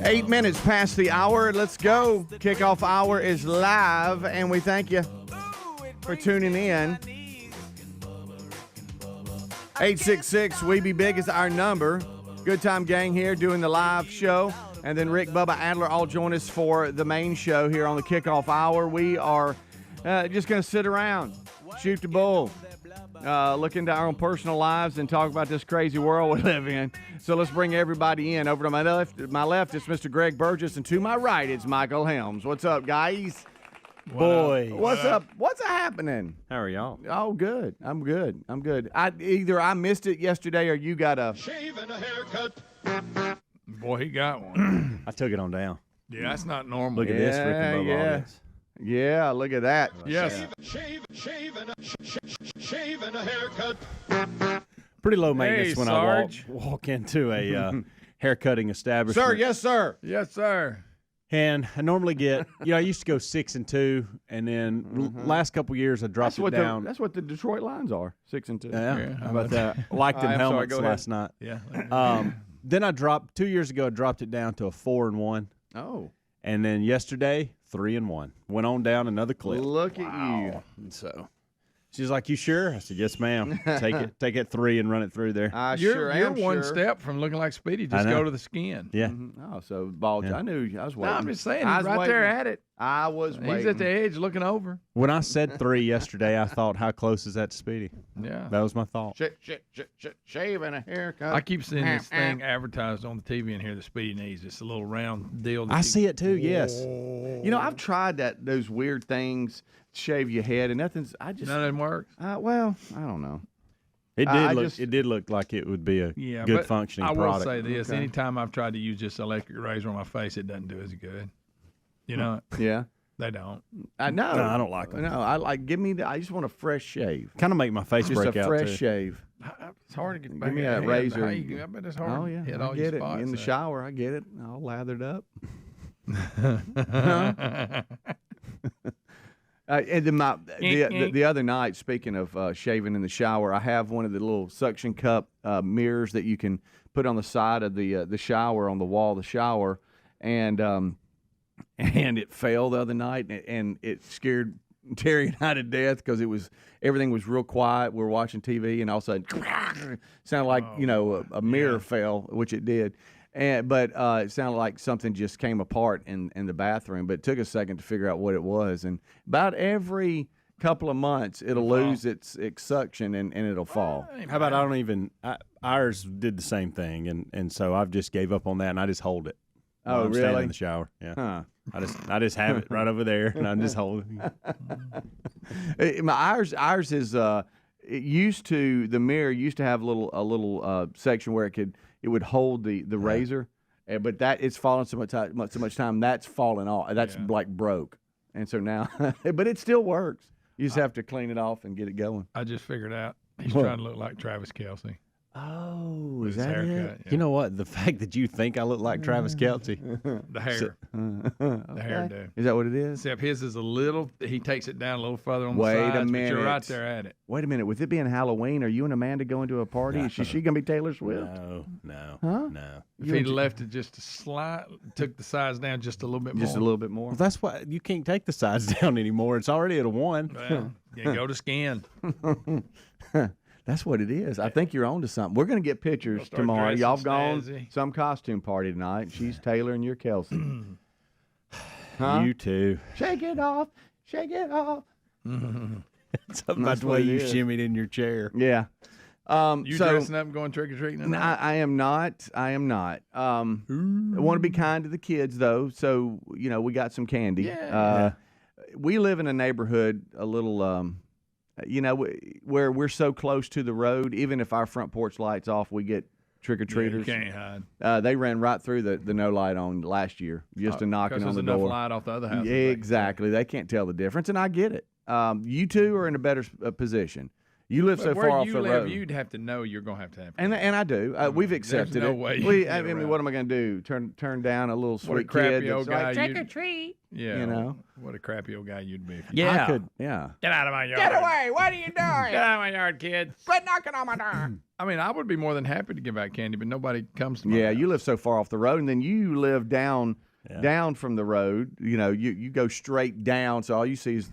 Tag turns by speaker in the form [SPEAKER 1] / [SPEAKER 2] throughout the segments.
[SPEAKER 1] 8 minutes past the hour. Let's go. Kickoff hour is live, and we thank you for tuning in. 866-WE-BE-BIG is our number. Good Time Gang here doing the live show. And then Rick, Bubba, Adler all join us for the main show here on the kickoff hour. We are just going to sit around, shoot the bull, look into our own personal lives and talk about this crazy world we live in. So let's bring everybody in. Over to my left, it's Mr. Greg Burgess, and to my right, it's Michael Helms. What's up, guys?
[SPEAKER 2] Boy.
[SPEAKER 1] What's up? What's happening?
[SPEAKER 2] How are y'all?
[SPEAKER 1] Oh, good. I'm good. Either I missed it yesterday or you got a
[SPEAKER 3] shave and a haircut.
[SPEAKER 4] Boy, he got one.
[SPEAKER 2] I took it on down.
[SPEAKER 4] Yeah, that's not normal.
[SPEAKER 2] Look at this, Rick and Bubba audience.
[SPEAKER 1] Yeah, look at that.
[SPEAKER 4] Yes.
[SPEAKER 3] Shave and a haircut.
[SPEAKER 2] Pretty low maintenance
[SPEAKER 4] Hey,
[SPEAKER 2] when
[SPEAKER 4] Sarge.
[SPEAKER 2] I walk into a haircutting establishment.
[SPEAKER 1] Sir, yes, sir.
[SPEAKER 4] Yes, sir.
[SPEAKER 2] And I normally get, I used to go 6 and 2, and then last couple years I dropped it down.
[SPEAKER 1] That's what the Detroit Lions are, 6 and 2.
[SPEAKER 2] Yeah, how about that? Liked them helmets last night.
[SPEAKER 4] Yeah.
[SPEAKER 2] Then I dropped 2 years ago. I dropped it down to a 4 and 1.
[SPEAKER 1] Oh,
[SPEAKER 2] and then yesterday 3 and 1. Went on down another clip.
[SPEAKER 1] Look at you.
[SPEAKER 2] And so she's like, "You sure?" I said, "Yes, ma'am." Take it 3 and run it through there.
[SPEAKER 4] You're one step from looking like Speedy. Just go to the skin.
[SPEAKER 2] Yeah.
[SPEAKER 1] Oh, so ball. Yeah. I knew. I was waiting.
[SPEAKER 4] No, I'm just saying. He's right there at it.
[SPEAKER 1] I was waiting.
[SPEAKER 4] He's at the edge looking over.
[SPEAKER 2] When I said 3 yesterday, I thought, how close is that to Speedy?
[SPEAKER 4] Yeah.
[SPEAKER 2] That was my thought.
[SPEAKER 1] Shave and a haircut.
[SPEAKER 4] I keep seeing this thing advertised on the TV in here that Speedy needs. It's a little round deal.
[SPEAKER 2] I see it too, yes.
[SPEAKER 1] You know, I've tried those weird things, shave your head, and nothing's.
[SPEAKER 4] None of them work.
[SPEAKER 1] Well, I don't know.
[SPEAKER 2] It did look like it would be a good functioning product.
[SPEAKER 4] I will say this. Okay. Anytime I've tried to use just electric razor on my face, it doesn't do as good. You know?
[SPEAKER 1] Yeah.
[SPEAKER 4] They don't.
[SPEAKER 1] I know.
[SPEAKER 2] No, I don't like them.
[SPEAKER 1] No, I just want a fresh shave.
[SPEAKER 2] Kind of make my face break out,
[SPEAKER 1] Just a fresh shave.
[SPEAKER 4] It's hard to get back.
[SPEAKER 1] Give me that razor.
[SPEAKER 4] I bet it's hard.
[SPEAKER 1] Oh, yeah.
[SPEAKER 4] Hit
[SPEAKER 1] I
[SPEAKER 4] all
[SPEAKER 1] get
[SPEAKER 4] your
[SPEAKER 1] it.
[SPEAKER 4] spots
[SPEAKER 1] In the shower, I get it. All lathered up. And then the other night, speaking of shaving in the shower, I have one of the little suction cup mirrors that you can put on the side of the shower, on the wall of the shower, and it fell the other night, and it scared Terry and I to death because everything was real quiet. We were watching TV, and all of a sudden, sounded like a mirror fell, which it did. But it sounded like something just came apart in the bathroom. But it took a second to figure out what it was. And about every couple of months, it'll lose its suction and it'll fall.
[SPEAKER 2] How about ours did the same thing, and so I've just gave up on that, and I just hold it.
[SPEAKER 1] Oh,
[SPEAKER 2] I'm
[SPEAKER 1] really?
[SPEAKER 2] Standing in the shower. Yeah.
[SPEAKER 1] Huh.
[SPEAKER 2] I just have it right over there, and I just hold it.
[SPEAKER 1] Ours is the mirror used to have a little section where it would hold the razor, but it's fallen so much time that's fallen off. That's like broke, and so now, but it still works. You just have to clean it off and get it going.
[SPEAKER 4] I just figured out he's trying to look like Travis Kelce.
[SPEAKER 1] Oh, is
[SPEAKER 4] his
[SPEAKER 1] that
[SPEAKER 4] haircut?
[SPEAKER 1] it?
[SPEAKER 4] Yeah.
[SPEAKER 2] You know what? The fact that you think I look like Travis Kelce.
[SPEAKER 4] The hair. The hairdo.
[SPEAKER 1] Is that what it is?
[SPEAKER 4] Except his is a little, he takes it down a little further on the
[SPEAKER 1] Wait
[SPEAKER 4] sides,
[SPEAKER 1] a minute.
[SPEAKER 4] but you're right there at it.
[SPEAKER 1] Wait a minute. With it being Halloween, are you and Amanda going to a party? Is she going to be Taylor Swift?
[SPEAKER 2] No.
[SPEAKER 1] Huh?
[SPEAKER 2] No.
[SPEAKER 4] If he'd left it just a slide, took the sides down just a little bit more.
[SPEAKER 1] Just a little bit more?
[SPEAKER 2] Well, that's why you can't take the sides down anymore. It's already at a 1.
[SPEAKER 4] Well, yeah, go to skin.
[SPEAKER 1] That's what it is. I think you're on to something. We're going to get pictures tomorrow. Y'all gone some costume party tonight. She's Taylor and you're Kelsey.
[SPEAKER 2] Huh? You too.
[SPEAKER 1] Shake it off. Shake it off.
[SPEAKER 2] Something about the way you shimmied in your chair.
[SPEAKER 1] Yeah.
[SPEAKER 4] You dressing up and going trick-or-treating tonight?
[SPEAKER 1] I am not. I want to be kind to the kids, though. So, we got some candy.
[SPEAKER 4] Yeah.
[SPEAKER 1] We live in a neighborhood a little... where we're so close to the road, even if our front porch light's off, we get trick-or-treaters.
[SPEAKER 4] Yeah, you can't hide.
[SPEAKER 1] They ran right through the no light on last year, just a knocking on the door.
[SPEAKER 4] Because there's enough light off the other house.
[SPEAKER 1] Yeah, exactly. They can't tell the difference, and I get it. You two are in a better position. You live so far off the road.
[SPEAKER 4] You'd have to know you're going to have.
[SPEAKER 1] And I do. We've accepted
[SPEAKER 4] no
[SPEAKER 1] it.
[SPEAKER 4] Way
[SPEAKER 1] I mean, what am I going to do? Turn down a little sweet kid?
[SPEAKER 4] Old guy
[SPEAKER 1] trick or treat.
[SPEAKER 4] Yeah. What a crappy old guy you'd be.
[SPEAKER 2] Yeah.
[SPEAKER 1] I could. Yeah.
[SPEAKER 4] Get out of my yard.
[SPEAKER 1] Get away. What are you doing?
[SPEAKER 4] Get out of my yard, kids.
[SPEAKER 1] Quit knocking on my door.
[SPEAKER 4] I mean, I would be more than happy to give out candy, but nobody comes to my
[SPEAKER 1] Yeah,
[SPEAKER 4] house.
[SPEAKER 1] you live so far off the road, and then you live down from the road. You know, you go straight down, so all you see is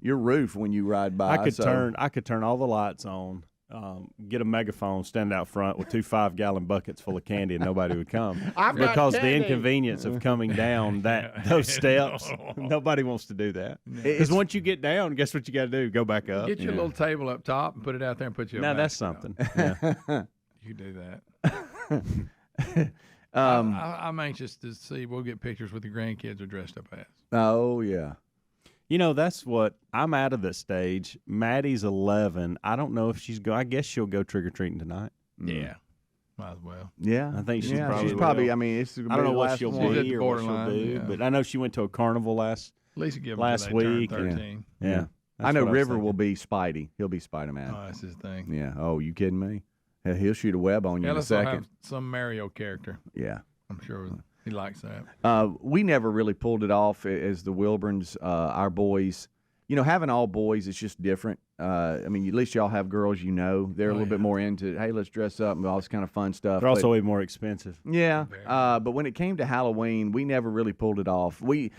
[SPEAKER 1] your roof when you ride by.
[SPEAKER 2] I could turn all the lights on, get a megaphone, stand out front with 2 5-gallon buckets full of candy, and nobody would come because the inconvenience of coming down those steps. Nobody wants to do that because once you get down, guess what you got to do? Go back up.
[SPEAKER 4] Get your little table up top and put it out there and put you.
[SPEAKER 2] Now that's something. Yeah.
[SPEAKER 4] You do that. I'm anxious to see. We'll get pictures with the grandkids are dressed up as.
[SPEAKER 1] Oh yeah.
[SPEAKER 2] You know, that's what I'm out of the stage. Maddie's 11. I don't know if I guess she'll go trick or treating tonight.
[SPEAKER 4] Yeah, might as well.
[SPEAKER 1] Yeah,
[SPEAKER 2] I think she's
[SPEAKER 1] probably.
[SPEAKER 2] Will.
[SPEAKER 1] I mean, it's.
[SPEAKER 2] I don't know what she'll be or what she'll do, but I know she went to a carnival last week.
[SPEAKER 4] 13.
[SPEAKER 2] Yeah.
[SPEAKER 1] I know River will be Spidey. He'll be Spider-Man.
[SPEAKER 4] Oh, that's his thing.
[SPEAKER 1] Yeah. Oh, you kidding me? He'll shoot a web on you in a
[SPEAKER 4] let's
[SPEAKER 1] second.
[SPEAKER 4] have some Mario character.
[SPEAKER 1] Yeah.
[SPEAKER 4] I'm sure he likes that.
[SPEAKER 1] We never really pulled it off as the Wilburns, our boys. You know, having all boys is just different. I mean, at least y'all have girls you know. They're a little bit more into, hey, let's dress up and all this kind of fun stuff.
[SPEAKER 2] They're also way more expensive.
[SPEAKER 1] Yeah, but when it came to Halloween, we never really pulled it off. We've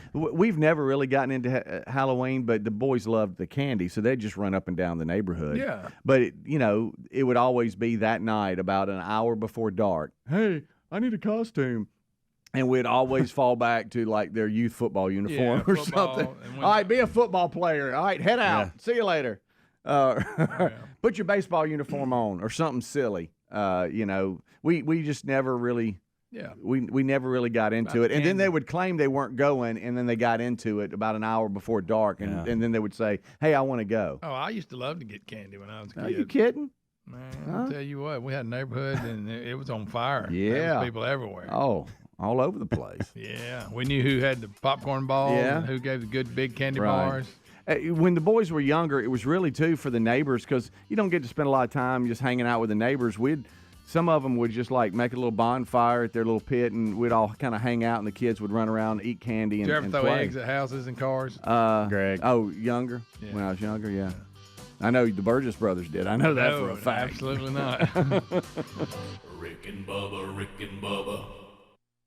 [SPEAKER 1] never really gotten into Halloween, but the boys loved the candy, so they'd just run up and down the neighborhood.
[SPEAKER 4] Yeah.
[SPEAKER 1] But, it would always be that night about an hour before dark. Hey, I need a costume. And we'd always fall back to, like, their youth football uniform or something. All right, be a football player. All right, head out. See you later. Put your baseball uniform on or something silly. We just never really we never really got into it. And then they would claim they weren't going, and then they got into it about an hour before dark, and then they would say, hey, I want to go.
[SPEAKER 4] Oh, I used to love to get candy when I was a kid.
[SPEAKER 1] Are you kidding?
[SPEAKER 4] Man, I'll tell you what, we had a neighborhood, and it was on fire.
[SPEAKER 1] Yeah.
[SPEAKER 4] There was people everywhere.
[SPEAKER 1] Oh, all over the place.
[SPEAKER 4] Yeah. We knew who had the popcorn balls and who gave the good big candy bars.
[SPEAKER 1] When the boys were younger, it was really, too, for the neighbors, because you don't get to spend a lot of time just hanging out with the neighbors. Some of them would just, like, make a little bonfire at their little pit, and we'd all kind of hang out, and the kids would run around and eat candy and play.
[SPEAKER 4] Did you ever throw eggs at houses and cars?
[SPEAKER 2] Greg.
[SPEAKER 1] Oh, younger? Yeah. When I was younger, yeah. I know the Burgess brothers did. I know that for a fact.
[SPEAKER 4] Absolutely not.
[SPEAKER 5] Rick and Bubba, Rick and Bubba.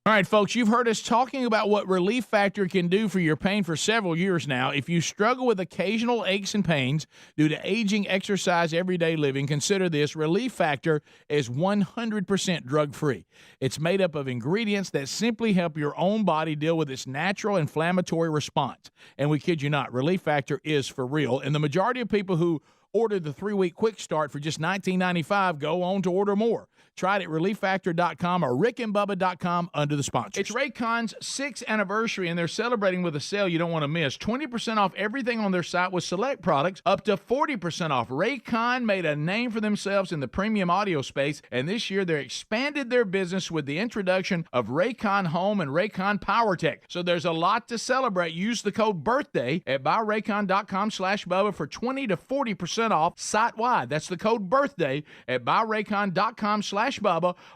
[SPEAKER 6] All right, folks, you've heard us talking about what Relief Factor can do for your pain for several years now. If you struggle with occasional aches and pains due to aging, exercise, everyday living, consider this. Relief Factor is 100% drug-free. It's made up of ingredients that simply help your own body deal with its natural inflammatory response. And we kid you not, Relief Factor is for real. And the majority of people who order the 3-week quick start for just $19.95 go on to order more. Try it at ReliefFactor.com or RickandBubba.com under the sponsors. It's Raycon's 6th anniversary, and they're celebrating with a sale you don't want to miss. 20% off everything on their site with select products, up to 40% off. Raycon made a name for themselves in the premium audio space, and this year they expanded their business with the introduction of Raycon Home and Raycon PowerTech. So there's a lot to celebrate. Use the code BIRTHDAY at BuyRaycon.com/Bubba for 20 to 40% off site-wide. That's the code BIRTHDAY at BuyRaycon.com/Bubba,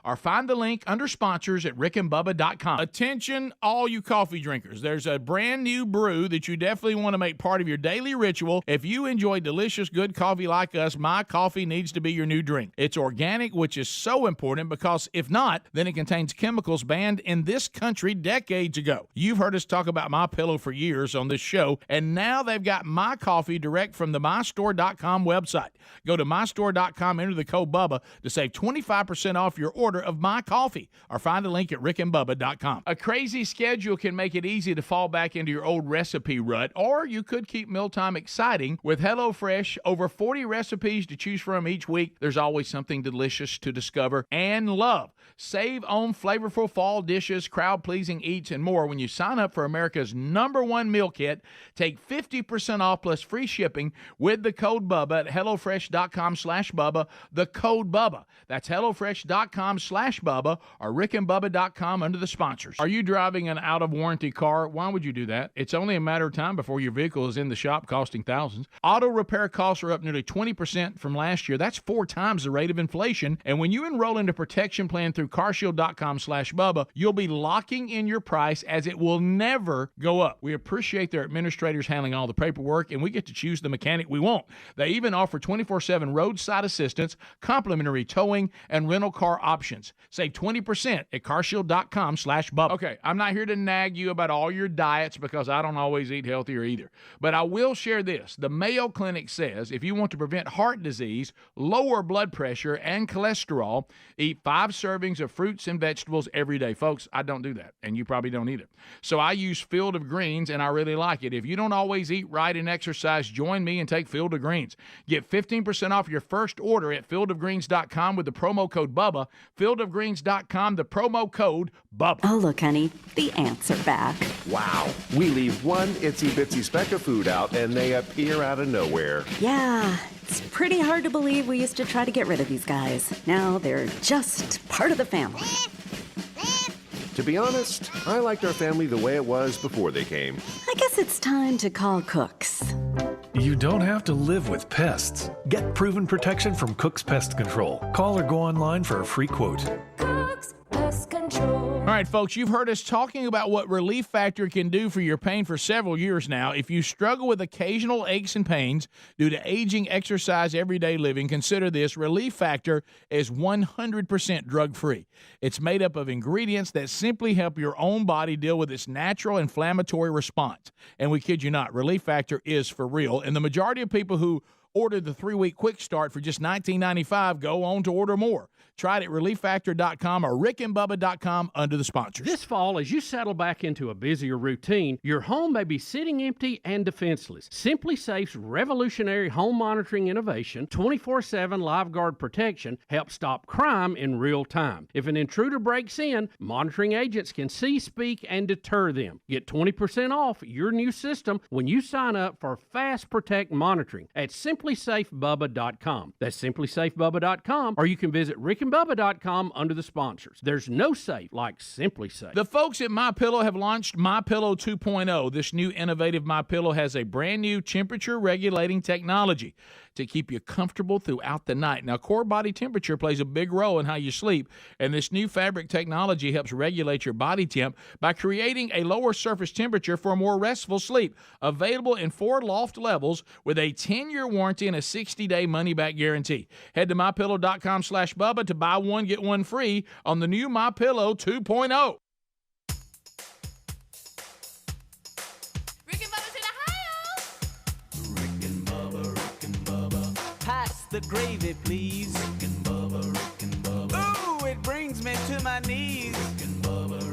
[SPEAKER 6] or find the link under sponsors at rickandbubba.com. Attention, all you coffee drinkers. There's a brand new brew that you definitely want to make part of your daily ritual. If you enjoy delicious, good coffee like us, My Coffee needs to be your new drink. It's organic, which is so important because if not, then it contains chemicals banned in this country decades ago. You've heard us talk about My Pillow for years on this show, and now they've got My Coffee direct from the MyStore.com website. Go to MyStore.com, enter the code BUBBA to save 25% off your order of My Coffee, or find a link at rickandbubba.com. A crazy schedule can make it easy to fall back into your old recipe rut, or you could keep mealtime exciting with HelloFresh. Over 40 recipes to choose from each week. There's always something delicious to discover and love. Save on flavorful fall dishes, crowd-pleasing eats, and more when you sign up for America's #1 meal kit. Take 50% off plus free shipping with the code BUBBA at HelloFresh.com/Bubba. The code BUBBA. That's HelloFresh.com/Bubba or RickandBubba.com under the sponsors. Are you driving an out-of-warranty car? Why would you do that? It's only a matter of time before your vehicle is in the shop costing thousands. Auto repair costs are up nearly 20% from last year. That's 4 times the rate of inflation. And when you enroll in a protection plan through CarShield.com/Bubba, you'll be locking in your price as it will never go up. We appreciate their administrators handling all the paperwork, and we get to choose the mechanic we want. They They even offer 24/7 roadside assistance, complimentary towing, and rental car options. Save 20% at carshield.com/Bubba. Okay, I'm not here to nag you about all your diets because I don't always eat healthier either. But I will share this. The Mayo Clinic says if you want to prevent heart disease, lower blood pressure, and cholesterol, eat 5 servings of fruits and vegetables every day. Folks, I don't do that, and you probably don't either. So I use Field of Greens, and I really like it. If you don't always eat right and exercise, join me and take Field of Greens. Get 15% off your first order at fieldofgreens.com with the promo code Bubba. Fieldofgreens.com, the promo code Bubba.
[SPEAKER 7] Oh, look, honey, the ants are back.
[SPEAKER 8] Wow. We leave one itsy-bitsy speck of food out, and they appear out of nowhere.
[SPEAKER 7] Yeah, it's pretty hard to believe we used to try to get rid of these guys. Now they're just part of the family.
[SPEAKER 8] To be honest, I liked our family the way it was before they came.
[SPEAKER 7] I guess it's time to call Cooks.
[SPEAKER 9] You don't have to live with pests. Get proven protection from Cook's Pest Control. Call or go online for a free quote.
[SPEAKER 10] Cook's Pest Control.
[SPEAKER 6] All right, folks, you've heard us talking about what Relief Factor can do for your pain for several years now. If you struggle with occasional aches and pains due to aging, exercise, everyday living, consider this. Relief Factor is 100% drug-free. It's made up of ingredients that simply help your own body deal with its natural inflammatory response. And we kid you not, Relief Factor is for real. And the majority of people who ordered the 3-week quick start for just $19.95 go on to order more. Try it at relieffactor.com or rickandbubba.com under the sponsors.
[SPEAKER 11] This fall, as you settle back into a busier routine, your home may be sitting empty and defenseless. Simply Safe's revolutionary home monitoring innovation, 24/7 live guard protection, helps stop crime in real time. If an intruder breaks in, monitoring agents can see, speak, and deter them. Get 20% off your new system when you sign up for Fast Protect monitoring at simplysafebubba.com. That's simplysafebubba.com, or you can visit rickandbubba.com under the sponsors. There's no safe like Simply Safe.
[SPEAKER 6] The folks at MyPillow have launched MyPillow 2.0. This new innovative MyPillow has a brand new temperature regulating technology to keep you comfortable throughout the night. Now, core body temperature plays a big role in how you sleep, and this new fabric technology helps regulate your body temp by creating a lower surface temperature for a more restful sleep. Available in 4 loft levels with a 10-year warranty and a 60-day money-back guarantee. Head to MyPillow.com/Bubba to buy one, get one free on the new MyPillow 2.0.
[SPEAKER 12] The gravy, please. Rick and Bubba. Ooh, it brings me to my knees. Rick and Bubba.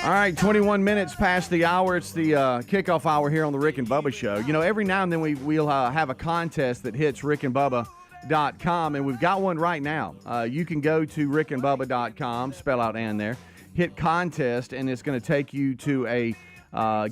[SPEAKER 1] All right, 21 minutes past the hour. It's the kickoff hour here on the Rick and Bubba Show. You know, every now and then we'll have a contest that hits rickandbubba.com, and we've got one right now. You can go to rickandbubba.com, spell out "and" there, hit contest, and it's going to take you to a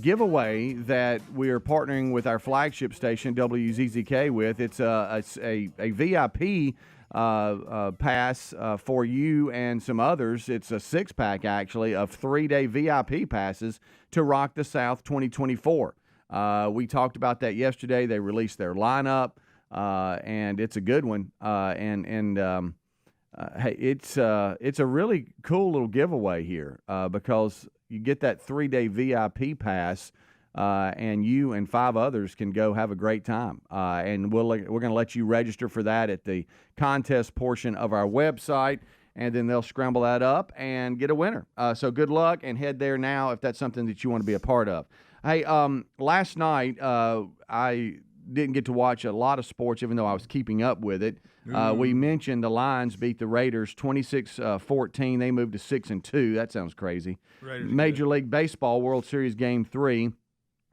[SPEAKER 1] giveaway that we are partnering with our flagship station WZZK with. It's a VIP pass for you and some others. It's a 6-pack actually of 3-day VIP passes to Rock the South 2024. We talked about that yesterday. They released their lineup, and it's a good one. Hey, it's a really cool little giveaway here because you get that 3-day VIP pass, and you and 5 others can go have a great time. And we're going to let you register for that at the contest portion of our website, and then they'll scramble that up and get a winner. So good luck, and head there now if that's something that you want to be a part of. Hey, last night I didn't get to watch a lot of sports, even though I was keeping up with it. We mentioned the Lions beat the Raiders 26-14. They moved to 6-2. That sounds crazy. Major League Baseball World Series Game 3.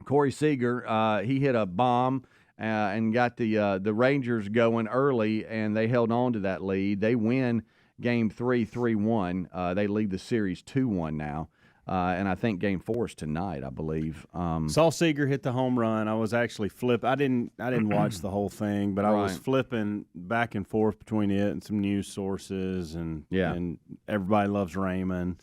[SPEAKER 1] Corey Seager, he hit a bomb and got the Rangers going early, and they held on to that lead. They win Game 3 3-1. They lead the series 2-1 now. And I think Game 4 is tonight, I believe.
[SPEAKER 2] Saw Seager hit the home run. I was actually I didn't watch the whole thing, but I was flipping back and forth between it and some news sources, and everybody loves Raymond,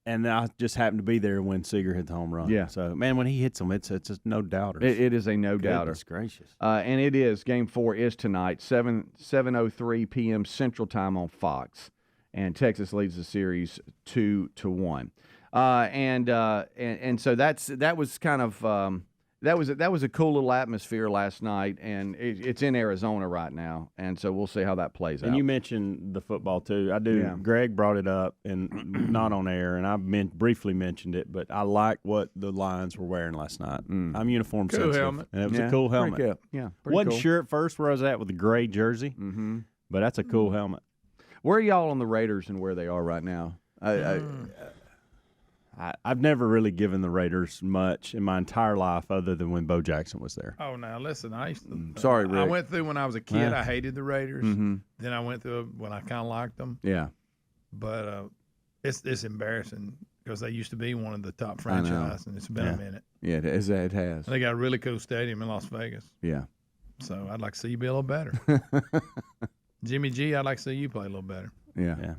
[SPEAKER 2] and I just happened to be there when Seager hit the home run.
[SPEAKER 1] Yeah.
[SPEAKER 2] So man, when he hits them, it's just no doubters.
[SPEAKER 1] It is a no doubter.
[SPEAKER 2] Goodness gracious.
[SPEAKER 1] And it is Game 4 is tonight, 7:03 p.m. Central Time on Fox. And Texas leads the series 2-1, and so that was kind of that was a cool little atmosphere last night, and it's in Arizona right now, and so we'll see how that plays out.
[SPEAKER 2] And you mentioned the football too. I do.
[SPEAKER 1] Yeah.
[SPEAKER 2] Greg brought it up, and not on air, and I briefly mentioned it, but I like what the Lions were wearing last night. I'm uniform
[SPEAKER 4] Cool
[SPEAKER 2] sensitive,
[SPEAKER 4] helmet.
[SPEAKER 2] and it was a cool helmet.
[SPEAKER 1] Pretty cool. Yeah, pretty
[SPEAKER 2] Wasn't
[SPEAKER 1] cool.
[SPEAKER 2] sure at first where I was at with the gray jersey, but that's a cool helmet.
[SPEAKER 1] Where are y'all on the Raiders and where they are right now?
[SPEAKER 2] I've never really given the Raiders much in my entire life other than when Bo Jackson was there.
[SPEAKER 4] Oh, now listen, I used to.
[SPEAKER 1] Sorry,
[SPEAKER 4] I
[SPEAKER 1] Rick.
[SPEAKER 4] went through when I was a kid.
[SPEAKER 2] Yeah.
[SPEAKER 4] I hated the Raiders.
[SPEAKER 1] Mm-hmm.
[SPEAKER 4] Then I went through when I kind of liked them.
[SPEAKER 1] Yeah.
[SPEAKER 4] But it's embarrassing because they used to be one of the top
[SPEAKER 1] I know.
[SPEAKER 4] franchises, and it's been a minute.
[SPEAKER 1] Yeah, it has.
[SPEAKER 4] They got a really cool stadium in Las Vegas.
[SPEAKER 1] Yeah.
[SPEAKER 4] So I'd like to see you be a little better. Jimmy G, I'd like to see you play a little better.
[SPEAKER 1] Yeah.
[SPEAKER 2] Yeah.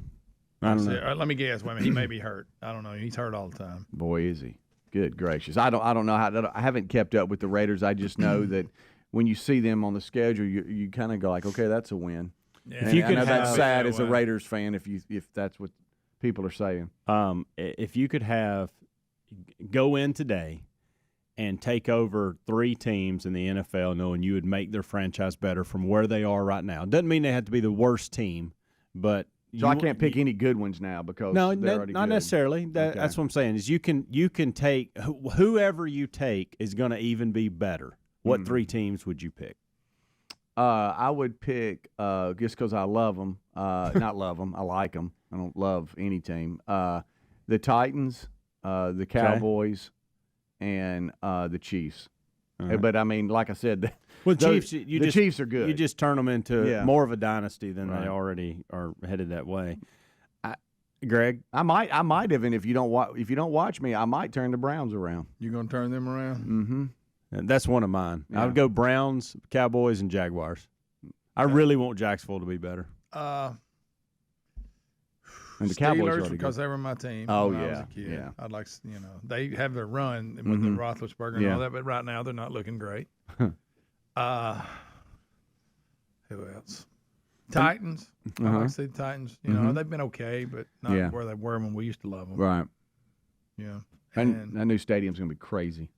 [SPEAKER 2] I don't know.
[SPEAKER 4] Let me guess. Wait a minute. He may be hurt. I don't know. He's hurt all the time.
[SPEAKER 1] Boy, is he. Good gracious. I don't know how. I haven't kept up with the Raiders. I just know that when you see them on the schedule, you kind of go like, okay, that's a win.
[SPEAKER 4] Yeah.
[SPEAKER 1] And
[SPEAKER 2] If you
[SPEAKER 1] I
[SPEAKER 2] could
[SPEAKER 1] know that's
[SPEAKER 2] have-
[SPEAKER 1] sad as a
[SPEAKER 4] way.
[SPEAKER 1] Raiders fan if that's what people are saying.
[SPEAKER 2] If you could go in today and take over 3 teams in the NFL, knowing you would make their franchise better from where they are right now. Doesn't mean they have to be the worst team, but
[SPEAKER 1] So I can't pick any good ones now because they're already
[SPEAKER 2] not
[SPEAKER 1] good.
[SPEAKER 2] necessarily. That's what I'm saying. Is you can take whoever you take is going to even be better. What 3 teams would you pick?
[SPEAKER 1] I would pick just because I love them. Not love them. I like them. I don't love any team. The Titans, the Cowboys, and the Chiefs.
[SPEAKER 2] Uh-huh.
[SPEAKER 1] But I mean, like I said,
[SPEAKER 2] Well,
[SPEAKER 1] those-
[SPEAKER 2] Chiefs,
[SPEAKER 1] the Chiefs are good.
[SPEAKER 2] You just turn them into
[SPEAKER 1] Yeah.
[SPEAKER 2] more of a dynasty than
[SPEAKER 1] Right.
[SPEAKER 2] they already are headed that way. Greg,
[SPEAKER 1] I might have, and if you don't watch me, I might turn the Browns around.
[SPEAKER 4] You gonna turn them around?
[SPEAKER 1] Mm-hmm.
[SPEAKER 2] that's one of mine. I
[SPEAKER 1] Yeah.
[SPEAKER 2] would go Browns, Cowboys, and Jaguars. I really want Jacksonville to be better.
[SPEAKER 1] And the Cowboys are
[SPEAKER 4] Steelers
[SPEAKER 1] already
[SPEAKER 4] because
[SPEAKER 1] good.
[SPEAKER 4] they were my team.
[SPEAKER 1] Oh,
[SPEAKER 4] when I was
[SPEAKER 1] yeah,
[SPEAKER 4] a kid.
[SPEAKER 1] yeah.
[SPEAKER 4] I'd like they have their run with the Roethlisberger and
[SPEAKER 1] Yeah.
[SPEAKER 4] all that, but right now they're not looking great. Who else? Titans. I like to see the Titans. You know, they've been okay, but not
[SPEAKER 1] Yeah.
[SPEAKER 4] where they were when we used to love them.
[SPEAKER 1] Right.
[SPEAKER 4] Yeah.
[SPEAKER 1] And that new stadium's gonna be crazy.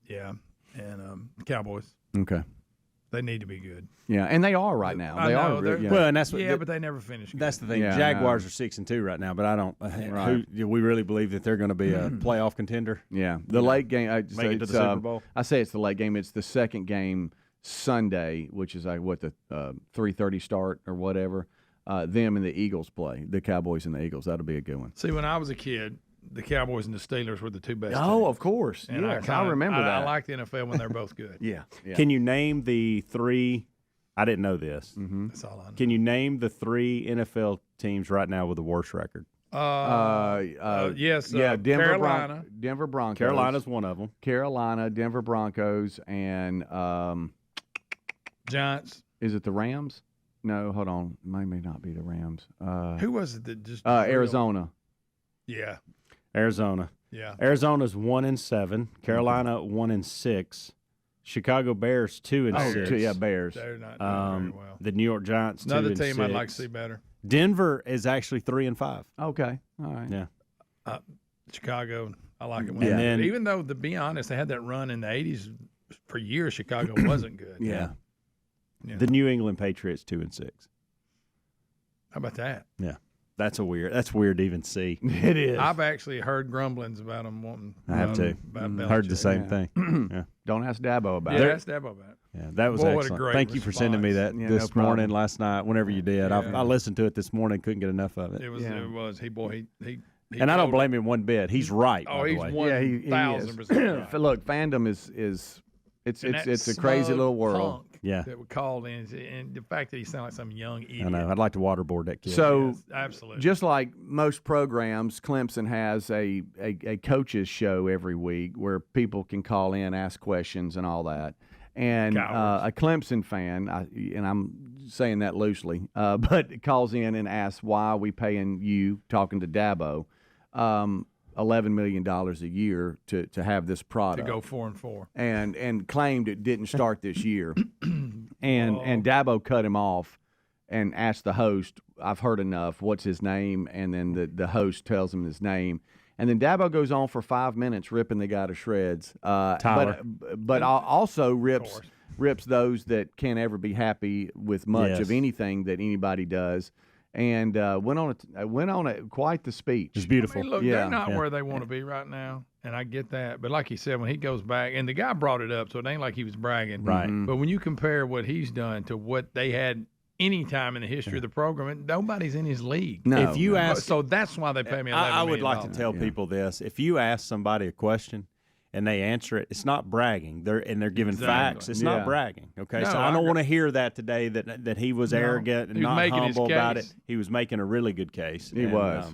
[SPEAKER 4] Yeah. And Cowboys.
[SPEAKER 1] Okay.
[SPEAKER 4] They need to be good.
[SPEAKER 1] Yeah, and they are right now.
[SPEAKER 4] I
[SPEAKER 1] They
[SPEAKER 4] know,
[SPEAKER 1] are.
[SPEAKER 4] they're-
[SPEAKER 1] Yeah.
[SPEAKER 2] Well, and that's what
[SPEAKER 4] Yeah, but they never finish good.
[SPEAKER 2] that's the thing.
[SPEAKER 1] Yeah,
[SPEAKER 2] Jaguars are 6-2 right now, but I don't.
[SPEAKER 1] Right.
[SPEAKER 2] We really believe that they're going to be a playoff contender.
[SPEAKER 1] Yeah, the late game.
[SPEAKER 2] Make it to the Super Bowl.
[SPEAKER 1] I say it's the late game. It's the second game Sunday, which is like what the 3:30 start or whatever. Them and the Eagles play. The Cowboys and the Eagles. That'll be a good one.
[SPEAKER 4] See, when I was a kid, the Cowboys and the Steelers were the two best.
[SPEAKER 1] Oh,
[SPEAKER 4] teams.
[SPEAKER 1] of course.
[SPEAKER 4] And
[SPEAKER 1] Yes,
[SPEAKER 4] kinda-
[SPEAKER 1] I remember that.
[SPEAKER 4] I like the NFL when they're both good.
[SPEAKER 1] Yeah. Yeah.
[SPEAKER 2] Can you name the 3? I didn't know this.
[SPEAKER 4] That's all I know.
[SPEAKER 2] Can you name the 3 NFL teams right now with the worst record?
[SPEAKER 4] Yes.
[SPEAKER 1] Yeah.
[SPEAKER 4] Carolina.
[SPEAKER 1] Denver Broncos.
[SPEAKER 2] Carolina's one of them.
[SPEAKER 1] Carolina, Denver Broncos, and
[SPEAKER 4] Giants.
[SPEAKER 1] is it the Rams? No, hold on. May not be the Rams.
[SPEAKER 4] Who was it that just
[SPEAKER 1] Arizona.
[SPEAKER 4] Yeah.
[SPEAKER 2] Arizona.
[SPEAKER 4] Yeah.
[SPEAKER 2] Arizona's 1-7. Carolina 1-6. Chicago Bears 2-6.
[SPEAKER 1] Yeah, Bears.
[SPEAKER 4] They're not doing very well.
[SPEAKER 2] The New York Giants 2-6.
[SPEAKER 4] Another team I'd like to see better.
[SPEAKER 2] Denver is actually 3-5.
[SPEAKER 1] Okay. All right.
[SPEAKER 2] Yeah.
[SPEAKER 4] Chicago, I like it.
[SPEAKER 2] Yeah. And then-
[SPEAKER 4] even though, to be honest, they had that run in the 80s for years, Chicago wasn't good.
[SPEAKER 1] Yeah.
[SPEAKER 4] Yeah.
[SPEAKER 2] The New England Patriots 2-6.
[SPEAKER 4] How about that?
[SPEAKER 2] Yeah. That's weird to even see.
[SPEAKER 1] It is.
[SPEAKER 4] I've actually heard grumblings about them wanting.
[SPEAKER 2] I have to.
[SPEAKER 4] About
[SPEAKER 2] Heard the
[SPEAKER 4] Belichick.
[SPEAKER 2] same thing. Yeah.
[SPEAKER 1] Don't ask Dabo about
[SPEAKER 4] Yeah,
[SPEAKER 1] it.
[SPEAKER 4] ask Dabo about it.
[SPEAKER 2] Yeah, that was
[SPEAKER 4] Boy, what a
[SPEAKER 2] excellent.
[SPEAKER 4] great
[SPEAKER 2] Thank you for sending me that
[SPEAKER 1] response. Yeah,
[SPEAKER 2] this
[SPEAKER 1] no
[SPEAKER 2] morning,
[SPEAKER 1] problem.
[SPEAKER 2] last night, whenever you did.
[SPEAKER 4] Yeah.
[SPEAKER 2] I listened to it this morning, couldn't get enough of it.
[SPEAKER 4] It was.
[SPEAKER 1] Yeah.
[SPEAKER 4] It was. He
[SPEAKER 2] And I don't
[SPEAKER 4] told-
[SPEAKER 2] blame him one bit. He's right.
[SPEAKER 4] Oh,
[SPEAKER 2] by the
[SPEAKER 4] he's
[SPEAKER 2] way.
[SPEAKER 4] one
[SPEAKER 1] Yeah, he is.
[SPEAKER 4] 1,000%.
[SPEAKER 1] Look, fandom is it's
[SPEAKER 4] And that
[SPEAKER 1] a crazy
[SPEAKER 4] smug
[SPEAKER 1] little world.
[SPEAKER 4] punk
[SPEAKER 2] Yeah.
[SPEAKER 4] that would call in, and the fact that he sounded like some young idiot.
[SPEAKER 2] I know. I'd like to waterboard that kid.
[SPEAKER 1] So
[SPEAKER 4] Yes, absolutely.
[SPEAKER 1] just like most programs, Clemson has a coaches show every week where people can call in, ask questions, and all that. And a Clemson fan, and I'm saying that loosely, but calls in and asks, why are we paying you, talking to Dabo, $11 million a year to have this product?
[SPEAKER 4] to go 4-4.
[SPEAKER 1] And claimed it didn't start this year. And Dabo cut him off and asked the host, I've heard enough, what's his name? And then the host tells him his name. And then Dabo goes on for 5 minutes ripping the guy to shreds.
[SPEAKER 2] Tyler.
[SPEAKER 1] But also rips those that can't ever be happy with much of anything that anybody does. And went on quite the speech.
[SPEAKER 2] It's beautiful.
[SPEAKER 4] I mean, look, they're not where they want to be right now, and I get that. But like he said, when he goes back, and the guy brought it up, so it ain't like he was bragging.
[SPEAKER 2] Right.
[SPEAKER 4] But when you compare what he's done to what they had any time in the history of the program, nobody's in his league.
[SPEAKER 1] No.
[SPEAKER 2] If you ask,
[SPEAKER 4] so that's why they pay me $11 million.
[SPEAKER 2] I would like to tell people this: if you ask somebody a question and they answer it, it's not bragging. They're giving facts. It's not bragging. Okay,
[SPEAKER 4] No,
[SPEAKER 2] so I don't want to hear that today that he was arrogant and not humble about it. He was making a really good case.
[SPEAKER 1] He was.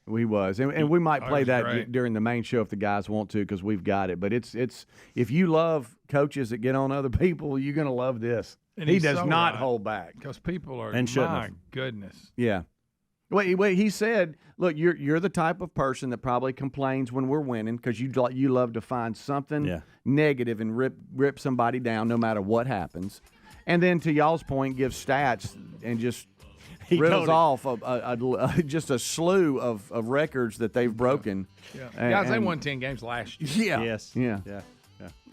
[SPEAKER 1] We was, and we might play that during the main show if the guys want to, because we've got it. But it's if you love coaches that get on other people, you're going to love this.
[SPEAKER 4] And
[SPEAKER 1] he does not hold back
[SPEAKER 4] because people are.
[SPEAKER 2] And shouldn't
[SPEAKER 4] my
[SPEAKER 2] have.
[SPEAKER 4] goodness.
[SPEAKER 1] Yeah. Wait. He said, "Look, you're the type of person that probably complains when we're winning because you love to find something negative and rip somebody down no matter what happens." And then to y'all's point, give stats and just riddles off just a slew of records that they've broken.
[SPEAKER 4] Yeah. Guys, they won 10 games last year.
[SPEAKER 1] Yeah.
[SPEAKER 2] Yes.
[SPEAKER 1] Yeah.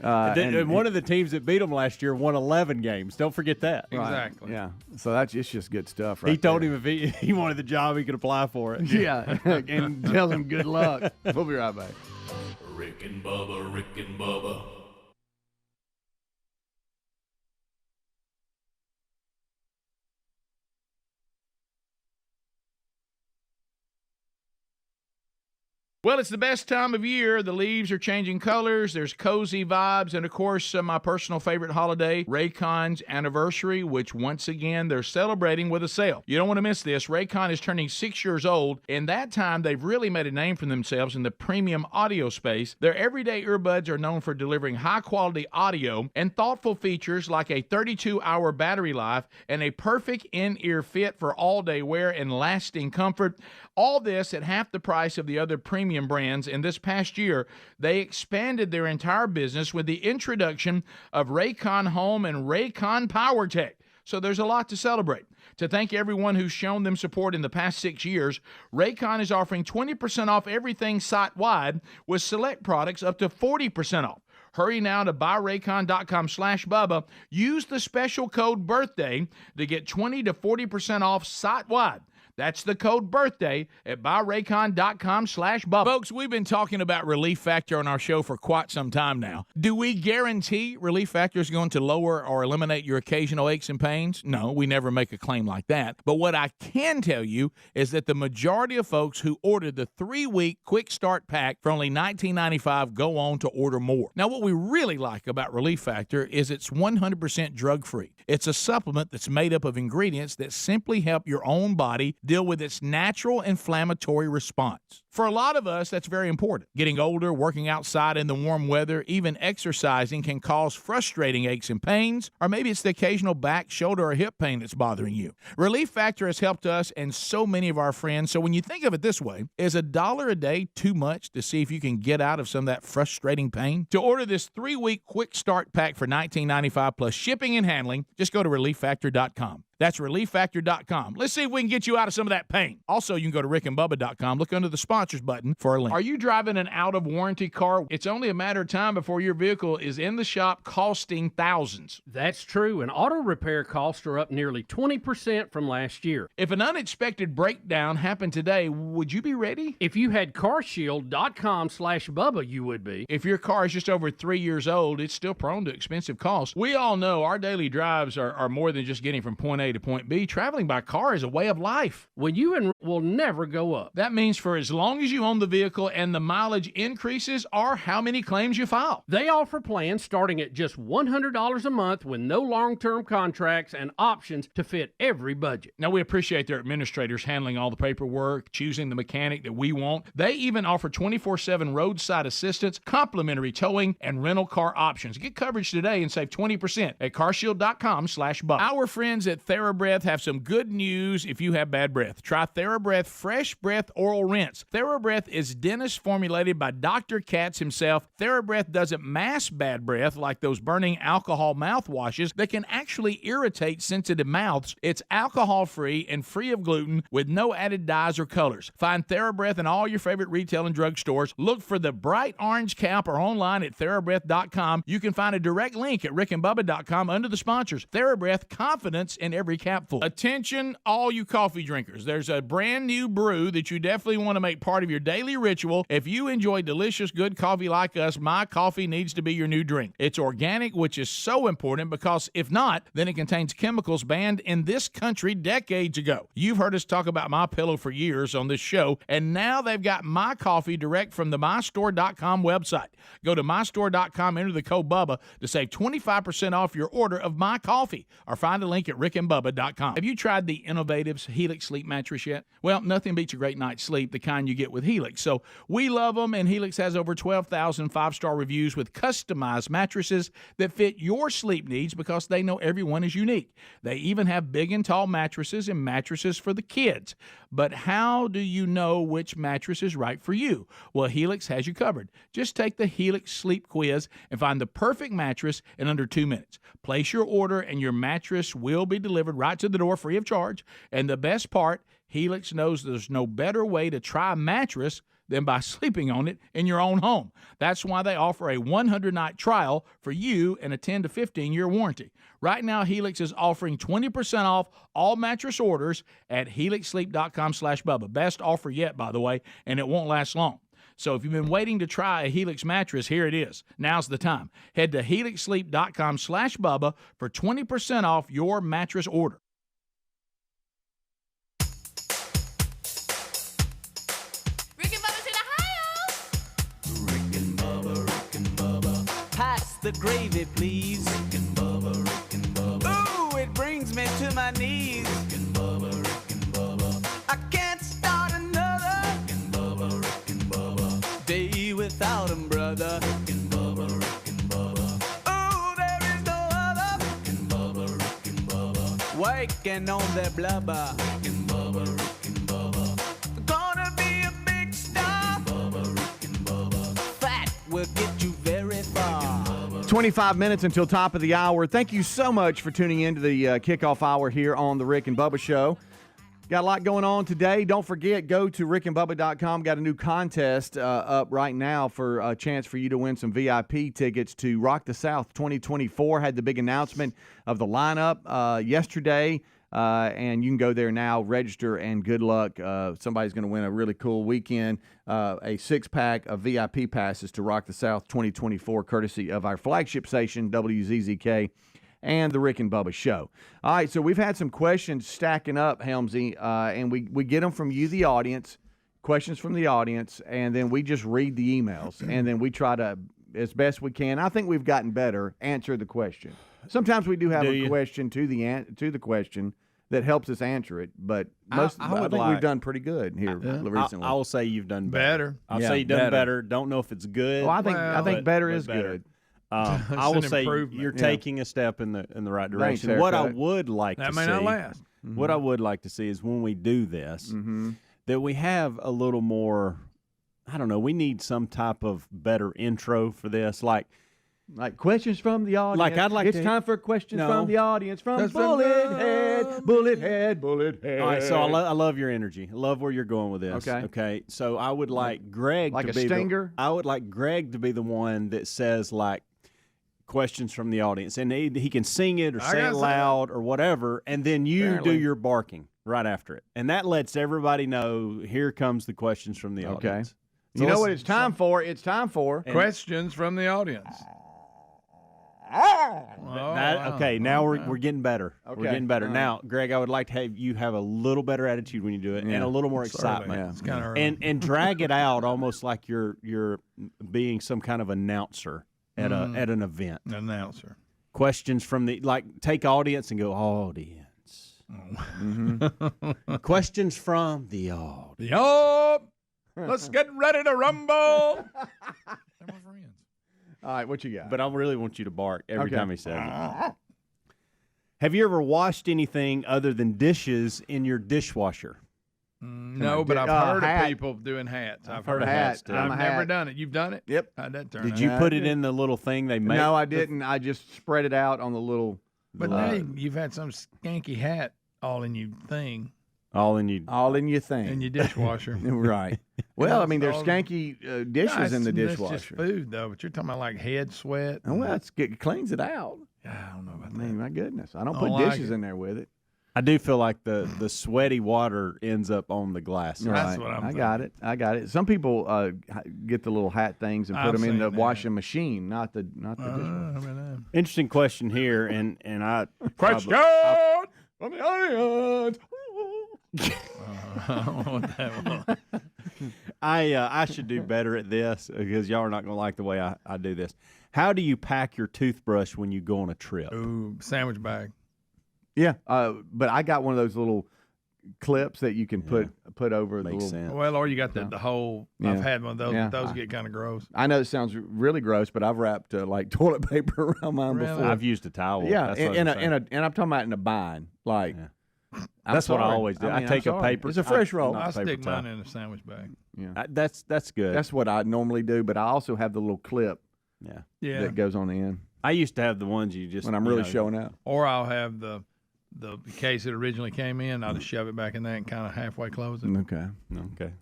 [SPEAKER 2] And one of the teams that beat them last year won 11 games. Don't forget that.
[SPEAKER 4] Exactly.
[SPEAKER 1] Yeah. So it's just good stuff.
[SPEAKER 2] He told him if he wanted the job, he could apply for it.
[SPEAKER 1] Yeah. And tell him good luck. We'll be right back.
[SPEAKER 5] Rick and Bubba, Rick and Bubba.
[SPEAKER 6] Well, it's the best time of year. The leaves are changing colors. There's cozy vibes. And, of course, my personal favorite holiday, Raycon's anniversary, which, once again, they're celebrating with a sale. You don't want to miss this. Raycon is turning 6 years old. In that time, they've really made a name for themselves in the premium audio space. Their everyday earbuds are known for delivering high-quality audio and thoughtful features like a 32-hour battery life and a perfect in-ear fit for all-day wear and lasting comfort. All this at half the price of the other premium brands. And this past year, they expanded their entire business with the introduction of Raycon Home and Raycon PowerTech. So there's a lot to celebrate. To thank everyone who's shown them support in the past 6 years, Raycon is offering 20% off everything site-wide with select products up to 40% off. Hurry now to buyraycon.com/Bubba. Use the special code BIRTHDAY to get 20 to 40% off site-wide. That's the code BIRTHDAY at buyraycon.com/Bubba. Folks, we've been talking about Relief Factor on our show for quite some time now. Do we guarantee Relief Factor is going to lower or eliminate your occasional aches and pains? No, we never make a claim like that. But what I can tell you is that the majority of folks who ordered the 3-week quick start pack for only $19.95 go on to order more. Now, what we really like about Relief Factor is it's 100% drug-free. It's a supplement that's made up of ingredients that simply help your own body deal with its natural inflammatory response. For a lot of us, that's very important. Getting older, working outside in the warm weather, even exercising can cause frustrating aches and pains, or maybe it's the occasional back, shoulder, or hip pain that's bothering you. Relief Factor has helped us and so many of our friends, so when you think of it this way, is $1 a day too much to see if you can get out of some of that frustrating pain? To order this 3-week quick start pack for $19.95 plus shipping and handling, just go to ReliefFactor.com. That's ReliefFactor.com. Let's see if we can get you out of some of that pain. Also, you can go to RickandBubba.com. Look under the sponsors button for a link. Are you driving an out-of-warranty car? It's only a matter of time before your vehicle is in the shop costing thousands.
[SPEAKER 11] That's true, and auto repair costs are up nearly 20% from last year.
[SPEAKER 6] If an unexpected breakdown happened today, would you be ready?
[SPEAKER 11] If you had carshield.com/Bubba, you would be.
[SPEAKER 6] If your car is just over 3 years old, it's still prone to expensive costs. We all know our daily drives are more than just getting from point A to point B. Traveling by car is a way of life.
[SPEAKER 11] Well, you will never go up.
[SPEAKER 6] That means for as long as you own the vehicle and the mileage increases or how many claims you file.
[SPEAKER 11] They offer plans starting at just $100 a month with no long-term contracts and options to fit every budget.
[SPEAKER 6] Now, we appreciate their administrators handling all the paperwork, choosing the mechanic that we want. They even offer 24/7 roadside assistance, complimentary towing, and rental car options. Get coverage today and save 20% at carshield.com/Bubba. Our friends at TheraBreath have some good news if you have bad breath. Try TheraBreath TheraBreath Fresh Breath Oral Rinse. TheraBreath is dentist formulated by Dr. Katz himself. TheraBreath doesn't mask bad breath like those burning alcohol mouthwashes that can actually irritate sensitive mouths. It's alcohol-free and free of gluten with no added dyes or colors. Find TheraBreath in all your favorite retail and drug stores. Look for the bright orange cap or online at TheraBreath.com. You can find a direct link at rickandbubba.com under the sponsors. TheraBreath, confidence in every capful. Attention, all you coffee drinkers. There's a brand new brew that you definitely want to make part of your daily ritual. If you enjoy delicious, good coffee like us, My Coffee needs to be your new drink. It's organic, which is so important because if not, then it contains chemicals banned in this country decades ago. You've heard us talk about MyPillow for years on this show, and now they've got My Coffee direct from the mystore.com website. Go to mystore.com, enter the code Bubba to save 25% off your order of My Coffee, or find a link at rickandbubba.com. Have you tried the Innovatives Helix Sleep Mattress yet? Well, nothing beats a great night's sleep, the kind you get with Helix. So we love them, and Helix has over 12,000 five-star reviews with customized mattresses that fit your sleep needs because they know everyone is unique. They even have big and tall mattresses and mattresses for the kids. But how do you know which mattress is right for you? Well, Helix has you covered. Just take the Helix Sleep Quiz and find the perfect mattress in under 2 minutes. Place your order, and your mattress will be delivered right to the door free of charge. And the best part, Helix knows there's no better way to try a mattress than by sleeping on it in your own home. That's why they offer a 100-night trial for you and a 10 to 15-year warranty. Right now, Helix is offering 20% off all mattress orders at helixsleep.com/Bubba. Best offer yet, by the way, and it won't last long. So if you've been waiting to try a Helix mattress, here it is. Now's the time. Head to helixsleep.com/Bubba for 20% off your mattress order.
[SPEAKER 12] Pass the gravy, please. Rick and Bubba. Ooh, it brings me to my knees. Rick and Bubba. I can't start another. Rick and Bubba. Day without 'em, brother. Rick and Bubba. Ooh, there is no other. Rick and Bubba. Waking on their blubber. Rick and Bubba. Gonna be a big star. Rick and Bubba. Fat will get you very far.
[SPEAKER 1] 25 minutes until top of the hour. Thank you so much for tuning in to the kickoff hour here on the Rick and Bubba Show. Got a lot going on today. Don't forget, go to rickandbubba.com. Got a new contest up right now for a chance for you to win some VIP tickets to Rock the South 2024. Had the big announcement of the lineup yesterday. And you can go there now, register, and good luck. Somebody's going to win a really cool weekend, a 6-pack of VIP passes to Rock the South 2024, courtesy of our flagship station, WZZK, and the Rick and Bubba Show. All right, so we've had some questions stacking up, Helmsy, and we get them from you, the audience, questions from the audience, and then we just read the emails, and then we try to, as best we can, I think we've gotten better, answer the question. Sometimes we do have question to the question that helps us answer it, but I think we've done pretty good here recently.
[SPEAKER 2] I will say you've done better. I'll say you've done better. Don't know if it's good.
[SPEAKER 1] Well, I think better is good.
[SPEAKER 2] I will say you're taking a step in the right direction.
[SPEAKER 1] Thanks,
[SPEAKER 2] what I would like
[SPEAKER 4] that
[SPEAKER 2] to
[SPEAKER 4] may
[SPEAKER 2] see,
[SPEAKER 4] not last.
[SPEAKER 2] What I would like to see is when we do this, that we have a little more. I don't know. We need some type of better intro for this, like
[SPEAKER 1] questions from the audience.
[SPEAKER 2] Like I'd like
[SPEAKER 1] it's time for questions from the audience. From Bullet Head. All
[SPEAKER 2] right, so I love your energy. I love where you're going with this. Okay. So I would like Greg
[SPEAKER 1] to be
[SPEAKER 2] stinger. I would like Greg to be the one that says like questions from the audience, and he can sing it or say it loud or whatever, and then you do your barking right after it, and that lets everybody know here comes the questions from the audience.
[SPEAKER 1] So you know what it's time for? It's time for
[SPEAKER 4] questions from the audience.
[SPEAKER 2] Now we're getting better.
[SPEAKER 1] Okay.
[SPEAKER 2] We're getting better. Now, Greg, I would like to have you have a little better attitude when you do it, and a little more excitement.
[SPEAKER 4] It's kind of
[SPEAKER 2] and drag it out almost like you're being some kind of announcer at an event.
[SPEAKER 4] Announcer.
[SPEAKER 2] Questions from the take audience and go audience. Questions from the audience.
[SPEAKER 4] Let's get ready to rumble. They're my friends.
[SPEAKER 1] All right, what you got?
[SPEAKER 2] But I really want you to bark every time he says it. Have you ever washed anything other than dishes in your dishwasher?
[SPEAKER 4] No, but I've heard of people doing hats. I've heard of hats. I've never done it. You've done it?
[SPEAKER 1] Yep.
[SPEAKER 4] How'd that turn
[SPEAKER 2] Did
[SPEAKER 4] out?
[SPEAKER 2] you put it in the little thing they made?
[SPEAKER 1] No, I didn't. I just spread it out on the little.
[SPEAKER 4] But now you've had some skanky hat all in your thing.
[SPEAKER 2] All in
[SPEAKER 1] your thing.
[SPEAKER 4] In your dishwasher.
[SPEAKER 1] Right. Well, I mean, there's skanky dishes in the dishwasher.
[SPEAKER 4] That's just food, though. But you're talking about like head sweat.
[SPEAKER 1] Oh, well, it cleans it out.
[SPEAKER 4] I don't know about that.
[SPEAKER 1] My goodness. I don't put dishes in there with it.
[SPEAKER 2] I do feel like the sweaty water ends up on the glass.
[SPEAKER 1] Right.
[SPEAKER 4] That's what I'm
[SPEAKER 1] I got it. Some people get the little hat things and put them in the washing machine, not the dishwasher.
[SPEAKER 2] Interesting question here, and I
[SPEAKER 1] Question from the audience.
[SPEAKER 2] I should do better at this because y'all are not going to like the way I do this. How do you pack your toothbrush when you go on a trip?
[SPEAKER 4] Ooh, sandwich bag.
[SPEAKER 1] Yeah, but I got one of those little clips that you can put over the little.
[SPEAKER 2] Sense.
[SPEAKER 4] Well, or you got the whole.
[SPEAKER 1] Yeah.
[SPEAKER 4] I've had one of those.
[SPEAKER 1] Yeah.
[SPEAKER 4] Those get kind of gross.
[SPEAKER 1] I know it sounds really gross, but I've wrapped like toilet paper around mine
[SPEAKER 4] Really?
[SPEAKER 1] before.
[SPEAKER 2] I've used a towel.
[SPEAKER 1] Yeah,
[SPEAKER 2] That's
[SPEAKER 1] and I'm talking about in a bind. Like,
[SPEAKER 2] that's what I always do. I take a paper.
[SPEAKER 1] It's a fresh roll.
[SPEAKER 4] I stick mine in a sandwich bag.
[SPEAKER 1] Yeah,
[SPEAKER 2] that's good.
[SPEAKER 1] That's what I normally do. But I also have the little clip.
[SPEAKER 4] Yeah.
[SPEAKER 1] That goes on the end.
[SPEAKER 2] I used to have the ones you just
[SPEAKER 1] when I'm really showing out.
[SPEAKER 4] Or I'll have the case that originally came in. I'll just shove it back in there and kind of halfway close it.
[SPEAKER 1] Okay.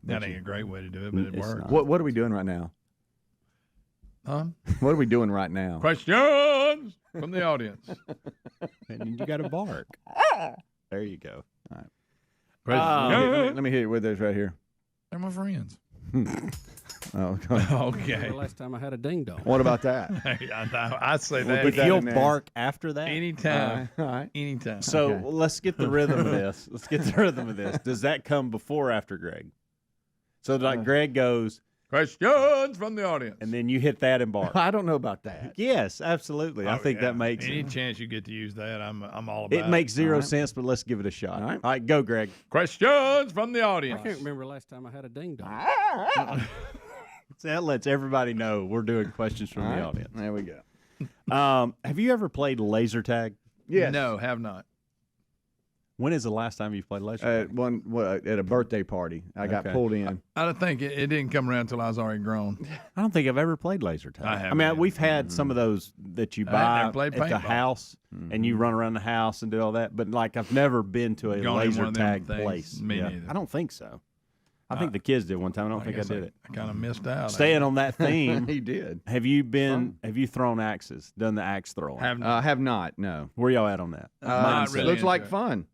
[SPEAKER 4] That ain't a great way to do it, but it works.
[SPEAKER 1] What are we doing right now?
[SPEAKER 4] Huh?
[SPEAKER 1] What are we doing right now?
[SPEAKER 4] Questions from the audience.
[SPEAKER 2] And you got to bark. There you go.
[SPEAKER 1] All right. Let me hit it with this right here.
[SPEAKER 4] They're my friends.
[SPEAKER 1] Oh,
[SPEAKER 4] okay.
[SPEAKER 11] Last time I had a ding dong.
[SPEAKER 1] What about that?
[SPEAKER 4] I say that.
[SPEAKER 2] But he'll bark after that.
[SPEAKER 4] Anytime.
[SPEAKER 1] All right.
[SPEAKER 4] Anytime.
[SPEAKER 2] So let's get the rhythm of this. Does that come before or after Greg? So like Greg goes,
[SPEAKER 4] questions from the audience,
[SPEAKER 2] and then you hit that and bark.
[SPEAKER 1] I don't know about that.
[SPEAKER 2] Yes, absolutely. I think that makes
[SPEAKER 4] any chance you get to use that, I'm all about it.
[SPEAKER 2] It makes zero sense, but let's give it a shot. All right, go, Greg.
[SPEAKER 4] Questions from the audience.
[SPEAKER 11] I can't remember last time I had a ding dong.
[SPEAKER 2] So that lets everybody know we're doing questions from the audience.
[SPEAKER 1] There we go.
[SPEAKER 2] Have you ever played laser tag?
[SPEAKER 1] Yes.
[SPEAKER 4] No, have not.
[SPEAKER 2] When is the last time you've played laser tag?
[SPEAKER 1] At a birthday party. I got pulled in.
[SPEAKER 4] I don't think it didn't come around until I was already grown.
[SPEAKER 2] I don't think I've ever played laser tag.
[SPEAKER 4] I haven't.
[SPEAKER 2] I mean, we've had some of those that you buy
[SPEAKER 4] never played
[SPEAKER 2] at the
[SPEAKER 4] paintball.
[SPEAKER 2] house, and you run around the house and do all that. But like, I've never been to a
[SPEAKER 4] Gone in
[SPEAKER 2] laser
[SPEAKER 4] one of them
[SPEAKER 2] tag
[SPEAKER 4] things.
[SPEAKER 2] place.
[SPEAKER 4] Me neither.
[SPEAKER 2] I don't think so. I think the kids did one time. I don't think I
[SPEAKER 4] guess
[SPEAKER 2] did it.
[SPEAKER 4] I kind of missed out.
[SPEAKER 2] Staying on that theme,
[SPEAKER 1] He did.
[SPEAKER 2] have you thrown axes? Done the axe throwing?
[SPEAKER 1] Have not. No.
[SPEAKER 2] Where y'all at on that?
[SPEAKER 4] Not really
[SPEAKER 1] looks
[SPEAKER 4] into
[SPEAKER 1] like
[SPEAKER 4] it.
[SPEAKER 1] fun.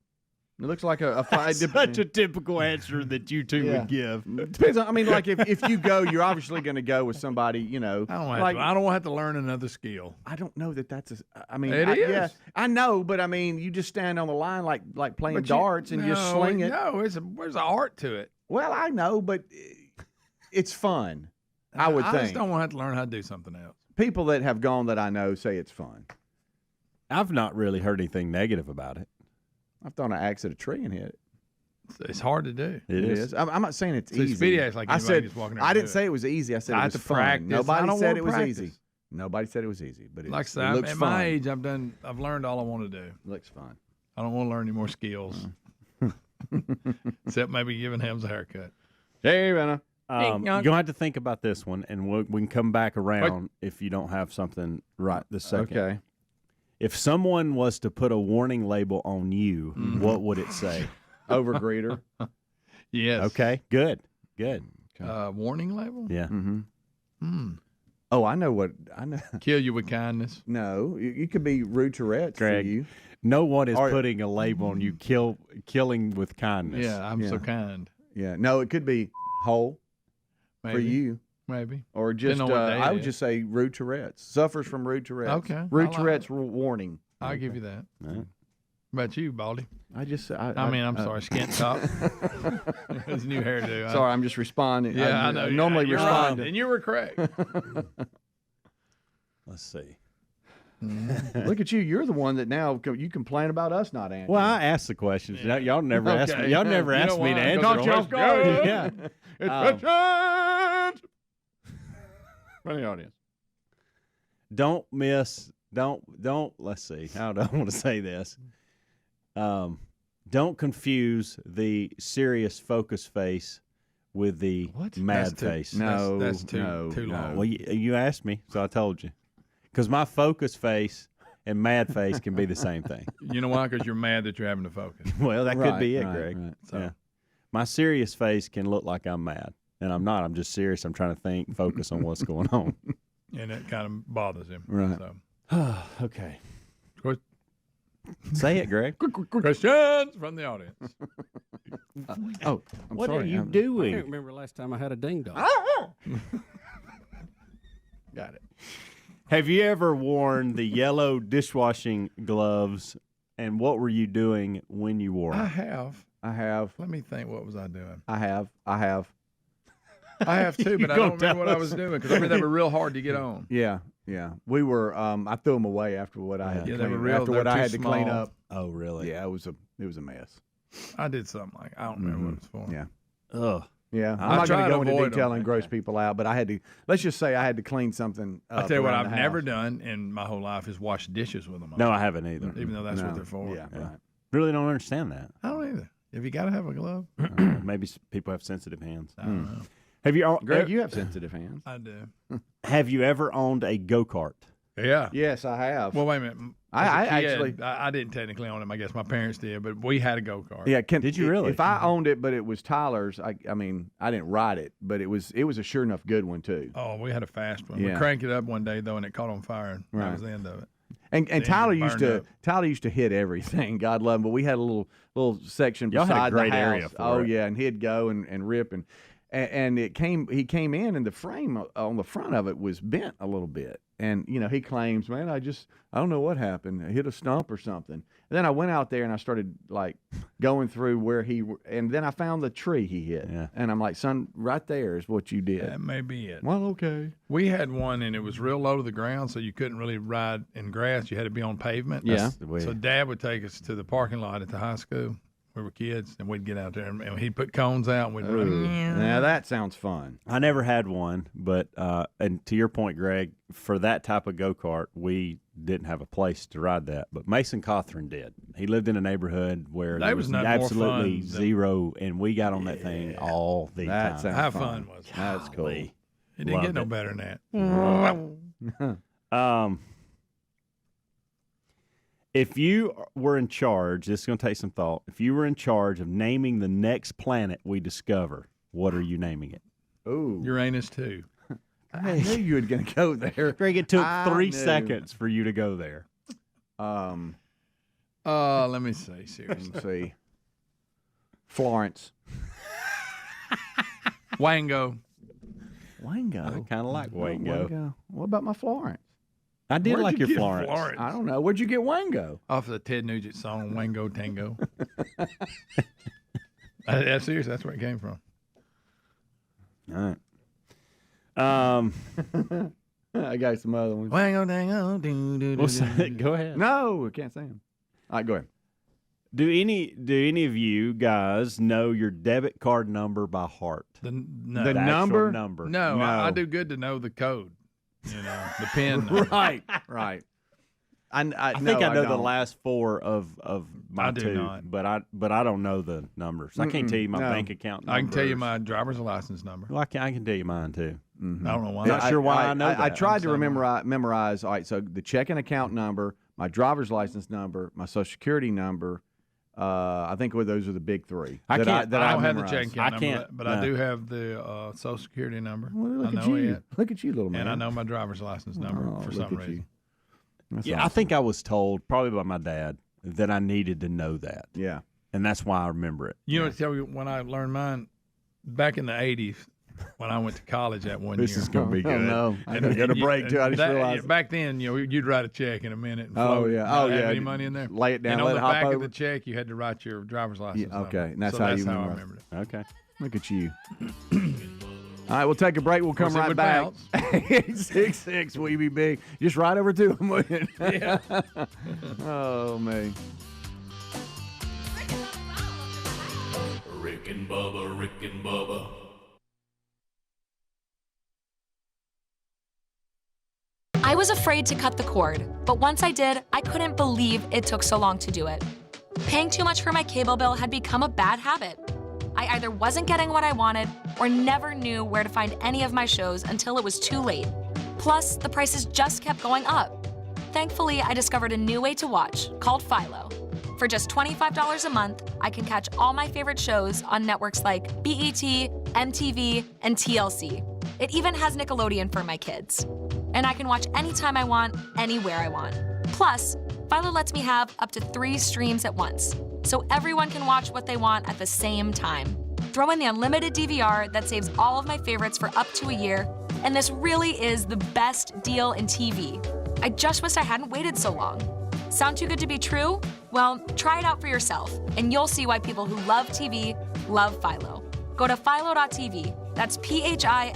[SPEAKER 1] It looks like a fight.
[SPEAKER 2] Such a typical answer that you two would give.
[SPEAKER 1] Depends on. I mean, like if you go, you're obviously going to go with somebody. You know,
[SPEAKER 4] I don't
[SPEAKER 1] like
[SPEAKER 4] want to have to learn another skill.
[SPEAKER 1] I don't know that that's. I mean,
[SPEAKER 4] It is.
[SPEAKER 1] Yeah, I know, but I mean, you just stand on the line like playing darts and just swing it.
[SPEAKER 4] No, there's an art to it.
[SPEAKER 1] Well, I know, but it's fun. I would think.
[SPEAKER 4] I just don't want to have to learn how to do something else.
[SPEAKER 1] People that have gone that I know say it's fun.
[SPEAKER 2] I've not really heard anything negative about it.
[SPEAKER 1] I've thrown an axe at a tree and hit it.
[SPEAKER 4] It's hard to do.
[SPEAKER 2] It is.
[SPEAKER 1] I'm not saying it's
[SPEAKER 4] So
[SPEAKER 1] easy.
[SPEAKER 4] Speedy acts like
[SPEAKER 1] I
[SPEAKER 4] anybody
[SPEAKER 1] said
[SPEAKER 4] just walking there
[SPEAKER 1] I
[SPEAKER 4] and
[SPEAKER 1] didn't
[SPEAKER 4] do
[SPEAKER 1] say
[SPEAKER 4] it.
[SPEAKER 1] it was easy. I said
[SPEAKER 4] I
[SPEAKER 1] it
[SPEAKER 4] had
[SPEAKER 1] was
[SPEAKER 4] to
[SPEAKER 1] fun.
[SPEAKER 4] practice. I
[SPEAKER 1] Nobody
[SPEAKER 4] don't
[SPEAKER 1] said
[SPEAKER 4] wanna
[SPEAKER 1] it was
[SPEAKER 4] practice.
[SPEAKER 1] easy. Nobody said it was easy, but
[SPEAKER 4] Like I
[SPEAKER 1] it
[SPEAKER 4] said,
[SPEAKER 1] looks
[SPEAKER 4] at
[SPEAKER 1] fun.
[SPEAKER 4] my age, I've learned all I want to do.
[SPEAKER 1] Looks fun.
[SPEAKER 4] I don't want to learn any more skills, except maybe giving Helms a haircut.
[SPEAKER 1] Hey, Renna.
[SPEAKER 2] You're going to have to think about this one, and we can come back around if you don't have something right this second.
[SPEAKER 1] Okay.
[SPEAKER 2] If someone was to put a warning label on you, what would it say?
[SPEAKER 1] Overgreeter.
[SPEAKER 4] Yes.
[SPEAKER 2] Okay, good.
[SPEAKER 4] Warning label?
[SPEAKER 2] Yeah.
[SPEAKER 1] Oh, I know what I know.
[SPEAKER 4] Kill you with kindness.
[SPEAKER 1] No, you could be rude Tourette's
[SPEAKER 2] Greg,
[SPEAKER 1] for you.
[SPEAKER 2] No one is putting a label on you. Killing with kindness.
[SPEAKER 4] Yeah, I'm so kind.
[SPEAKER 1] Yeah. No, it could be whole
[SPEAKER 4] Maybe.
[SPEAKER 1] for you.
[SPEAKER 4] Maybe.
[SPEAKER 1] Or just,
[SPEAKER 4] Depending on what day
[SPEAKER 1] I
[SPEAKER 4] it
[SPEAKER 1] would
[SPEAKER 4] is.
[SPEAKER 1] just say rude Tourette's. Suffers from rude Tourette's.
[SPEAKER 4] Okay,
[SPEAKER 1] Rude
[SPEAKER 4] I like
[SPEAKER 1] Tourette's warning.
[SPEAKER 4] I'll give you that.
[SPEAKER 2] All right.
[SPEAKER 4] What about you, Baldy?
[SPEAKER 1] I just.
[SPEAKER 4] I'm sorry, skint top. His new hairdo.
[SPEAKER 1] Sorry, I'm just responding.
[SPEAKER 4] Yeah, I know.
[SPEAKER 1] Normally
[SPEAKER 4] you're
[SPEAKER 1] respond.
[SPEAKER 4] right, and you were correct.
[SPEAKER 2] Let's see.
[SPEAKER 1] Look at you. You're the one that now you complain about us not answering.
[SPEAKER 2] Well, I asked the questions. Y'all never asked me. Y'all never
[SPEAKER 4] You
[SPEAKER 2] asked
[SPEAKER 4] know
[SPEAKER 2] me to
[SPEAKER 4] why?
[SPEAKER 2] answer.
[SPEAKER 1] Caught you off guard.
[SPEAKER 2] Yeah.
[SPEAKER 1] It's questions from the audience.
[SPEAKER 2] Don't miss. Don't. Let's see. How do I want to say this? don't confuse the serious focus face with the mad face.
[SPEAKER 1] No,
[SPEAKER 4] that's too long.
[SPEAKER 2] Well, you asked me, so I told you. Because my focus face and mad face can be the same thing.
[SPEAKER 4] You know why? Because you're mad that you're having to focus.
[SPEAKER 2] Well, that could be it, Greg.
[SPEAKER 1] Right.
[SPEAKER 4] So.
[SPEAKER 2] Yeah. My serious face can look like I'm mad, and I'm not. I'm just serious. I'm trying to think, focus on what's going on.
[SPEAKER 4] And it kind of bothers him.
[SPEAKER 1] Right.
[SPEAKER 4] So.
[SPEAKER 2] Okay. Say it, Greg.
[SPEAKER 4] Questions from the audience.
[SPEAKER 1] I'm
[SPEAKER 2] what
[SPEAKER 1] sorry.
[SPEAKER 2] are you
[SPEAKER 13] I
[SPEAKER 2] doing?
[SPEAKER 13] can't remember the last time I had a ding dong.
[SPEAKER 1] Got it.
[SPEAKER 2] Have you ever worn the yellow dishwashing gloves, and what were you doing when you wore
[SPEAKER 4] I
[SPEAKER 2] them?
[SPEAKER 4] have. Let me think. What was I doing?
[SPEAKER 1] I have.
[SPEAKER 4] I have too, but I don't remember what I was doing because I mean they were real hard to get on.
[SPEAKER 1] Yeah. We were. I threw them away after what I had.
[SPEAKER 4] Yeah,
[SPEAKER 1] to
[SPEAKER 4] they
[SPEAKER 1] clean,
[SPEAKER 4] were real.
[SPEAKER 1] After what I had to clean
[SPEAKER 4] small.
[SPEAKER 1] up.
[SPEAKER 2] Oh, really?
[SPEAKER 1] Yeah, it was a mess.
[SPEAKER 4] I did something like I don't remember what it was for.
[SPEAKER 1] Yeah.
[SPEAKER 2] Ugh.
[SPEAKER 1] Yeah,
[SPEAKER 4] I
[SPEAKER 1] I'm not going
[SPEAKER 4] try
[SPEAKER 1] to
[SPEAKER 4] to
[SPEAKER 1] go into
[SPEAKER 4] avoid
[SPEAKER 1] detail
[SPEAKER 4] them.
[SPEAKER 1] and gross people out, but I had to. Let's just say I had to clean something up.
[SPEAKER 4] I tell you what,
[SPEAKER 1] around
[SPEAKER 4] I've
[SPEAKER 1] the
[SPEAKER 4] never
[SPEAKER 1] house.
[SPEAKER 4] done in my whole life is wash dishes with them.
[SPEAKER 2] No, I haven't either.
[SPEAKER 4] Even though that's what
[SPEAKER 1] No.
[SPEAKER 4] they're for.
[SPEAKER 1] Yeah, right.
[SPEAKER 2] Really don't understand that.
[SPEAKER 4] I don't either. If you got to have a glove,
[SPEAKER 2] Maybe people have sensitive hands.
[SPEAKER 4] I don't know.
[SPEAKER 2] Have you,
[SPEAKER 1] Greg, you have sensitive hands.
[SPEAKER 4] I do.
[SPEAKER 2] Have you ever owned a go-kart?
[SPEAKER 4] Yeah.
[SPEAKER 1] Yes, I have.
[SPEAKER 4] Well, wait a minute.
[SPEAKER 1] I
[SPEAKER 4] As a kid,
[SPEAKER 1] actually-
[SPEAKER 4] I didn't technically own them. I guess my parents did, but we had a go kart.
[SPEAKER 1] Yeah,
[SPEAKER 2] Did you really?
[SPEAKER 1] If I owned it, but it was Tyler's, I mean, I didn't ride it, but it was a sure enough good one too.
[SPEAKER 4] Oh, we had a fast one.
[SPEAKER 1] Yeah.
[SPEAKER 4] We cranked it up one day though, and it caught on fire, and
[SPEAKER 1] Right.
[SPEAKER 4] that was the end of it.
[SPEAKER 1] And
[SPEAKER 4] The
[SPEAKER 1] Tyler
[SPEAKER 4] engine
[SPEAKER 1] used
[SPEAKER 4] burned
[SPEAKER 1] to
[SPEAKER 4] up.
[SPEAKER 1] hit everything. God love him, but we had a little section
[SPEAKER 2] Y'all had a
[SPEAKER 1] beside
[SPEAKER 2] great
[SPEAKER 1] the house.
[SPEAKER 2] area for
[SPEAKER 1] oh
[SPEAKER 2] it.
[SPEAKER 1] yeah, and he'd go and rip and he came in and the frame on the front of it was bent a little bit. And he claims, man, I don't know what happened. I hit a stump or something. And then I went out there and I started like going through where and then I found the tree he hit.
[SPEAKER 2] Yeah.
[SPEAKER 1] And I'm like, son, right there is what you did.
[SPEAKER 4] That may be it.
[SPEAKER 1] Well, okay.
[SPEAKER 4] We had one, and it was real low to the ground, so you couldn't really ride in grass. You had to be on pavement.
[SPEAKER 1] Yeah.
[SPEAKER 2] That's the way-
[SPEAKER 4] So Dad would take us to the parking lot at the high school. We were kids, and we'd get out there, and he'd put cones out, and we'd run.
[SPEAKER 1] Now that sounds fun.
[SPEAKER 2] I never had one, but and to your point, Greg, for that type of go-kart, we didn't have a place to ride that. But Mason Cothran did. He lived in a neighborhood where
[SPEAKER 4] That
[SPEAKER 2] there
[SPEAKER 4] was
[SPEAKER 2] was
[SPEAKER 4] nothing more
[SPEAKER 2] absolutely
[SPEAKER 4] fun than-
[SPEAKER 2] zero, and we got on that thing all the
[SPEAKER 1] That
[SPEAKER 2] time.
[SPEAKER 1] sounds
[SPEAKER 4] How
[SPEAKER 1] fun.
[SPEAKER 4] fun was it?
[SPEAKER 1] That's cool.
[SPEAKER 4] It didn't
[SPEAKER 2] Loved
[SPEAKER 4] get no
[SPEAKER 2] it.
[SPEAKER 4] better than that.
[SPEAKER 2] If you were in charge, this is going to take some thought. If you were in charge of naming the next planet we discover, what are you naming it?
[SPEAKER 1] Ooh.
[SPEAKER 4] Uranus too.
[SPEAKER 1] I knew you were going to go there.
[SPEAKER 2] Greg, it took
[SPEAKER 1] I
[SPEAKER 2] 3
[SPEAKER 1] knew.
[SPEAKER 2] seconds for you to go there.
[SPEAKER 4] Let me see. Seriously,
[SPEAKER 1] Let's see. Florence.
[SPEAKER 4] Wango.
[SPEAKER 1] Wango.
[SPEAKER 2] I kind of like Wango.
[SPEAKER 1] What about my Florence?
[SPEAKER 2] I did
[SPEAKER 4] Where'd
[SPEAKER 2] like
[SPEAKER 4] you
[SPEAKER 2] your
[SPEAKER 4] get
[SPEAKER 2] Florence.
[SPEAKER 4] Florence?
[SPEAKER 1] I don't know. Where'd you get Wango?
[SPEAKER 4] Off the Ted Nugent song "Wango Tango." That's serious. That's where it came from.
[SPEAKER 2] All right.
[SPEAKER 1] I got some other ones.
[SPEAKER 4] Wango Tango.
[SPEAKER 2] What's that? Go ahead.
[SPEAKER 1] No, I can't say them. All right, go ahead.
[SPEAKER 2] Do any of you guys know your debit card number by heart?
[SPEAKER 4] No.
[SPEAKER 1] The
[SPEAKER 2] The actual
[SPEAKER 1] number?
[SPEAKER 2] number.
[SPEAKER 4] No, I do good to know the code. The pin.
[SPEAKER 1] Right. I
[SPEAKER 2] think I know the
[SPEAKER 1] don't.
[SPEAKER 2] last 4 of my
[SPEAKER 4] I do
[SPEAKER 2] 2,
[SPEAKER 4] not.
[SPEAKER 2] but I don't know the numbers. I can't tell you my bank account number.
[SPEAKER 4] I can tell you my driver's license number.
[SPEAKER 2] Well, I can tell you mine too.
[SPEAKER 1] Mm-hmm.
[SPEAKER 4] I don't know why.
[SPEAKER 2] Not sure why I know
[SPEAKER 1] I
[SPEAKER 2] that.
[SPEAKER 1] tried to
[SPEAKER 4] I'm
[SPEAKER 1] memorize. All right, so the checking account number, my driver's license number, my social security number. I think those are the big 3.
[SPEAKER 4] I don't have the
[SPEAKER 1] memorized.
[SPEAKER 4] checking account number,
[SPEAKER 2] can't,
[SPEAKER 4] but
[SPEAKER 2] no.
[SPEAKER 4] I do have the social security number.
[SPEAKER 1] Well,
[SPEAKER 4] I
[SPEAKER 1] look at
[SPEAKER 4] know
[SPEAKER 1] you.
[SPEAKER 4] it,
[SPEAKER 1] Look at you, little man.
[SPEAKER 4] and I know my driver's license number
[SPEAKER 1] Oh,
[SPEAKER 4] for
[SPEAKER 1] look
[SPEAKER 4] some
[SPEAKER 1] at
[SPEAKER 4] reason.
[SPEAKER 1] you. That's
[SPEAKER 2] Yeah, I
[SPEAKER 1] awesome.
[SPEAKER 2] think I was told probably by my dad that I needed to know that,
[SPEAKER 1] Yeah.
[SPEAKER 2] and that's why I remember it.
[SPEAKER 4] You know, to tell you when I learned mine back in the '80s when I went to college that one
[SPEAKER 1] This
[SPEAKER 4] year.
[SPEAKER 1] is going to be good.
[SPEAKER 2] no.
[SPEAKER 1] I got to get a break too. I just realized.
[SPEAKER 4] Back then, you'd write a check in a minute. And
[SPEAKER 1] Oh,
[SPEAKER 4] float it,
[SPEAKER 1] yeah.
[SPEAKER 4] not
[SPEAKER 1] Oh,
[SPEAKER 4] have
[SPEAKER 1] yeah.
[SPEAKER 4] any money in there.
[SPEAKER 1] Lay it down,
[SPEAKER 4] And
[SPEAKER 1] let
[SPEAKER 4] on
[SPEAKER 1] it
[SPEAKER 4] the
[SPEAKER 1] hop
[SPEAKER 4] back of
[SPEAKER 1] over.
[SPEAKER 4] the check, you had to write your driver's license.
[SPEAKER 1] Yeah, okay,
[SPEAKER 4] number.
[SPEAKER 1] and that's
[SPEAKER 4] so
[SPEAKER 1] how
[SPEAKER 4] that's
[SPEAKER 1] you
[SPEAKER 4] how I
[SPEAKER 1] memorize.
[SPEAKER 4] remembered it.
[SPEAKER 2] Okay.
[SPEAKER 1] Look at you. All right, we'll take a break. We'll come
[SPEAKER 4] course, it
[SPEAKER 1] right
[SPEAKER 4] would
[SPEAKER 1] back.
[SPEAKER 4] bounce.
[SPEAKER 1] 866 We Be Big. Just right over to him. Will you?
[SPEAKER 4] Yeah.
[SPEAKER 1] Oh, man.
[SPEAKER 5] Rick and Bubba, Rick and Bubba.
[SPEAKER 10] I was afraid to cut the cord, but once I did, I couldn't believe it took so long to do it.
[SPEAKER 14] Paying too much for my cable bill had become a bad habit. I either wasn't getting what I wanted or never knew where to find any of my shows until it was too late. Plus, the prices just kept going up. Thankfully, I discovered a new way to watch called Philo. For just $25 a month, I can catch all my favorite shows on networks like BET, MTV, and TLC. It even has Nickelodeon for my kids. And I can watch anytime I want, anywhere I want. Plus, Philo lets me have up to 3 streams at once, so everyone can watch what they want at the same time. Throw in the unlimited DVR that saves all of my favorites for up to a year, and this really is the best deal in TV. I just wish I hadn't waited so long. Sound too good to be true? Well, try it out for yourself, and you'll see why people who love TV love Philo. Go to philo.tv. That's philo.tv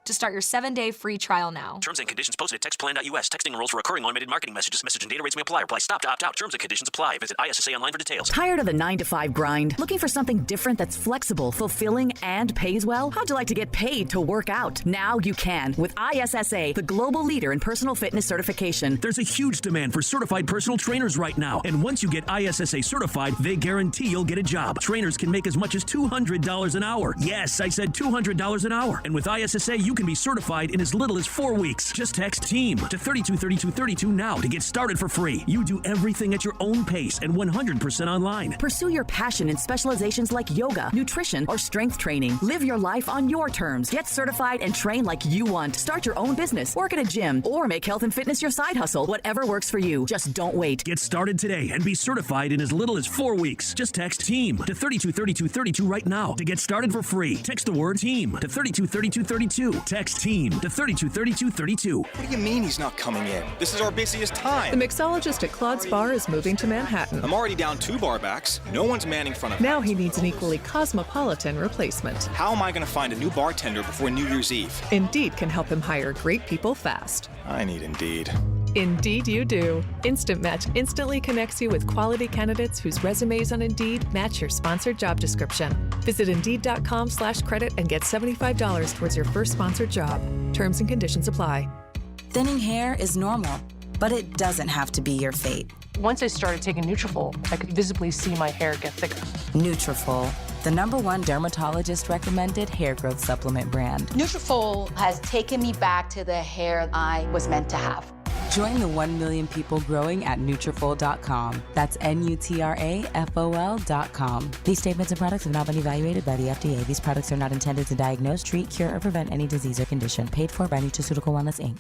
[SPEAKER 14] to start your 7-day free trial now.
[SPEAKER 15] Terms and conditions posted at textplan.us. Texting enrolls for recurring automated marketing messages. Message and data rates may apply. Reply stop to opt out. Terms and conditions apply. Visit ISSA online for details.
[SPEAKER 16] Tired of the 9-to-5 grind? Looking for something different that's flexible, fulfilling, and pays well? How'd you like to get paid to work out? Now you can with ISSA, the global leader in personal fitness certification.
[SPEAKER 17] There's a huge demand for certified personal trainers right now. And once you get ISSA certified, they guarantee you'll get a job. Trainers can make as much as $200 an hour. Yes, I said $200 an hour. And with ISSA, you can be certified in as little as 4 weeks. Just text TEAM to 323232 now to get started for free. You do everything at your own pace and 100% online.
[SPEAKER 16] Pursue your passion in specializations like yoga, nutrition, or strength training. Live your life on your terms. Get certified and train like you want. Start your own business, work at a gym, or make health and fitness your side hustle. Whatever works for you. Just don't wait.
[SPEAKER 17] Get started today and be certified in as little as 4 weeks. Just text TEAM to 323232 right now to get started for free. Text the word TEAM to 323232. Text TEAM to 323232.
[SPEAKER 18] What do you mean he's not coming in? This is our busiest time.
[SPEAKER 19] The mixologist at Claude's Bar is moving to Manhattan.
[SPEAKER 18] I'm already down 2 bar backs. No one's manning front of
[SPEAKER 19] Now he needs an equally cosmopolitan replacement.
[SPEAKER 18] How am I going to find a new bartender before New Year's Eve?
[SPEAKER 19] Indeed can help him hire great people fast.
[SPEAKER 18] I need Indeed.
[SPEAKER 19] Indeed you do. Instant Match instantly connects you with quality candidates whose resumes on Indeed match your sponsored job description. Visit Indeed.com/credit and get $75 towards your first sponsored job. Terms and conditions apply.
[SPEAKER 20] Thinning hair is normal, but it doesn't have to be your fate.
[SPEAKER 21] Once I started taking Nutrafol, I could visibly see my hair get thicker.
[SPEAKER 20] Nutrafol, the #1 dermatologist-recommended hair growth supplement brand.
[SPEAKER 22] Nutrafol has taken me back to the hair I was meant to have.
[SPEAKER 20] Join the 1 million people growing at Nutrafol.com. That's Nutrafol.com. These statements and products have not been evaluated by the FDA. These products are not intended to diagnose, treat, cure, or prevent any disease or condition. Paid for by Nutraceutical Wellness, Inc.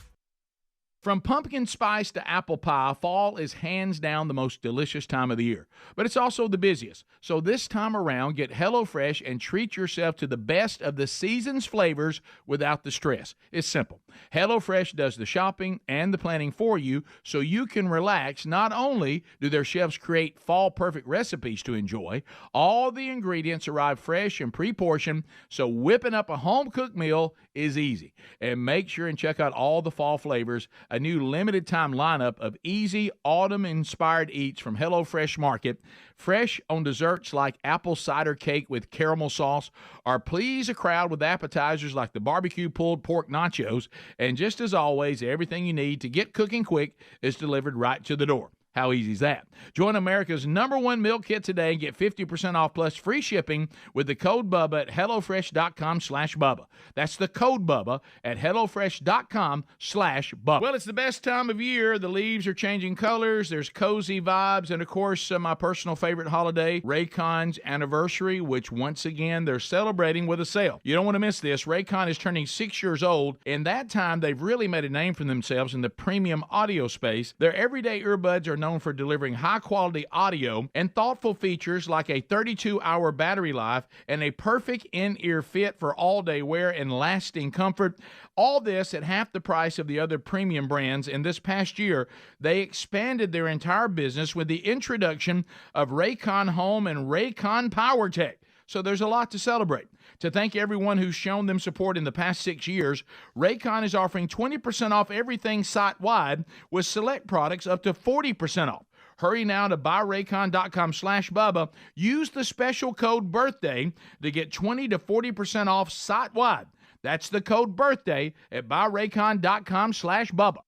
[SPEAKER 6] From pumpkin spice to apple pie, fall is hands down the most delicious time of the year. But it's also the busiest. So this time around, get HelloFresh and treat yourself to the best of the season's flavors without the stress. It's simple. HelloFresh does the shopping and the planning for you so you can relax. Not only do their chefs create fall-perfect recipes to enjoy, all the ingredients arrive fresh and pre-portioned, so whipping up a home-cooked meal is easy. And make sure and check out all the fall flavors. A new limited-time lineup of easy autumn-inspired eats from HelloFresh Market, fresh on desserts like apple cider cake with caramel sauce, or please a crowd with appetizers like the barbecue pulled pork nachos. And just as always, everything you need to get cooking quick is delivered right to the door. How easy is that? Join America's #1 meal kit today and get 50% off plus free shipping with the code Bubba at HelloFresh.com/Bubba. That's the code Bubba at HelloFresh.com/Bubba. Well, it's the best time of year. The leaves are changing colors. There's cozy vibes. And, of course, my personal favorite holiday, Raycon's anniversary, which, once again, they're celebrating with a sale. You don't want to miss this. Raycon is turning 6 years old. In that time, they've really made a name for themselves in the premium audio space. Their everyday earbuds are known for delivering high-quality audio and thoughtful features like a 32-hour battery life and a perfect in-ear fit for all-day wear and lasting comfort. All this at half the price of the other premium brands. And this past year, they expanded their entire business with the introduction of Raycon Home and Raycon PowerTech. So there's a lot to celebrate. To thank everyone who's shown them support in the past 6 years, Raycon is offering 20% off everything site-wide with select products up to 40% off. Hurry now to buyraycon.com/Bubba. Use the special code BIRTHDAY to get 20 to 40% off site-wide. That's the code BIRTHDAY at buyraycon.com/Bubba.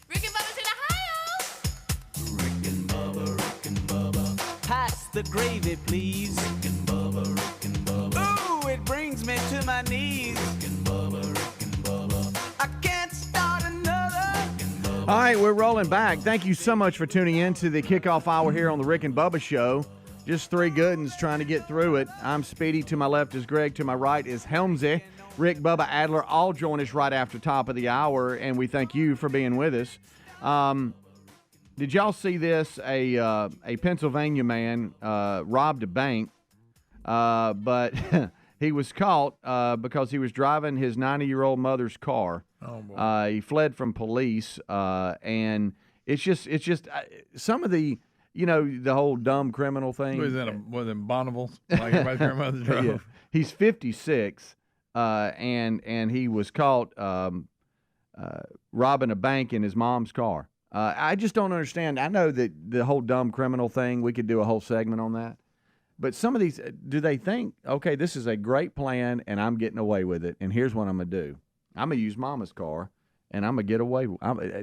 [SPEAKER 10] Rick and Bubba tonight.
[SPEAKER 12] the gravy, please. Rick and Bubba, Rick and Bubba. Ooh, it brings me to my knees. Rick and Bubba, Rick and Bubba. I can't start another.
[SPEAKER 1] All right, we're rolling back. Thank you so much for tuning in to the kickoff hour here on the Rick and Bubba Show. Just three good ones trying to get through it. I'm Speedy. To my left is Greg. To my right is Helmsy. Rick, Bubba, Adler all join us right after top of the hour, and we thank you for being with us. Did y'all see this? A Pennsylvania man robbed a bank, but he was caught because he was driving his 90-year-old mother's car.
[SPEAKER 4] Oh, boy.
[SPEAKER 1] He fled from police, and it's just some of the, the whole dumb criminal thing.
[SPEAKER 4] Was it Bonneville? Like everybody's grandmother drove?
[SPEAKER 1] Yeah. He's 56, and he was caught robbing a bank in his mom's car. I just don't understand. I know that the whole dumb criminal thing, we could do a whole segment on that. But some of these, do they think, okay, this is a great plan, and I'm getting away with it, and here's what I'm going to do. I'm going to use mama's car, and I'm going to get away.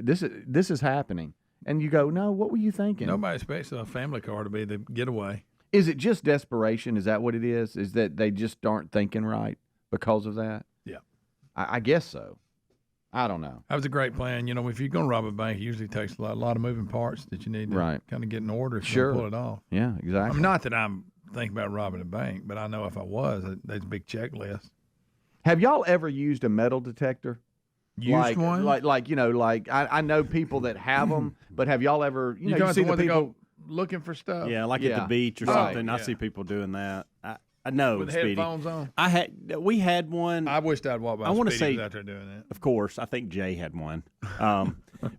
[SPEAKER 1] This is happening. And you go, no, what were you thinking?
[SPEAKER 4] Nobody expects a family car to be the getaway.
[SPEAKER 1] Is it just desperation? Is that what it is? Is that they just aren't thinking right because of that?
[SPEAKER 4] Yeah.
[SPEAKER 1] I guess so. I don't know.
[SPEAKER 4] That was a great plan. If you're going to rob a bank, it usually takes a lot of moving parts that you need to kind of get in order if you're going to pull it off.
[SPEAKER 1] Yeah, exactly.
[SPEAKER 4] I mean, not that I'm thinking about robbing a bank, but I know if I was, there's a big checklist.
[SPEAKER 1] Have y'all ever used a metal detector?
[SPEAKER 4] One?
[SPEAKER 1] I know people that have them, but have y'all ever, you see the people
[SPEAKER 4] go looking for stuff?
[SPEAKER 2] Yeah, like at the beach or something. I see people doing that. I know,
[SPEAKER 4] with
[SPEAKER 2] Speedy.
[SPEAKER 4] headphones on.
[SPEAKER 2] We had one.
[SPEAKER 4] I wished I'd walk by.
[SPEAKER 2] I want to
[SPEAKER 4] Speedy
[SPEAKER 2] say,
[SPEAKER 4] was out there doing that.
[SPEAKER 2] Of course, I think Jay had one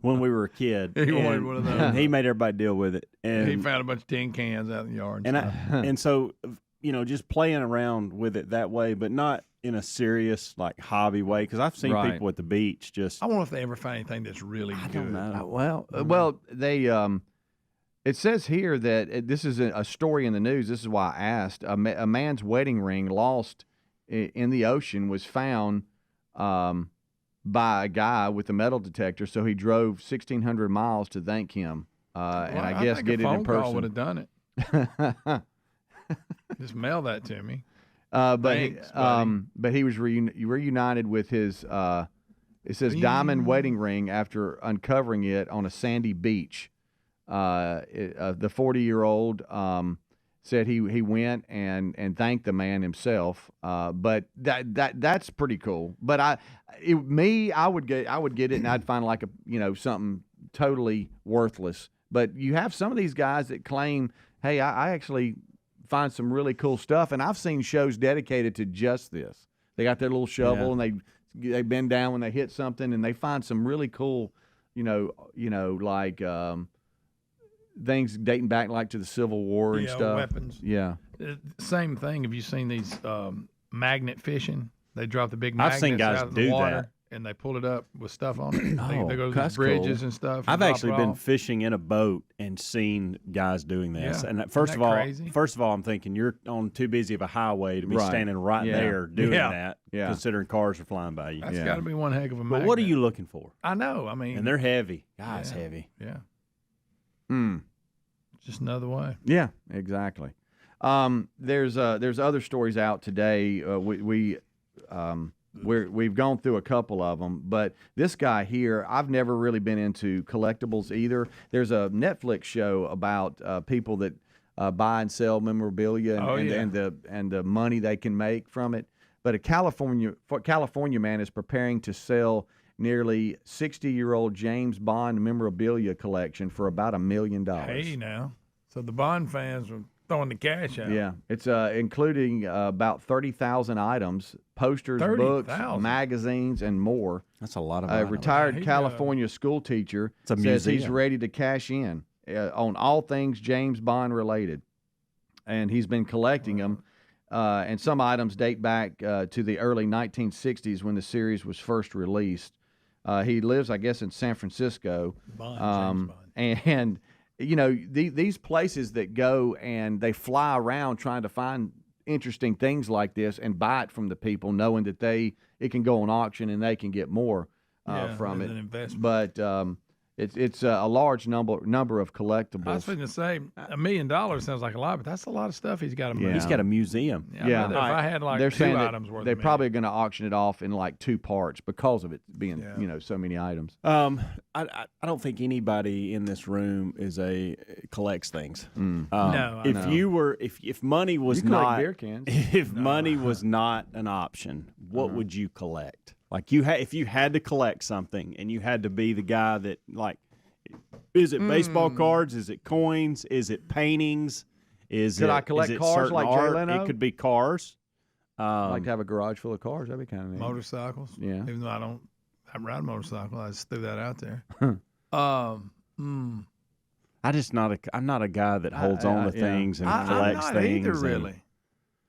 [SPEAKER 2] when we were a kid.
[SPEAKER 4] He wanted one of those.
[SPEAKER 2] And he made everybody deal with it. And
[SPEAKER 4] he found a bunch of tin cans out in the yard.
[SPEAKER 2] And so just playing around with it that way, but not in a serious hobby way. Because I've seen people at the beach just.
[SPEAKER 4] I wonder if they ever find anything that's really good.
[SPEAKER 2] I don't know.
[SPEAKER 1] Well, they. It says here that this is a story in the news. This is why I asked. A man's wedding ring lost in the ocean was found by a guy with a metal detector. So he drove 1,600 miles to thank him, and I guess get it in person.
[SPEAKER 4] Call would have done it. Just mail that to me.
[SPEAKER 1] But he was reunited with his. It says diamond wedding ring after uncovering it on a sandy beach. The 40-year-old said he went and thanked the man himself. But that's pretty cool. But I would get it, and I'd find something totally worthless. But you have some of these guys that claim, hey, I actually find some really cool stuff, and I've seen shows dedicated to just this. They got their little shovel and they bend down when they hit something, and they find some really cool, things dating back to the Civil War and stuff.
[SPEAKER 4] Weapons.
[SPEAKER 1] Yeah.
[SPEAKER 4] Same thing. Have you seen these magnet fishing? They drop the big
[SPEAKER 2] I've
[SPEAKER 4] magnets
[SPEAKER 2] seen guys
[SPEAKER 4] out of
[SPEAKER 2] do
[SPEAKER 4] the water,
[SPEAKER 2] that.
[SPEAKER 4] And they pull it up with stuff on it. They go to
[SPEAKER 1] that's
[SPEAKER 4] bridges
[SPEAKER 1] cool.
[SPEAKER 4] and stuff.
[SPEAKER 2] I've actually been
[SPEAKER 4] off.
[SPEAKER 2] fishing in a boat and seen guys doing this.
[SPEAKER 4] Yeah.
[SPEAKER 2] And
[SPEAKER 4] Isn't
[SPEAKER 2] first
[SPEAKER 4] that
[SPEAKER 2] of all,
[SPEAKER 4] crazy?
[SPEAKER 2] I'm thinking you're on too busy of a highway to be
[SPEAKER 1] Right.
[SPEAKER 2] standing right
[SPEAKER 1] Yeah.
[SPEAKER 2] there doing
[SPEAKER 4] Yeah.
[SPEAKER 2] that,
[SPEAKER 1] Yeah.
[SPEAKER 2] considering cars are flying by you.
[SPEAKER 4] That's got to be one heck of a magnet.
[SPEAKER 2] But what are you looking for?
[SPEAKER 4] I know. I mean,
[SPEAKER 2] And they're heavy. God's
[SPEAKER 4] Yeah.
[SPEAKER 2] heavy.
[SPEAKER 4] Yeah. Just another way.
[SPEAKER 1] Yeah, exactly. There's other stories out today. We've gone through a couple of them, but this guy here, I've never really been into collectibles either. There's a Netflix show about people that buy and sell memorabilia and the money they can make from it. But a California man is preparing to sell nearly 60-year-old James Bond memorabilia collection for about $1 million.
[SPEAKER 4] Hey, now. So the Bond fans are throwing the cash out.
[SPEAKER 1] Yeah, it's including about 30,000 items, posters,
[SPEAKER 4] 30,000?
[SPEAKER 1] books, magazines, and more.
[SPEAKER 2] That's a lot of
[SPEAKER 1] A
[SPEAKER 2] items.
[SPEAKER 1] retired California school teacher
[SPEAKER 2] It's a
[SPEAKER 1] says he's
[SPEAKER 2] museum.
[SPEAKER 1] ready to cash in on all things James Bond related, and he's been collecting them. And some items date back to the early 1960s when the series was first released. He lives, I guess, in San Francisco.
[SPEAKER 4] James Bond.
[SPEAKER 1] And these places that go and they fly around trying to find interesting things like this and buy it from the people, knowing that it can go on auction and they can get more from
[SPEAKER 4] as
[SPEAKER 1] it.
[SPEAKER 4] an investment.
[SPEAKER 1] But It's a large number of collectibles.
[SPEAKER 4] I was going to say $1 million sounds like a lot, but that's a lot of stuff he's got.
[SPEAKER 2] He's got a museum.
[SPEAKER 1] Yeah,
[SPEAKER 4] if I had like
[SPEAKER 1] they're
[SPEAKER 4] 2
[SPEAKER 1] saying
[SPEAKER 4] items worth,
[SPEAKER 1] they're probably going to auction it off in like 2 parts because of it being so many items.
[SPEAKER 2] I don't think anybody in this room collects things.
[SPEAKER 4] No,
[SPEAKER 2] if money was
[SPEAKER 1] you collect
[SPEAKER 2] not
[SPEAKER 1] beer cans.
[SPEAKER 2] If money was not an option, what would you collect? Like if you had to collect something and you had to be the guy that is it baseball cards? Is it coins? Is it paintings?
[SPEAKER 1] Could I collect cars like Jay
[SPEAKER 2] art?
[SPEAKER 1] Leno?
[SPEAKER 2] It could be cars.
[SPEAKER 1] I'd like to have a garage full of cars. That'd be kind of neat.
[SPEAKER 4] Motorcycles.
[SPEAKER 1] Yeah.
[SPEAKER 4] Even though I ride a motorcycle, I just threw that out there.
[SPEAKER 2] I'm not a guy that holds on to things and collects
[SPEAKER 4] I'm not
[SPEAKER 2] things.
[SPEAKER 4] Either, really.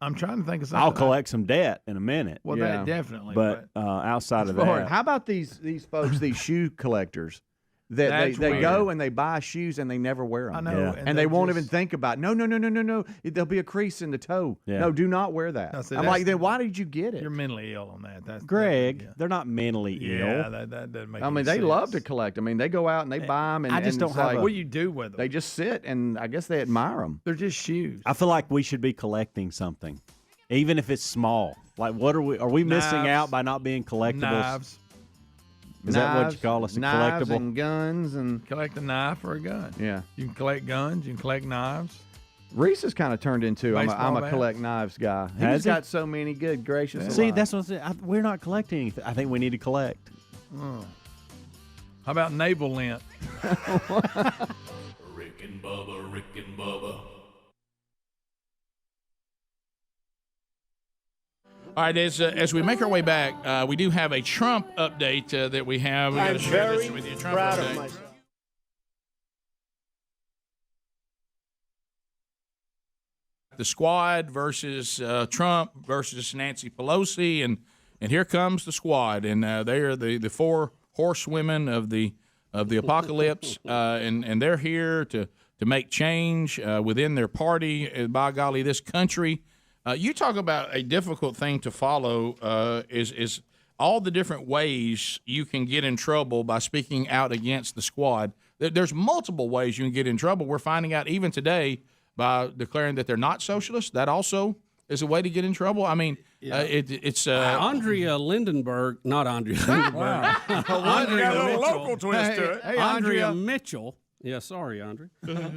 [SPEAKER 4] I'm trying to think of something.
[SPEAKER 2] I'll collect some debt in a minute.
[SPEAKER 4] Well, that definitely.
[SPEAKER 2] But outside of that,
[SPEAKER 1] how about these folks, these shoe collectors? They go and they buy shoes and they never wear them.
[SPEAKER 4] I know,
[SPEAKER 1] and they won't even think about no. There'll be a crease in the toe.
[SPEAKER 2] Yeah.
[SPEAKER 1] No, do not wear that. I'm like, then why did you get it?
[SPEAKER 4] You're mentally ill on that. That's
[SPEAKER 2] Greg. They're not mentally ill.
[SPEAKER 4] Yeah, that doesn't make.
[SPEAKER 1] I mean, they love to collect. I mean, they go out and they buy them. And,
[SPEAKER 2] I just don't have.
[SPEAKER 4] What do you do with them?
[SPEAKER 1] They just sit and I guess they admire them.
[SPEAKER 4] They're just shoes.
[SPEAKER 2] I feel like we should be collecting something, even if it's small. Like, what are we? Are we missing out by not being collectibles?
[SPEAKER 4] Knives.
[SPEAKER 2] Is that what you call us? A
[SPEAKER 1] knives
[SPEAKER 2] collectible?
[SPEAKER 1] And guns and
[SPEAKER 4] collect a knife or a gun.
[SPEAKER 1] Yeah,
[SPEAKER 4] you can collect guns. You can collect knives.
[SPEAKER 1] Reese has kind of turned into I'm a collect knives guy. He's got so many. Good gracious!
[SPEAKER 2] See, that's what I'm saying. We're not collecting anything. I think we need to collect.
[SPEAKER 4] How about navel lint?
[SPEAKER 5] Rick and Bubba, Rick and Bubba.
[SPEAKER 6] All right, as we make our way back, we do have a Trump update that we have. We got to share this with you. Trump
[SPEAKER 3] proud
[SPEAKER 6] update.
[SPEAKER 3] of myself.
[SPEAKER 6] The squad versus Trump versus Nancy Pelosi, and here comes the squad, and they are the 4 horsewomen of the apocalypse, and they're here to make change within their party. And by golly, this country. You talk about a difficult thing to follow is all the different ways you can get in trouble by speaking out against the squad. There's multiple ways you can get in trouble. We're finding out even today by declaring that they're not socialists. That also is a way to get in trouble. I mean, it's
[SPEAKER 13] Andrea Lindenberg, not Andrea Lindenberg. Andrea
[SPEAKER 4] got a
[SPEAKER 13] Mitchell.
[SPEAKER 4] local twist to it.
[SPEAKER 13] Hey, Andrea Mitchell. Yeah, sorry, Andrea.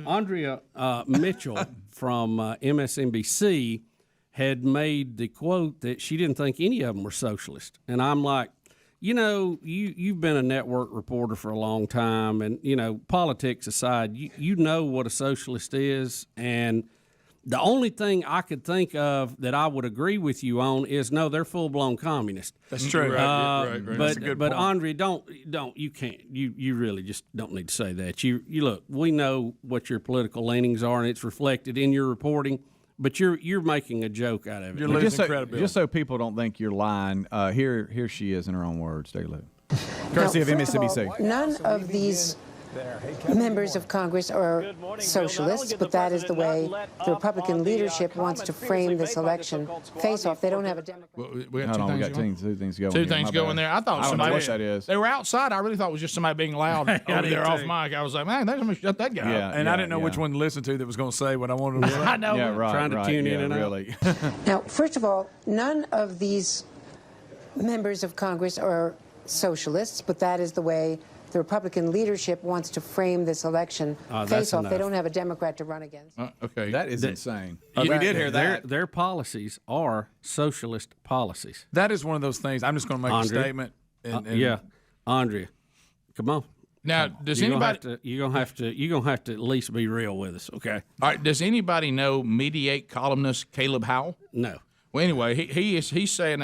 [SPEAKER 13] Andrea Mitchell from MSNBC had made the quote that she didn't think any of them were socialist. And I'm like, you've been a network reporter for a long time, and, politics aside, you know what a socialist is. And the only thing I could think of that I would agree with you on is, no, they're full-blown communists.
[SPEAKER 4] That's true. Right. That's a good
[SPEAKER 13] but
[SPEAKER 4] point.
[SPEAKER 13] Andrea, you can't. You really just don't need to say that. You look, we know what your political leanings are, and it's reflected in your reporting. But you're making a joke out of it.
[SPEAKER 4] You're losing
[SPEAKER 1] credibility. Just so people don't think you're lying, here she is in her own words. Take a look. Courtesy of MSNBC.
[SPEAKER 3] None of these members of Congress are socialists, but that is the way the Republican leadership wants to frame this election face-off. They don't have a Democrat.
[SPEAKER 6] We got
[SPEAKER 1] two things going.
[SPEAKER 6] Two things going there. I thought
[SPEAKER 1] I don't know
[SPEAKER 6] somebody.
[SPEAKER 1] what that is.
[SPEAKER 6] They were outside. I really thought it was just somebody being loud over there off mic. I was like, man, they're going to shut that guy up.
[SPEAKER 4] And I didn't know which one to listen to that was going to say what I wanted to say.
[SPEAKER 6] I know.
[SPEAKER 1] Yeah, right.
[SPEAKER 13] Trying to tune in and
[SPEAKER 1] really.
[SPEAKER 3] Now, first of all, none of these members of Congress are socialists, but that is the way the Republican leadership wants to frame this election face-off. They don't have a Democrat to run against.
[SPEAKER 6] Okay.
[SPEAKER 1] That is insane.
[SPEAKER 4] We did hear that.
[SPEAKER 13] Their policies are socialist policies.
[SPEAKER 4] That is one of those things. I'm just going to make a statement.
[SPEAKER 13] Yeah, Andrea, come on.
[SPEAKER 6] Now, does anybody?
[SPEAKER 13] You're gonna have to at least be real with us, okay?
[SPEAKER 6] All right. Does anybody know Mediate columnist Caleb Howell?
[SPEAKER 13] No.
[SPEAKER 6] Well, anyway, he's saying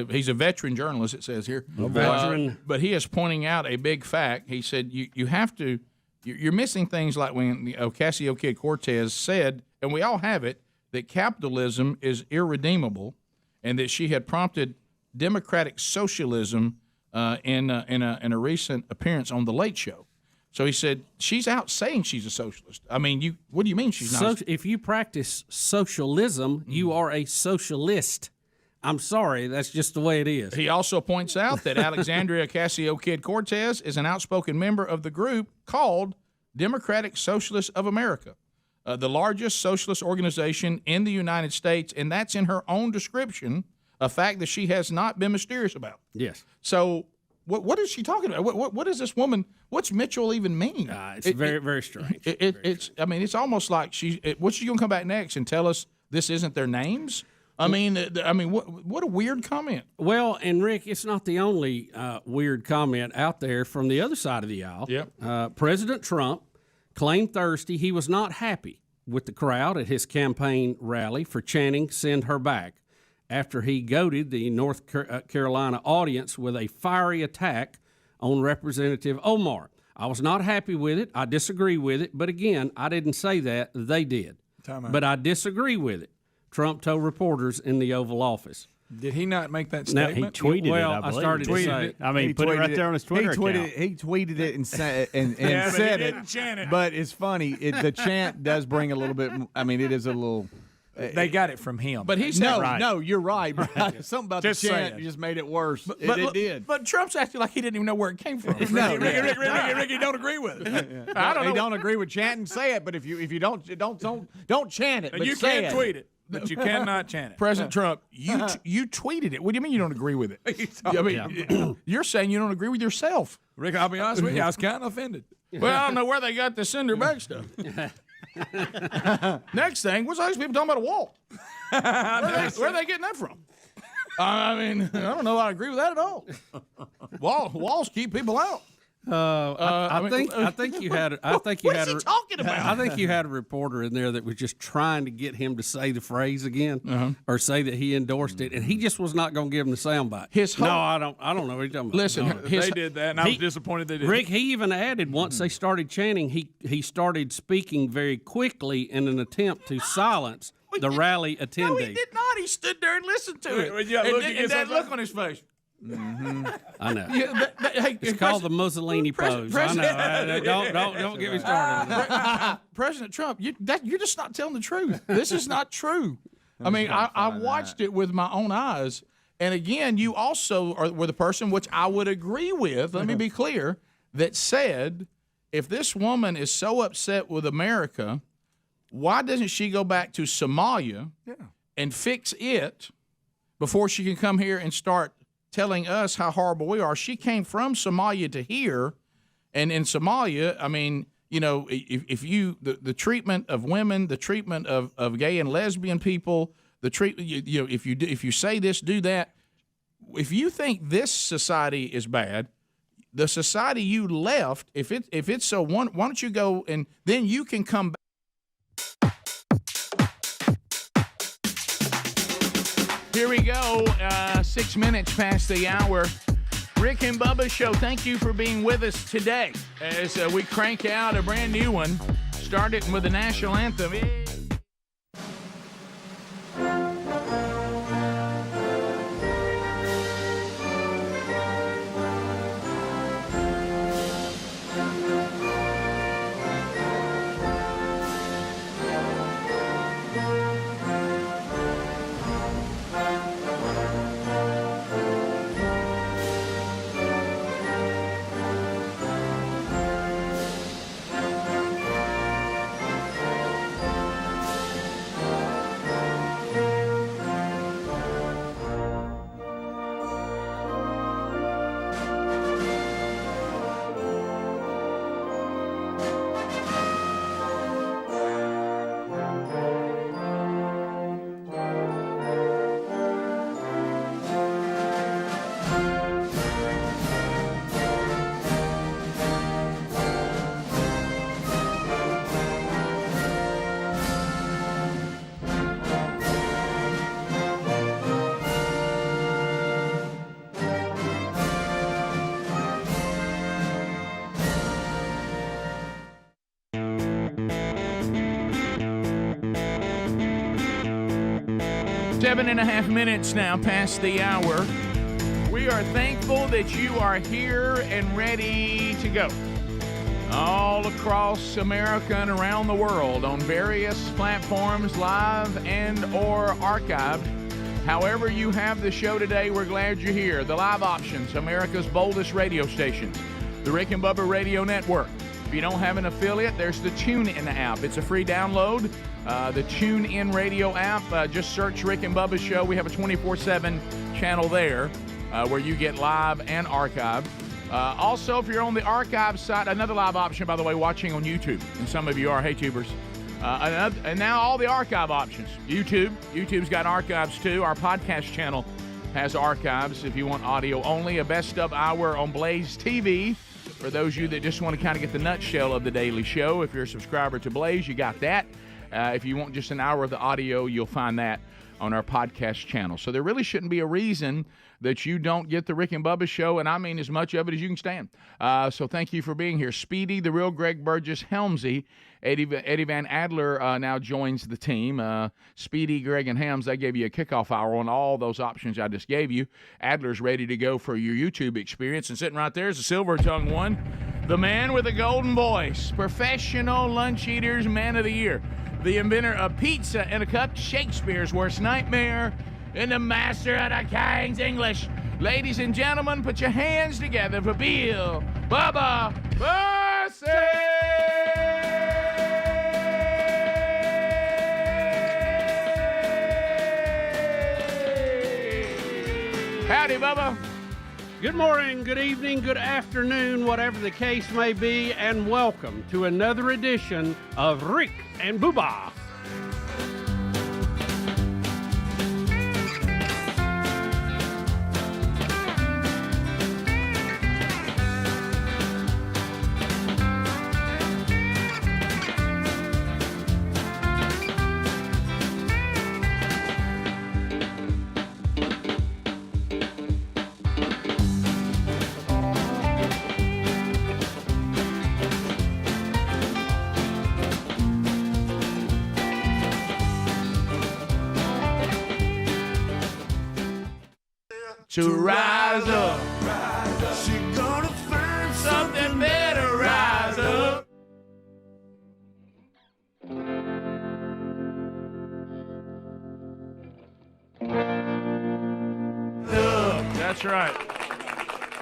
[SPEAKER 6] he's a veteran journalist. It says here,
[SPEAKER 13] veteran,
[SPEAKER 6] but he is pointing out a big fact. He said you have to, you're missing things like when Ocasio-Cortez said, and we all have it, that capitalism is irredeemable, and that she had prompted democratic socialism in a recent appearance on The Late Show. So he said she's out saying she's a socialist. I mean, what do you mean she's not?
[SPEAKER 13] If you practice socialism, you are a socialist. I'm sorry, that's just the way it is.
[SPEAKER 6] He also points out that Alexandria Ocasio-Cortez is an outspoken member of the group called Democratic Socialists of America, the largest socialist organization in the United States, and that's in her own description, a fact that she has not been mysterious about.
[SPEAKER 13] Yes.
[SPEAKER 6] So what is she talking about? What is this woman? What's Mitchell even mean?
[SPEAKER 13] It's very strange.
[SPEAKER 6] I mean, it's almost like what's she going to come back next and tell us this isn't their names? I mean, what a weird comment.
[SPEAKER 13] Well, and Rick, it's not the only weird comment out there from the other side of the aisle.
[SPEAKER 6] Yep.
[SPEAKER 13] President Trump claimed Thursday he was not happy with the crowd at his campaign rally for chanting "Send her back," after he goaded the North Carolina audience with a fiery attack on Representative Omar. I was not happy with it. I disagree with it. But again, I didn't say that. They did. But I disagree with it, Trump told reporters in the Oval Office.
[SPEAKER 4] Did he not make that statement?
[SPEAKER 2] No, he tweeted it, I
[SPEAKER 13] I started to say it.
[SPEAKER 2] I mean, he put it right there on his Twitter account.
[SPEAKER 1] He tweeted it and said
[SPEAKER 4] said it. Chant it.
[SPEAKER 1] But it's funny. The chant does bring a little bit. I mean, it is a little.
[SPEAKER 4] They got it from him.
[SPEAKER 6] But he said,
[SPEAKER 1] no, you're right. Something about
[SPEAKER 4] Just
[SPEAKER 1] the chant
[SPEAKER 4] saying.
[SPEAKER 1] just made it worse.
[SPEAKER 6] But
[SPEAKER 1] it did.
[SPEAKER 6] But Trump's acting like he didn't even know where it came from.
[SPEAKER 4] Ricky don't agree with it.
[SPEAKER 6] I don't know.
[SPEAKER 1] He don't agree with chanting. Say it. But if you don't chant it.
[SPEAKER 4] And
[SPEAKER 1] but
[SPEAKER 4] you
[SPEAKER 1] say
[SPEAKER 4] can't tweet it. But you cannot chant it.
[SPEAKER 6] President Trump, you tweeted it. What do you mean you don't agree with it? You're saying you don't agree with yourself.
[SPEAKER 4] Rick, I'll be honest with you, I was kind of offended.
[SPEAKER 6] Well, I don't know where they got the send her back stuff. Next thing, what's all these people talking about a wall? Where are they getting that from? I mean, I don't know if I agree with that at all. Walls keep people out.
[SPEAKER 13] I think you had. I think you
[SPEAKER 6] what
[SPEAKER 13] had.
[SPEAKER 6] Is he talking about?
[SPEAKER 13] I think you had a reporter in there that was just trying to get him to say the phrase again, or say that he endorsed it, and he just was not going to give him the soundbite.
[SPEAKER 6] No,
[SPEAKER 13] I don't know what you're talking about.
[SPEAKER 6] Listen,
[SPEAKER 4] they did that, and I was disappointed they did.
[SPEAKER 13] Rick, he even added once they started chanting, he started speaking very quickly in an attempt to silence the rally attendees.
[SPEAKER 6] No, he did not. He stood there and listened to it, and that look on his face.
[SPEAKER 13] Mm-hmm. I know.
[SPEAKER 6] Hey,
[SPEAKER 13] it's called the Mussolini pose. I know. Don't get me started.
[SPEAKER 6] President Trump, you're just not telling the truth. This is not true. I mean, I watched it with my own eyes, and again, you also were the person, which I would agree with. Let me be clear, that said, if this woman is so upset with America, why doesn't she go back to Somalia and fix it before she can come here and start telling us how horrible we are? She came from Somalia to here, and in Somalia, I mean, you know, if you the treatment of women, the treatment of gay and lesbian people, the treatment, you know, if you say this, do that. If you think this society is bad, the society you left, if it's so, why don't you go and then you can come back. Here we go, 6 minutes past the hour. Rick and Bubba Show, thank you for being with us today as we crank out a brand new one, starting with the national anthem. 7.5 minutes now past the hour. We are thankful that you are here and ready to go. All across America and around the world on various platforms, live and or archived. However you have the show today, we're glad you're here. The live options, America's boldest radio stations, the Rick and Bubba Radio Network. If you don't have an affiliate, there's the TuneIn app. It's a free download. The TuneIn Radio app, just search Rick and Bubba's show. We have a 24/7 channel there where you get live and archive. Also, if you're on the archive site, another live option, by the way, watching on YouTube, and some of you are HeyTubers. And now all the archive options. YouTube's got archives too. Our podcast channel has archives if you want audio only. A best of hour on Blaze TV for those of you that just want to kind of get the nutshell of the daily show. If you're a subscriber to Blaze, you got that. If you want just an hour of the audio, you'll find that on our podcast channel. So there really shouldn't be a reason that you don't get the Rick and Bubba show, and I mean as much of it as you can stand. So thank you for being here. Speedy, the real Greg Burgess, Helmsy, Eddie Van Adler now joins the team. Speedy, Greg, and Helms, they gave you a kickoff hour on all those options I just gave you. Adler's ready to go for your YouTube experience, and sitting right there is the silver-tongued one, the man with a golden voice, professional lunch eaters, man of the year, the inventor of pizza in a cup, Shakespeare's worst nightmare, and the master of the King's English. Ladies and gentlemen, put your hands together for Bill Bubba Bussey! Howdy, Bubba.
[SPEAKER 11] Good morning, good evening, good afternoon, whatever the case may be, and welcome to another edition of Rick and Bubba.
[SPEAKER 6] To rise up. She gonna find something better. Rise up. That's right.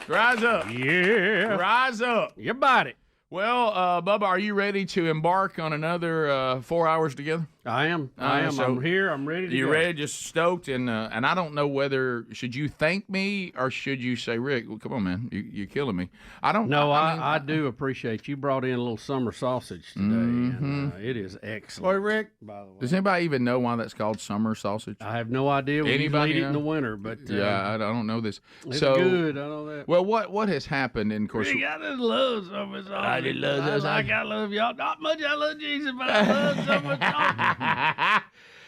[SPEAKER 6] Rise up.
[SPEAKER 11] Yeah.
[SPEAKER 6] Rise up.
[SPEAKER 11] You bought it.
[SPEAKER 6] Well, Bubba, are you ready to embark on another 4 hours together?
[SPEAKER 11] I am. So I'm here. I'm ready to go.
[SPEAKER 6] You ready? Just stoked. And I don't know whether, should you thank me or should you say, Rick, well, come on, man, you're killing me. I don't know.
[SPEAKER 11] I do appreciate you brought in a little summer sausage today. And, it is excellent.
[SPEAKER 6] Boy, Rick,
[SPEAKER 11] by the way.
[SPEAKER 6] Does anybody even know why that's called summer sausage?
[SPEAKER 11] I have no idea. We usually eat it in the winter, but
[SPEAKER 6] yeah, I don't know this.
[SPEAKER 11] It's good. I know that.
[SPEAKER 6] Well, what has happened? And of course,
[SPEAKER 11] Rick, I just love summer sausage.
[SPEAKER 6] I just love those.
[SPEAKER 11] I love y'all. Not much I love Jesus, but I love summer sausage.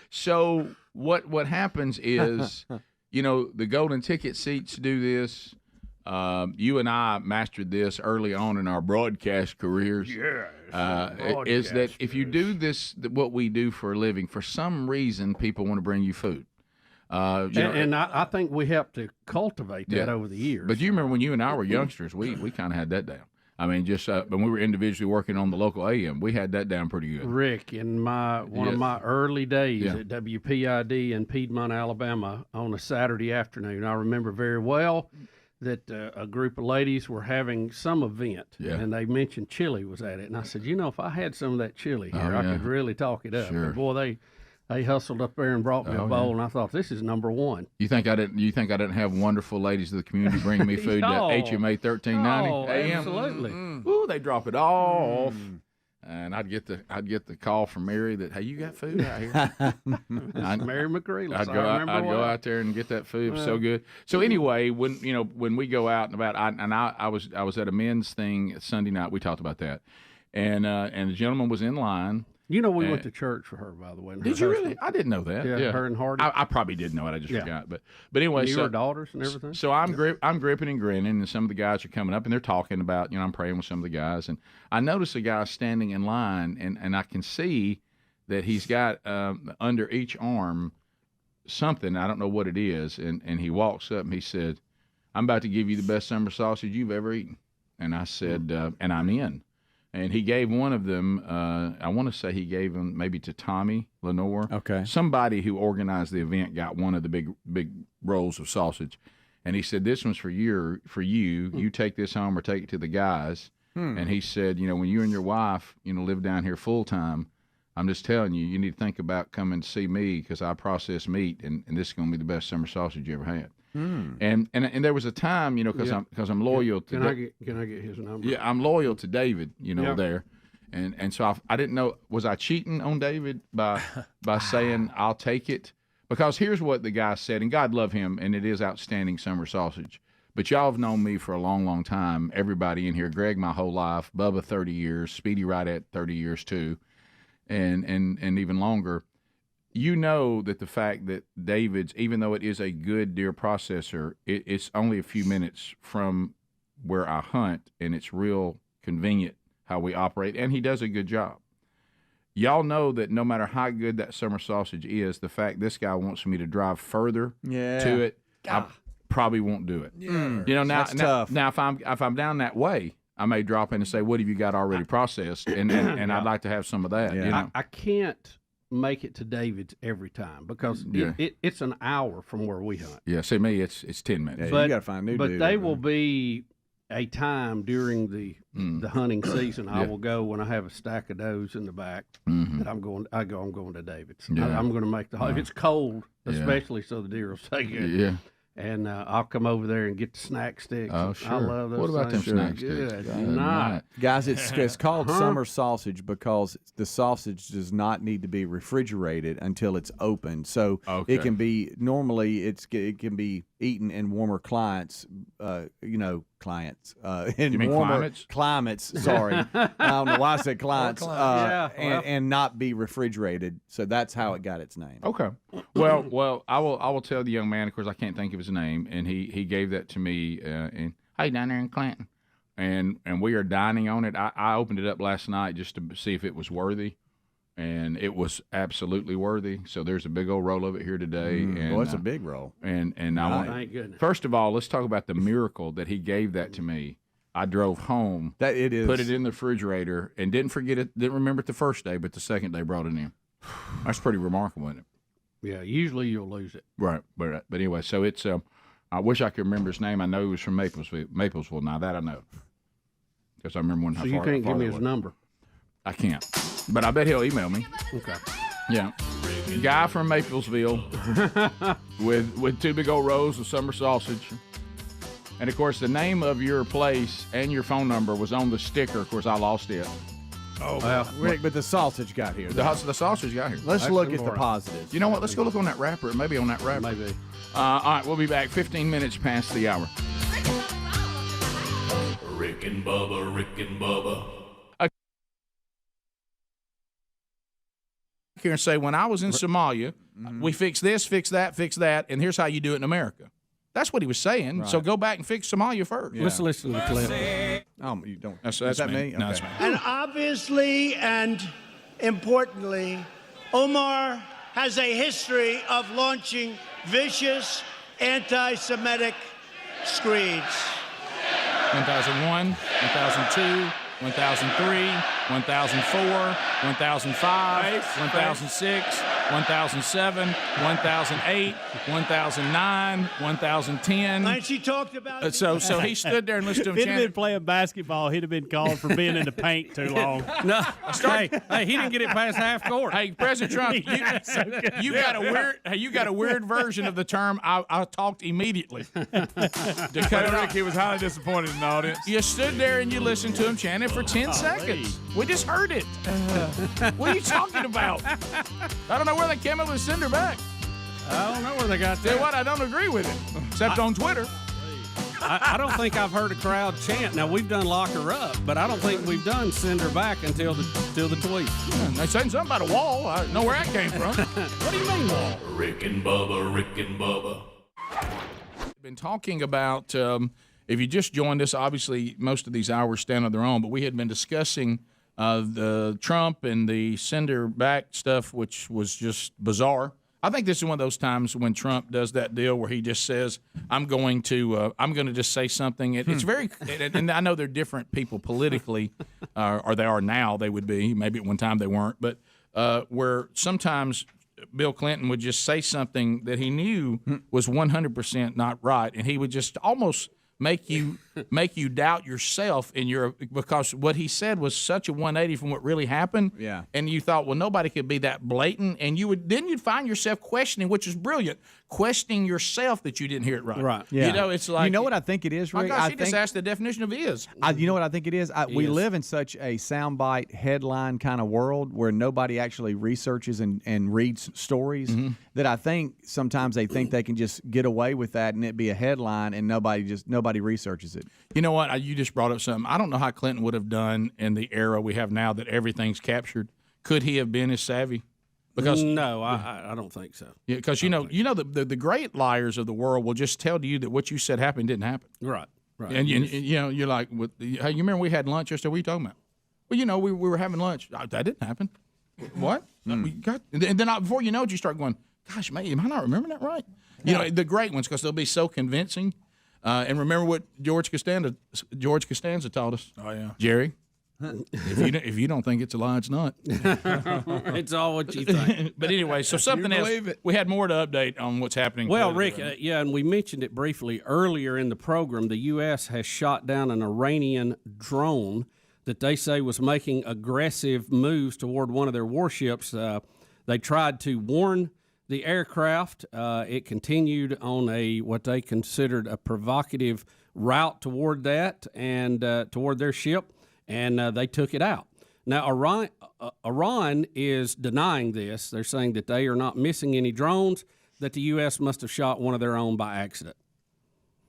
[SPEAKER 6] So what happens is, the golden ticket seats do this. You and I mastered this early on in our broadcast careers. Is that if you do this, what we do for a living, for some reason, people want to bring you food.
[SPEAKER 11] And I think we helped to cultivate that over the years.
[SPEAKER 6] But you remember when you and I were youngsters, we kind of had that down. I mean, just when we were individually working on the local AM, we had that down pretty good.
[SPEAKER 11] Rick, in one of my early days at WPID in Piedmont, Alabama, on a Saturday afternoon, I remember very well that a group of ladies were having some event, and they mentioned chili was at it. And I said, if I had some of that chili here, I could really talk it up.
[SPEAKER 6] Sure.
[SPEAKER 11] But boy, they hustled up there and brought me a bowl, and I thought, this is number one.
[SPEAKER 6] You think I didn't have wonderful ladies of the community bringing me food at HMA 1390 AM?
[SPEAKER 11] Absolutely.
[SPEAKER 6] Ooh, they drop it all off. And I'd get the call from Mary that, hey, you got food out here?
[SPEAKER 11] Mary McCreely.
[SPEAKER 6] I'd go out there and get that food. It was so good. So anyway, when we go out and about, I was at a men's thing Sunday night. We talked about that, and the gentleman was in line.
[SPEAKER 11] We went to church for her, by the way.
[SPEAKER 6] Did you really? I didn't know that.
[SPEAKER 11] Yeah, her and Hardy.
[SPEAKER 6] I probably did know it. I just forgot. But anyway,
[SPEAKER 11] your daughters and everything.
[SPEAKER 6] So I'm gripping and grinning, and some of the guys are coming up, and they're talking about, I'm praying with some of the guys, and I notice a guy standing in line, and I can see that he's got under each arm something. I don't know what it is, and he walks up and he said, "I'm about to give you the best summer sausage you've ever eaten." And I said, "And I'm in."
[SPEAKER 7] And he gave one of them, I want to say he gave them maybe to Tommy Lenore.
[SPEAKER 2] Okay.
[SPEAKER 7] Somebody who organized the event got one of the big rolls of sausage. And he said, this one's for you. You take this home or take it to the guys. And he said, when you and your wife, live down here full time, I'm just telling you, you need to think about coming to see me because I process meat, and this is going to be the best summer sausage you ever had. And there was a time, because I'm loyal to.
[SPEAKER 11] Can I get his number?
[SPEAKER 7] Yeah, I'm loyal to David. There, and so I didn't know, was I cheating on David by saying I'll take it? Because here's what the guy said, and God love him, and it is outstanding summer sausage. But y'all have known me for a long, long time. Everybody in here, Greg, my whole life, Bubba, 30 years, Speedy right at 30 years too, and even longer. You know that the fact that David's, even though it is a good deer processor, it's only a few minutes from where I hunt, and it's real convenient how we operate, and he does a good job. Y'all know that no matter how good that summer sausage is, the fact this guy wants me to drive further to it, I probably won't do it.
[SPEAKER 2] Yeah. That's tough.
[SPEAKER 7] Now if I'm down that way, I may drop in and say, "What have you got already processed?" And I'd like to have some of that.
[SPEAKER 2] Yeah.
[SPEAKER 11] I can't make it to David's every time because it's an hour from where we hunt.
[SPEAKER 7] Yeah, see me, it's 10 minutes.
[SPEAKER 2] Yeah, you got to find a new dude.
[SPEAKER 11] But they will be a time during the hunting season. I will go when I have a stack of does in the back that I'm going to David's.
[SPEAKER 7] Yeah.
[SPEAKER 11] I'm going to make if it's cold, especially so the deer will stay good.
[SPEAKER 7] Yeah.
[SPEAKER 11] And I'll come over there and get the snack sticks.
[SPEAKER 7] Oh, sure.
[SPEAKER 11] I love those.
[SPEAKER 7] What about them
[SPEAKER 11] things.
[SPEAKER 7] snack sticks?
[SPEAKER 11] Good
[SPEAKER 7] God,
[SPEAKER 11] night.
[SPEAKER 2] Guys, it's called summer sausage because the sausage does not need to be refrigerated until it's open. So it can be it can be eaten in warmer climates. In
[SPEAKER 7] You mean
[SPEAKER 2] warmer climates. Sorry, I don't know why I said clients. And not be refrigerated. So that's how it got its name.
[SPEAKER 7] Okay. Well, I will tell the young man. Of course, I can't think of his name, and he gave that to me. And hey, down there in Clanton, and we are dining on it. I opened it up last night just to see if it was worthy, and it was absolutely worthy. So there's a big old roll of it here today. And
[SPEAKER 2] it's a big roll.
[SPEAKER 7] And I want.
[SPEAKER 11] Thank goodness.
[SPEAKER 7] First of all, let's talk about the miracle that he gave that to me. I drove home,
[SPEAKER 2] put it
[SPEAKER 7] in the refrigerator, and didn't forget it. Didn't remember it the first day, but the second day brought it in. That's pretty remarkable, isn't it?
[SPEAKER 11] Yeah, usually you'll lose it.
[SPEAKER 7] Right, but anyway, so it's. I wish I could remember his name. I know he was from Maplesville. Now that I know, because I remember when.
[SPEAKER 11] So you can't give me his number.
[SPEAKER 7] I can't, but I bet he'll email me.
[SPEAKER 11] Okay.
[SPEAKER 7] Yeah, guy from Maplesville with two big old rolls of summer sausage. And, of course, the name of your place and your phone number was on the sticker. Of course, I lost it.
[SPEAKER 2] Oh, well, Rick, but the sausage got here.
[SPEAKER 7] The sausage got here.
[SPEAKER 2] Let's look at the positives.
[SPEAKER 7] You know what? Let's go look on that wrapper. Maybe on that wrapper.
[SPEAKER 11] Maybe.
[SPEAKER 7] All right, we'll be back 15 minutes past the hour.
[SPEAKER 5] Rick and Bubba, Rick and Bubba.
[SPEAKER 6] Here and say, when I was in Somalia, we fixed this, fixed that, and here's how you do it in America. That's what he was saying.
[SPEAKER 2] Right.
[SPEAKER 6] So go back and fix Somalia first.
[SPEAKER 2] Yeah.
[SPEAKER 11] Let's listen to the clip.
[SPEAKER 2] You don't.
[SPEAKER 6] That's
[SPEAKER 2] is that
[SPEAKER 6] me.
[SPEAKER 2] me?
[SPEAKER 6] No,
[SPEAKER 2] Okay.
[SPEAKER 6] that's me.
[SPEAKER 8] And obviously and importantly, Omar has a history of launching vicious anti-Semitic screeds.
[SPEAKER 6] 1001, 1002, 1003, 1004, 1005, 1006, 1007, 1008, 1009, 1010.
[SPEAKER 8] And she talked about
[SPEAKER 6] So he stood there and listened to him
[SPEAKER 2] If he'd
[SPEAKER 6] chant.
[SPEAKER 2] been playing basketball, he'd have been called for being in the paint too long.
[SPEAKER 11] No, hey, he didn't get it past half court.
[SPEAKER 6] Hey, President Trump, you got a weird version of the term. I talked immediately. To cut it off.
[SPEAKER 2] He was highly disappointed in the audience.
[SPEAKER 6] You stood there and you listened to him chant it for 10 seconds. We just heard it. What are you talking about? I don't know where they came up with send her back.
[SPEAKER 11] I don't know where they got
[SPEAKER 6] Tell you
[SPEAKER 11] that.
[SPEAKER 6] what, I don't agree with it, except on Twitter.
[SPEAKER 11] I don't think I've heard a crowd chant. Now, we've done lock her up, but I don't think we've done send her back until the tweet.
[SPEAKER 6] They saying something about a wall. I don't know where that came from. What do you mean wall?
[SPEAKER 5] Rick and Bubba, Rick and Bubba.
[SPEAKER 6] We've been talking about, if you just joined us, obviously most of these hours stand on their own, but we had been discussing the Trump and the sender back stuff, which was just bizarre. I think this is one of those times when Trump does that deal where he just says, I'm going to just say something. It's very, and I know they're different people politically, or they are now, they would be. Maybe at one time they weren't. But where sometimes Bill Clinton would just say something that he knew was 100% not right, and he would just almost make you doubt yourself because what he said was such a 180 from what really happened.
[SPEAKER 1] Yeah.
[SPEAKER 6] And you thought, well, nobody could be that blatant, and you'd find yourself questioning, which is brilliant, questioning yourself that you didn't hear it right.
[SPEAKER 2] Right.
[SPEAKER 1] Yeah.
[SPEAKER 6] You know, it's like,
[SPEAKER 1] you know what I think it is, Rick?
[SPEAKER 6] my gosh, he just asked the definition of is.
[SPEAKER 1] You know what I think it is? We live in such a soundbite headline kind of world where nobody actually researches and reads stories that I think sometimes they think they can just get away with that and it be a headline and nobody researches it.
[SPEAKER 6] You know what? You just brought up something. I don't know how Clinton would have done in the era we have now that everything's captured. Could he have been as savvy? Because
[SPEAKER 13] no, I don't think so.
[SPEAKER 6] Yeah, because the great liars of the world will just tell you that what you said happened didn't happen.
[SPEAKER 13] Right.
[SPEAKER 6] And you're like, hey, you remember we had lunch yesterday? What are you talking about? Well, we were having lunch. That didn't happen. What? We got, and then before you know it, you start going, gosh, man, am I not remembering that right? You know, the great ones, because they'll be so convincing. And remember what George Costanza taught us.
[SPEAKER 4] Oh yeah,
[SPEAKER 6] Jerry. If you don't think it's a lie, it's not.
[SPEAKER 13] It's all what you think.
[SPEAKER 6] But anyway, so something else. We had more to update on what's happening.
[SPEAKER 13] Well, Rick, and we mentioned it briefly earlier in the program. The U.S. has shot down an Iranian drone that they say was making aggressive moves toward one of their warships. They tried to warn the aircraft. It continued on what they considered a provocative route toward that and toward their ship. And they took it out. Now, Iran is denying this. They're saying that they are not missing any drones, that the U.S. must have shot one of their own by accident.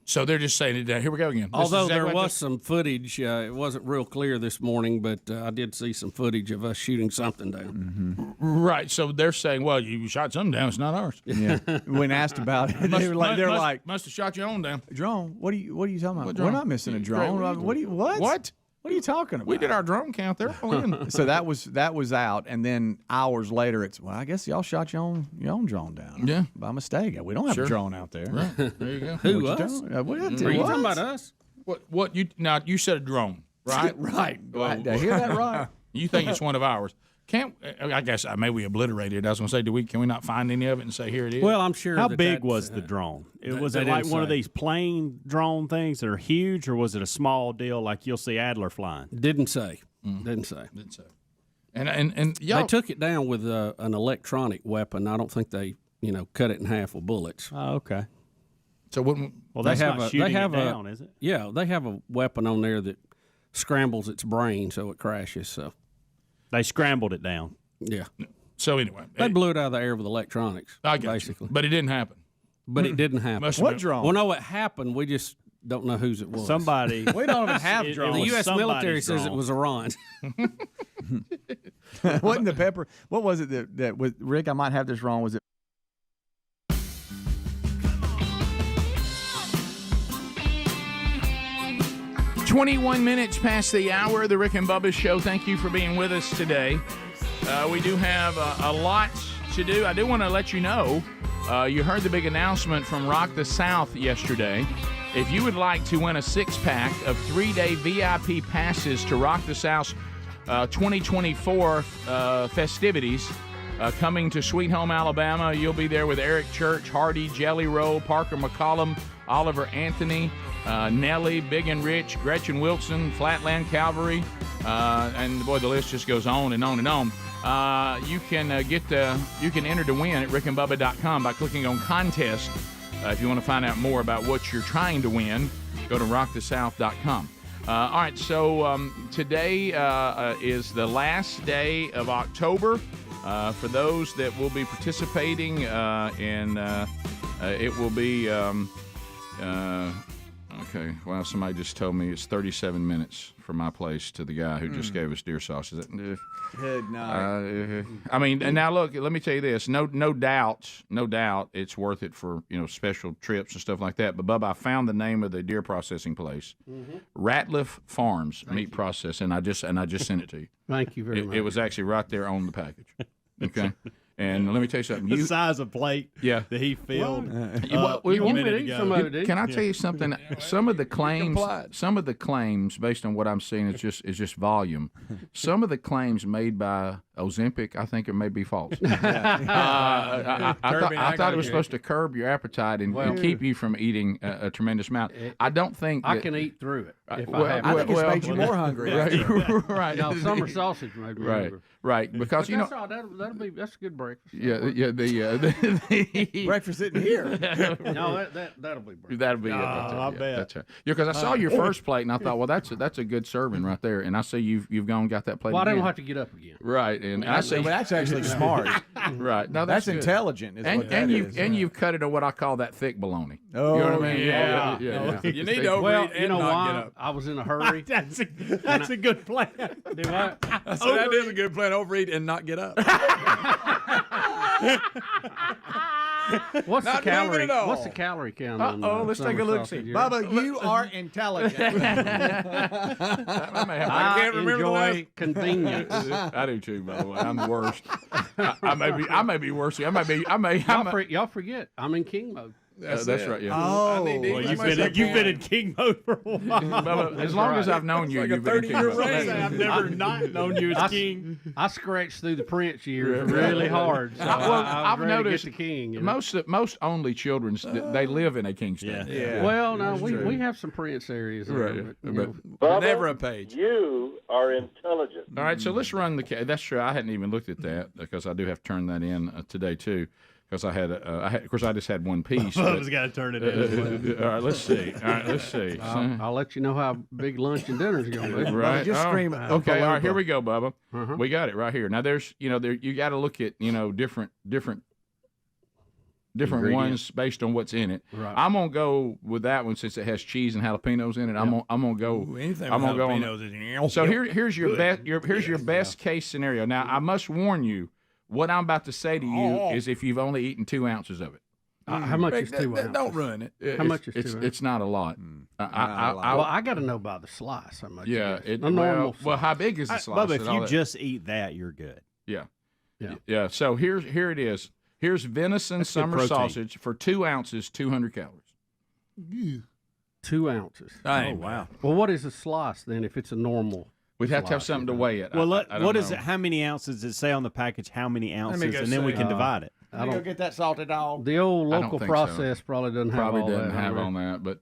[SPEAKER 6] So they're just saying it. Here we go again.
[SPEAKER 13] Although there was some footage, it wasn't real clear this morning, but I did see some footage of us shooting something down.
[SPEAKER 6] Right. So they're saying, well, you shot something down. It's not ours.
[SPEAKER 1] Yeah. When asked about it, they're like,
[SPEAKER 6] must have shot your own down.
[SPEAKER 1] Drone? What are you talking about?
[SPEAKER 6] We're
[SPEAKER 1] not missing a drone. What? What are you talking about?
[SPEAKER 6] We did our drone count there.
[SPEAKER 1] So that was out, and then hours later, I guess y'all shot your own drone down.
[SPEAKER 6] Yeah,
[SPEAKER 1] by mistake. We don't have a drone out there.
[SPEAKER 6] Right. There you go.
[SPEAKER 13] Who us?
[SPEAKER 1] Are you
[SPEAKER 13] talking about us?
[SPEAKER 6] What you now? You said a drone, right?
[SPEAKER 1] Right. Did I hear that right?
[SPEAKER 6] You think it's one of ours? I guess maybe we obliterated it. I was going to say, can we not find any of it and say here it is?
[SPEAKER 13] Well, I'm sure.
[SPEAKER 2] How big was the drone? Was it like one of these plane drone things that are huge, or was it a small deal like you'll see Adler flying?
[SPEAKER 13] Didn't say. Didn't say.
[SPEAKER 6] And
[SPEAKER 13] they took it down with an electronic weapon. I don't think they cut it in half with bullets.
[SPEAKER 2] Oh, okay.
[SPEAKER 6] So
[SPEAKER 2] that's not shooting it down, is it?
[SPEAKER 13] Yeah, they have a weapon on there that scrambles its brain so it crashes. So.
[SPEAKER 2] They scrambled it down.
[SPEAKER 13] Yeah.
[SPEAKER 6] So anyway,
[SPEAKER 13] they blew it out of the air with electronics.
[SPEAKER 6] I guess, basically, but it didn't happen.
[SPEAKER 13] It didn't happen.
[SPEAKER 1] What drone?
[SPEAKER 13] Well, no, it happened. We just don't know whose it was.
[SPEAKER 2] Somebody.
[SPEAKER 1] We don't even have drones.
[SPEAKER 13] The U.S. military says it was Iran.
[SPEAKER 1] Wasn't the pepper? What was it that was Rick? I might have this wrong. Was it?
[SPEAKER 6] 21 minutes past the hour of the Rick and Bubba Show. Thank you for being with us today. We do have a lot to do. I do want to let you know, you heard the big announcement from Rock the South yesterday. If you would like to win a 6-pack of 3-day VIP passes to Rock the South's 2024 festivities, coming to Sweet Home, Alabama, you'll be there with Eric Church, Hardy, Jelly Roll, Parker McCollum, Oliver Anthony, Nelly, Big and Rich, Gretchen Wilson, Flatland Calvary, and boy, the list just goes on and on and on. You can enter to win at rickandbubba.com by clicking on contest. If you want to find out more about what you're trying to win, go to rockthesouth.com. All right, so today is the last day of October. For those that will be participating it will be okay. Well, somebody just told me it's 37 minutes from my place to the guy who just gave us deer sauce. Is that,
[SPEAKER 1] Good night.
[SPEAKER 6] I mean, and now look, let me tell you this. No doubt, it's worth it for special trips and stuff like that. But Bubba, I found the name of the deer processing place, Ratliff Farms Meat Process, and I just sent it to you.
[SPEAKER 13] Thank you very much.
[SPEAKER 6] It was actually right there on the package. Okay.
[SPEAKER 7] And let me tell you something.
[SPEAKER 2] The size of plate
[SPEAKER 7] Yeah.
[SPEAKER 2] that he filled.
[SPEAKER 11] You want me to eat some of it?
[SPEAKER 7] Can I tell you something? Some of the claims, based on what I'm seeing, is just volume. Some of the claims made by Ozempic, I think it may be false. I thought it was supposed to curb your appetite and keep you from eating a tremendous amount. I don't think
[SPEAKER 11] I can eat through it. If I have
[SPEAKER 1] I think it's made you more hungry.
[SPEAKER 7] Right.
[SPEAKER 11] Now, summer sausage made me hungry.
[SPEAKER 7] Right. Because
[SPEAKER 11] But that's a good breakfast.
[SPEAKER 1] The breakfast isn't here.
[SPEAKER 11] No, that'll be breakfast.
[SPEAKER 7] That'll be it.
[SPEAKER 2] I bet.
[SPEAKER 7] That's right. Yeah, because I saw your first plate and I thought, well, that's a good serving right there. And I see you've gone and got that plate.
[SPEAKER 11] Well, I
[SPEAKER 7] again.
[SPEAKER 11] don't have to get up again.
[SPEAKER 7] Right, and I see
[SPEAKER 1] that's actually smart.
[SPEAKER 7] Right. No,
[SPEAKER 1] that's
[SPEAKER 7] good.
[SPEAKER 1] intelligent.
[SPEAKER 7] And you've cut it on what I call that thick bologna.
[SPEAKER 1] Oh,
[SPEAKER 7] you know what I mean?
[SPEAKER 11] Yeah.
[SPEAKER 4] You need to overeat and not get up.
[SPEAKER 11] I was in a hurry.
[SPEAKER 2] That's a good plan.
[SPEAKER 11] Do what?
[SPEAKER 4] I said that is a good plan. Overeat and not get up.
[SPEAKER 11] What's
[SPEAKER 4] Not
[SPEAKER 11] the calorie?
[SPEAKER 4] moving at all.
[SPEAKER 11] What's the calorie count on?
[SPEAKER 7] Let's take a look. See,
[SPEAKER 1] Bubba, you are intelligent.
[SPEAKER 11] I
[SPEAKER 4] can't remember the last.
[SPEAKER 11] enjoy convenience.
[SPEAKER 7] I do too. By the way, I'm the worst. I may be worse.
[SPEAKER 11] Y'all forget I'm in king mode.
[SPEAKER 7] That's right. Yeah.
[SPEAKER 1] Oh,
[SPEAKER 2] Well, you've been in king mode for a while.
[SPEAKER 7] Bubba, as long as I've known you, you've been in king mode.
[SPEAKER 2] I've never not known you as king.
[SPEAKER 11] I scratched through the Prince years really hard. So
[SPEAKER 7] I've
[SPEAKER 11] noticed
[SPEAKER 7] noticed
[SPEAKER 11] the king. You know?
[SPEAKER 7] most only children they live in a king state.
[SPEAKER 1] Yeah.
[SPEAKER 11] Well, no, we have some Prince areas. There,
[SPEAKER 7] Right.
[SPEAKER 11] but,
[SPEAKER 4] Never a page.
[SPEAKER 9] You are intelligent.
[SPEAKER 7] All right, so let's run the. That's true. I hadn't even looked at that because I do have to turn that in today too. Because of course, I just had one piece.
[SPEAKER 2] Bubba's got to turn it in.
[SPEAKER 7] All right, let's see.
[SPEAKER 11] I'll let you know how big lunch and dinner's going to be.
[SPEAKER 7] Right.
[SPEAKER 1] Just scream.
[SPEAKER 7] Okay. All right. Here we go, Bubba. We got it right here. Now, there's, you got to look at, different ones based on what's in it.
[SPEAKER 11] Right.
[SPEAKER 7] I'm gonna go with that one since it has cheese and jalapenos in it. I'm gonna go.
[SPEAKER 4] Anything
[SPEAKER 7] I'm
[SPEAKER 4] with
[SPEAKER 7] gonna go on.
[SPEAKER 4] jalapenos is
[SPEAKER 7] So here's your best. Here's your best case scenario. Now, I must warn you. What I'm about to say to you is if you've only eaten 2 ounces of it.
[SPEAKER 11] How much is 2 ounces?
[SPEAKER 4] Don't ruin it.
[SPEAKER 11] How much is 2 ounces?
[SPEAKER 7] It's not a lot.
[SPEAKER 11] I got to know by the slice how much.
[SPEAKER 7] Yeah.
[SPEAKER 11] A normal
[SPEAKER 7] Well, how big is the slice?
[SPEAKER 2] Bubba, if you just eat that, you're good.
[SPEAKER 7] Yeah. So here it is. Here's venison summer sausage for 2 ounces, 200 calories.
[SPEAKER 11] 2 ounces.
[SPEAKER 2] Oh, wow.
[SPEAKER 11] Well, what is a slice then if it's a normal?
[SPEAKER 7] We'd have to have something to weigh it.
[SPEAKER 2] Well, what is
[SPEAKER 7] know.
[SPEAKER 2] it? How many ounces does it say on the package? How many ounces? And then we can divide it.
[SPEAKER 1] I don't get that salted dog.
[SPEAKER 11] The old local
[SPEAKER 7] think
[SPEAKER 11] process probably doesn't have all that.
[SPEAKER 7] have on that, but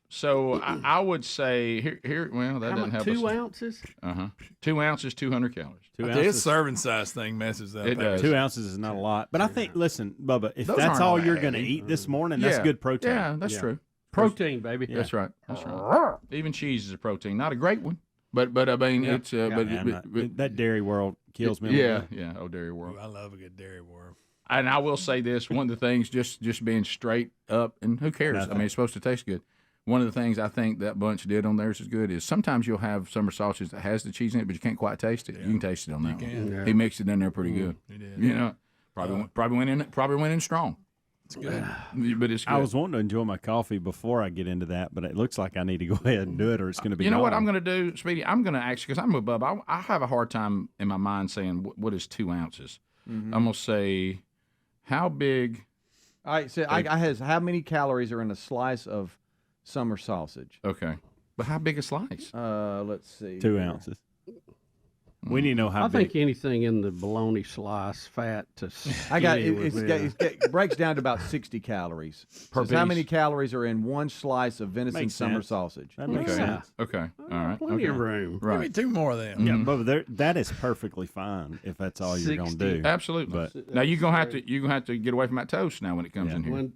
[SPEAKER 7] so I would say here. Well, that doesn't have
[SPEAKER 11] 2 ounces.
[SPEAKER 7] 2 ounces, 200 calories.
[SPEAKER 2] 2
[SPEAKER 4] This
[SPEAKER 2] ounces.
[SPEAKER 4] serving size thing messes that.
[SPEAKER 7] It does.
[SPEAKER 2] 2 ounces is not a lot, but I think. Listen, Bubba, if
[SPEAKER 7] Those
[SPEAKER 2] that's
[SPEAKER 7] aren't
[SPEAKER 2] all
[SPEAKER 7] all
[SPEAKER 2] you're
[SPEAKER 7] that
[SPEAKER 2] going to
[SPEAKER 7] heavy.
[SPEAKER 2] eat this morning, that's good protein.
[SPEAKER 7] Yeah, that's true.
[SPEAKER 11] Protein, baby.
[SPEAKER 7] That's right. That's right. Even cheese is a protein, not a great one, but I mean it's but
[SPEAKER 2] that dairy world kills me.
[SPEAKER 7] Yeah. Oh, dairy world.
[SPEAKER 4] Ooh, I love a good dairy world.
[SPEAKER 7] And I will say this: one of the things, just being straight up, and who cares?
[SPEAKER 2] Nothing.
[SPEAKER 7] I mean, it's supposed to taste good. One of the things I think that bunch did on theirs is good is sometimes you'll have summer sausage that has the cheese in it, but you can't quite taste it. You can taste it on that one.
[SPEAKER 11] Yeah.
[SPEAKER 7] He mixed it in there pretty good.
[SPEAKER 4] He did.
[SPEAKER 7] Probably went in strong.
[SPEAKER 4] It's good.
[SPEAKER 7] But it's good.
[SPEAKER 2] I was wanting to enjoy my coffee before I get into that, but it looks like I need to go ahead and do it, or it's going to be.
[SPEAKER 7] You know what
[SPEAKER 2] gone.
[SPEAKER 7] I'm going to do, Speedy? I'm going to actually, because I'm with Bubba, I have a hard time in my mind saying what is 2 ounces. I'm going to say, how big?
[SPEAKER 1] All right, so I has how many calories are in a slice of summer sausage?
[SPEAKER 7] Okay, but how big a slice?
[SPEAKER 1] Let's see.
[SPEAKER 2] 2 ounces. We need to know how
[SPEAKER 11] I
[SPEAKER 2] big.
[SPEAKER 11] think anything in the bologna slice fat to
[SPEAKER 1] I got
[SPEAKER 11] skinny would be
[SPEAKER 1] it breaks down to about 60 calories.
[SPEAKER 7] Per
[SPEAKER 1] So how
[SPEAKER 7] piece.
[SPEAKER 1] many calories are in one slice of venison
[SPEAKER 2] Makes
[SPEAKER 1] summer
[SPEAKER 2] sense.
[SPEAKER 1] sausage?
[SPEAKER 2] That makes
[SPEAKER 7] Okay.
[SPEAKER 2] sense.
[SPEAKER 7] Okay. All right.
[SPEAKER 11] plenty
[SPEAKER 7] Okay.
[SPEAKER 11] of room.
[SPEAKER 7] Right.
[SPEAKER 4] Maybe 2 more of them.
[SPEAKER 2] Yeah, Bubba, that is perfectly fine if that's all you're going to
[SPEAKER 11] 60.
[SPEAKER 2] do.
[SPEAKER 7] Absolutely.
[SPEAKER 2] But
[SPEAKER 7] Now you're gonna have to get away from that toast now when it comes in here.
[SPEAKER 1] Well,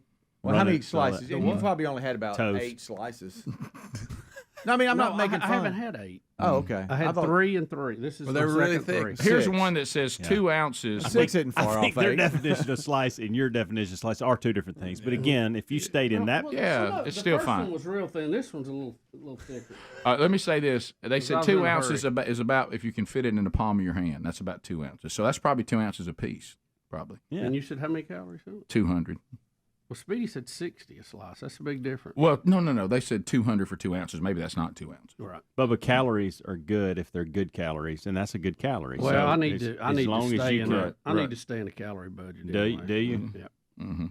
[SPEAKER 1] how
[SPEAKER 2] Run
[SPEAKER 1] many
[SPEAKER 2] it,
[SPEAKER 1] slices?
[SPEAKER 2] the
[SPEAKER 1] You
[SPEAKER 2] what?
[SPEAKER 1] probably only had about
[SPEAKER 2] Toast.
[SPEAKER 1] 8 slices. No, I mean, I'm not making
[SPEAKER 11] I
[SPEAKER 1] fun.
[SPEAKER 11] haven't had 8.
[SPEAKER 1] Oh, okay.
[SPEAKER 11] I had
[SPEAKER 1] thought-
[SPEAKER 11] 3 and 3. This is
[SPEAKER 4] Well,
[SPEAKER 11] my
[SPEAKER 4] they're really
[SPEAKER 11] second
[SPEAKER 4] thick.
[SPEAKER 11] 3.
[SPEAKER 7] Here's
[SPEAKER 1] 6.
[SPEAKER 7] one that says 2 ounces.
[SPEAKER 1] 6 isn't far
[SPEAKER 2] I think
[SPEAKER 1] off.
[SPEAKER 2] their
[SPEAKER 1] 8.
[SPEAKER 2] definition of slice and your definition of slice are 2 different things. But again, if you stayed in that,
[SPEAKER 7] Yeah, it's still
[SPEAKER 11] The
[SPEAKER 7] fine.
[SPEAKER 11] first one was real thin. This one's a little thicker.
[SPEAKER 7] Let me say this. They said
[SPEAKER 11] I was
[SPEAKER 7] 2
[SPEAKER 11] in a
[SPEAKER 7] ounces
[SPEAKER 11] hurry.
[SPEAKER 7] is about if you can fit it in the palm of your hand. That's about 2 ounces. So that's probably 2 ounces a piece. Probably
[SPEAKER 2] yeah.
[SPEAKER 11] And you said how many calories?
[SPEAKER 7] 200.
[SPEAKER 11] Well, Speedy said 60 a slice. That's a big difference.
[SPEAKER 7] Well, no. They said 200 for 2 ounces. Maybe that's not 2 ounces.
[SPEAKER 11] Right.
[SPEAKER 2] Bubba, calories are good if they're good calories, and that's a good calorie.
[SPEAKER 11] Well,
[SPEAKER 2] so
[SPEAKER 11] I need to stay in
[SPEAKER 2] can.
[SPEAKER 11] I need to stay in a calorie budget.
[SPEAKER 2] Do
[SPEAKER 11] anyway.
[SPEAKER 2] you?
[SPEAKER 11] Yeah.
[SPEAKER 7] Mm-hmm.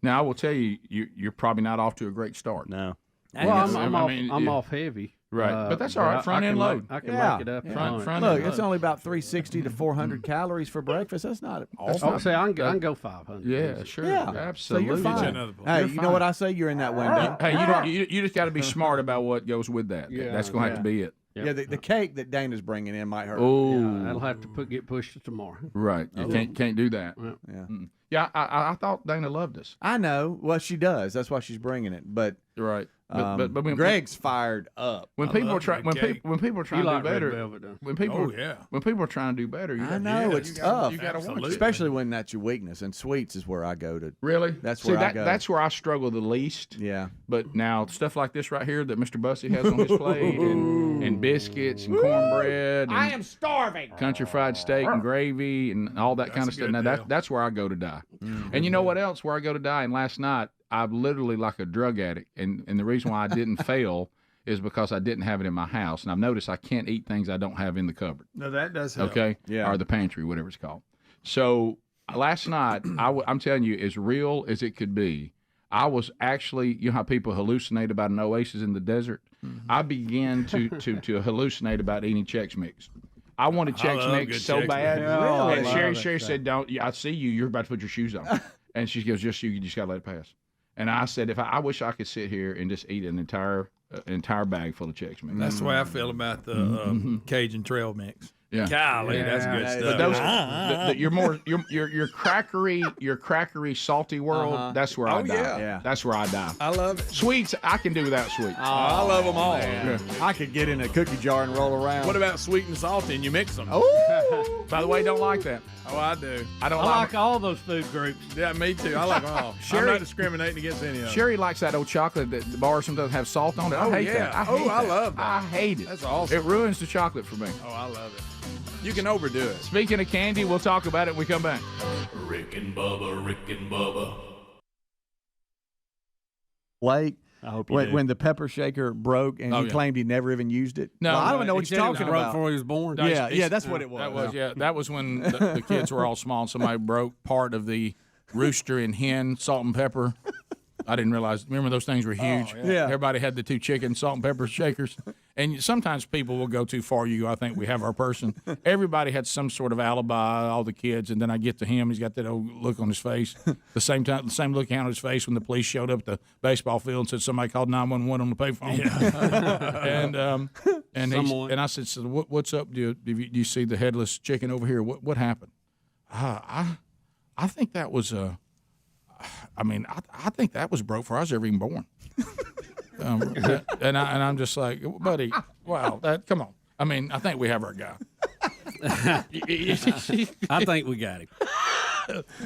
[SPEAKER 7] Now, I will tell you, you're probably not off to a great start.
[SPEAKER 2] No.
[SPEAKER 11] Well, I'm off heavy.
[SPEAKER 7] Right, but that's all right. Front end load.
[SPEAKER 11] I can make it up.
[SPEAKER 7] Front
[SPEAKER 1] Look,
[SPEAKER 7] end
[SPEAKER 1] it's
[SPEAKER 7] load.
[SPEAKER 1] only about 360 to 400 calories for breakfast. That's not awful.
[SPEAKER 11] Say I can go 500.
[SPEAKER 7] Yeah, sure.
[SPEAKER 1] Yeah,
[SPEAKER 7] Absolutely.
[SPEAKER 1] So you're fine. Hey, you know what I say? You're in that window.
[SPEAKER 7] Hey, you just got to be smart about what goes with that.
[SPEAKER 11] Yeah,
[SPEAKER 7] that's going to have to be it.
[SPEAKER 1] Yeah, the cake that Dana's bringing in might hurt.
[SPEAKER 7] Oh,
[SPEAKER 11] Yeah, that'll have to get pushed to tomorrow.
[SPEAKER 7] right. You can't do that.
[SPEAKER 1] Yeah.
[SPEAKER 7] Mm. Yeah, I thought Dana loved us.
[SPEAKER 1] I know. Well, she does. That's why she's bringing it. But
[SPEAKER 7] right. But when
[SPEAKER 1] Greg's fired up.
[SPEAKER 7] When people are trying when people are trying to do better, when people are trying to do better,
[SPEAKER 1] I know it's tough.
[SPEAKER 7] You got to watch it.
[SPEAKER 1] Especially when that's your weakness. And sweets is where I go to.
[SPEAKER 7] Really?
[SPEAKER 1] That's where I go.
[SPEAKER 7] That's where I struggle the least.
[SPEAKER 1] Yeah.
[SPEAKER 7] But now stuff like this right here that Mr. Bussey has on his plate, and biscuits and cornbread. And
[SPEAKER 12] I am starving.
[SPEAKER 7] Country fried steak and gravy and all that kind of stuff. Now that's where I go to die. And you know what else? Where I go to die. And last night I'm literally like a drug addict, and the reason why I didn't fail is because I didn't have it in my house. And I've noticed I can't eat things I don't have in the cupboard.
[SPEAKER 4] No, that does help.
[SPEAKER 7] Okay?
[SPEAKER 1] Yeah.
[SPEAKER 7] Or the pantry, whatever it's called. So last night, I'm telling you, as real as it could be, I was actually, you know how people hallucinate about an oasis in the desert? I began to hallucinate about eating Chex Mix. I wanted Chex Mix so bad.
[SPEAKER 1] Really?
[SPEAKER 7] And Sherry said, "Don't. I see you. You're about to put your shoes on." And she goes, "Just you just got to let it pass." And I said, I wish I could sit here and just eat an entire bag full of Chex Mix.
[SPEAKER 4] That's the way I feel about the Cajun Trail Mix.
[SPEAKER 7] Yeah.
[SPEAKER 4] Golly, that's good stuff.
[SPEAKER 7] But those, your crackery, salty world. That's where I die.
[SPEAKER 1] Yeah.
[SPEAKER 7] That's where I die.
[SPEAKER 4] I love it.
[SPEAKER 7] Sweets, I can do without sweets.
[SPEAKER 4] I love them all.
[SPEAKER 1] I could get in a cookie jar and roll around.
[SPEAKER 4] What about sweet and salty and you mix them?
[SPEAKER 1] Oh,
[SPEAKER 7] by the way, don't like that.
[SPEAKER 4] Oh, I do.
[SPEAKER 7] I don't
[SPEAKER 11] like all those food groups.
[SPEAKER 4] Yeah, me too. I like them all. I'm not discriminating against any of them.
[SPEAKER 7] Sherry likes that old chocolate that the bars sometimes have salt on it. I hate that.
[SPEAKER 4] I love that.
[SPEAKER 7] I hate it.
[SPEAKER 4] That's awesome.
[SPEAKER 7] It ruins the chocolate for me.
[SPEAKER 4] Oh, I love it. You can overdo it.
[SPEAKER 7] Speaking of candy, we'll talk about it when we come back.
[SPEAKER 5] Rick and Bubba.
[SPEAKER 1] Blake,
[SPEAKER 2] I hope you
[SPEAKER 1] when the pepper shaker broke and he claimed he never even used it.
[SPEAKER 7] No,
[SPEAKER 1] I don't know what you're talking about.
[SPEAKER 13] Before he was born.
[SPEAKER 1] Yeah, that's what it was.
[SPEAKER 7] That was when the kids were all small and somebody broke part of the rooster and hen salt and pepper. I didn't realize. Remember those things were huge.
[SPEAKER 1] Yeah.
[SPEAKER 7] Everybody had the 2 chicken salt and pepper shakers. And sometimes people will go too far. You go, I think we have our person. Everybody had some sort of alibi, all the kids, and then I get to him. He's got that old look on his face. The same look on his face when the police showed up at the baseball field and said somebody called 911 on the payphone. Yeah. and I said, so what's up? Do you see the headless chicken over here? What happened? I think that was I think that was broke before I was ever even born. And I'm just like, buddy, wow, come on. I mean, I think we have our guy.
[SPEAKER 13] I think we got him.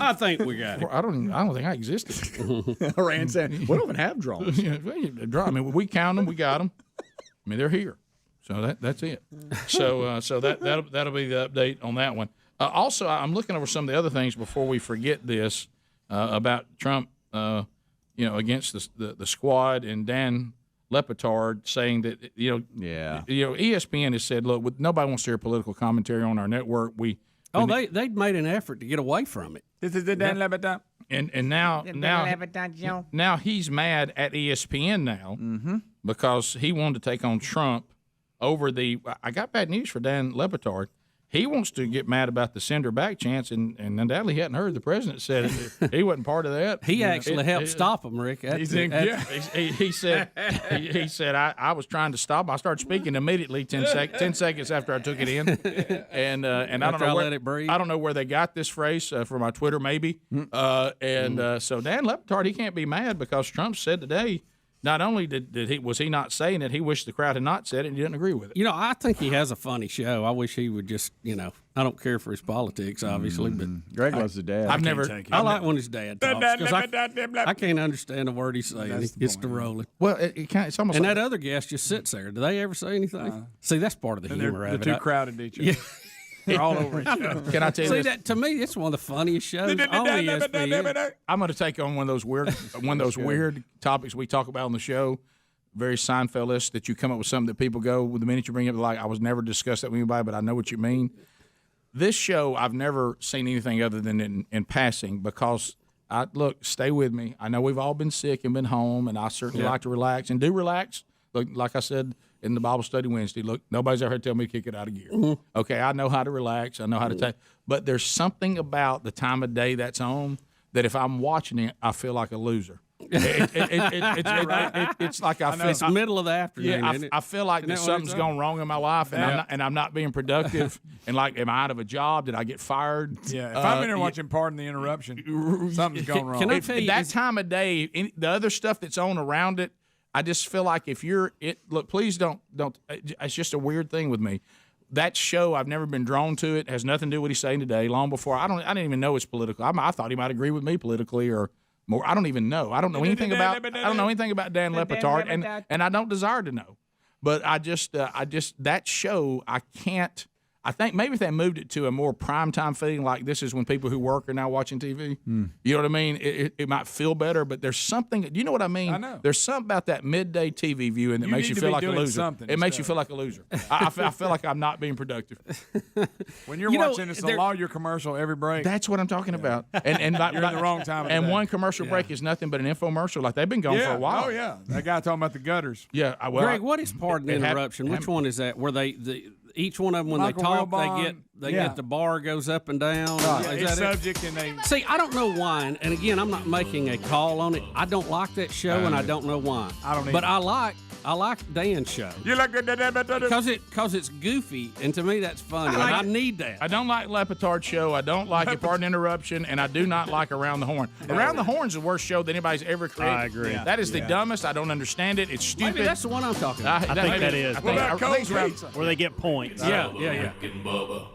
[SPEAKER 13] I think we got him.
[SPEAKER 7] I don't think I existed.
[SPEAKER 1] Rand said, we don't even have drones.
[SPEAKER 7] I mean, we count them, we got them. I mean, they're here. So that's it. So that'll be the update on that one. Also, I'm looking over some of the other things before we forget this about Trump. Against the squad and Dan Lepetard saying that ESPN has said, look, nobody wants to hear political commentary on our network.
[SPEAKER 13] They'd made an effort to get away from it.
[SPEAKER 4] This is the Dan Lepetard.
[SPEAKER 7] And now he's mad at ESPN now because he wanted to take on Trump over the. I got bad news for Dan Lepetard. He wants to get mad about the sender back chance, and undoubtedly he hadn't heard the president said he wasn't part of that.
[SPEAKER 13] He actually helped stop him, Rick.
[SPEAKER 7] He said I was trying to stop him. I started speaking immediately 10 seconds after I took it in, and I don't know where they got this phrase from my Twitter maybe, so Dan Lepetard, he can't be mad because Trump said today. Not only was he not saying it, he wished the crowd had not said it and he didn't agree with it.
[SPEAKER 13] I think he has a funny show. I wish he would just, I don't care for his politics, obviously, but
[SPEAKER 1] Greg loves his dad.
[SPEAKER 13] I like when his dad talks because I can't understand a word he's saying. He gets to rolling.
[SPEAKER 7] Well, it's almost.
[SPEAKER 13] And that other guest just sits there. Do they ever say anything? See, that's part of the humor of it.
[SPEAKER 4] They're too crowded to each other.
[SPEAKER 13] They're all over his show.
[SPEAKER 6] Can I tell you
[SPEAKER 13] See,
[SPEAKER 6] this?
[SPEAKER 13] that to me, it's one of the funniest shows on ESPN.
[SPEAKER 6] I'm going to take on one of those weird topics we talk about on the show. Very Seinfeld-ish, that you come up with something that people go, well, the minute you bring it up, like, I was never discussed that with anybody, but I know what you mean. This show, I've never seen anything other than in passing because, look, stay with me. I know we've all been sick and been home, and I certainly like to relax and do relax. Look, like I said in the Bible study Wednesday, look, nobody's ever tell me to kick it out of gear.
[SPEAKER 13] Mm-hmm.
[SPEAKER 6] Okay, I know how to relax. I know how to take, but there's something about the time of day that's on that if I'm watching it, I feel like a loser. It's like I feel
[SPEAKER 13] it's middle of the afternoon.
[SPEAKER 6] Yeah,
[SPEAKER 13] isn't it?
[SPEAKER 6] I feel like that something's gone wrong in my life, and I'm not being productive. And like, am I out of a job? Did I get fired?
[SPEAKER 14] Yeah, if I'm in there watching Pardon the Interruption, something's gone wrong.
[SPEAKER 13] Can I tell you
[SPEAKER 6] that time of day, the other stuff that's on around it, I just feel like if you're it. Look, please don't. It's just a weird thing with me. That show, I've never been drawn to it. Has nothing to do with what he's saying today. Long before I didn't even know it's political. I thought he might agree with me politically or more. I don't even know. I don't know anything about Dan Le Batard, and I don't desire to know. But I just that show I can't. I think maybe if they moved it to a more primetime feeling, like this is when people who work are now watching TV. You know what I mean? It might feel better, but there's something. You know what I mean?
[SPEAKER 14] I know.
[SPEAKER 6] There's something about that midday TV viewing that makes you feel like a loser. It makes you feel like a loser. I feel like I'm not being productive.
[SPEAKER 14] When you're watching this, a lawyer commercial every break.
[SPEAKER 6] That's what I'm talking about. And
[SPEAKER 14] you're in the wrong time.
[SPEAKER 6] And one commercial break is nothing but an infomercial. Like they've been going for a while.
[SPEAKER 14] Oh yeah, that guy talking about the gutters.
[SPEAKER 6] Yeah.
[SPEAKER 13] Greg, what is Pardon the Interruption? Which one is that? Where each one of them, when
[SPEAKER 14] Michael
[SPEAKER 13] they talk,
[SPEAKER 14] Wilbon,
[SPEAKER 13] they get the bar goes up and down.
[SPEAKER 14] It's subject and they
[SPEAKER 13] see. I don't know why, and again, I'm not making a call on it. I don't like that show, and I don't know why.
[SPEAKER 14] I don't.
[SPEAKER 13] But I like Dan's show.
[SPEAKER 14] You like that?
[SPEAKER 13] Because it's goofy, and to me that's funny. I need that.
[SPEAKER 6] I don't like Le Batard show. I don't like it. Pardon the Interruption, and I do not like Around the Horn. Around the Horn's the worst show that anybody's ever created.
[SPEAKER 2] I agree.
[SPEAKER 6] That is the dumbest. I don't understand it. It's stupid.
[SPEAKER 13] Maybe that's the one I'm talking about.
[SPEAKER 2] I think that is.
[SPEAKER 14] What about Cold Pizza?
[SPEAKER 2] Where they get points.
[SPEAKER 13] Yeah.
[SPEAKER 5] Rick and Bubba.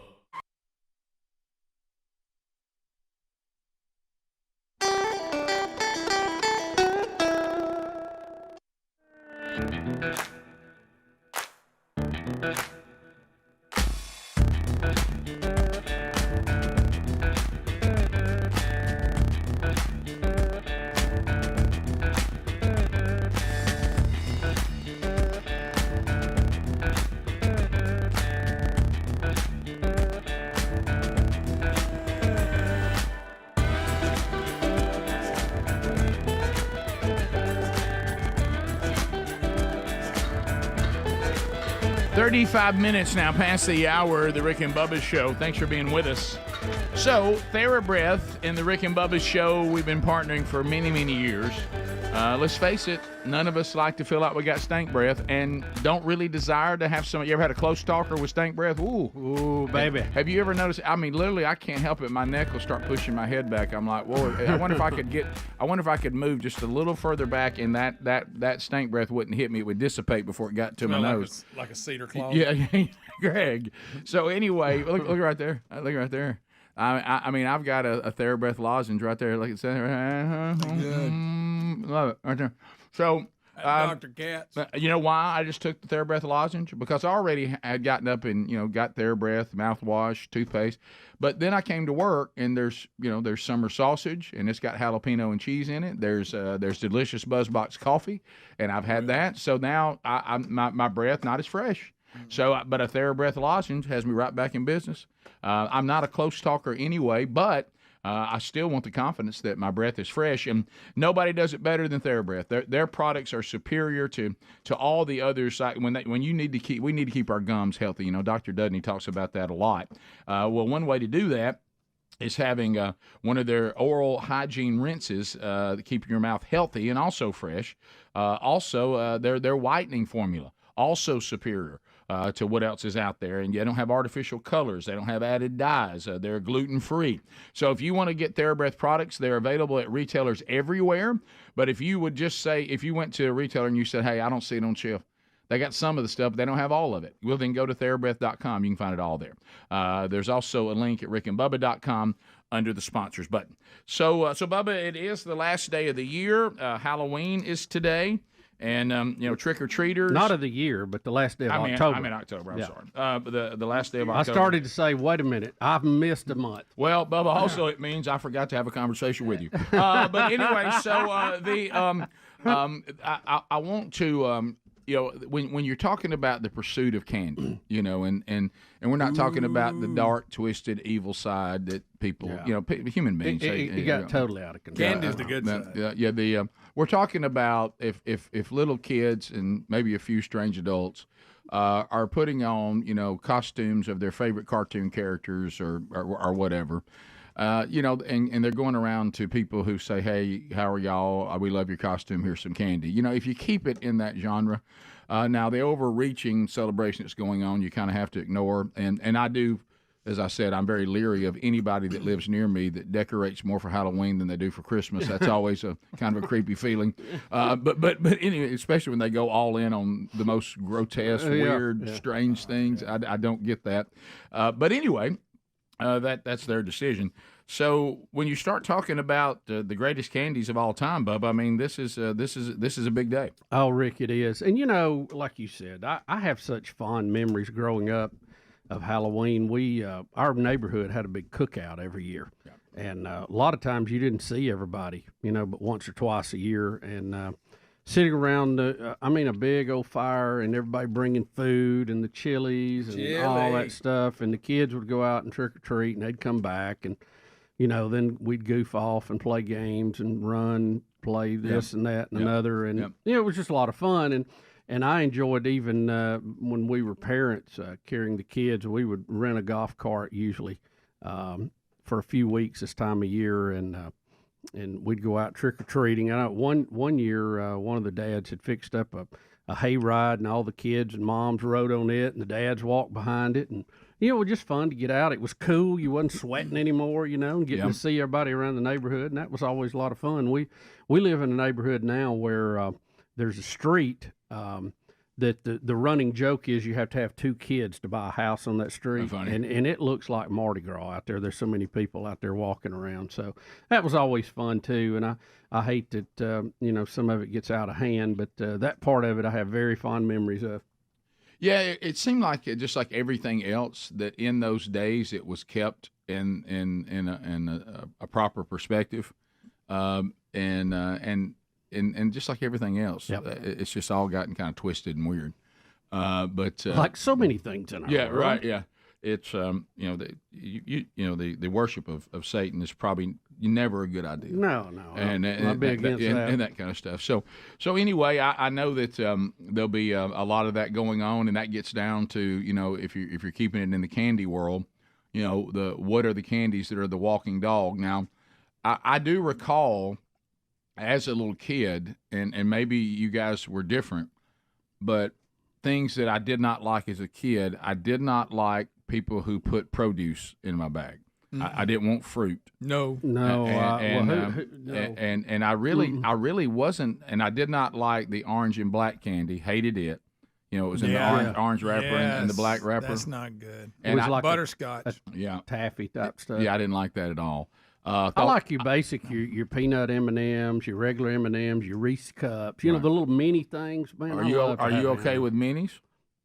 [SPEAKER 6] $35 minutes now past the hour of the Rick and Bubba Show. Thanks for being with us. So, TheraBreath and the Rick and Bubba Show, we've been partnering for many, many years. Let's face it, none of us like to feel like we got stank breath and don't really desire to have some. You ever had a close talker with stank breath?
[SPEAKER 14] Ooh, baby.
[SPEAKER 6] Have you ever noticed? I mean, literally, I can't help it. My neck will start pushing my head back. I'm like, whoa. I wonder if I could move just a little further back, and that stank breath wouldn't hit me. It would dissipate before it got to my nose.
[SPEAKER 14] Like a cedar cloth.
[SPEAKER 6] Yeah, Greg. So anyway, look right there. Look right there. I mean, I've got a TheraBreath lozenge right there. Like it says, love it right there. So,
[SPEAKER 14] Dr. Katz.
[SPEAKER 6] You know why I just took the TheraBreath lozenge? Because I already had gotten up and got TheraBreath mouthwash, toothpaste. But then I came to work and there's summer sausage and it's got jalapeno and cheese in it. There's delicious BuzzBox coffee and I've had that. So now my breath not as fresh. So, but a TheraBreath lozenge has me right back in business. I'm not a close talker anyway, but I still want the confidence that my breath is fresh, and nobody does it better than TheraBreath. Their products are superior to all the others. Like we need to keep our gums healthy. Dr. Dudney talks about that a lot. Well, one way to do that is having one of their oral hygiene rinses that keep your mouth healthy and also fresh. Also, their whitening formula also superior to what else is out there. And they don't have artificial colors. They don't have added dyes. They're gluten-free. So if you want to get TheraBreath products, they're available at retailers everywhere. But if you would just say, if you went to a retailer and you said, hey, I don't see it on shelf, they got some of the stuff, but they don't have all of it. Well, then go to TheraBreath.com. You can find it all there. There's also a link at rickandbubba.com under the sponsors button. So Bubba, it is the last day of the year. Halloween is today.
[SPEAKER 7] And trick or treaters.
[SPEAKER 11] Not of the year, but the last day of October.
[SPEAKER 7] I'm in October. I'm sorry. But the last day of October.
[SPEAKER 11] I started to say, wait a minute, I've missed a month.
[SPEAKER 7] Well, Bubba, also it means I forgot to have a conversation with you. But anyway, so I want to. When you're talking about the pursuit of candy, and we're not talking about the dark, twisted, evil side that people, human beings.
[SPEAKER 11] It got totally out of control.
[SPEAKER 4] Candy's the good side.
[SPEAKER 7] We're talking about if little kids and maybe a few strange adults are putting on, costumes of their favorite cartoon characters or whatever. And they're going around to people who say, "Hey, how are y'all? We love your costume. Here's some candy." If you keep it in that genre, now the overreaching celebration that's going on, you kind of have to ignore. And I do, as I said, I'm very leery of anybody that lives near me that decorates more for Halloween than they do for Christmas. That's always a kind of a creepy feeling. But anyway, especially when they go all in on the most grotesque, weird, strange things. I don't get that. But anyway. That's their decision. So when you start talking about the greatest candies of all time, Bubba, I mean this is a big day.
[SPEAKER 11] Oh, Rick, it is. And like you said, I have such fond memories growing up of Halloween. We our neighborhood had a big cookout every year, and a lot of times you didn't see everybody, but once or twice a year, and sitting around, a big old fire and everybody bringing food and the chilies and all that stuff. And the kids would go out and trick or treat and they'd come back and, then we'd goof off and play games and run, play this and that and another. And, it was just a lot of fun. And I enjoyed even when we were parents carrying the kids, we would rent a golf cart usually for a few weeks this time of year. And we'd go out trick-or-treating. I know one year, one of the dads had fixed up a hayride, and all the kids and moms rode on it, and the dads walked behind it. And, it was just fun to get out. It was cool. You wasn't sweating anymore, and getting to see everybody around the neighborhood, and that was always a lot of fun. We live in a neighborhood now where there's a street that the running joke is you have to have two kids to buy a house on that street. And it looks like Mardi Gras out there. There's so many people out there walking around. So that was always fun, too. And I hate that, some of it gets out of hand. But that part of it I have very fond memories of.
[SPEAKER 7] Yeah, it seemed like just like everything else that in those days it was kept in a proper perspective. And just like everything else, it's just all gotten kind of twisted and weird. But
[SPEAKER 11] like so many things in our world.
[SPEAKER 7] Right. Yeah, it's the worship of Satan is probably never a good idea.
[SPEAKER 11] No,
[SPEAKER 7] and that kind of stuff. So anyway, I know that there'll be a lot of that going on, and that gets down to if you're keeping it in the candy world, what are the candies that are the walking dog? Now, I do recall. As a little kid, and maybe you guys were different, but things that I did not like as a kid, I did not like people who put produce in my bag. Mm-hmm. I didn't want fruit.
[SPEAKER 4] No.
[SPEAKER 7] And I really wasn't, and I did not like the orange and black candy. Hated it. It was in the orange wrapper and the black wrapper.
[SPEAKER 4] That's not good.
[SPEAKER 7] And
[SPEAKER 4] it was like
[SPEAKER 7] butterscotch.
[SPEAKER 11] Taffy type stuff.
[SPEAKER 7] Yeah, I didn't like that at all.
[SPEAKER 11] I like your basic, your peanut M&Ms, your regular M&Ms, your Reese cups. The little mini things. Man,
[SPEAKER 7] are you okay with minis?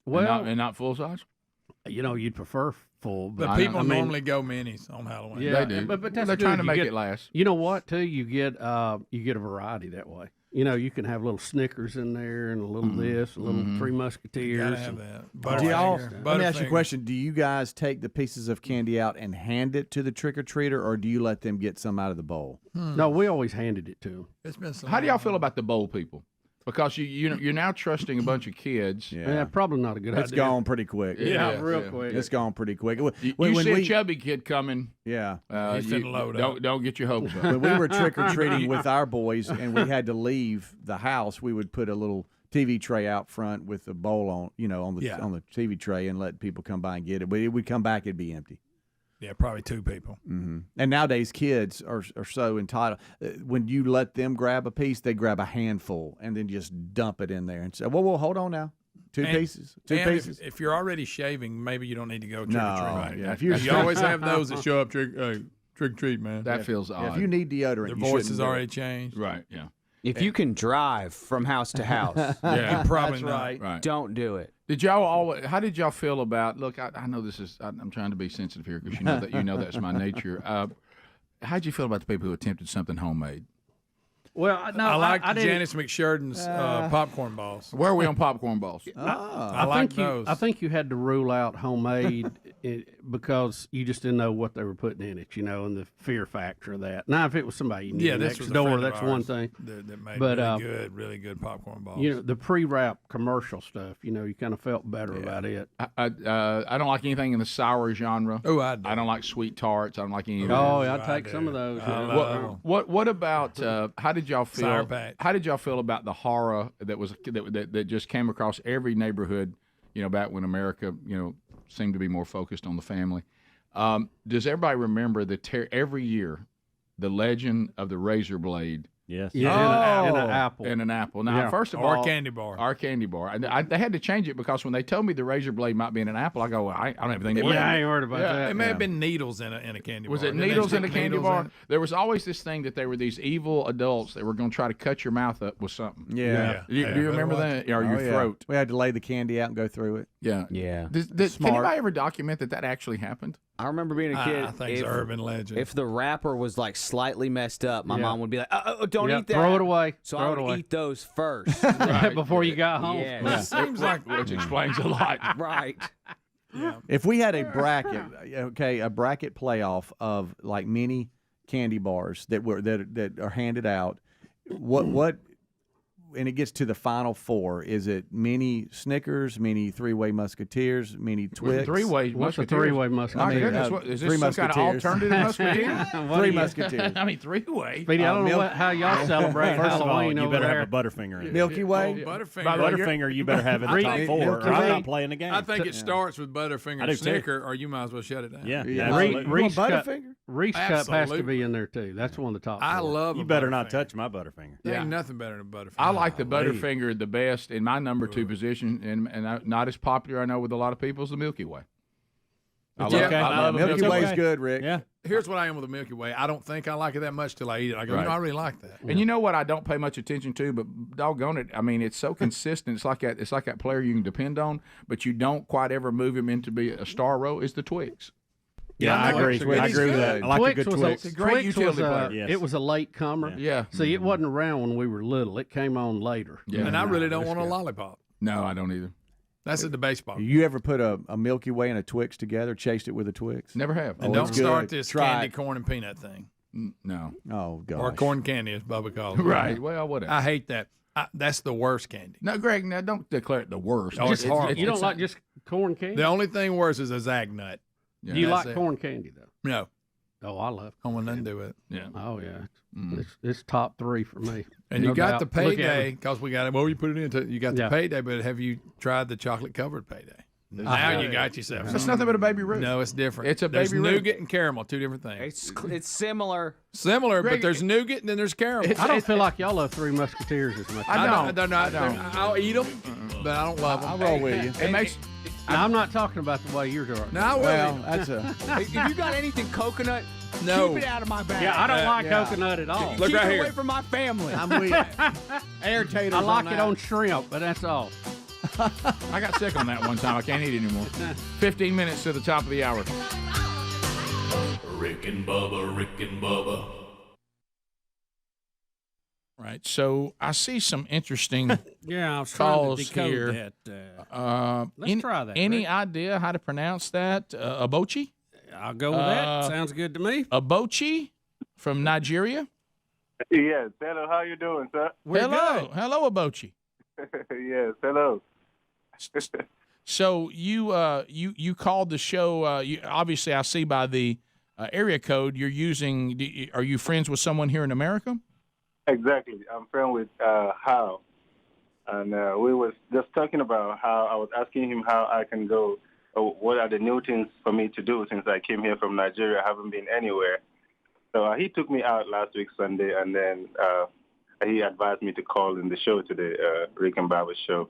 [SPEAKER 11] Well,
[SPEAKER 7] and not full size.
[SPEAKER 11] You'd prefer full,
[SPEAKER 4] but people normally go minis on Halloween.
[SPEAKER 11] Yeah,
[SPEAKER 7] they do.
[SPEAKER 11] But that's
[SPEAKER 7] they're trying to make it last.
[SPEAKER 11] You know what? Too, you get a variety that way. You can have little Snickers in there and a little this, a little Three Musketeers.
[SPEAKER 4] You gotta have that.
[SPEAKER 1] Let me ask you a question. Do you guys take the pieces of candy out and hand it to the trick-or-treater, or do you let them get some out of the bowl?
[SPEAKER 11] No, we always handed it to them.
[SPEAKER 4] It's been so
[SPEAKER 7] How do y'all feel about the bowl people? Because you're now trusting a bunch of kids.
[SPEAKER 11] Yeah, probably not a good idea.
[SPEAKER 1] It's gone pretty quick.
[SPEAKER 11] Real quick.
[SPEAKER 1] It's gone pretty quick.
[SPEAKER 7] You see a chubby kid coming.
[SPEAKER 1] Yeah.
[SPEAKER 7] Don't get your hopes up.
[SPEAKER 1] When we were trick-or-treating with our boys and we had to leave the house, we would put a little TV tray out front with a bowl on the TV tray and let people come by and get it. But it would come back, it'd be empty.
[SPEAKER 4] Yeah, probably two people.
[SPEAKER 1] Mm-hmm. And nowadays, kids are so entitled. When you let them grab a piece, they grab a handful and then just dump it in there and say, well, hold on now. Two pieces.
[SPEAKER 4] If you're already shaving, maybe you don't need to go trick-or-treat.
[SPEAKER 1] Yeah,
[SPEAKER 4] you always have those that show up trick-or-treat, man.
[SPEAKER 7] That feels odd.
[SPEAKER 1] If you need deodorant,
[SPEAKER 4] their voice has already changed.
[SPEAKER 7] Right, yeah.
[SPEAKER 15] If you can drive from house to house,
[SPEAKER 7] Yeah,
[SPEAKER 4] probably
[SPEAKER 7] that's
[SPEAKER 4] not.
[SPEAKER 7] right.
[SPEAKER 15] don't do it.
[SPEAKER 7] Did y'all always? How did y'all feel about? Look, I know this is. I'm trying to be sensitive here because you know that's my nature. How did you feel about the people who attempted something homemade?
[SPEAKER 11] Well, no,
[SPEAKER 4] I like
[SPEAKER 11] didn't-
[SPEAKER 4] Janice McSheridan's popcorn balls.
[SPEAKER 7] Where are we on popcorn balls?
[SPEAKER 4] I like those.
[SPEAKER 11] I think you had to rule out homemade because you just didn't know what they were putting in it, and the fear factor of that. Now, if it was somebody you knew
[SPEAKER 4] this
[SPEAKER 11] next
[SPEAKER 4] was a
[SPEAKER 11] door,
[SPEAKER 4] friend of
[SPEAKER 11] that's one
[SPEAKER 4] ours
[SPEAKER 11] thing.
[SPEAKER 4] That made
[SPEAKER 11] But
[SPEAKER 4] really good popcorn balls.
[SPEAKER 11] the pre-wrap commercial stuff, you kind of felt better about it.
[SPEAKER 7] I don't like anything in the sour genre.
[SPEAKER 4] Oh,
[SPEAKER 7] I don't like sweet tarts. I don't like any of
[SPEAKER 11] Oh,
[SPEAKER 7] those.
[SPEAKER 11] yeah, I'd take some of those.
[SPEAKER 7] What about how did y'all feel?
[SPEAKER 4] Sour Patch.
[SPEAKER 7] How did y'all feel about the horror that just came across every neighborhood? Back when America seemed to be more focused on the family. Does everybody remember every year the legend of the razor blade?
[SPEAKER 2] Yes.
[SPEAKER 11] Yeah, in an apple.
[SPEAKER 7] In an apple. Now, first of all,
[SPEAKER 4] Our candy bar.
[SPEAKER 7] Our candy bar. They had to change it because when they told me the razor blade might be in an apple, I go, well, I don't have anything.
[SPEAKER 11] I ain't worried about that.
[SPEAKER 4] It may have been needles in a candy bar.
[SPEAKER 7] Was it needles in a candy bar? There was always this thing that there were these evil adults that were going to try to cut your mouth up with something.
[SPEAKER 1] Yeah.
[SPEAKER 7] Do you remember that? Or your throat?
[SPEAKER 1] We had to lay the candy out and go through it.
[SPEAKER 7] Yeah.
[SPEAKER 15] Yeah.
[SPEAKER 7] Can anybody ever document that actually happened?
[SPEAKER 15] I remember being a kid.
[SPEAKER 4] I think it's an urban legend.
[SPEAKER 15] If the wrapper was like slightly messed up, my mom would be like, don't eat that.
[SPEAKER 11] Throw it away.
[SPEAKER 15] So
[SPEAKER 11] Throw
[SPEAKER 15] I
[SPEAKER 11] it
[SPEAKER 15] would
[SPEAKER 11] away.
[SPEAKER 15] eat those first.
[SPEAKER 11] Before you got home.
[SPEAKER 15] Yeah.
[SPEAKER 7] It seems like, which explains a lot.
[SPEAKER 15] Right.
[SPEAKER 4] Yeah.
[SPEAKER 1] If we had a bracket, a bracket playoff of like mini candy bars that are handed out, what and it gets to the final four. Is it mini Snickers, mini three-way Musketeers, mini Twix?
[SPEAKER 7] Three-way
[SPEAKER 11] What's a
[SPEAKER 7] Musketeers?
[SPEAKER 11] three-way Musketeer?
[SPEAKER 7] My goodness, is
[SPEAKER 1] Three
[SPEAKER 7] this some kind of
[SPEAKER 1] Musketeers.
[SPEAKER 7] alternative Musketeer?
[SPEAKER 1] Three Musketeers.
[SPEAKER 7] I mean, three-way.
[SPEAKER 11] Speedy, I don't know how y'all celebrate
[SPEAKER 2] First of all,
[SPEAKER 11] Halloween
[SPEAKER 2] you
[SPEAKER 11] over
[SPEAKER 2] better
[SPEAKER 11] there.
[SPEAKER 2] have a Butterfinger in it.
[SPEAKER 1] Milky Way.
[SPEAKER 2] Butterfinger, you better have in the top four, or I'm not playing the game.
[SPEAKER 4] I think it starts with Butterfinger
[SPEAKER 2] I do
[SPEAKER 4] and
[SPEAKER 2] too.
[SPEAKER 4] Snicker, or you might as well shut it down.
[SPEAKER 2] Yeah.
[SPEAKER 11] Reese Cup,
[SPEAKER 1] Butterfinger?
[SPEAKER 11] Reese Cup has to
[SPEAKER 4] Absolutely.
[SPEAKER 11] be in there too. That's one of the top.
[SPEAKER 4] I
[SPEAKER 11] four.
[SPEAKER 4] love.
[SPEAKER 2] You better not touch my Butterfinger.
[SPEAKER 4] There ain't nothing better than Butterfinger.
[SPEAKER 7] I like the Butterfinger the best in my number two position, and not as popular, I know, with a lot of people, is the Milky Way. I love
[SPEAKER 1] Milky Way's good, Rick.
[SPEAKER 2] Yeah.
[SPEAKER 4] Here's what I am with the Milky Way. I don't think I like it that much till I eat it. I go,
[SPEAKER 7] Right.
[SPEAKER 4] I really like that.
[SPEAKER 7] And you know what I don't pay much attention to, but doggone it, I mean, it's so consistent. It's like that player you can depend on, but you don't quite ever move him into be a star row, is the Twix.
[SPEAKER 2] Yeah, I agree. I agree with that. I like a good Twix.
[SPEAKER 7] It's a great utility player.
[SPEAKER 2] Yes.
[SPEAKER 11] It was a late comer.
[SPEAKER 7] Yeah.
[SPEAKER 11] See, it wasn't around when we were little. It came on later.
[SPEAKER 7] Yeah.
[SPEAKER 4] And I really don't want a lollipop.
[SPEAKER 7] No, I don't either.
[SPEAKER 4] That's at the baseball.
[SPEAKER 1] You ever put a Milky Way and a Twix together, chased it with a Twix?
[SPEAKER 7] Never have.
[SPEAKER 4] And
[SPEAKER 1] Oh,
[SPEAKER 4] don't
[SPEAKER 1] it's
[SPEAKER 4] start
[SPEAKER 1] good.
[SPEAKER 4] this
[SPEAKER 1] Try
[SPEAKER 4] candy,
[SPEAKER 1] it.
[SPEAKER 4] corn, and peanut thing.
[SPEAKER 7] No.
[SPEAKER 1] Oh, gosh.
[SPEAKER 4] Or corn candy, as Bubba calls it.
[SPEAKER 7] Right. Well, whatever.
[SPEAKER 4] I hate that. That's the worst candy.
[SPEAKER 7] No, Greg, now don't declare it the worst.
[SPEAKER 4] Oh, it's horrible.
[SPEAKER 11] You don't like just corn candy?
[SPEAKER 4] The only thing worse is a Zag Nut.
[SPEAKER 7] Yeah.
[SPEAKER 11] Do you
[SPEAKER 4] That's
[SPEAKER 11] like
[SPEAKER 4] it.
[SPEAKER 11] corn candy though?
[SPEAKER 4] No.
[SPEAKER 11] Oh, I love.
[SPEAKER 4] I want nothing to do with it.
[SPEAKER 7] Yeah.
[SPEAKER 11] Oh yeah, it's top three for me.
[SPEAKER 4] And
[SPEAKER 11] No
[SPEAKER 4] you got
[SPEAKER 11] doubt.
[SPEAKER 4] the
[SPEAKER 11] Look at
[SPEAKER 4] payday
[SPEAKER 11] me.
[SPEAKER 4] because we got it. Well, you put it into. You got the
[SPEAKER 11] Yeah.
[SPEAKER 4] payday, but have you tried the chocolate covered payday? Now you got yourself.
[SPEAKER 7] That's nothing but a Baby Ruth.
[SPEAKER 4] No, it's different.
[SPEAKER 7] It's a
[SPEAKER 4] There's
[SPEAKER 7] Baby Ruth.
[SPEAKER 4] nougat and caramel, two different things.
[SPEAKER 15] It's similar.
[SPEAKER 4] Similar,
[SPEAKER 7] Greg,
[SPEAKER 4] but there's nougat and then there's caramel.
[SPEAKER 11] I don't feel like y'all love Three Musketeers as much.
[SPEAKER 4] I don't.
[SPEAKER 7] don't.
[SPEAKER 4] I'll eat them, but I don't love them.
[SPEAKER 1] I'll roll with you.
[SPEAKER 7] It makes.
[SPEAKER 11] Now, I'm not talking about the way you're doing.
[SPEAKER 4] No, I will.
[SPEAKER 1] Well,
[SPEAKER 4] eat 'em.
[SPEAKER 1] that's a.
[SPEAKER 15] If you got anything coconut,
[SPEAKER 4] No.
[SPEAKER 15] keep it out of my bag.
[SPEAKER 11] Yeah, I don't like
[SPEAKER 1] yeah.
[SPEAKER 11] coconut at all.
[SPEAKER 4] Look
[SPEAKER 15] keep
[SPEAKER 4] right
[SPEAKER 15] it
[SPEAKER 4] here.
[SPEAKER 15] away from my family.
[SPEAKER 1] I'm with you. Air taters.
[SPEAKER 11] I like it
[SPEAKER 1] that.
[SPEAKER 11] on shrimp, but that's all.
[SPEAKER 7] I got sick on that one time. I can't eat anymore. 15 minutes to the top of the hour.
[SPEAKER 5] Rick and Bubba, Rick and Bubba.
[SPEAKER 6] Right. So I see some interesting
[SPEAKER 13] Yeah, I was trying to
[SPEAKER 6] calls
[SPEAKER 13] decode
[SPEAKER 6] here.
[SPEAKER 13] that. Let's try that.
[SPEAKER 6] Any
[SPEAKER 13] Rick.
[SPEAKER 6] idea how to pronounce that? Abochi?
[SPEAKER 13] I'll go with that. Sounds good to me.
[SPEAKER 6] Abochi from Nigeria?
[SPEAKER 9] Yes. Hello. How you doing, sir?
[SPEAKER 6] Hello. Hello, Abochi.
[SPEAKER 9] Yes. Hello.
[SPEAKER 6] So you called the show. You obviously, I see by the area code you're using. Are you friends with someone here in America?
[SPEAKER 9] Exactly. I'm friend with Hal, and we was just talking about how I was asking him how I can go. What are the new things for me to do since I came here from Nigeria? I haven't been anywhere. So he took me out last week Sunday, and then he advised me to call in the show today, Rick and Bubba show.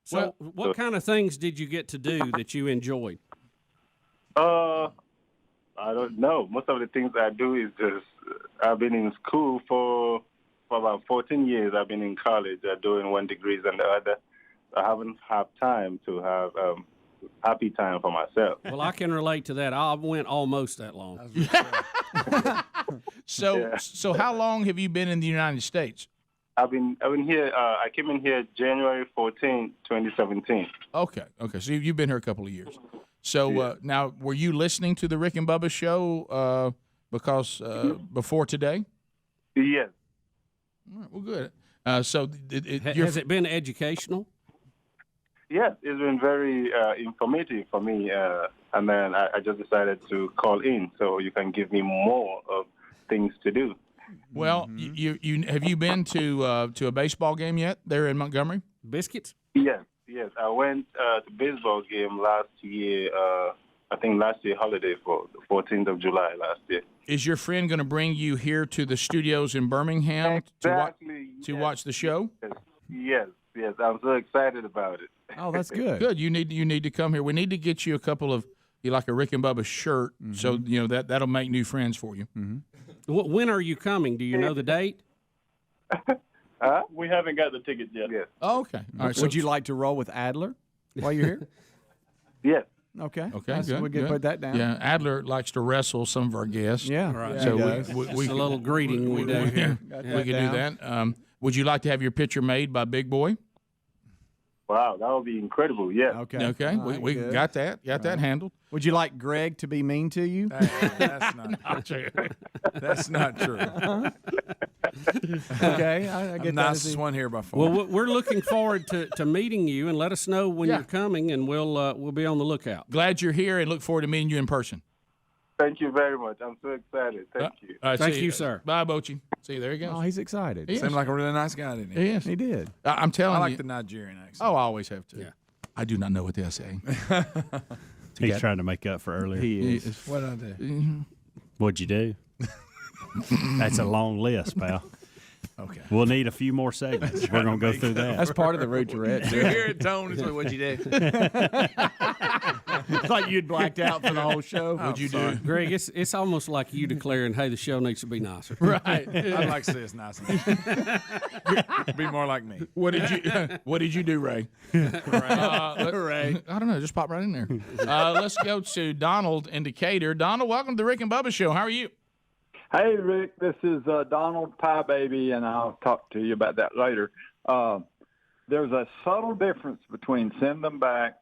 [SPEAKER 13] So, what kind of things did you get to do that you enjoyed?
[SPEAKER 9] I don't know. Most of the things I do is just I've been in school for for about 14 years, I've been in college doing one degree and the other. I haven't had time to have happy time for myself.
[SPEAKER 13] Well, I can relate to that. I went almost that long.
[SPEAKER 6] So how long have you been in the United States?
[SPEAKER 9] I've been here. I came in here January 14, 2017.
[SPEAKER 6] Okay. So you've been here a couple of years. So now, were you listening to the Rick and Bubba show before today?
[SPEAKER 9] Yes.
[SPEAKER 6] All right, well, good. So
[SPEAKER 13] has it been educational?
[SPEAKER 9] Yes, it's been very informative for me, and then I just decided to call in so you can give me more of things to do.
[SPEAKER 6] Well, you have you been to a baseball game yet there in Montgomery?
[SPEAKER 13] Biscuits?
[SPEAKER 9] Yes. I went to baseball game last year. I think last year holiday for the 14th of July last year.
[SPEAKER 6] Is your friend going to bring you here to the studios in Birmingham to watch the show?
[SPEAKER 9] Yes. I'm so excited about it.
[SPEAKER 16] Oh, that's good.
[SPEAKER 6] Good. You need to come here. We need to get you a couple of like a Rick and Bubba shirt, so that'll make new friends for you.
[SPEAKER 13] When are you coming? Do you know the date?
[SPEAKER 9] We haven't got the tickets yet. Yes.
[SPEAKER 6] Oh, okay. All right.
[SPEAKER 16] Would you like to roll with Adler while you're here?
[SPEAKER 9] Yes.
[SPEAKER 16] Okay.
[SPEAKER 6] Good.
[SPEAKER 16] We can put that down.
[SPEAKER 6] Yeah, Adler likes to wrestle some of our guests.
[SPEAKER 16] Yeah. Right.
[SPEAKER 6] So
[SPEAKER 13] we a little greeting we do here.
[SPEAKER 6] We can do that. Would you like to have your picture made by Big Boy?
[SPEAKER 9] Wow, that would be incredible. Yeah.
[SPEAKER 6] Okay. We got that. Got that handled.
[SPEAKER 16] Would you like Greg to be mean to you?
[SPEAKER 14] That's not true. That's not true.
[SPEAKER 16] Okay, I get
[SPEAKER 14] I'm
[SPEAKER 16] that.
[SPEAKER 14] Nicest one here by far.
[SPEAKER 13] Well, we're looking forward to meeting you, and let us know when you're coming, and we'll be on the lookout.
[SPEAKER 6] Glad you're here, and look forward to meeting you in person.
[SPEAKER 9] Thank you very much. I'm so excited. Thank you.
[SPEAKER 13] Thank you, sir.
[SPEAKER 6] Bye, Bochi. See, there he goes.
[SPEAKER 16] Oh, he's excited.
[SPEAKER 14] Seemed like a really nice guy, didn't he?
[SPEAKER 6] Yes,
[SPEAKER 16] he did.
[SPEAKER 6] I'm telling you.
[SPEAKER 14] I like the Nigerian accent.
[SPEAKER 6] Oh, I always have to.
[SPEAKER 13] Yeah.
[SPEAKER 6] I do not know what they're saying.
[SPEAKER 2] He's trying to make up for earlier.
[SPEAKER 16] He is.
[SPEAKER 14] What did I do?
[SPEAKER 2] What'd you do? That's a long list, pal.
[SPEAKER 6] Okay.
[SPEAKER 2] We'll need a few more segments. We're going to go through that.
[SPEAKER 16] That's part of the road to red.
[SPEAKER 14] You hear it, Tone? It's like, what'd you do?
[SPEAKER 16] It's like you'd blacked out for the whole show.
[SPEAKER 6] What'd you do?
[SPEAKER 13] Greg, it's almost like you declaring, hey, the show needs to be nicer.
[SPEAKER 6] Right.
[SPEAKER 14] I'd like to say it's nice. Be more like me.
[SPEAKER 6] What did you do, Ray? Ray. I don't know. Just pop right in there. Let's go to Donald in Decatur. Donald, welcome to the Rick and Bubba Show. How are you?
[SPEAKER 17] Hey, Rick, this is Donald Pie Baby, and I'll talk to you about that later. There's a subtle difference between send them back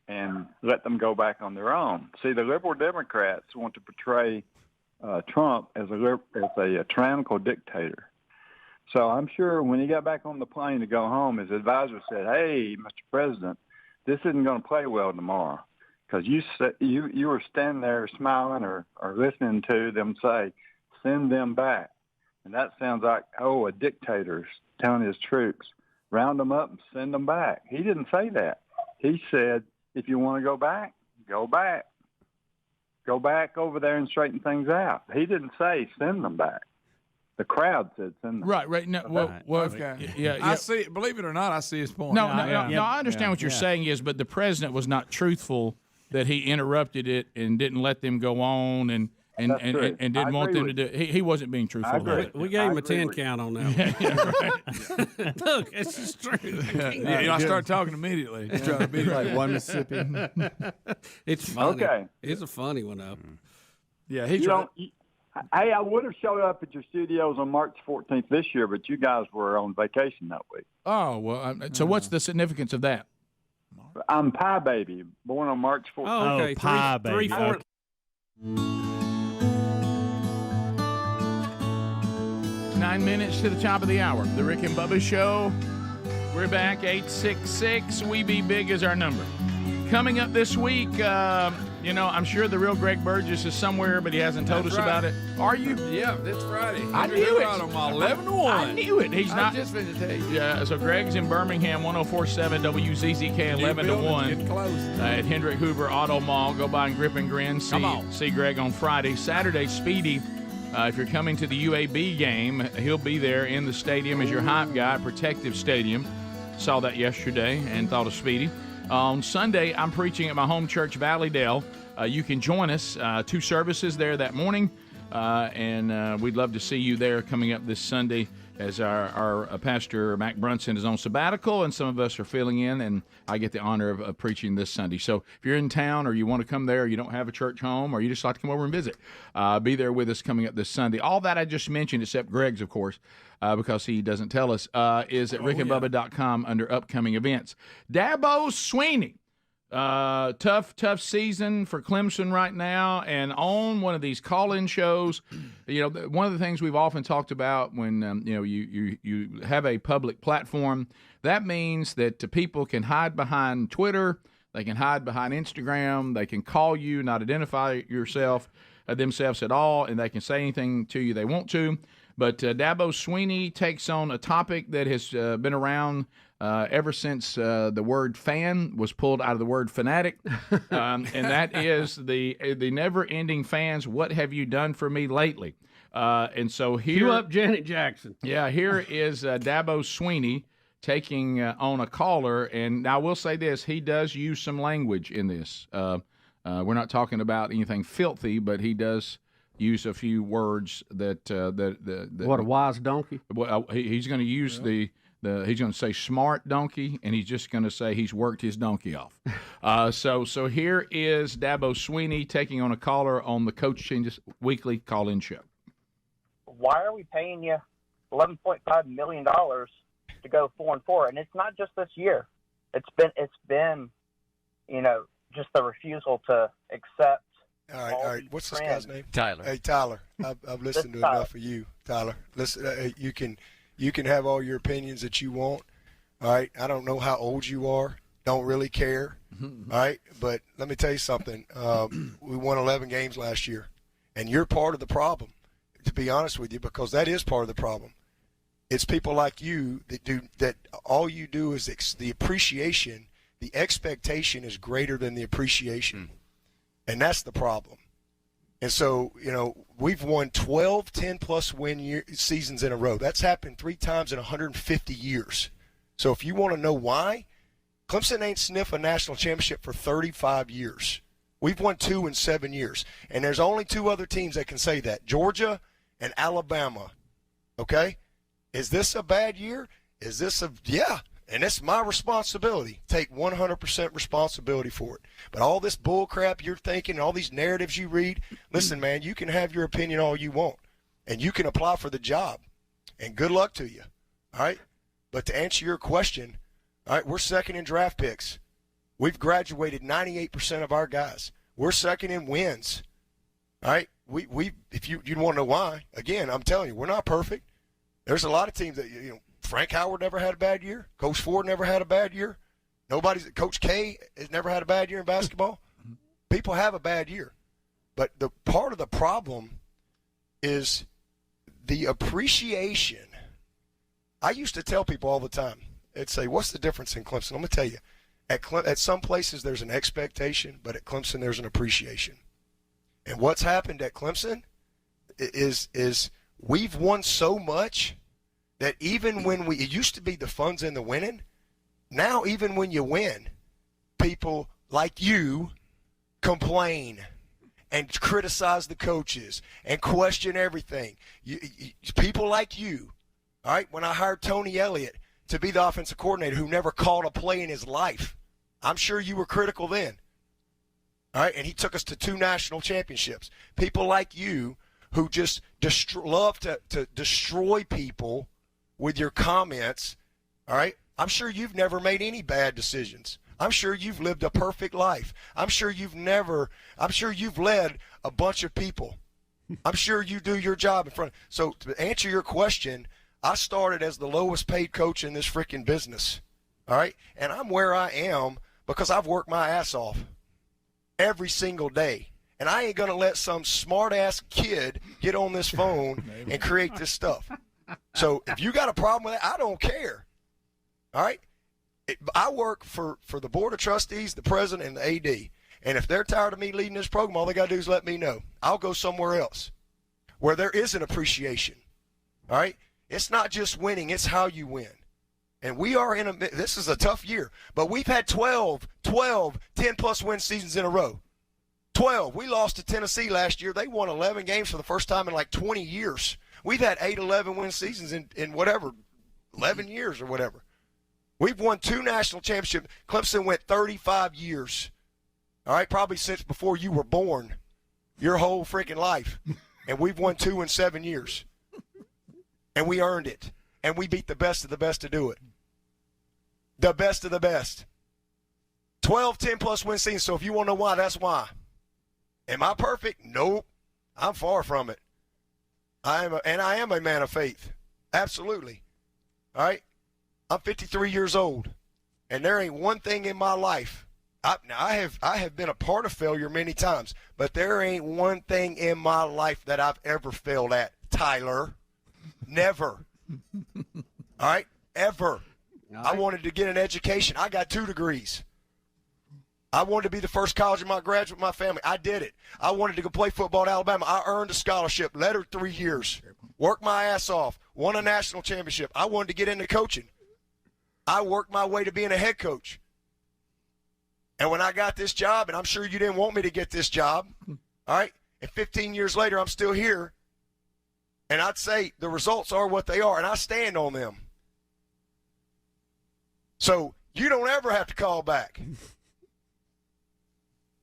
[SPEAKER 17] and let them go back on their own. See, the liberal Democrats want to portray Trump as a tyrannical dictator. So I'm sure when he got back on the plane to go home, his advisor said, hey, Mr. President, this isn't going to play well tomorrow, because you were standing there smiling or listening to them say, send them back. And that sounds like, a dictator's telling his troops, round them up and send them back. He didn't say that. He said, if you want to go back, go back. Go back over there and straighten things out. He didn't say send them back. The crowd said send them back.
[SPEAKER 6] Right. No,
[SPEAKER 14] Okay.
[SPEAKER 6] Yeah.
[SPEAKER 14] I see. Believe it or not, I see his point.
[SPEAKER 6] No, I understand what you're saying is, but the president was not truthful that he interrupted it and didn't let them go on and didn't want them to do it. He wasn't being truthful about it.
[SPEAKER 13] We gave him a 10 count on that one. Look, it's just true.
[SPEAKER 14] I started talking immediately. He's trying to be
[SPEAKER 16] like one Mississippi.
[SPEAKER 13] It's funny.
[SPEAKER 17] Okay.
[SPEAKER 13] It's a funny one, though.
[SPEAKER 14] Yeah,
[SPEAKER 17] Hey, I would have showed up at your studios on March 14th this year, but you guys were on vacation that week.
[SPEAKER 6] Oh, well, so what's the significance of that?
[SPEAKER 17] I'm Pie Baby, born on March 14th.
[SPEAKER 13] Oh, okay.
[SPEAKER 2] Pie Baby.
[SPEAKER 13] 3-4.
[SPEAKER 6] 9 minutes to the top of the hour. The Rick and Bubba Show. We're back. 866-WE-BE-BIG is our number. Coming up this week, I'm sure the real Greg Burgess is somewhere, but he hasn't told us about it. Are you?
[SPEAKER 14] Yeah, it's Friday.
[SPEAKER 6] I knew it.
[SPEAKER 14] On my 11 to 1.
[SPEAKER 6] I knew it. He's not.
[SPEAKER 14] I just finished to tell you.
[SPEAKER 6] Yeah, so Greg's in Birmingham, 104.7 WZZK, 11 to 1.
[SPEAKER 14] Getting close.
[SPEAKER 6] At Hendrick Hoover Auto Mall. Go by and grip and grin. See Greg on Friday. Saturday, Speedy. If you're coming to the UAB game, he'll be there in the stadium as your hype guy, Protective Stadium. Saw that yesterday and thought of Speedy. On Sunday, I'm preaching at my home church, Valleydale. You can join us. 2 services there that morning.
[SPEAKER 7] and we'd love to see you there coming up this Sunday as our Pastor Mac Brunson is on sabbatical, and some of us are filling in, and I get the honor of preaching this Sunday. So if you're in town or you want to come there, or you don't have a church home, or you just like to come over and visit, be there with us coming up this Sunday. All that I just mentioned, except Greg's, of course, because he doesn't tell us, is at rickandbubba.com under upcoming events. Dabo Swinney. Tough season for Clemson right now, and on one of these call-in shows, one of the things we've often talked about when you have a public platform, that means that people can hide behind Twitter, they can hide behind Instagram, they can call you, not identify themselves at all, and they can say anything to you they want to. But Dabo Swinney takes on a topic that has been around ever since the word fan was pulled out of the word fanatic, and that is the never-ending fans. What have you done for me lately? And so here,
[SPEAKER 11] cue up Janet Jackson.
[SPEAKER 7] Yeah, here is Dabo Swinney taking on a caller, and I will say this: he does use some language in this. We're not talking about anything filthy, but he does use a few words that
[SPEAKER 11] what a wise donkey.
[SPEAKER 7] Well, he's going to use he's going to say smart donkey, and he's just going to say he's worked his donkey off. So here is Dabo Swinney taking on a caller on the Coach Changes Weekly call-in show.
[SPEAKER 18] Why are we paying you $11.5 million to go 4-4? And it's not just this year. It's been just the refusal to accept.
[SPEAKER 19] All right. What's this guy's name?
[SPEAKER 15] Tyler.
[SPEAKER 19] Hey, Tyler. I've listened to enough of you, Tyler. Listen, you can have all your opinions that you want. All right. I don't know how old you are. Don't really care. All right. But let me tell you something. We won 11 games last year, and you're part of the problem, to be honest with you, because that is part of the problem. It's people like you that all you do is the appreciation. The expectation is greater than the appreciation. And that's the problem. And so, we've won 12 10-plus win seasons in a row. That's happened 3 times in 150 years. So if you want to know why, Clemson ain't sniffed a national championship for 35 years. We've won 2 in 7 years. And there's only 2 other teams that can say that, Georgia and Alabama. Okay? Is this a bad year? Yeah. And it's my responsibility. Take 100% responsibility for it. But all this bull crap you're thinking, all these narratives you read, listen, man, you can have your opinion all you want. And you can apply for the job. And good luck to you. All right? But to answer your question, all right, we're second in draft picks. We've graduated 98% of our guys. We're second in wins. All right? If you want to know why, again, I'm telling you, we're not perfect. There's a lot of teams that, Frank Howard never had a bad year. Coach Ford never had a bad year. Coach K has never had a bad year in basketball. People have a bad year. But the part of the problem is the appreciation. I used to tell people all the time, they'd say, what's the difference in Clemson? I'm going to tell you. At some places there's an expectation, but at Clemson there's an appreciation. And what's happened at Clemson is we've won so much that even when it used to be the fun's in the winning, now even when you win, people like you complain and criticize the coaches and question everything. People like you, all right, when I hired Tony Elliott to be the offensive coordinator who never called a play in his life, I'm sure you were critical then. All right, and he took us to 2 national championships. People like you who just love to destroy people with your comments, all right? I'm sure you've never made any bad decisions. I'm sure you've lived a perfect life. I'm sure you've led a bunch of people. I'm sure you do your job in front. So to answer your question, I started as the lowest paid coach in this freaking business, all right? And I'm where I am because I've worked my ass off every single day. And I ain't going to let some smart-ass kid get on this phone and create this stuff. So if you got a problem with that, I don't care. All right? I work for the Board of Trustees, the president, and the AD. And if they're tired of me leading this program, all they got to do is let me know. I'll go somewhere else where there is an appreciation. All right? It's not just winning. It's how you win. And we are this is a tough year. But we've had 12 10-plus win seasons in a row. 12. We lost to Tennessee last year. They won 11 games for the first time in like 20 years. We've had 8 11-win seasons in whatever, 11 years or whatever. We've won 2 national championships. Clemson went 35 years. All right, probably since before you were born, your whole freaking life. And we've won 2 in 7 years. And we earned it. And we beat the best of the best to do it. The best of the best. 12, 10-plus win seasons. So if you want to know why, that's why. Am I perfect? Nope. I'm far from it. I am a man of faith. Absolutely. All right? I'm 53 years old, and there ain't one thing in my life. I have been a part of failure many times, but there ain't one thing in my life that I've ever failed at, Tyler. Never. All right? Ever. I wanted to get an education. I got 2 degrees. I wanted to be the first college in my graduate, my family. I did it. I wanted to go play football at Alabama. I earned a scholarship, lettered 3 years, worked my ass off, won a national championship. I wanted to get into coaching. I worked my way to being a head coach. And when I got this job, and I'm sure you didn't want me to get this job, all right, and 15 years later I'm still here, and I'd say the results are what they are, and I stand on them. So you don't ever have to call back.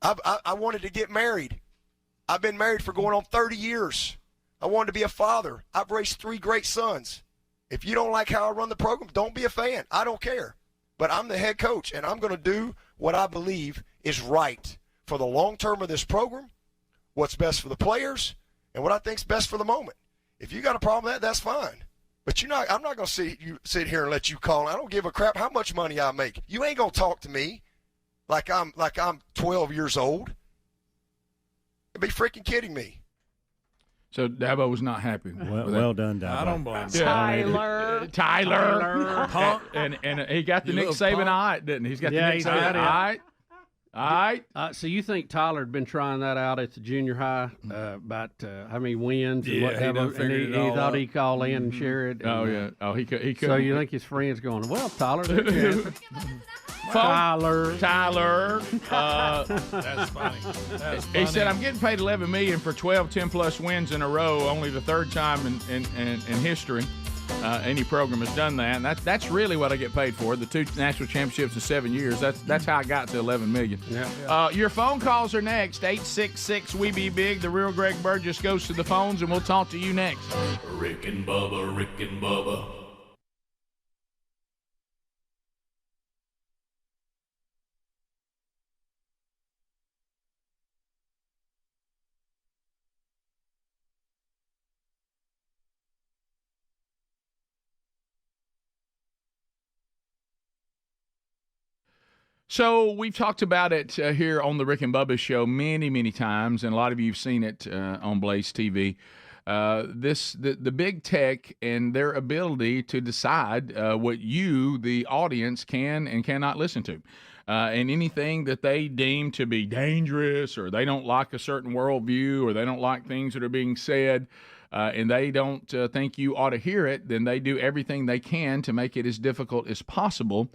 [SPEAKER 19] I wanted to get married. I've been married for going on 30 years. I wanted to be a father. I've raised 3 great sons. If you don't like how I run the program, don't be a fan. I don't care. But I'm the head coach, and I'm going to do what I believe is right for the long term of this program, what's best for the players, and what I think is best for the moment. If you got a problem with that, that's fine. But I'm not going to sit here and let you call. I don't give a crap how much money I make. You ain't going to talk to me like I'm 12 years old. You'd be freaking kidding me.
[SPEAKER 7] So Dabo was not happy.
[SPEAKER 2] Well done, Dabo.
[SPEAKER 14] I don't blame
[SPEAKER 6] Tyler.
[SPEAKER 7] Tyler. And he got the Nick Saban eye, didn't he? He's got the Nick Saban eye. All right.
[SPEAKER 11] So you think Tyler had been trying that out at the junior high about how many wins and whatever, and he thought he'd call in and share it.
[SPEAKER 7] He could.
[SPEAKER 11] So you think his friend's going, well, Tyler, there's your answer. Tyler.
[SPEAKER 14] That's funny.
[SPEAKER 7] He said, I'm getting paid $11 million for 12 10-plus wins in a row, only the 3rd time in history any program has done that. And that's really what I get paid for, the 2 national championships in 7 years. That's how I got to $11 million.
[SPEAKER 11] Yeah.
[SPEAKER 7] Your phone calls are next. 866-WE-BE-BIG. The real Greg Burgess goes to the phones, and we'll talk to you next.
[SPEAKER 5] Rick and Bubba, Rick and Bubba.
[SPEAKER 7] So we've talked about it here on the Rick and Bubba show many, many times, and a lot of you have seen it on Blaze TV. The big tech and their ability to decide what you, the audience, can and cannot listen to. And anything that they deem to be dangerous, or they don't like a certain worldview, or they don't like things that are being said, and they don't think you ought to hear it, then they do everything they can to make it as difficult as possible.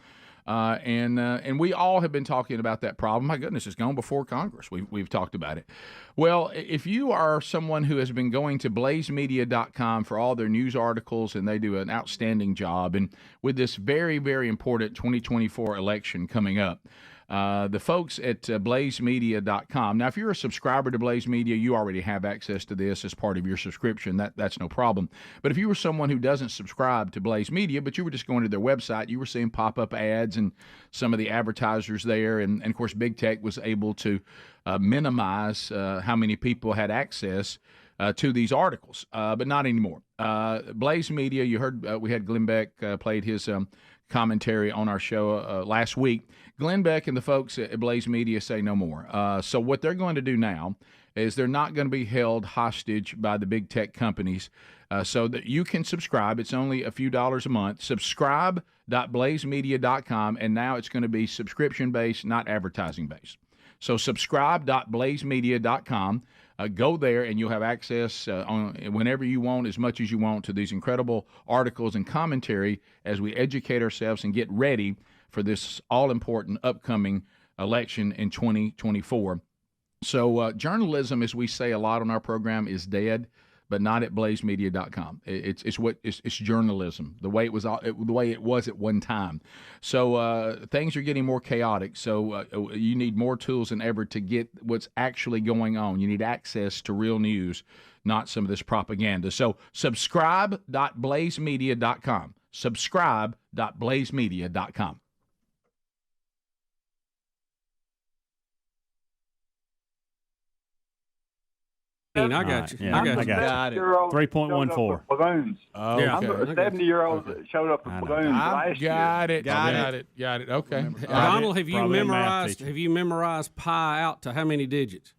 [SPEAKER 7] And we all have been talking about that problem. My goodness, it's gone before Congress. We've talked about it. Well, if you are someone who has been going to blazemedia.com for all their news articles, and they do an outstanding job, and with this very, very important 2024 election coming up, the folks at blazemedia.com. Now, if you're a subscriber to Blaze Media, you already have access to this as part of your subscription. That's no problem. But if you were someone who doesn't subscribe to Blaze Media, but you were just going to their website, you were seeing pop-up ads and some of the advertisers there, and of course, Big Tech was able to minimize how many people had access to these articles, but not anymore. Blaze Media, you heard we had Glenn Beck played his commentary on our show last week. Glenn Beck and the folks at Blaze Media say no more. So what they're going to do now is they're not going to be held hostage by the big tech companies, so that you can subscribe. It's only a few dollars a month. Subscribe.blazemedia.com, and now it's going to be subscription-based, not advertising-based. So subscribe.blazemedia.com. Go there, and you'll have access whenever you want, as much as you want, to these incredible articles and commentary as we educate ourselves and get ready for this all-important upcoming election in 2024. So journalism, as we say a lot on our program, is dead, but not at blazemedia.com. It's journalism, the way it was at one time. So things are getting more chaotic. So you need more tools than ever to get what's actually going on. You need access to real news, not some of this propaganda. So subscribe.blazemedia.com. Subscribe.blazemedia.com.
[SPEAKER 13] I got you.
[SPEAKER 2] Yeah, I got it. 3.14.
[SPEAKER 17] Balloons.
[SPEAKER 7] Oh,
[SPEAKER 17] I'm a 70-year-old that showed up with balloons last year.
[SPEAKER 7] Got it. Okay.
[SPEAKER 13] Donald, have you memorized pi out to how many digits?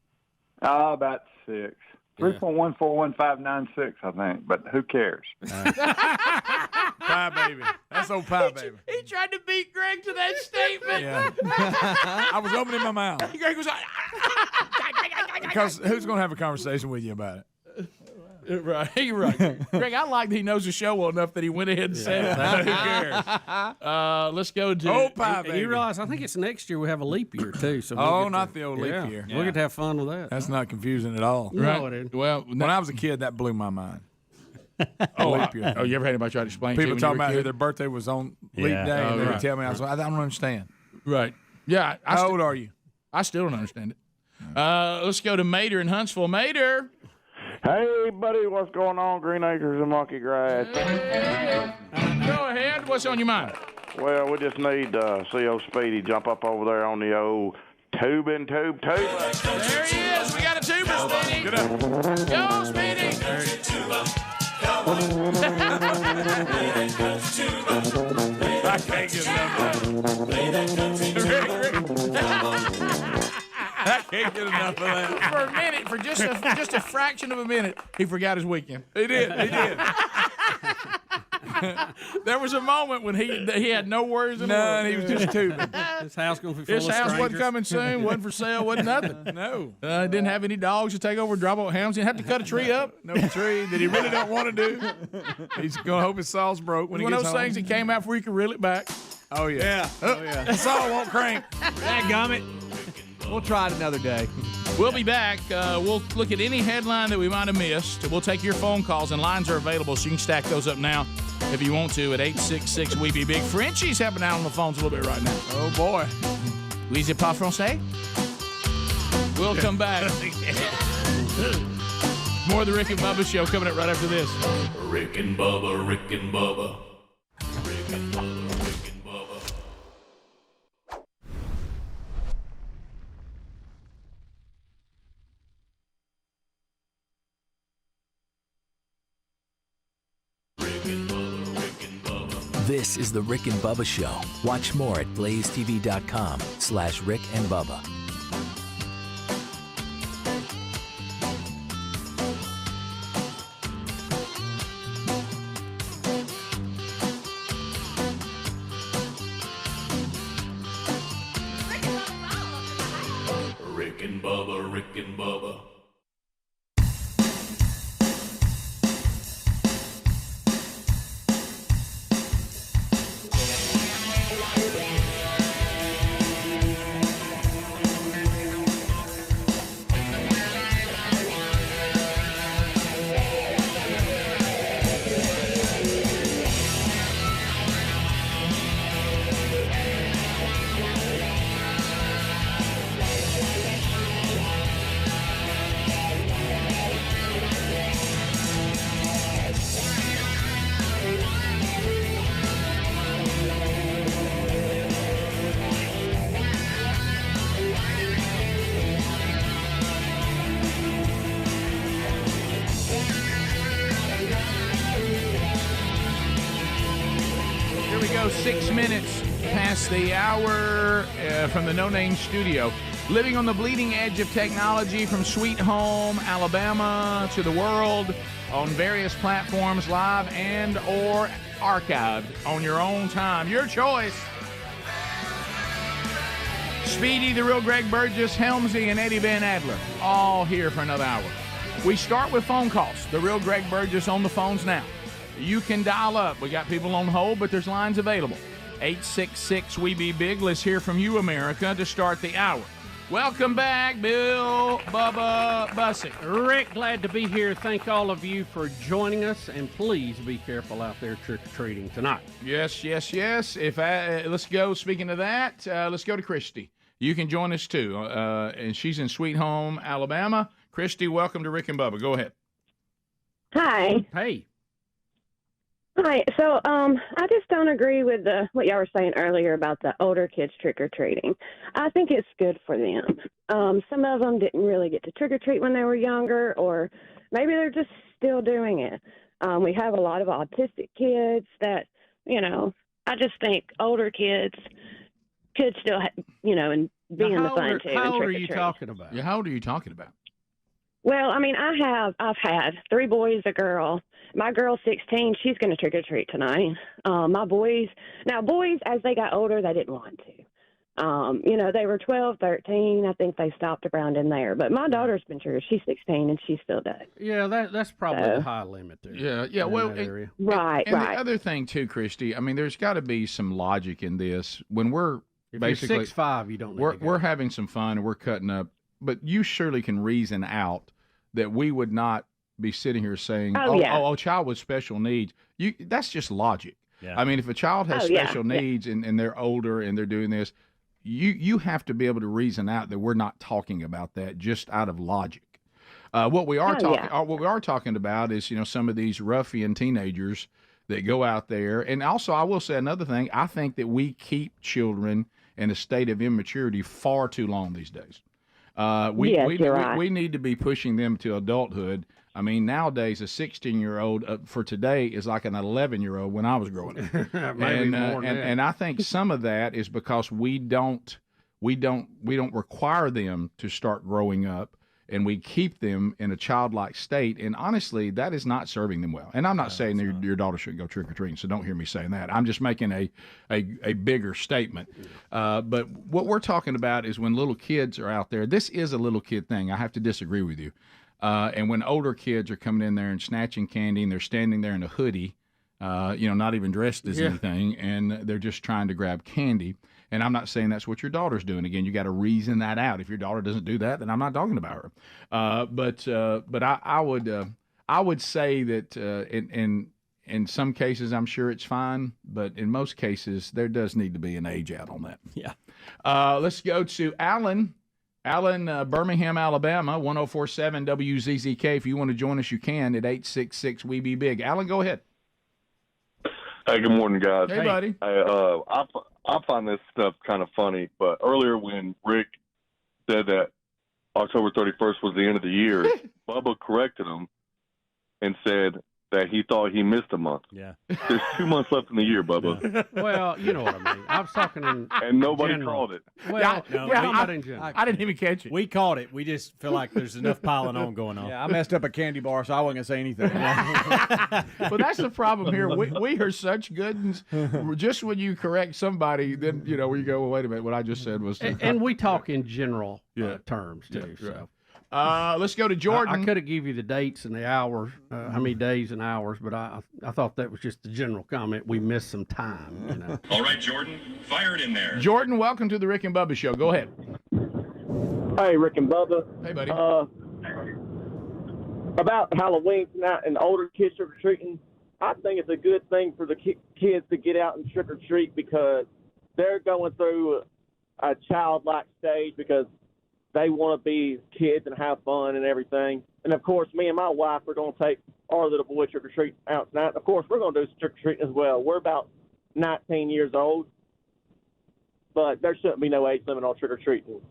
[SPEAKER 17] About 6. 3.141596, I think, but who cares?
[SPEAKER 14] Pie baby. That's old pie baby.
[SPEAKER 6] He tried to beat Greg to that statement.
[SPEAKER 14] Yeah. I was opening my mouth.
[SPEAKER 6] Greg was like,
[SPEAKER 14] because who's going to have a conversation with you about it?
[SPEAKER 6] Right, you're right. Greg, I like that he knows the show well enough that he went ahead and said it. Who cares? Let's go to
[SPEAKER 14] old pie baby.
[SPEAKER 13] And you realize, I think it's next year we have a leap year, too. So
[SPEAKER 14] not the old leap year.
[SPEAKER 13] We'll get to have fun with that.
[SPEAKER 14] That's not confusing at all.
[SPEAKER 13] No, it isn't.
[SPEAKER 7] Well,
[SPEAKER 14] when I was a kid, that blew my mind.
[SPEAKER 7] Leap year. You ever had anybody try to explain
[SPEAKER 14] People
[SPEAKER 7] to you
[SPEAKER 14] talking about who their birthday was on leap day, and they would tell me, I don't understand.
[SPEAKER 7] Right. Yeah.
[SPEAKER 14] How old are you?
[SPEAKER 7] I still don't understand it. Let's go to Mater in Huntsville. Mater.
[SPEAKER 21] Hey, buddy, what's going on? Green Acres and Monkey Grass.
[SPEAKER 7] Go ahead. What's on your mind?
[SPEAKER 21] Well, we just need to see old Speedy jump up over there on the old tuba.
[SPEAKER 7] There he is. We got a tuba, Speedy.
[SPEAKER 14] Get up.
[SPEAKER 7] Go, Speedy.
[SPEAKER 14] I can't get I can't get enough of that.
[SPEAKER 6] For a minute, for just a fraction of a minute, he forgot his weekend.
[SPEAKER 14] He did.
[SPEAKER 6] There was a moment when he had no worries in the world.
[SPEAKER 14] He was just tubing.
[SPEAKER 13] His house going to be full
[SPEAKER 6] His
[SPEAKER 13] of
[SPEAKER 6] house
[SPEAKER 13] strangers.
[SPEAKER 6] wasn't coming soon, wasn't for sale, wasn't nothing.
[SPEAKER 14] No.
[SPEAKER 6] Didn't have any dogs to take over and drop off hams. Didn't have to cut a tree up.
[SPEAKER 14] No tree that he really don't want to do. He's going to hope his saw's broke when he
[SPEAKER 6] One
[SPEAKER 14] gets
[SPEAKER 6] of those
[SPEAKER 14] home.
[SPEAKER 6] things that came out before you could reel it back.
[SPEAKER 14] Oh, yeah. The saw won't crank.
[SPEAKER 16] Dadgummit. We'll try it another day.
[SPEAKER 6] We'll be back. We'll look at any headline that we might have missed. We'll take your phone calls, and lines are available, so you can stack those up now if you want to at 866-WE-BE-BIG. Frenchie's helping out on the phones a little bit right now.
[SPEAKER 14] Oh, boy.
[SPEAKER 6] Oui, c'est pas français? We'll come back. More of the Rick and Bubba Show coming up right after this.
[SPEAKER 5] Rick and Bubba, Rick and Bubba. Rick and Bubba, Rick and Bubba.
[SPEAKER 22] This is the Rick and Bubba Show. Watch more at blazetv.com/Rick and Bubba.
[SPEAKER 5] Rick and Bubba, Rick and Bubba.
[SPEAKER 6] Here we go, 6 minutes past the hour from the No Name Studio. Living on the bleeding edge of technology from Sweet Home, Alabama to the world on various platforms, live and or archived on your own time. Your choice. Speedy, the real Greg Burgess, Helmsy, and Eddie Van Adler, all here for another hour. We start with phone calls. The real Greg Burgess on the phones now. You can dial up. We got people on hold, but there's lines available. 866-WE-BE-BIG. Let's hear from you, America, to start the hour. Welcome back, Bill, Bubba, Bussy.
[SPEAKER 11] Rick, glad to be here. Thank all of you for joining us, and please be careful out there trick-or-treating tonight.
[SPEAKER 6] Yes. Let's go. Speaking of that, let's go to Christy. You can join us too, and she's in Sweet Home, Alabama. Christy, welcome to Rick and Bubba. Go ahead.
[SPEAKER 10] Hi.
[SPEAKER 11] Hey.
[SPEAKER 10] Hi. So, I just don't agree with what y'all were saying earlier about the older kids trick-or-treating. I think it's good for them. Some of them didn't really get to trick-or-treat when they were younger, or maybe they're just still doing it. We have a lot of autistic kids that, I just think older kids could still, and be in the fun too.
[SPEAKER 11] How old are you talking about?
[SPEAKER 6] Yeah, how old are you talking about?
[SPEAKER 10] Well, I mean, I've had 3 boys, a girl. My girl's 16. She's going to trick or treat tonight. My boys, as they got older, they didn't want to. They were 12, 13. I think they stopped around in there. But my daughter's been trick. She's 16 and she still does.
[SPEAKER 11] Yeah, that's probably the high limit there.
[SPEAKER 6] Yeah. Well,
[SPEAKER 10] right.
[SPEAKER 6] The other thing too, Christy. I mean, there's got to be some logic in this. When we're
[SPEAKER 11] if
[SPEAKER 6] basically
[SPEAKER 11] you're 6'5", you don't.
[SPEAKER 6] We're having some fun and we're cutting up, but you surely can reason out that we would not be sitting here saying, a child with special needs. That's just logic.
[SPEAKER 2] Yeah.
[SPEAKER 6] I mean, if a child has special needs and they're older and they're doing this, you have to be able to reason out that we're not talking about that just out of logic. What we are talking about is, some of these ruffian teenagers that go out there. And also, I will say another thing. I think that we keep children in a state of immaturity far too long these days. We need to be pushing them to adulthood. I mean, nowadays a 16-year-old for today is like an 11-year-old when I was growing up. And I think some of that is because we don't require them to start growing up, and we keep them in a childlike state. And honestly, that is not serving them well. And I'm not saying that your daughter shouldn't go trick-or-treating, so don't hear me saying that. I'm just making a bigger statement. But what we're talking about is when little kids are out there. This is a little kid thing. I have to disagree with you. And when older kids are coming in there and snatching candy, and they're standing there in a hoodie, not even dressed as anything, and they're just trying to grab candy. And I'm not saying that's what your daughter's doing. Again, you got to reason that out. If your daughter doesn't do that, then I'm not talking about her. But I would say that in some cases, I'm sure it's fine. But in most cases, there does need to be an age out on that.
[SPEAKER 2] Yeah.
[SPEAKER 6] Let's go to Alan. Alan, Birmingham, Alabama, 1047 WZZK. If you want to join us, you can at 866 We Be Big. Alan, go ahead.
[SPEAKER 20] Hey, good morning, guys.
[SPEAKER 6] Hey, buddy.
[SPEAKER 20] I find this stuff kind of funny, but earlier when Rick said that October 31st was the end of the year, Bubba corrected him and said that he thought he missed a month.
[SPEAKER 2] Yeah.
[SPEAKER 20] There's 2 months left in the year, Bubba.
[SPEAKER 11] Well, you know what I mean. I was talking in
[SPEAKER 20] and nobody
[SPEAKER 11] general.
[SPEAKER 20] called it.
[SPEAKER 11] Well,
[SPEAKER 6] I didn't even catch it.
[SPEAKER 2] We caught it. We just feel like there's enough piling on going on.
[SPEAKER 16] Yeah, I messed up a candy bar, so I wasn't going to say anything.
[SPEAKER 6] Well, that's the problem here. We are such good ones. Just when you correct somebody, then, where you go, well, wait a minute, what I just said was...
[SPEAKER 11] And we talk in general terms, too.
[SPEAKER 6] Yeah,
[SPEAKER 11] so.
[SPEAKER 6] Let's go to Jordan.
[SPEAKER 11] I could have give you the dates and the hours, how many days and hours, but I thought that was just the general comment. We missed some time.
[SPEAKER 23] All right, Jordan, fire it in there.
[SPEAKER 6] Jordan, welcome to the Rick and Bubba Show. Go ahead.
[SPEAKER 24] Hey, Rick and Bubba.
[SPEAKER 6] Hey, buddy.
[SPEAKER 24] About Halloween tonight and older kids trick-or-treating, I think it's a good thing for the kids to get out and trick-or-treat because they're going through a childlike stage because they want to be kids and have fun and everything. And, of course, me and my wife are going to take our little boy trick-or-treat out tonight. Of course, we're going to do trick-or-treating as well. We're about 19 years old, but there shouldn't be no age limit on trick-or-treating.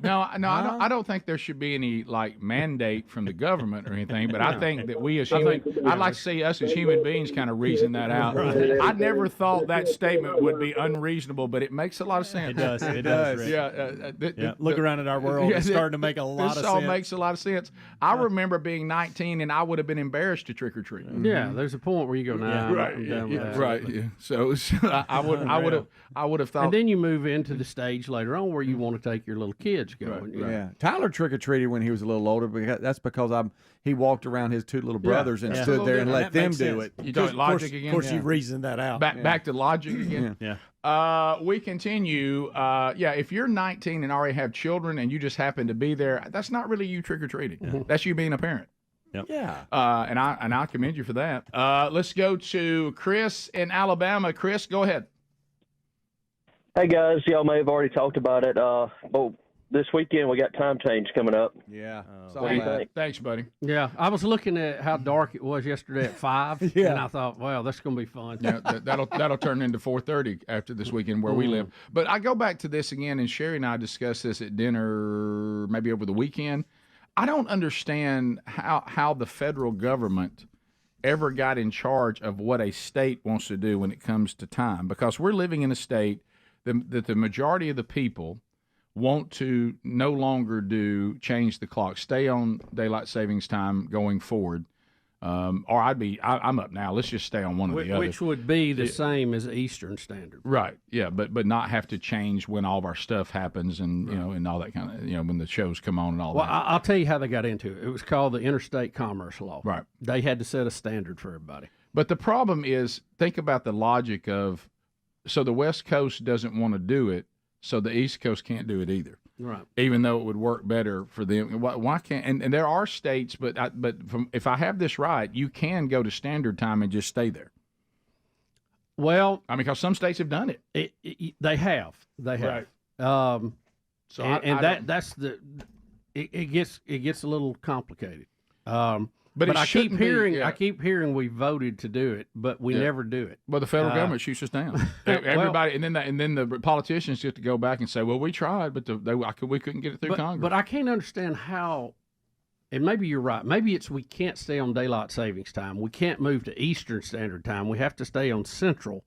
[SPEAKER 6] No, I don't think there should be any mandate from the government or anything. But I think that we as human, I'd like to see us as human beings kind of reason that out. Right. I never thought that statement would be unreasonable, but it makes a lot of sense.
[SPEAKER 2] It does. It does. Rick.
[SPEAKER 6] Yeah.
[SPEAKER 2] Look around at our world. It's starting to make a lot of sense.
[SPEAKER 6] This all makes a lot of sense. I remember being 19 and I would have been embarrassed to trick or treat.
[SPEAKER 11] Yeah, there's a point where you go, nah, I'm done with that.
[SPEAKER 6] Right. Yeah. So I would have thought.
[SPEAKER 11] And then you move into the stage later on where you want to take your little kid
[SPEAKER 13] kids going.
[SPEAKER 1] Yeah. Tyler trick-or-treated when he was a little older, but that's because he walked around his two little brothers and stood there and let them do it.
[SPEAKER 7] You talk logic again?
[SPEAKER 16] Of course, you reasoned that out.
[SPEAKER 7] Back to logic again?
[SPEAKER 2] Yeah.
[SPEAKER 7] We continue. If you're 19 and already have children and you just happen to be there, that's not really you trick-or-treating. That's you being a parent.
[SPEAKER 2] Yep.
[SPEAKER 1] Yeah.
[SPEAKER 7] And I commend you for that. Let's go to Chris in Alabama. Chris, go ahead.
[SPEAKER 3] Hey guys, y'all may have already talked about it. This weekend we got time change coming up.
[SPEAKER 1] Yeah.
[SPEAKER 3] What do you think?
[SPEAKER 7] Thanks, buddy.
[SPEAKER 13] Yeah, I was looking at how dark it was yesterday at 5, and I thought, wow, that's going to be fun.
[SPEAKER 7] Yeah, that'll turn into 4:30 after this weekend where we live. But I go back to this again, and Sherry and I discussed this at dinner maybe over the weekend. I don't understand how the federal government ever got in charge of what a state wants to do when it comes to time, because we're living in a state that the majority of the people want to no longer change the clock, stay on daylight savings time going forward. Or I'm up now. Let's just stay on one of the other.
[SPEAKER 13] Which would be the same as Eastern Standard.
[SPEAKER 7] Right. Yeah, but not have to change when all of our stuff happens and and all that kind of when the shows come on and all that.
[SPEAKER 13] Well, I'll tell you how they got into it. It was called the Interstate Commerce Law.
[SPEAKER 7] Right.
[SPEAKER 13] They had to set a standard for everybody.
[SPEAKER 7] But the problem is, think about the logic of, so the West Coast doesn't want to do it, so the East Coast can't do it either.
[SPEAKER 13] Right.
[SPEAKER 7] Even though it would work better for them. Why can't? And there are states, but if I have this right, you can go to standard time and just stay there.
[SPEAKER 13] Well,
[SPEAKER 7] I mean, because some states have done it.
[SPEAKER 13] They have.
[SPEAKER 7] Right.
[SPEAKER 13] So that's the. It gets a little complicated. But I keep hearing we voted to do it, but we never do it.
[SPEAKER 7] Well, the federal government shoots us down. Everybody, and then the politicians get to go back and say, "Well, we tried, but we couldn't get it through Congress."
[SPEAKER 13] But I can't understand how. And maybe you're right. Maybe it's we can't stay on daylight savings time. We can't move to Eastern Standard Time. We have to stay on Central.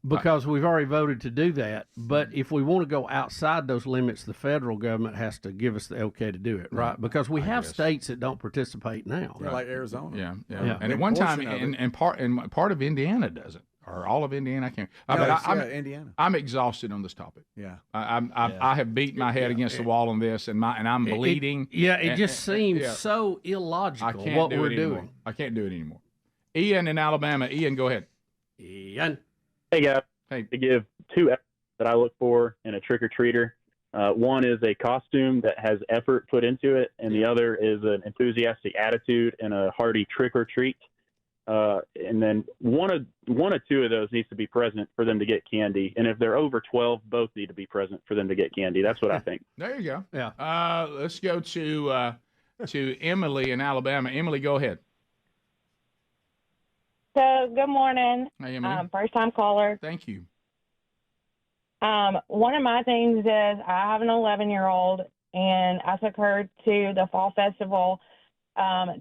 [SPEAKER 13] Because we've already voted to do that. But if we want to go outside those limits, the federal government has to give us the okay to do it, right? Because we have states that don't participate now.
[SPEAKER 1] Yeah, like Arizona.
[SPEAKER 7] Yeah. And at one time, and part of Indiana doesn't, or all of Indiana, I can't.
[SPEAKER 1] Indiana.
[SPEAKER 7] I'm exhausted on this topic.
[SPEAKER 1] Yeah.
[SPEAKER 7] I have beat my head against the wall on this, and I'm bleeding.
[SPEAKER 13] It just seems so illogical what we're doing.
[SPEAKER 7] I can't do it anymore. Ian in Alabama. Ian, go ahead.
[SPEAKER 13] Ian.
[SPEAKER 4] Hey guys, to give two efforts that I look for in a trick-or-treater. One is a costume that has effort put into it, and the other is an enthusiastic attitude and a hearty trick-or-treat. And then one or two of those needs to be present for them to get candy. And if they're over 12, both need to be present for them to get candy. That's what I think.
[SPEAKER 7] There you go.
[SPEAKER 13] Yeah.
[SPEAKER 7] Let's go to Emily in Alabama. Emily, go ahead.
[SPEAKER 8] So, good morning.
[SPEAKER 7] Hey, Emily.
[SPEAKER 8] First time caller.
[SPEAKER 7] Thank you.
[SPEAKER 8] One of my things is I have an 11-year-old, and I took her to the fall festival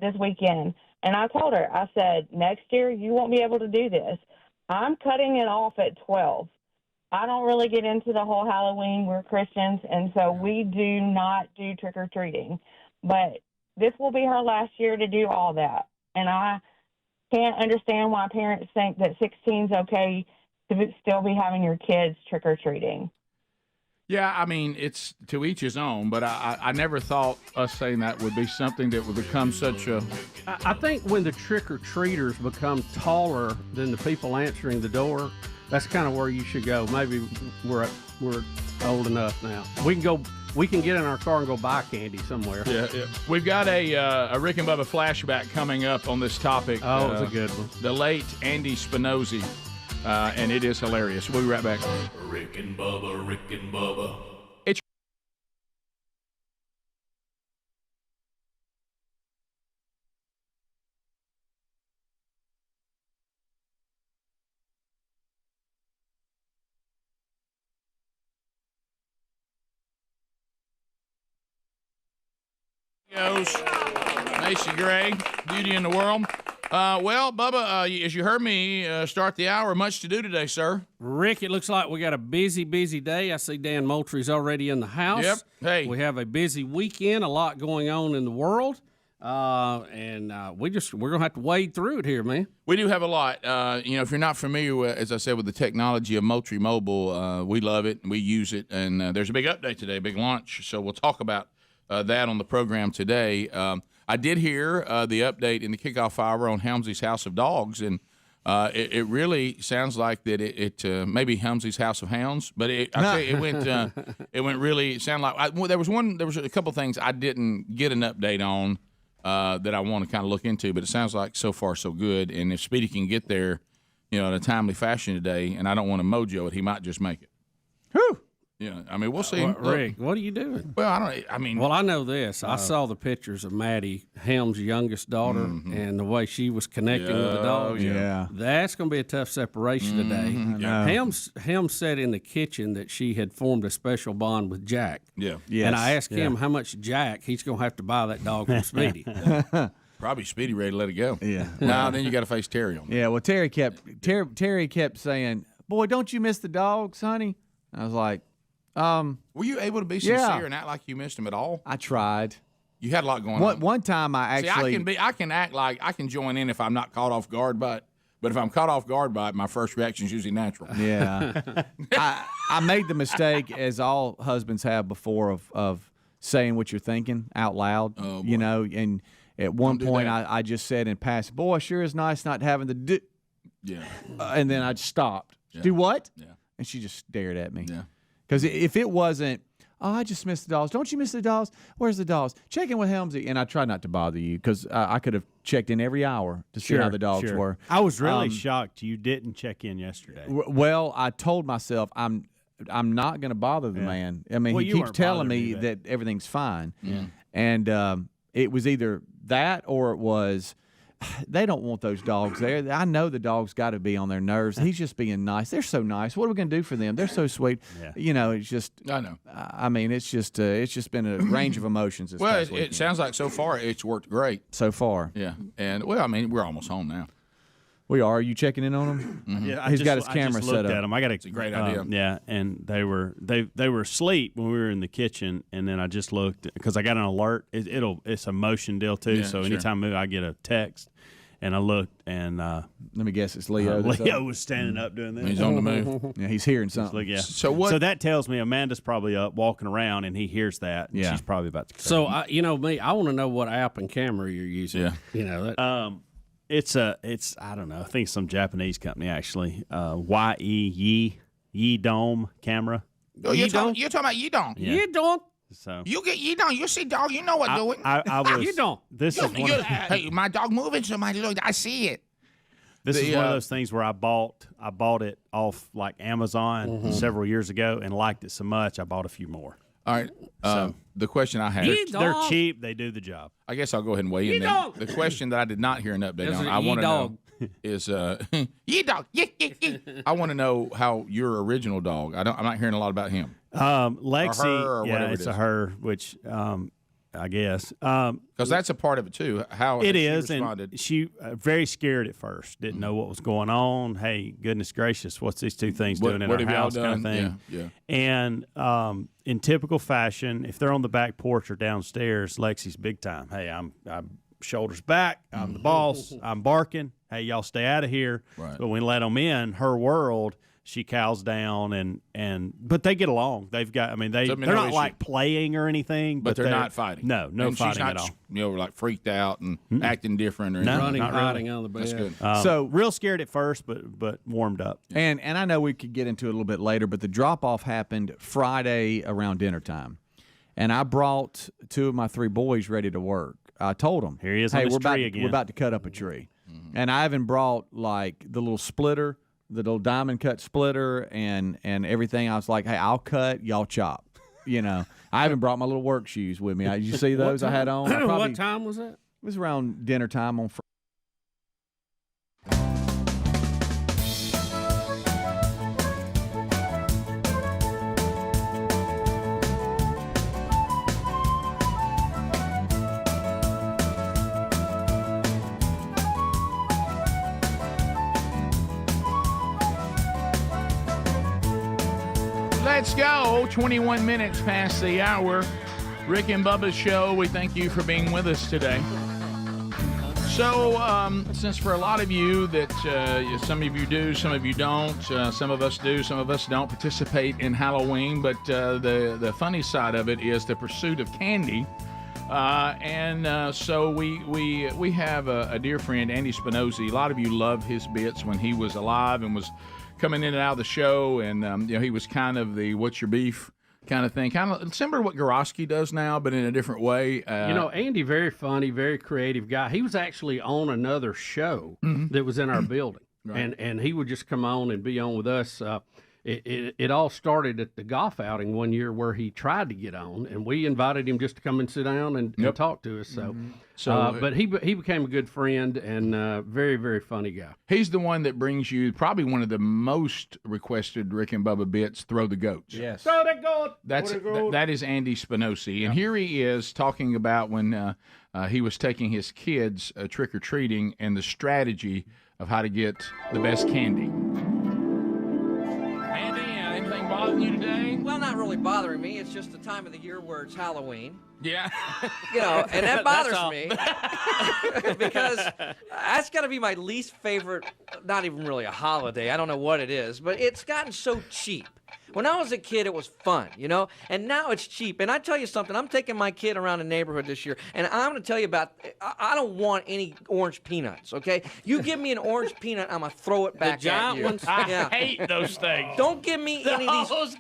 [SPEAKER 8] this weekend. And I told her, I said, next year you won't be able to do this. I'm cutting it off at 12. I don't really get into the whole Halloween. We're Christians, and so we do not do trick-or-treating. But this will be her last year to do all that. And I can't understand why parents think that 16 is okay to still be having your kids trick-or-treating.
[SPEAKER 7] Yeah, I mean, it's to each his own, but I never thought us saying that would be something that would become such a...
[SPEAKER 13] I think when the trick-or-treaters become taller than the people answering the door, that's kind of where you should go. Maybe we're old enough now. We can get in our car and go buy candy somewhere.
[SPEAKER 7] Yeah. We've got a Rick and Bubba flashback coming up on this topic.
[SPEAKER 13] Oh, it's a good one.
[SPEAKER 7] The late Andy Spinozzi, and it is hilarious. We'll be right back.
[SPEAKER 5] Rick and Bubba, Rick and Bubba.
[SPEAKER 7] Macy Gray, Beauty in the World. Well, Bubba, as you heard me start the hour, much to do today, sir.
[SPEAKER 13] Rick, it looks like we got a busy day. I see Dan Moultrie's already in the house.
[SPEAKER 7] Yep. Hey.
[SPEAKER 13] We have a busy weekend, a lot going on in the world. and we're gonna have to wade through it here, man.
[SPEAKER 7] We do have a lot. If you're not familiar with, as I said, with the technology of Moultrie Mobile, we love it and we use it. And there's a big update today, a big launch. So we'll talk about that on the program today. I did hear the update in the kickoff hour on Helmsley's House of Dogs, and it really sounds like that it maybe Helmsley's House of Hounds, but it went really sound like there was a couple things I didn't get an update on that I want to kind of look into, but it sounds like so far so good. And if Speedy can get there, in a timely fashion today, and I don't want to mojo it, he might just make it.
[SPEAKER 13] Whew.
[SPEAKER 7] Yeah, I mean, we'll see.
[SPEAKER 13] Rick, what are you doing?
[SPEAKER 7] Well,
[SPEAKER 13] I know this. I saw the pictures of Maddie, Helm's youngest daughter, and the way she was connecting with the dogs.
[SPEAKER 1] Yeah.
[SPEAKER 13] That's going to be a tough separation today. Helm said in the kitchen that she had formed a special bond with Jack.
[SPEAKER 7] Yeah.
[SPEAKER 1] Yes.
[SPEAKER 13] And I asked him how much Jack he's going to have to buy that dog from Speedy.
[SPEAKER 7] Probably Speedy ready to let it go.
[SPEAKER 1] Yeah.
[SPEAKER 7] Now then you got to face Terry on that.
[SPEAKER 1] Yeah. Well, Terry kept saying, "Boy, don't you miss the dogs, honey?" I was like,
[SPEAKER 7] were you able to be sincere and act like you missed him at all?
[SPEAKER 1] I tried.
[SPEAKER 7] You had a lot going on.
[SPEAKER 1] One time I actually
[SPEAKER 7] I can act like I can join in if I'm not caught off guard by it. But if I'm caught off guard by it, my first reaction is usually natural.
[SPEAKER 1] Yeah. I made the mistake, as all husbands have before, of saying what you're thinking out loud.
[SPEAKER 7] Oh,
[SPEAKER 1] and at one point I just said in passing, "Boy, sure is nice not having to do."
[SPEAKER 7] Yeah.
[SPEAKER 1] And then I stopped.
[SPEAKER 7] Yeah.
[SPEAKER 1] Do what?
[SPEAKER 7] Yeah.
[SPEAKER 1] And she just stared at me.
[SPEAKER 7] Yeah.
[SPEAKER 1] Because if it wasn't, "Oh, I just missed the dogs. Don't you miss the dogs? Where's the dogs? Check in with Helmsy." And I tried not to bother you because I could have checked in every hour to see how the dogs were.
[SPEAKER 2] I was really shocked you didn't check in yesterday.
[SPEAKER 1] Well, I told myself I'm not going to bother the man. I mean, he keeps telling me that everything's fine.
[SPEAKER 7] Yeah.
[SPEAKER 1] And it was either that or it was, they don't want those dogs there. I know the dog's got to be on their nerves. He's just being nice. They're so nice. What are we going to do for them? They're so sweet.
[SPEAKER 2] Yeah.
[SPEAKER 1] It's just.
[SPEAKER 7] I know.
[SPEAKER 1] I mean, it's just been a range of emotions. This past weekend.
[SPEAKER 7] It sounds like so far it's worked great.
[SPEAKER 1] So far.
[SPEAKER 7] Yeah. And we're almost home now.
[SPEAKER 1] We are. Are you checking in on him?
[SPEAKER 7] Mm-hmm.
[SPEAKER 2] Yeah,
[SPEAKER 1] He's got his camera
[SPEAKER 2] I just
[SPEAKER 1] set
[SPEAKER 2] looked
[SPEAKER 1] up.
[SPEAKER 2] at him.
[SPEAKER 7] It's a great idea.
[SPEAKER 2] Yeah, and they were asleep when we were in the kitchen, and then I just looked because I got an alert. It's a motion deal too.
[SPEAKER 7] Yeah,
[SPEAKER 2] so
[SPEAKER 7] sure.
[SPEAKER 2] anytime I get a text, and I looked, and
[SPEAKER 1] let me guess, it's Leo.
[SPEAKER 2] Leo was standing up doing this.
[SPEAKER 7] He's on the move.
[SPEAKER 1] Yeah, he's hearing something.
[SPEAKER 2] Look, yeah.
[SPEAKER 7] So
[SPEAKER 2] that tells me Amanda's probably up walking around, and he hears that.
[SPEAKER 1] Yeah.
[SPEAKER 2] She's probably about to.
[SPEAKER 13] So I want to know what app and camera you're using.
[SPEAKER 7] Yeah.
[SPEAKER 2] It's I don't know. I think it's some Japanese company actually. Yi Dome camera.
[SPEAKER 7] Oh, you're talking about Yidong.
[SPEAKER 2] Yeah.
[SPEAKER 13] You don't.
[SPEAKER 2] So
[SPEAKER 7] You get Yidong. You see dog. You know what doing.
[SPEAKER 2] I was.
[SPEAKER 13] You don't.
[SPEAKER 2] This is one.
[SPEAKER 7] Hey, my dog moving. Somebody look. I see it.
[SPEAKER 2] This is one of those things where I bought it off like Amazon several years ago and liked it so much I bought a few more.
[SPEAKER 7] All right. The question I have.
[SPEAKER 2] They're cheap. They do the job.
[SPEAKER 7] I guess I'll go ahead and weigh in. Then. The question that I did not hear an update on, I want to know is ye dog. I want to know how your original dog. I'm not hearing a lot about him.
[SPEAKER 2] Lexi,
[SPEAKER 7] or her, or
[SPEAKER 2] yeah,
[SPEAKER 7] whatever
[SPEAKER 2] it's
[SPEAKER 7] it is.
[SPEAKER 2] a her, which I guess
[SPEAKER 7] because that's a part of it too. How
[SPEAKER 2] it
[SPEAKER 7] she
[SPEAKER 2] is,
[SPEAKER 7] responded.
[SPEAKER 2] and she very scared at first. Didn't know what was going on. Hey, goodness gracious, what's these two things doing in our
[SPEAKER 7] have y'all
[SPEAKER 2] house? Kind of
[SPEAKER 7] done?
[SPEAKER 2] thing.
[SPEAKER 7] Yeah.
[SPEAKER 2] And in typical fashion, if they're on the back porch or downstairs, Lexi's big time. Hey, I'm shoulders back. I'm the boss. I'm barking. Hey, y'all stay out of here.
[SPEAKER 7] Right.
[SPEAKER 2] But when we let them in her world, she cows down but they get along. They've got. I mean, they're not
[SPEAKER 7] issue.
[SPEAKER 2] like playing or anything.
[SPEAKER 7] But they're not fighting.
[SPEAKER 2] No
[SPEAKER 7] and
[SPEAKER 2] fighting
[SPEAKER 7] she's not,
[SPEAKER 2] at all.
[SPEAKER 7] Like freaked out and acting different or
[SPEAKER 2] No,
[SPEAKER 7] anything.
[SPEAKER 13] Running,
[SPEAKER 2] not
[SPEAKER 13] hiding
[SPEAKER 2] really.
[SPEAKER 13] on the bed.
[SPEAKER 7] That's good.
[SPEAKER 1] So
[SPEAKER 2] real scared at first, but warmed up.
[SPEAKER 1] And I know we could get into it a little bit later, but the drop off happened Friday around dinner time, and I brought 2 of my 3 boys ready to work. I told them,
[SPEAKER 2] Here he is
[SPEAKER 1] "Hey,
[SPEAKER 2] on this
[SPEAKER 1] we're
[SPEAKER 2] tree again."
[SPEAKER 1] We're about to cut up a tree," and I even brought like the little splitter, the little diamond cut splitter, and everything. I was like, "Hey, I'll cut, y'all chop." I even brought my little work shoes with me. Did you see those I had on?
[SPEAKER 13] What time was that?
[SPEAKER 1] It was around dinner time on Friday.
[SPEAKER 6] Let's go. 21 minutes past the hour. Rick and Bubba's show. We thank you for being with us today. So, since for a lot of you that some of you do, some of you don't, some of us do, some of us don't participate in Halloween, but the funny side of it is the pursuit of candy. So we have a dear friend, Andy Spinozzi. A lot of you love his bits when he was alive and was coming in and out of the show, and he was kind of the "what's your beef" kind of thing, kind of similar to what Gorosky does now, but in a different way.
[SPEAKER 11] Andy, very funny, very creative guy. He was actually on another show that was in our building,
[SPEAKER 6] Right.
[SPEAKER 11] and he would just come on and be on with us. It all started at the golf outing one year where he tried to get on, and we invited him just to come and sit down and talk to us. But he became a good friend and very, very funny guy.
[SPEAKER 6] He's the one that brings you probably one of the most requested Rick and Bubba bits, Throw the Goats.
[SPEAKER 16] Yes.
[SPEAKER 11] Throw the goat!
[SPEAKER 6] That is Andy Spinozzi. And here he is talking about when he was taking his kids trick-or-treating and the strategy of how to get the best candy. Andy, anything bothering you today?
[SPEAKER 9] Well, not really bothering me. It's just the time of the year where it's Halloween.
[SPEAKER 6] Yeah.
[SPEAKER 9] And that bothers me because that's got to be my least favorite, not even really a holiday. I don't know what it is, but it's gotten so cheap. When I was a kid, it was fun, and now it's cheap. And I tell you something, I'm taking my kid around the neighborhood this year, and I'm going to tell you about, I don't want any orange peanuts, okay? You give me an orange peanut, I'm going to throw it back at you.
[SPEAKER 6] Ones? I hate those things.
[SPEAKER 9] Don't give me any of these.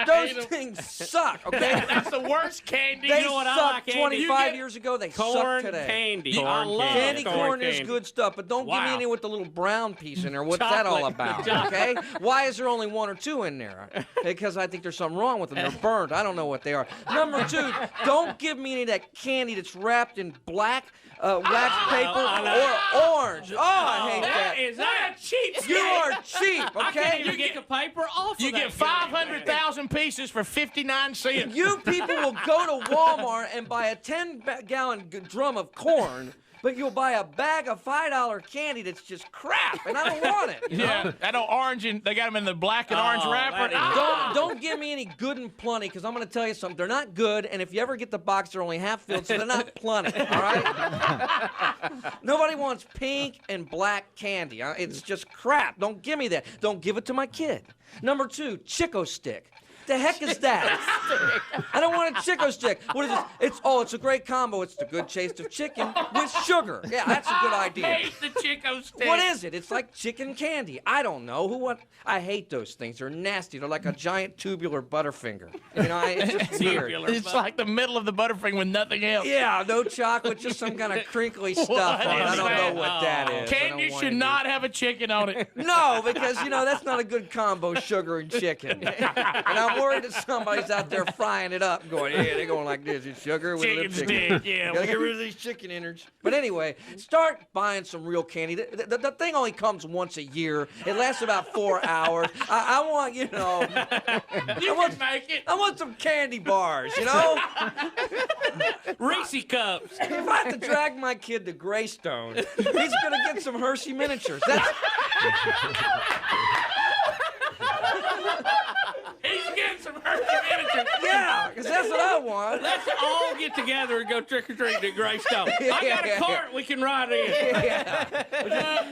[SPEAKER 9] Those things suck, okay?
[SPEAKER 6] That's the worst candy.
[SPEAKER 9] They
[SPEAKER 6] You know what I
[SPEAKER 9] sucked
[SPEAKER 6] like, Andy?
[SPEAKER 9] 25 years ago. They suck today.
[SPEAKER 11] Candy.
[SPEAKER 9] I love candy corn
[SPEAKER 11] candy.
[SPEAKER 9] is good stuff, but don't give me any with the little brown piece in there. What's that all about?
[SPEAKER 11] Chocolate.
[SPEAKER 9] Okay? Why is there only one or two in there? Because I think there's something wrong with them. They're burnt. I don't know what they are. Number two, don't give me any of that candy that's wrapped in black wax paper or orange. Oh, I hate that.
[SPEAKER 11] Is that cheap?
[SPEAKER 9] You are cheap,
[SPEAKER 11] I can't
[SPEAKER 9] okay?
[SPEAKER 11] even get the paper off.
[SPEAKER 6] You get 500,000 pieces for 59 cents.
[SPEAKER 9] You people will go to Walmart and buy a 10-gallon drum of corn, but you'll buy a bag of $5 candy that's just crap, and I don't want it. you know?
[SPEAKER 6] Yeah, that old orange, and they got them in the black and orange wrapper.
[SPEAKER 9] Don't give me any good and plenty, because I'm going to tell you something. They're not good, and if you ever get the box, they're only half filled, so they're not plenty, all right? Nobody wants pink and black candy. It's just crap. Don't give me that. Don't give it to my kid. Number two, Chico Stick. The heck is that? I don't want a Chico Stick. What is this? It's a great combo. It's the good taste of chicken with sugar. Yeah, that's a good idea.
[SPEAKER 6] I hate the Chico Stick.
[SPEAKER 9] What is it? It's like chicken candy. I don't know. I hate those things. They're nasty. They're like a giant tubular Butterfinger. It's just weird.
[SPEAKER 6] It's like the middle of the Butterfinger with nothing else.
[SPEAKER 9] Yeah, no chocolate, just some kind of crinkly stuff on it. I don't know what that is.
[SPEAKER 6] Candy should not have a chicken on it.
[SPEAKER 9] No, because, that's not a good combo, sugar and chicken. And I'm worried that somebody's out there frying it up going, yeah, they're going like this. It's sugar with
[SPEAKER 6] Chicken stick, yeah.
[SPEAKER 9] Gotta get rid of these chicken innards. But anyway, start buying some real candy. The thing only comes once a year. It lasts about 4 hours. I want,
[SPEAKER 6] You can make it.
[SPEAKER 9] I want some candy bars,
[SPEAKER 11] Reese cups.
[SPEAKER 9] If I have to drag my kid to Greystone, he's going to get some Hershey miniatures.
[SPEAKER 6] He's getting some Hershey miniatures.
[SPEAKER 9] Yeah, because that's what I want.
[SPEAKER 11] Let's all get together and go trick-or-treating at Greystone. I got a cart we can ride in.
[SPEAKER 9] Yeah.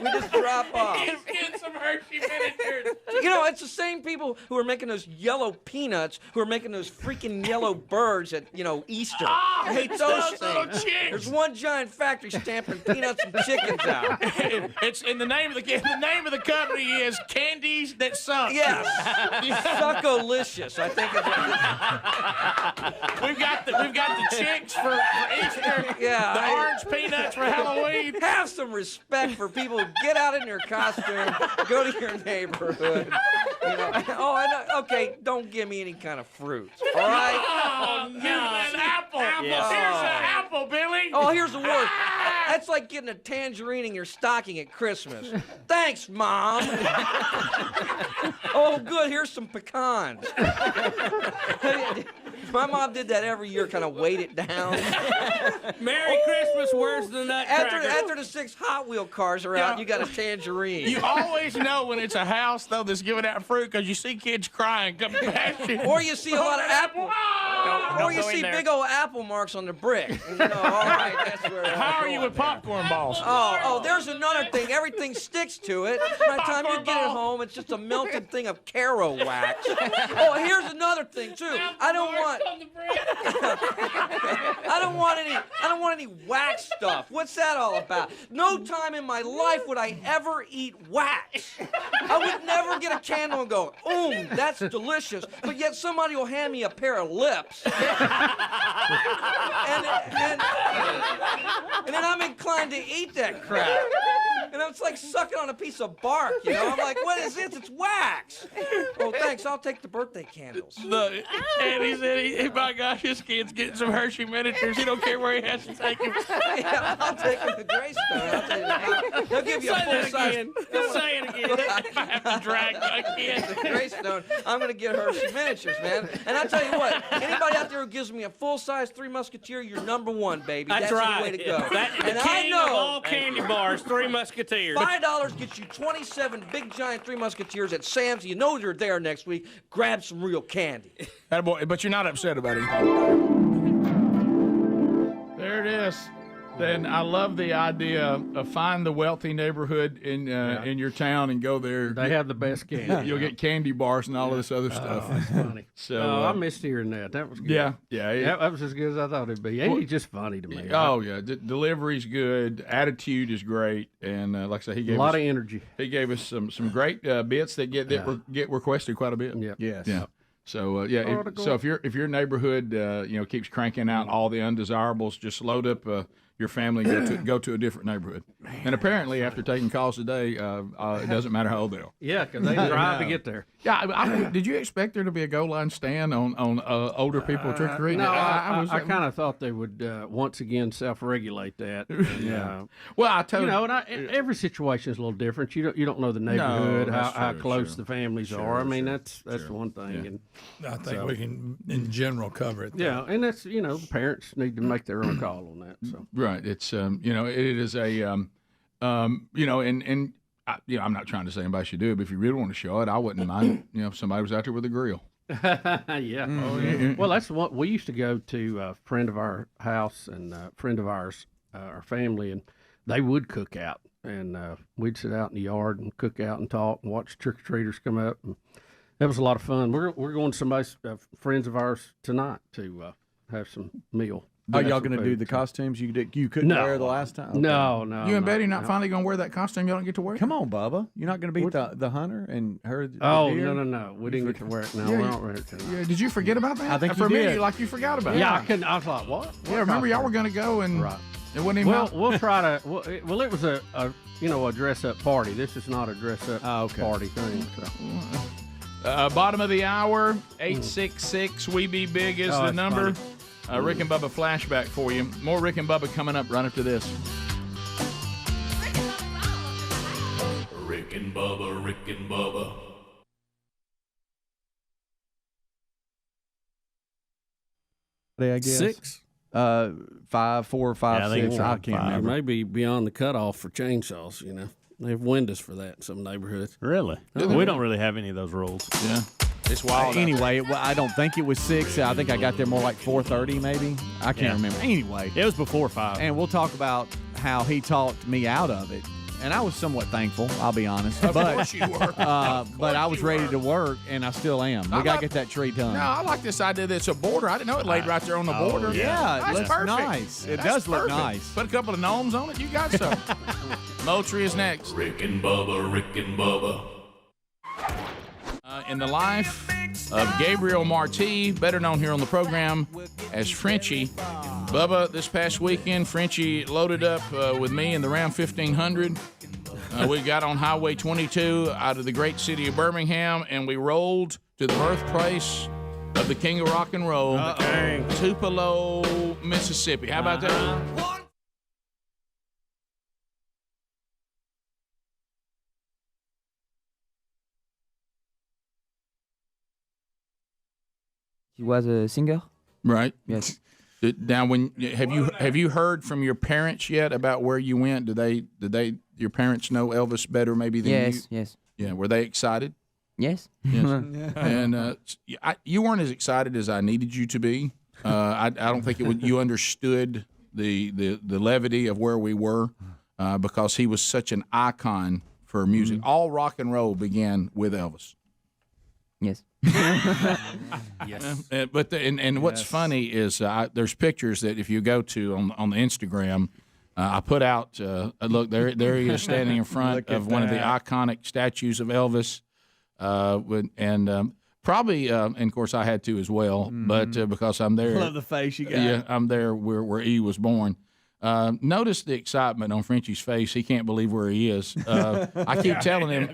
[SPEAKER 9] We just drop off.
[SPEAKER 6] He's getting some Hershey miniatures.
[SPEAKER 9] It's the same people who are making those yellow peanuts who are making those freaking yellow birds at, Easter.
[SPEAKER 6] Oh,
[SPEAKER 9] I hate those things. There's one giant factory stamping peanuts and chickens out.
[SPEAKER 6] It's in the name of the company is Candies That Suck.
[SPEAKER 9] Yes. Suckolicious, I think
[SPEAKER 6] We've got the chicks for Easter.
[SPEAKER 9] Yeah.
[SPEAKER 6] The orange peanuts for Halloween.
[SPEAKER 9] Have some respect for people who get out in their costume, go to your neighborhood. I know. Okay, don't give me any kind of fruit. All right?
[SPEAKER 6] Oh, no. An apple.
[SPEAKER 9] Yeah.
[SPEAKER 6] Here's an apple, Billy.
[SPEAKER 9] Oh, here's the worst. That's like getting a tangerine in your stocking at Christmas. Thanks, Mom. Oh, good. Here's some pecans. My mom did that every year, kind of weighed it down.
[SPEAKER 11] Merry Christmas, where's the nutcracker?
[SPEAKER 9] After the 6 Hot Wheel cars are out, you got a tangerine.
[SPEAKER 6] You always know when it's a house, though, that's giving out fruit because you see kids crying coming past you.
[SPEAKER 9] Or you see a lot of apple. Or you see big old apple marks on the brick. And you know, all right, that's where.
[SPEAKER 6] How are you with popcorn balls?
[SPEAKER 9] Oh, there's another thing. Everything sticks to it. By the time you get it home, it's just a melted thing of Caro wax. Oh, here's another thing too. I don't want any wax stuff. What's that all about? No time in my life would I ever eat wax. I would never get a candle and go, that's delicious. But yet somebody will hand me a pair of lips. And then I'm inclined to eat that crap. And it's like sucking on a piece of bark, you know? I'm like, what is this? It's wax. Oh, thanks. I'll take the birthday candles.
[SPEAKER 6] Look, and he said, my gosh, this kid's getting some Hershey miniatures. He don't care where he has to take him.
[SPEAKER 9] Yeah, I'll take him to Greystone. I'll tell you that. They'll give you a full size.
[SPEAKER 11] Say it again.
[SPEAKER 6] If I have to drag my kid
[SPEAKER 9] to Greystone, I'm going to get Hershey miniatures, man. And I tell you what, anybody out there who gives me a full size Three Musketeer, you're number one, baby. That's
[SPEAKER 11] right.
[SPEAKER 9] the way to go.
[SPEAKER 11] The king of all candy bars, Three Musketeers.
[SPEAKER 9] $5 gets you 27 big giant Three Musketeers at Sam's. You know you're there next week. Grab some real candy.
[SPEAKER 6] Attaboy, but you're not upset about it. There it is. Then I love the idea of find the wealthy neighborhood in your town and go there.
[SPEAKER 13] They have the best candy.
[SPEAKER 6] You'll get candy bars and all of this other stuff.
[SPEAKER 13] That's funny.
[SPEAKER 6] So
[SPEAKER 13] I missed hearing that. That was good.
[SPEAKER 6] Yeah.
[SPEAKER 13] That was as good as I thought it'd be. He's just funny to me.
[SPEAKER 6] Oh yeah, delivery's good. Attitude is great, and like I said, he gave
[SPEAKER 13] a lot
[SPEAKER 6] us
[SPEAKER 13] of energy.
[SPEAKER 6] He gave us some great bits that get requested quite a bit.
[SPEAKER 13] Yeah.
[SPEAKER 16] Yes.
[SPEAKER 6] Yeah. So if your neighborhood keeps cranking out all the undesirables, just load up your family and go to a different neighborhood. And apparently, after taking calls today, it doesn't matter how old they are.
[SPEAKER 13] Yeah, because they drive to get there.
[SPEAKER 6] Yeah, did you expect there to be a goal line stand on older people trick or treating?
[SPEAKER 13] No, I kind of thought they would once again self-regulate that.
[SPEAKER 6] Yeah. Well, I told
[SPEAKER 13] you, every situation is a little different. You don't know the neighborhood, how close the families are. I mean, that's one thing. And
[SPEAKER 14] I think we can, in general, cover it.
[SPEAKER 13] Yeah, and that's the parents need to make their own call on that. So.
[SPEAKER 6] Right. It's it is a and I'm not trying to say anybody should do it, but if you really want to show it, I wouldn't mind if somebody was out there with a grill.
[SPEAKER 13] Yeah. Oh, yeah. Well, that's what we used to go to a friend of our house and a friend of ours, our family, and they would cook out, and we'd sit out in the yard and cook out and talk and watch trick-or-treaters come up. And that was a lot of fun. We're going to somebody's friends of ours tonight to have some meal.
[SPEAKER 16] Are y'all going to do the costumes you couldn't wear the last time? Okay.
[SPEAKER 13] No.
[SPEAKER 6] You and Betty not finally going to wear that costume you don't get to wear?
[SPEAKER 16] Come on, Bubba. You're not going to beat the hunter and her?
[SPEAKER 13] Oh, no. We didn't get to wear it. No, we don't wear it tonight.
[SPEAKER 6] Yeah, did you forget about that?
[SPEAKER 16] I think
[SPEAKER 6] for
[SPEAKER 16] you
[SPEAKER 6] me,
[SPEAKER 16] did.
[SPEAKER 6] you forgot about it.
[SPEAKER 13] Yeah, I couldn't. I was like, what?
[SPEAKER 6] Yeah, remember y'all were going to go and it wasn't even.
[SPEAKER 13] We'll try to. Well, it was a dress up party. This is not a dress up party thing. So.
[SPEAKER 6] Bottom of the hour, 866 We Be Big is the number.
[SPEAKER 13] Funny.
[SPEAKER 6] Rick and Bubba flashback for you. More Rick and Bubba coming up right after this.
[SPEAKER 5] Rick and Bubba, Rick and Bubba.
[SPEAKER 16] I guess
[SPEAKER 13] 6,
[SPEAKER 16] 5, 4, 5, 6. I can't remember.
[SPEAKER 13] Maybe beyond the cutoff for chainsaws. They have windows for that in some neighborhoods.
[SPEAKER 2] Really? We don't really have any of those rules.
[SPEAKER 6] Yeah. It's wild.
[SPEAKER 16] Anyway, I don't think it was 6. I think I got there more like 4:30, maybe. I can't remember. Anyway,
[SPEAKER 2] it was before 5.
[SPEAKER 16] And we'll talk about how he talked me out of it, and I was somewhat thankful. I'll be honest.
[SPEAKER 6] Of course you were.
[SPEAKER 16] But I was ready to work, and I still am. We gotta get that tree done.
[SPEAKER 6] No, I like this idea that it's a border. I didn't know it laid right there on the border.
[SPEAKER 16] Yeah, it looks
[SPEAKER 6] perfect.
[SPEAKER 16] nice. It does look nice.
[SPEAKER 6] Put a couple of gnomes on it. You got some. Moultrie is next.
[SPEAKER 5] Rick and Bubba, Rick and Bubba.
[SPEAKER 6] In the life of Gabriel Marti, better known here on the program as Frenchie. Bubba, this past weekend, Frenchie loaded up with me in the Ram 1500. We got on Highway 22 out of the great city of Birmingham, and we rolled to the birthplace of the king of rock and roll, Tupelo, Mississippi. How about that?
[SPEAKER 12] He was a singer?
[SPEAKER 7] Right.
[SPEAKER 12] Yes.
[SPEAKER 7] Now, have you heard from your parents yet about where you went? Your parents know Elvis better maybe than you?
[SPEAKER 12] Yes.
[SPEAKER 7] Yeah. Were they excited?
[SPEAKER 12] Yes.
[SPEAKER 7] Yes. And you weren't as excited as I needed you to be. I don't think you understood the levity of where we were because he was such an icon for music. All rock and roll began with Elvis.
[SPEAKER 12] Yes.
[SPEAKER 7] Yes. But what's funny is there's pictures that if you go to on the Instagram, I put out. Look, there he is standing in front of one of the iconic statues of Elvis, probably, and of course I had to as well, but because I'm there.
[SPEAKER 16] Love the face you got.
[SPEAKER 7] Yeah, I'm there where E was born. Notice the excitement on Frenchie's face. He can't believe where he is. I keep telling him.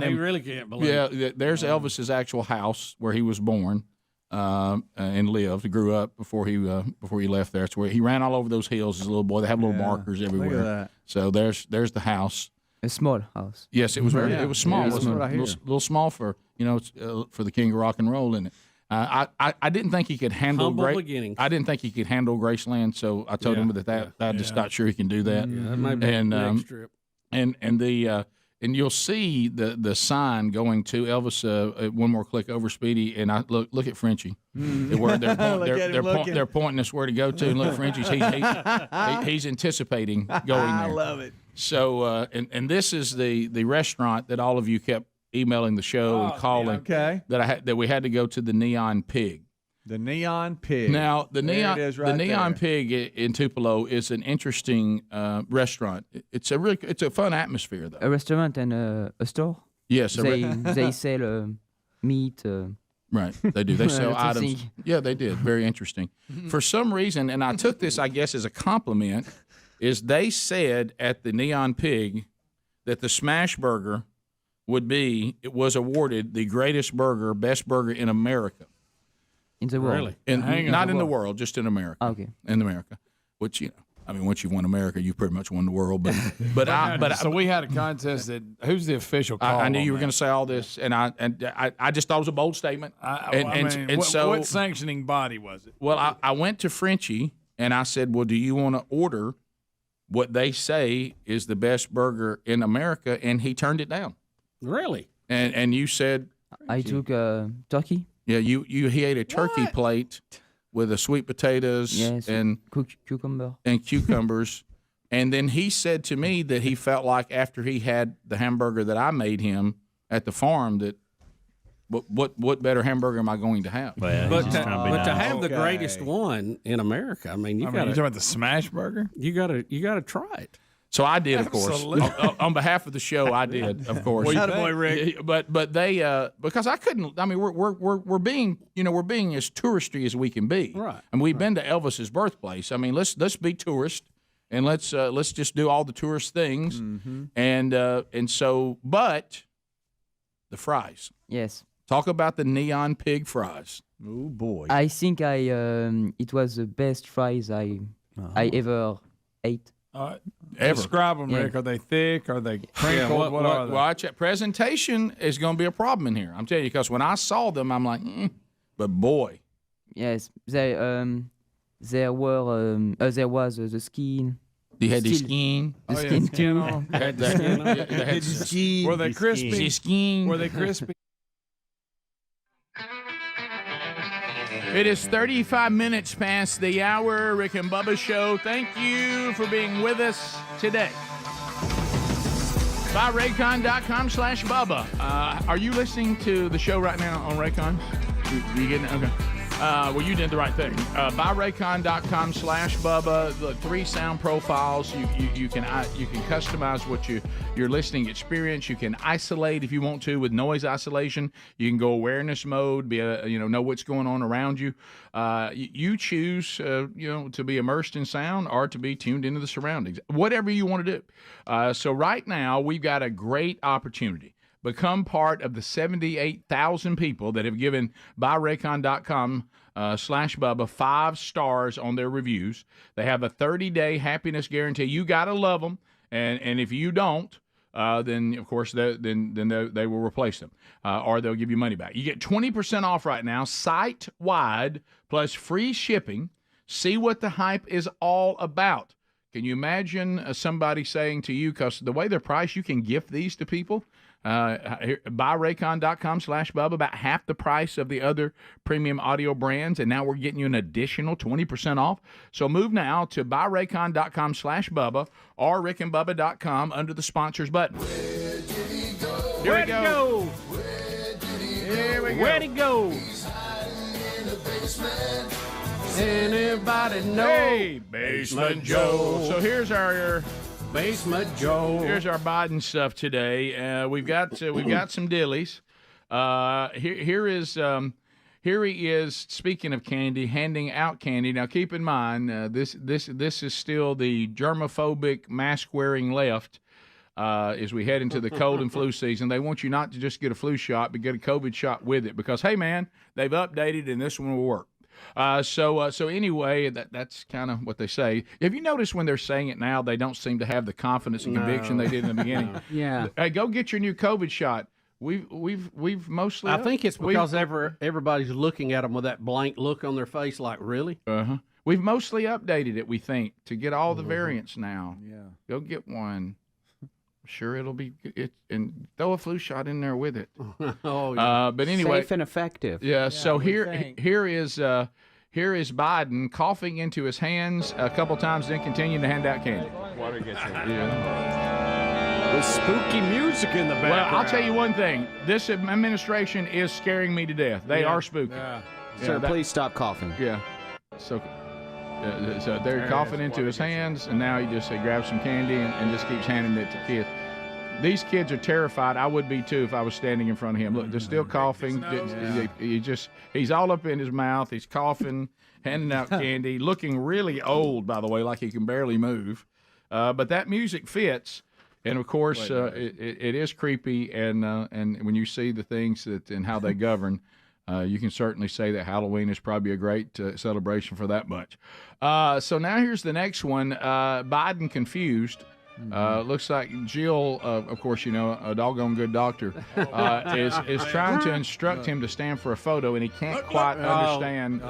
[SPEAKER 11] He really can't believe.
[SPEAKER 7] Yeah, there's Elvis's actual house where he was born and lived. Grew up before he left there. It's where he ran all over those hills as a little boy. They have little markers everywhere.
[SPEAKER 16] Look at that.
[SPEAKER 7] So there's the house.
[SPEAKER 12] A small house.
[SPEAKER 7] Yes, it was very. It was small.
[SPEAKER 12] Yeah,
[SPEAKER 7] It was a little small for for the king of rock and roll, isn't it? I didn't think he could handle
[SPEAKER 11] beginnings.
[SPEAKER 7] I didn't think he could handle Graceland, so I told him that I'm just not sure he can do that.
[SPEAKER 11] Yeah, that might be next trip.
[SPEAKER 7] And you'll see the sign going to Elvis. One more click over, Speedy, and I look at Frenchie. Where they're pointing us where to go to, and look, Frenchie's he's anticipating going there.
[SPEAKER 16] I love it.
[SPEAKER 7] So and this is the restaurant that all of you kept emailing the show and calling.
[SPEAKER 16] Okay.
[SPEAKER 7] That we had to go to the Neon Pig.
[SPEAKER 1] The Neon Pig.
[SPEAKER 7] Now the Neon
[SPEAKER 1] right
[SPEAKER 7] Neon
[SPEAKER 1] there.
[SPEAKER 7] Pig in Tupelo is an interesting restaurant. It's a fun atmosphere though.
[SPEAKER 12] A restaurant and a store.
[SPEAKER 7] Yes,
[SPEAKER 12] they sell meat.
[SPEAKER 7] Right, they do. They sell
[SPEAKER 12] Lots of
[SPEAKER 7] items.
[SPEAKER 12] things.
[SPEAKER 7] Yeah, they did. Very interesting. For some reason, and I took this, I guess, as a compliment, is they said at the Neon Pig that the Smash Burger was awarded the greatest burger, best burger in America.
[SPEAKER 12] In the world.
[SPEAKER 11] Really?
[SPEAKER 7] Not in the world, just in America.
[SPEAKER 12] Okay.
[SPEAKER 7] In America, which once you've won America, you've pretty much won the world.
[SPEAKER 14] So we had a contest that who's the official call?
[SPEAKER 7] I knew you were
[SPEAKER 14] on
[SPEAKER 7] going to say all this, and I just thought it was a bold statement.
[SPEAKER 14] What sanctioning body was it?
[SPEAKER 7] Well, I went to Frenchie and I said, "Well, do you want to order what they say is the best burger in America?" And he turned it down.
[SPEAKER 11] Really?
[SPEAKER 7] And you said
[SPEAKER 12] I took turkey.
[SPEAKER 7] Yeah, he ate a turkey plate with the sweet potatoes and cucumbers. And then he said to me that he felt like after he had the hamburger that I made him at the farm that what better hamburger am I going to have?
[SPEAKER 11] But to have the greatest one in America, I mean, you
[SPEAKER 14] talking about the Smash Burger?
[SPEAKER 11] You gotta try it.
[SPEAKER 7] So I did, of course. On behalf of the show, I did, of course.
[SPEAKER 16] Boy, Rick.
[SPEAKER 7] But they because I couldn't. I mean, we're being as touristy as we can be.
[SPEAKER 11] Right.
[SPEAKER 7] And we've been to Elvis's birthplace. I mean, let's be tourist and let's just do all the tourist things.
[SPEAKER 12] Mm-hmm.
[SPEAKER 7] And so, but the fries.
[SPEAKER 12] Yes.
[SPEAKER 7] Talk about the Neon Pig fries.
[SPEAKER 1] Oh boy.
[SPEAKER 12] I think it was the best fries I ever ate.
[SPEAKER 14] Ever. Describe them, Rick. Are they thick? Are they crinkled? What are they?
[SPEAKER 7] Watch it. Presentation is going to be a problem in here. I'm telling you, because when I saw them, I'm like, but boy.
[SPEAKER 12] Yes, there was the skin.
[SPEAKER 7] You had the skin.
[SPEAKER 12] The skin too.
[SPEAKER 7] Had the skin.
[SPEAKER 14] Were they crispy?
[SPEAKER 7] The skin.
[SPEAKER 14] Were they crispy?
[SPEAKER 6] It is 35 minutes past the hour. Rick and Bubba Show. Thank you for being with us today. BuyRaycon.com/Bubba. Are you listening to the show right now on Raycon? You getting it? Okay. Well, you did the right thing. BuyRaycon.com/Bubba. The 3 sound profiles. You can customize what your listening experience. You can isolate if you want to with noise isolation. You can go awareness mode. Know what's going on around you. You choose to be immersed in sound or to be tuned into the surroundings. Whatever you want to do. So right now we've got a great opportunity. Become part of the 78,000 people that have given BuyRaycon.com/Bubba 5 stars on their reviews. They have a 30-day happiness guarantee. You got to love them. And if you don't,
[SPEAKER 7] then of course they will replace them, or they'll give you money back. You get 20% off right now, site-wide, plus free shipping. See what the hype is all about. Can you imagine somebody saying to you, because the way they're priced, you can gift these to people. BuyRaycon.com/Bubba, about half the price of the other premium audio brands, and now we're getting you an additional 20% off. So move now to BuyRaycon.com/Bubba or RickandBubba.com under the sponsors button. Here we go. Here we go.
[SPEAKER 11] Where'd it go? Anybody know?
[SPEAKER 7] Hey, Basement Joe. So here's our
[SPEAKER 11] Basement Joe.
[SPEAKER 7] Here's our Biden stuff today. We've got some dillies. Here he is. Speaking of candy, handing out candy. Now keep in mind, this is still the germophobic, mask-wearing left. As we head into the cold and flu season, they want you not to just get a flu shot, but get a COVID shot with it. Because hey, man, they've updated and this one will work. So anyway, that's kind of what they say. Have you noticed when they're saying it now, they don't seem to have the confidence and conviction they did in the beginning?
[SPEAKER 11] Yeah.
[SPEAKER 7] Hey, go get your new COVID shot. We've mostly.
[SPEAKER 11] I think it's because everybody's looking at them with that blank look on their face, like really.
[SPEAKER 7] We've mostly updated it. We think to get all the variants now. Yeah. Go get one. Sure, it'll be it, and throw a flu shot in there with it.
[SPEAKER 11] Oh, yeah.
[SPEAKER 7] But anyway,
[SPEAKER 15] safe and effective.
[SPEAKER 7] Yeah. So here is Biden coughing into his hands a couple times, then continuing to hand out candy.
[SPEAKER 2] Water gets in.
[SPEAKER 7] Yeah.
[SPEAKER 2] With spooky music in the background.
[SPEAKER 7] Well, I'll tell you one thing: this administration is scaring me to death. They are spooky.
[SPEAKER 15] Yeah. Sir, please stop coughing.
[SPEAKER 7] Yeah. So they're coughing into his hands, and now he just grabs some candy and just keeps handing it to kids. These kids are terrified. I would be too if I was standing in front of him. Look, they're still coughing. He's all up in his mouth. He's coughing, handing out candy, looking really old, by the way, like he can barely move. But that music fits, and of course, it is creepy. And when you see the things and how they govern. You can certainly say that Halloween is probably a great celebration for that much. So now here's the next one. Biden confused. Looks like Jill, of course, a doggone good doctor, is trying to instruct him to stand for a photo, and he can't quite understand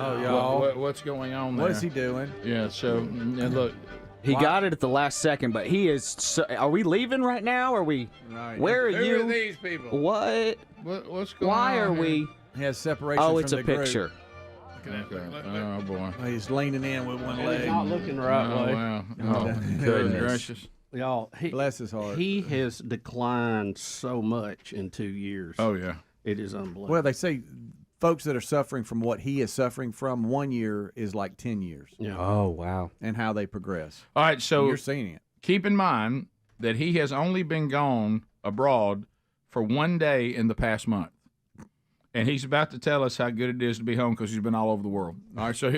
[SPEAKER 7] what's going on there.
[SPEAKER 16] What is he doing?
[SPEAKER 7] Yeah, so look.
[SPEAKER 15] He got it at the last second, but he is. Are we leaving right now? Are we? Right. Where are you?
[SPEAKER 7] Who are these people?
[SPEAKER 15] What?
[SPEAKER 7] What's going on?
[SPEAKER 15] Why are we?
[SPEAKER 16] He has separation.
[SPEAKER 15] Oh, it's
[SPEAKER 16] from
[SPEAKER 15] a
[SPEAKER 16] the
[SPEAKER 15] picture.
[SPEAKER 7] Okay. Oh boy.
[SPEAKER 16] He's leaning in with one leg.
[SPEAKER 11] He's not looking the right way.
[SPEAKER 7] Wow. Oh, goodness gracious.
[SPEAKER 11] Y'all,
[SPEAKER 16] bless his heart.
[SPEAKER 11] He has declined so much in 2 years.
[SPEAKER 7] Oh yeah.
[SPEAKER 11] It is unbelievable.
[SPEAKER 16] Well, they say folks that are suffering from what he is suffering from, 1 year is like 10 years.
[SPEAKER 11] Yeah.
[SPEAKER 15] Oh wow.
[SPEAKER 16] And how they progress.
[SPEAKER 7] All right, so
[SPEAKER 16] you're seeing it.
[SPEAKER 7] Keep in mind that he has only been gone abroad for 1 day in the past month. And he's about to tell us how good it is to be home because he's been all over the world. All right, so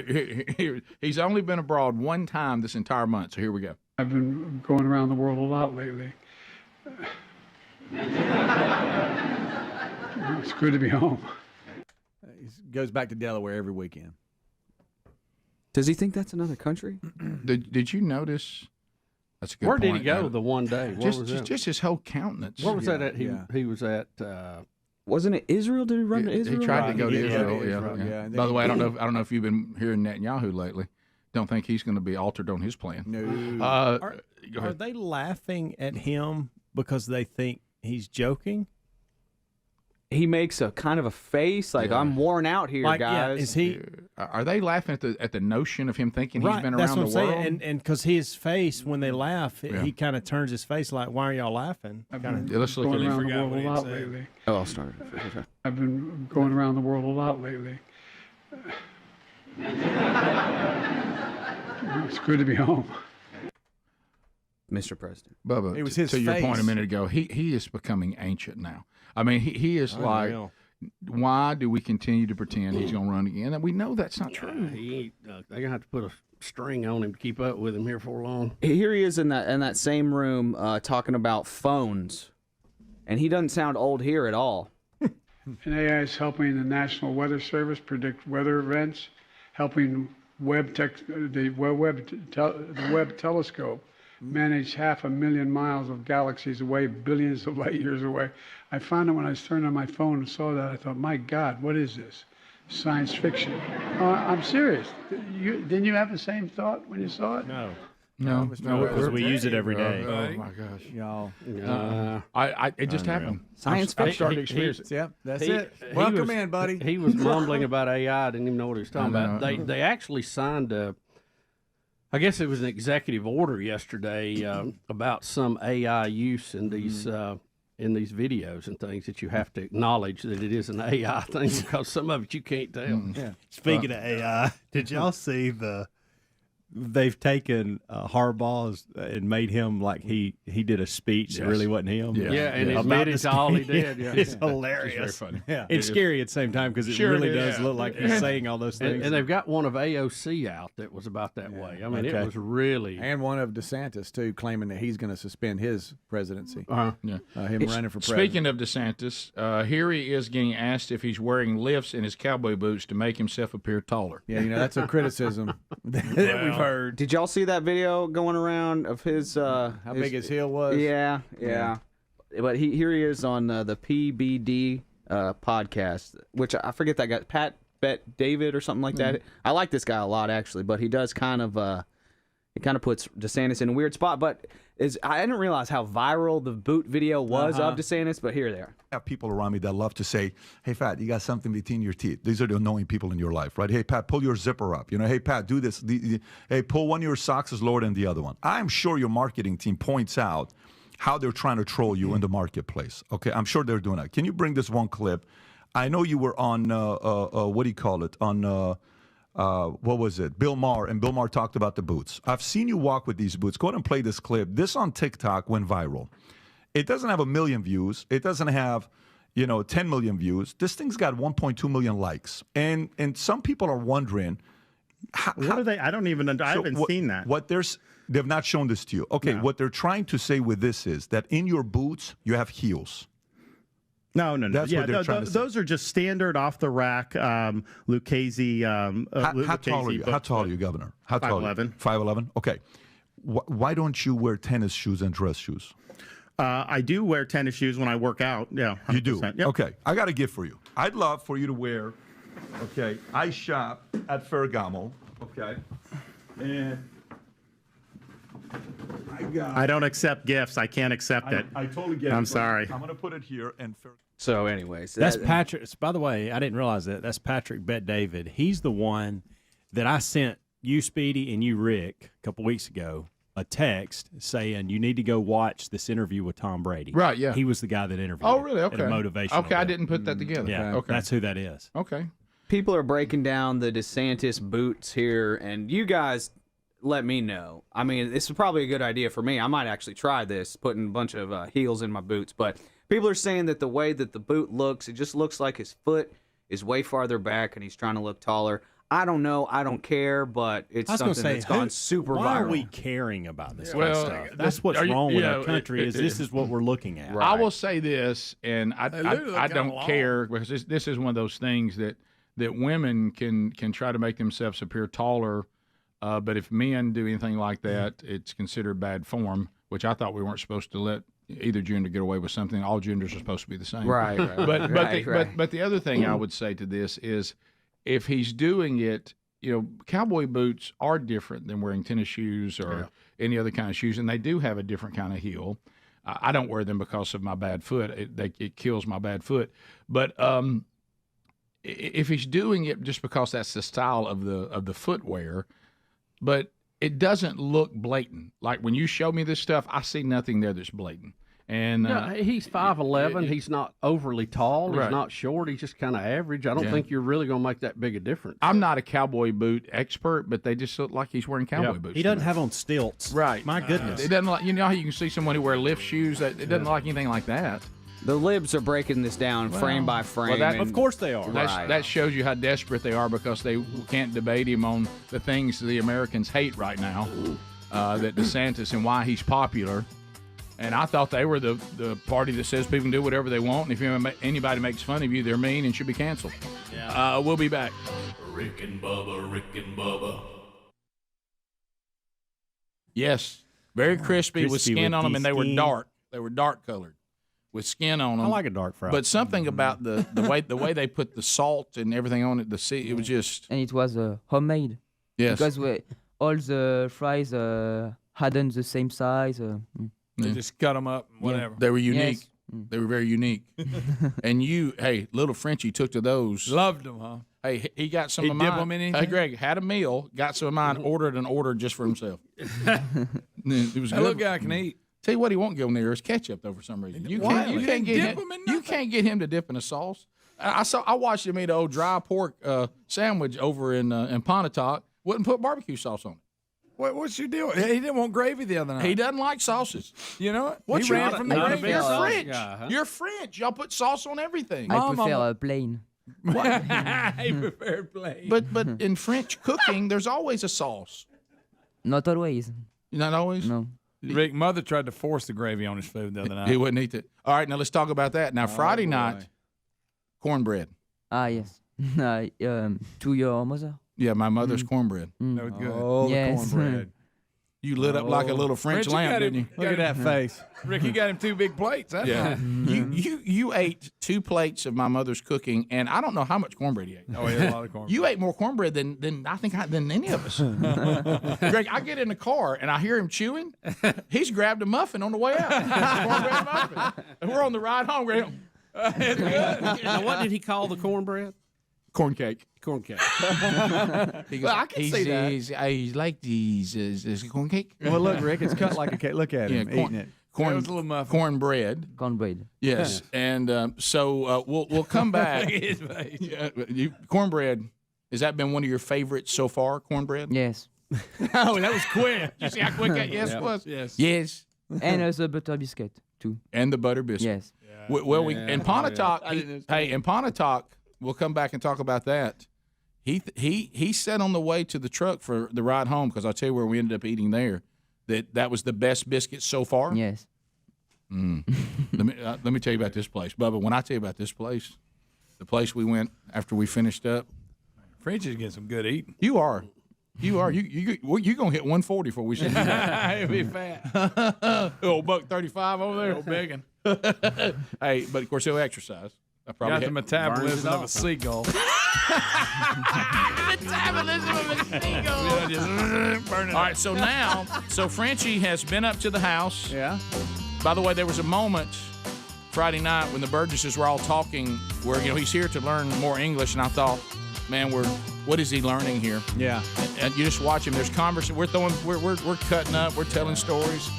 [SPEAKER 7] he's only been abroad one time this entire month. So here we go.
[SPEAKER 17] I've been going around the world a lot lately. It's good to be home.
[SPEAKER 16] He goes back to Delaware every weekend.
[SPEAKER 15] Does he think that's another country?
[SPEAKER 7] Did you notice? That's a good
[SPEAKER 11] Where
[SPEAKER 7] point.
[SPEAKER 11] did he go the one day?
[SPEAKER 7] Just his whole countenance.
[SPEAKER 11] Where was that at? He was at.
[SPEAKER 15] Wasn't it Israel? Did he run to Israel?
[SPEAKER 7] He tried to go to Israel. Yeah. By the way, I don't know if you've been hearing Netanyahu lately. Don't think he's going to be altered on his plan.
[SPEAKER 2] No. Are they laughing at him because they think he's joking?
[SPEAKER 15] He makes a kind of a face like I'm worn out here, guys.
[SPEAKER 2] Yeah, is he?
[SPEAKER 7] Are they laughing at the notion of him thinking he's been
[SPEAKER 2] that's
[SPEAKER 7] around
[SPEAKER 2] what
[SPEAKER 7] the
[SPEAKER 2] I'm
[SPEAKER 7] world?
[SPEAKER 2] saying. And because his face when they laugh, he kind of turns his face like, "Why are y'all laughing?"
[SPEAKER 7] Let's look
[SPEAKER 17] going
[SPEAKER 7] at
[SPEAKER 17] around
[SPEAKER 7] him.
[SPEAKER 17] the world a lot lately.
[SPEAKER 15] Oh, I'll start.
[SPEAKER 17] I've been going around the world a lot lately. It's good to be home.
[SPEAKER 15] Mr. President.
[SPEAKER 7] Bubba,
[SPEAKER 16] it was his
[SPEAKER 7] to your
[SPEAKER 16] face.
[SPEAKER 7] point a minute ago, he is becoming ancient now. I mean, he is like, why do we continue to pretend he's going to run again? And we know that's not true.
[SPEAKER 11] They're going to have to put a string on him to keep up with him here for long.
[SPEAKER 15] Here he is in that same room talking about phones, and he doesn't sound old here at all.
[SPEAKER 17] And AI is helping the National Weather Service predict weather events, helping the Webb telescope manage 500,000 miles of galaxies away, billions of light years away. I found it when I turned on my phone and saw that. I thought, my God, what is this? Science fiction. I'm serious. Didn't you have the same thought when you saw it?
[SPEAKER 2] No.
[SPEAKER 7] No,
[SPEAKER 2] because we use it every day.
[SPEAKER 7] Oh my gosh,
[SPEAKER 16] y'all!
[SPEAKER 7] It just happened.
[SPEAKER 16] Science
[SPEAKER 7] I'm
[SPEAKER 16] fiction.
[SPEAKER 7] starting to experience it.
[SPEAKER 16] Yep, that's it. Welcome in, buddy.
[SPEAKER 11] He was mumbling about AI. I didn't even know what he was talking about. They actually signed I guess it was an executive order yesterday about some AI use in these videos and things that you have to acknowledge that it is an AI thing because some of it you can't tell.
[SPEAKER 2] Yeah. Speaking of AI, did y'all see they've taken Harbaugh and made him like he did a speech that really wasn't him.
[SPEAKER 11] Yeah, and admitted to all he did. Yeah.
[SPEAKER 2] It's hilarious.
[SPEAKER 7] It's very funny.
[SPEAKER 2] Yeah. It's scary at the same time because it really does look like he's saying all those things.
[SPEAKER 11] And they've got one of AOC out that was about that way. I mean, it was really...
[SPEAKER 16] And one of DeSantis, too, claiming that he's going to suspend his presidency.
[SPEAKER 7] Yeah.
[SPEAKER 16] Him running for president.
[SPEAKER 7] Speaking of DeSantis, here he is getting asked if he's wearing lifts in his cowboy boots to make himself appear taller.
[SPEAKER 16] Yeah, that's a criticism that we've heard.
[SPEAKER 15] Did y'all see that video going around of his
[SPEAKER 16] how big his heel was?
[SPEAKER 15] Yeah. But here he is on the PBD podcast, which I forget that guy, Pat Bet David or something like that. I like this guy a lot actually, but he does kind of puts DeSantis in a weird spot. But I didn't realize how viral the boot video was of DeSantis, but here they are.
[SPEAKER 18] I have people around me that love to say, hey, Pat, you got something between your teeth. These are the annoying people in your life, right? Hey, Pat, pull your zipper up. Hey, Pat, do this. Hey, pull one of your socks is lower than the other one. I'm sure your marketing team points out how they're trying to troll you in the marketplace. Okay, I'm sure they're doing that. Can you bring this one clip? I know you were on, what do you call it? On, what was it? Bill Maher, and Bill Maher talked about the boots. I've seen you walk with these boots. Go ahead and play this clip. This on TikTok went viral. It doesn't have 1 million views. It doesn't have, 10 million views. This thing's got 1.2 million likes. And some people are wondering,
[SPEAKER 2] what are they? I don't even know. I haven't seen that.
[SPEAKER 18] They've not shown this to you. Okay, What they're trying to say with this is that in your boots, you have heels.
[SPEAKER 2] No.
[SPEAKER 18] That's what they're trying to say.
[SPEAKER 2] Those are just standard off the rack Lucchese.
[SPEAKER 18] How tall are you? How tall are you, Governor? How tall?
[SPEAKER 2] 5'11".
[SPEAKER 18] 5'11". Okay. Why don't you wear tennis shoes and dress shoes?
[SPEAKER 2] I do wear tennis shoes when I work out. Yeah, 100%.
[SPEAKER 18] You do?
[SPEAKER 2] Yep.
[SPEAKER 18] Okay. I got a gift for you. I'd love for you to wear, I shop at Ferragamo, and
[SPEAKER 2] I don't accept gifts. I can't accept it.
[SPEAKER 18] I totally get it.
[SPEAKER 2] I'm sorry.
[SPEAKER 18] I'm going to put it here.
[SPEAKER 15] So anyways.
[SPEAKER 2] That's Patrick. By the way, I didn't realize that. That's Patrick Bet David. He's the one that I sent you, Speedy, and you, Rick, a couple weeks ago, a text saying you need to go watch this interview with Tom Brady.
[SPEAKER 7] Right, yeah.
[SPEAKER 2] He was the guy that interviewed.
[SPEAKER 7] Oh, really? Okay.
[SPEAKER 2] At a motivational
[SPEAKER 7] Okay, I
[SPEAKER 2] event.
[SPEAKER 7] didn't put that together.
[SPEAKER 2] Yeah,
[SPEAKER 7] okay.
[SPEAKER 2] That's who that is.
[SPEAKER 7] Okay.
[SPEAKER 15] People are breaking down the DeSantis boots here, and you guys let me know. I mean, this is probably a good idea for me. I might actually try this, putting a bunch of heels in my boots. But people are saying that the way that the boot looks, it just looks like his foot is way farther back, and he's trying to look taller. I don't know. I don't care, but it's something that's gone super viral.
[SPEAKER 2] Why are we caring about this kind of stuff? That's what's wrong with our country. This is what we're looking at.
[SPEAKER 7] I will say this, and I don't care because this is one of those things that women can try to make themselves appear taller, but if men do anything like that, it's considered bad form. Which I thought we weren't supposed to let either gender get away with something. All genders are supposed to be the same.
[SPEAKER 15] Right.
[SPEAKER 7] But the other thing I would say to this is, if he's doing it, cowboy boots are different than wearing tennis shoes or any other kind of shoes, and they do have a different kind of heel. I don't wear them because of my bad foot. It kills my bad foot. But if he's doing it just because that's the style of the footwear, but it doesn't look blatant. Like when you show me this stuff, I see nothing there that's blatant. And
[SPEAKER 11] he's 5'11". He's not overly tall.
[SPEAKER 7] Right.
[SPEAKER 11] He's not short. He's just kind of average. I don't think you're really going to make that big a difference.
[SPEAKER 7] I'm not a cowboy boot expert, but they just look like he's wearing cowboy boots.
[SPEAKER 2] He doesn't have on stilts.
[SPEAKER 7] Right.
[SPEAKER 2] My goodness.
[SPEAKER 7] It doesn't like how you can see someone who wear lift shoes. It doesn't like anything like that.
[SPEAKER 15] The libs are breaking this down frame by frame.
[SPEAKER 2] Of course they are.
[SPEAKER 7] That shows you how desperate they are because they can't debate him on the things the Americans hate right now, that DeSantis and why he's popular. And I thought they were the party that says people can do whatever they want, and if anybody makes fun of you, they're mean and should be canceled. Yeah. We'll be back.
[SPEAKER 5] Rick and Bubba, Rick and Bubba.
[SPEAKER 7] Yes.
[SPEAKER 6] Very crispy with
[SPEAKER 2] Crispy
[SPEAKER 6] skin
[SPEAKER 2] with
[SPEAKER 6] on them, and they were
[SPEAKER 2] skin.
[SPEAKER 6] dark. They were dark colored with skin on them.
[SPEAKER 2] I like a dark fry.
[SPEAKER 6] But something about the way they put the salt and everything on it, it was just.
[SPEAKER 12] And it was homemade.
[SPEAKER 6] Yes.
[SPEAKER 12] Because all the fries hadn't the same size.
[SPEAKER 14] They just cut them up, whatever.
[SPEAKER 6] They were unique.
[SPEAKER 12] Yes.
[SPEAKER 6] They were very unique. And little Frenchie took to those.
[SPEAKER 14] Loved them, huh?
[SPEAKER 6] Hey, he got some
[SPEAKER 14] He
[SPEAKER 6] of
[SPEAKER 14] dip
[SPEAKER 6] mine.
[SPEAKER 14] 'em in
[SPEAKER 6] Hey,
[SPEAKER 14] anything?
[SPEAKER 6] Greg had a meal, got some of mine, ordered an order just for himself. It was
[SPEAKER 14] That
[SPEAKER 6] good.
[SPEAKER 14] little guy can eat.
[SPEAKER 6] Tell you what, he won't go near is ketchup though for some reason. You
[SPEAKER 14] Why?
[SPEAKER 6] can't
[SPEAKER 14] You
[SPEAKER 6] get
[SPEAKER 14] dip
[SPEAKER 6] him.
[SPEAKER 14] 'em in
[SPEAKER 6] You can't get him to dip in a sauce. I watched him eat an old dry pork sandwich over in Pontotoc. Wouldn't put barbecue sauce on it.
[SPEAKER 14] What's your deal? He didn't want gravy the other night.
[SPEAKER 6] He doesn't like sauces.
[SPEAKER 14] You know what?
[SPEAKER 6] What's
[SPEAKER 14] He
[SPEAKER 6] your
[SPEAKER 14] ran from the
[SPEAKER 6] You're
[SPEAKER 14] gravy.
[SPEAKER 6] French.
[SPEAKER 14] Guy, huh?
[SPEAKER 6] You're French. Y'all put sauce on everything.
[SPEAKER 12] I prefer plain.
[SPEAKER 14] He preferred plain.
[SPEAKER 6] But in French cooking, there's always a sauce.
[SPEAKER 12] Not always.
[SPEAKER 6] Not always.
[SPEAKER 12] No.
[SPEAKER 14] Rick, mother tried to force the gravy on his food the other night.
[SPEAKER 6] He wouldn't eat it. All right, now let's talk about that. Now Friday night, cornbread.
[SPEAKER 12] Ah, yes. To your mother?
[SPEAKER 6] Yeah, my mother's cornbread.
[SPEAKER 14] That was good.
[SPEAKER 12] Oh, yes.
[SPEAKER 14] cornbread.
[SPEAKER 6] You lit up like a little French lamb,
[SPEAKER 14] got
[SPEAKER 6] didn't
[SPEAKER 14] him,
[SPEAKER 6] you?
[SPEAKER 14] got
[SPEAKER 2] Look at
[SPEAKER 14] him-
[SPEAKER 2] that face.
[SPEAKER 14] Rick, you got him 2 big plates. That's
[SPEAKER 6] Yeah.
[SPEAKER 14] right.
[SPEAKER 6] You ate 2 plates of my mother's cooking, and I don't know how much cornbread he ate.
[SPEAKER 14] Oh, he had a lot of cornbread.
[SPEAKER 6] You ate more cornbread than I think than any of us. Greg, I get in the car and I hear him chewing. He's grabbed a muffin on the way out. Cornbread muffin. And we're on the ride home. Greg,
[SPEAKER 11] Now, what did he call the cornbread?
[SPEAKER 6] corn cake.
[SPEAKER 11] Corn cake.
[SPEAKER 6] He goes,
[SPEAKER 16] Well, I can see that.
[SPEAKER 6] I like these. Is it corn cake?
[SPEAKER 2] Well, look, Rick, it's cut like a cake. Look at him eating it.
[SPEAKER 14] That was a little muffin.
[SPEAKER 6] Cornbread.
[SPEAKER 12] Cornbread.
[SPEAKER 6] Yes, and so we'll come back.
[SPEAKER 14] Look at his face.
[SPEAKER 6] Cornbread. Has that been one of your favorites so far? Cornbread.
[SPEAKER 12] Yes.
[SPEAKER 6] Oh, that was quick. You see how quick that yes was?
[SPEAKER 14] Yes.
[SPEAKER 6] Yes.
[SPEAKER 12] And the butter biscuit, too.
[SPEAKER 6] And the butter biscuit.
[SPEAKER 12] Yes.
[SPEAKER 6] Well, in Pontotoc, in Pontotoc, we'll come back and talk about that. He said on the way to the truck for the ride home, because I'll tell you where we ended up eating there, that was the best biscuit so far.
[SPEAKER 12] Yes.
[SPEAKER 6] Let me tell you about this place, Bubba. When I tell you about this place, the place we went after we finished up,
[SPEAKER 14] Frenchie's getting some good eating.
[SPEAKER 6] you are gonna hit 140 before we see you.
[SPEAKER 14] He'll be fat.
[SPEAKER 6] Old $1.35 over there.
[SPEAKER 14] Old begging.
[SPEAKER 6] Hey, but of course he'll exercise. I probably
[SPEAKER 14] Got the
[SPEAKER 6] hit-
[SPEAKER 14] metabolism of a seagull.
[SPEAKER 6] All right, so Frenchie has been up to the house.
[SPEAKER 2] Yeah.
[SPEAKER 6] By the way, there was a moment Friday night when the Burgesses were all talking where, he's here to learn more English, and I thought, man, what is he learning here?
[SPEAKER 2] Yeah.
[SPEAKER 6] And you just watch him. There's conversation. We're cutting up. We're telling stories.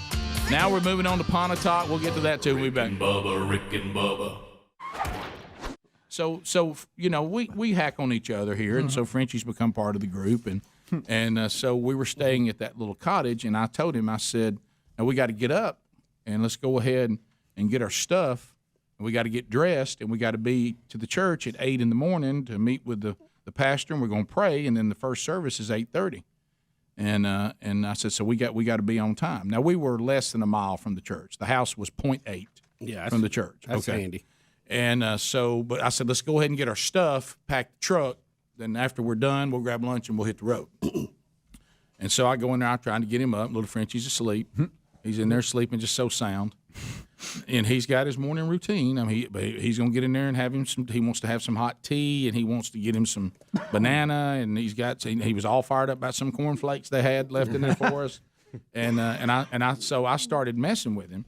[SPEAKER 6] Now we're moving on to Pontotoc. We'll get to that too. We'll be back.
[SPEAKER 5] Bubba, Rick and Bubba.
[SPEAKER 6] So we hack on each other here, and so Frenchie's become part of the group, and so we were staying at that little cottage, and I told him, I said, now we got to get up and let's go ahead and get our stuff, and we got to get dressed, and we got to be to the church at 8 a.m. to meet with the pastor, and we're going to pray, and then the first service is 8:30. And I said, so we got to be on time. Now we were less than a mile from the church. The house was 0.8 from the church.
[SPEAKER 11] That's handy.
[SPEAKER 6] And but I said, let's go ahead and get our stuff, pack the truck. Then after we're done, we'll grab lunch and we'll hit the road. And so I go in there, I'm trying to get him up. Little Frenchie's asleep. He's in there sleeping just so sound. And he's got his morning routine. I mean, he's going to get in there and have him he wants to have some hot tea, and he wants to get him some banana, and he was all fired up about some cornflakes they had left in there for us. So I started messing with him.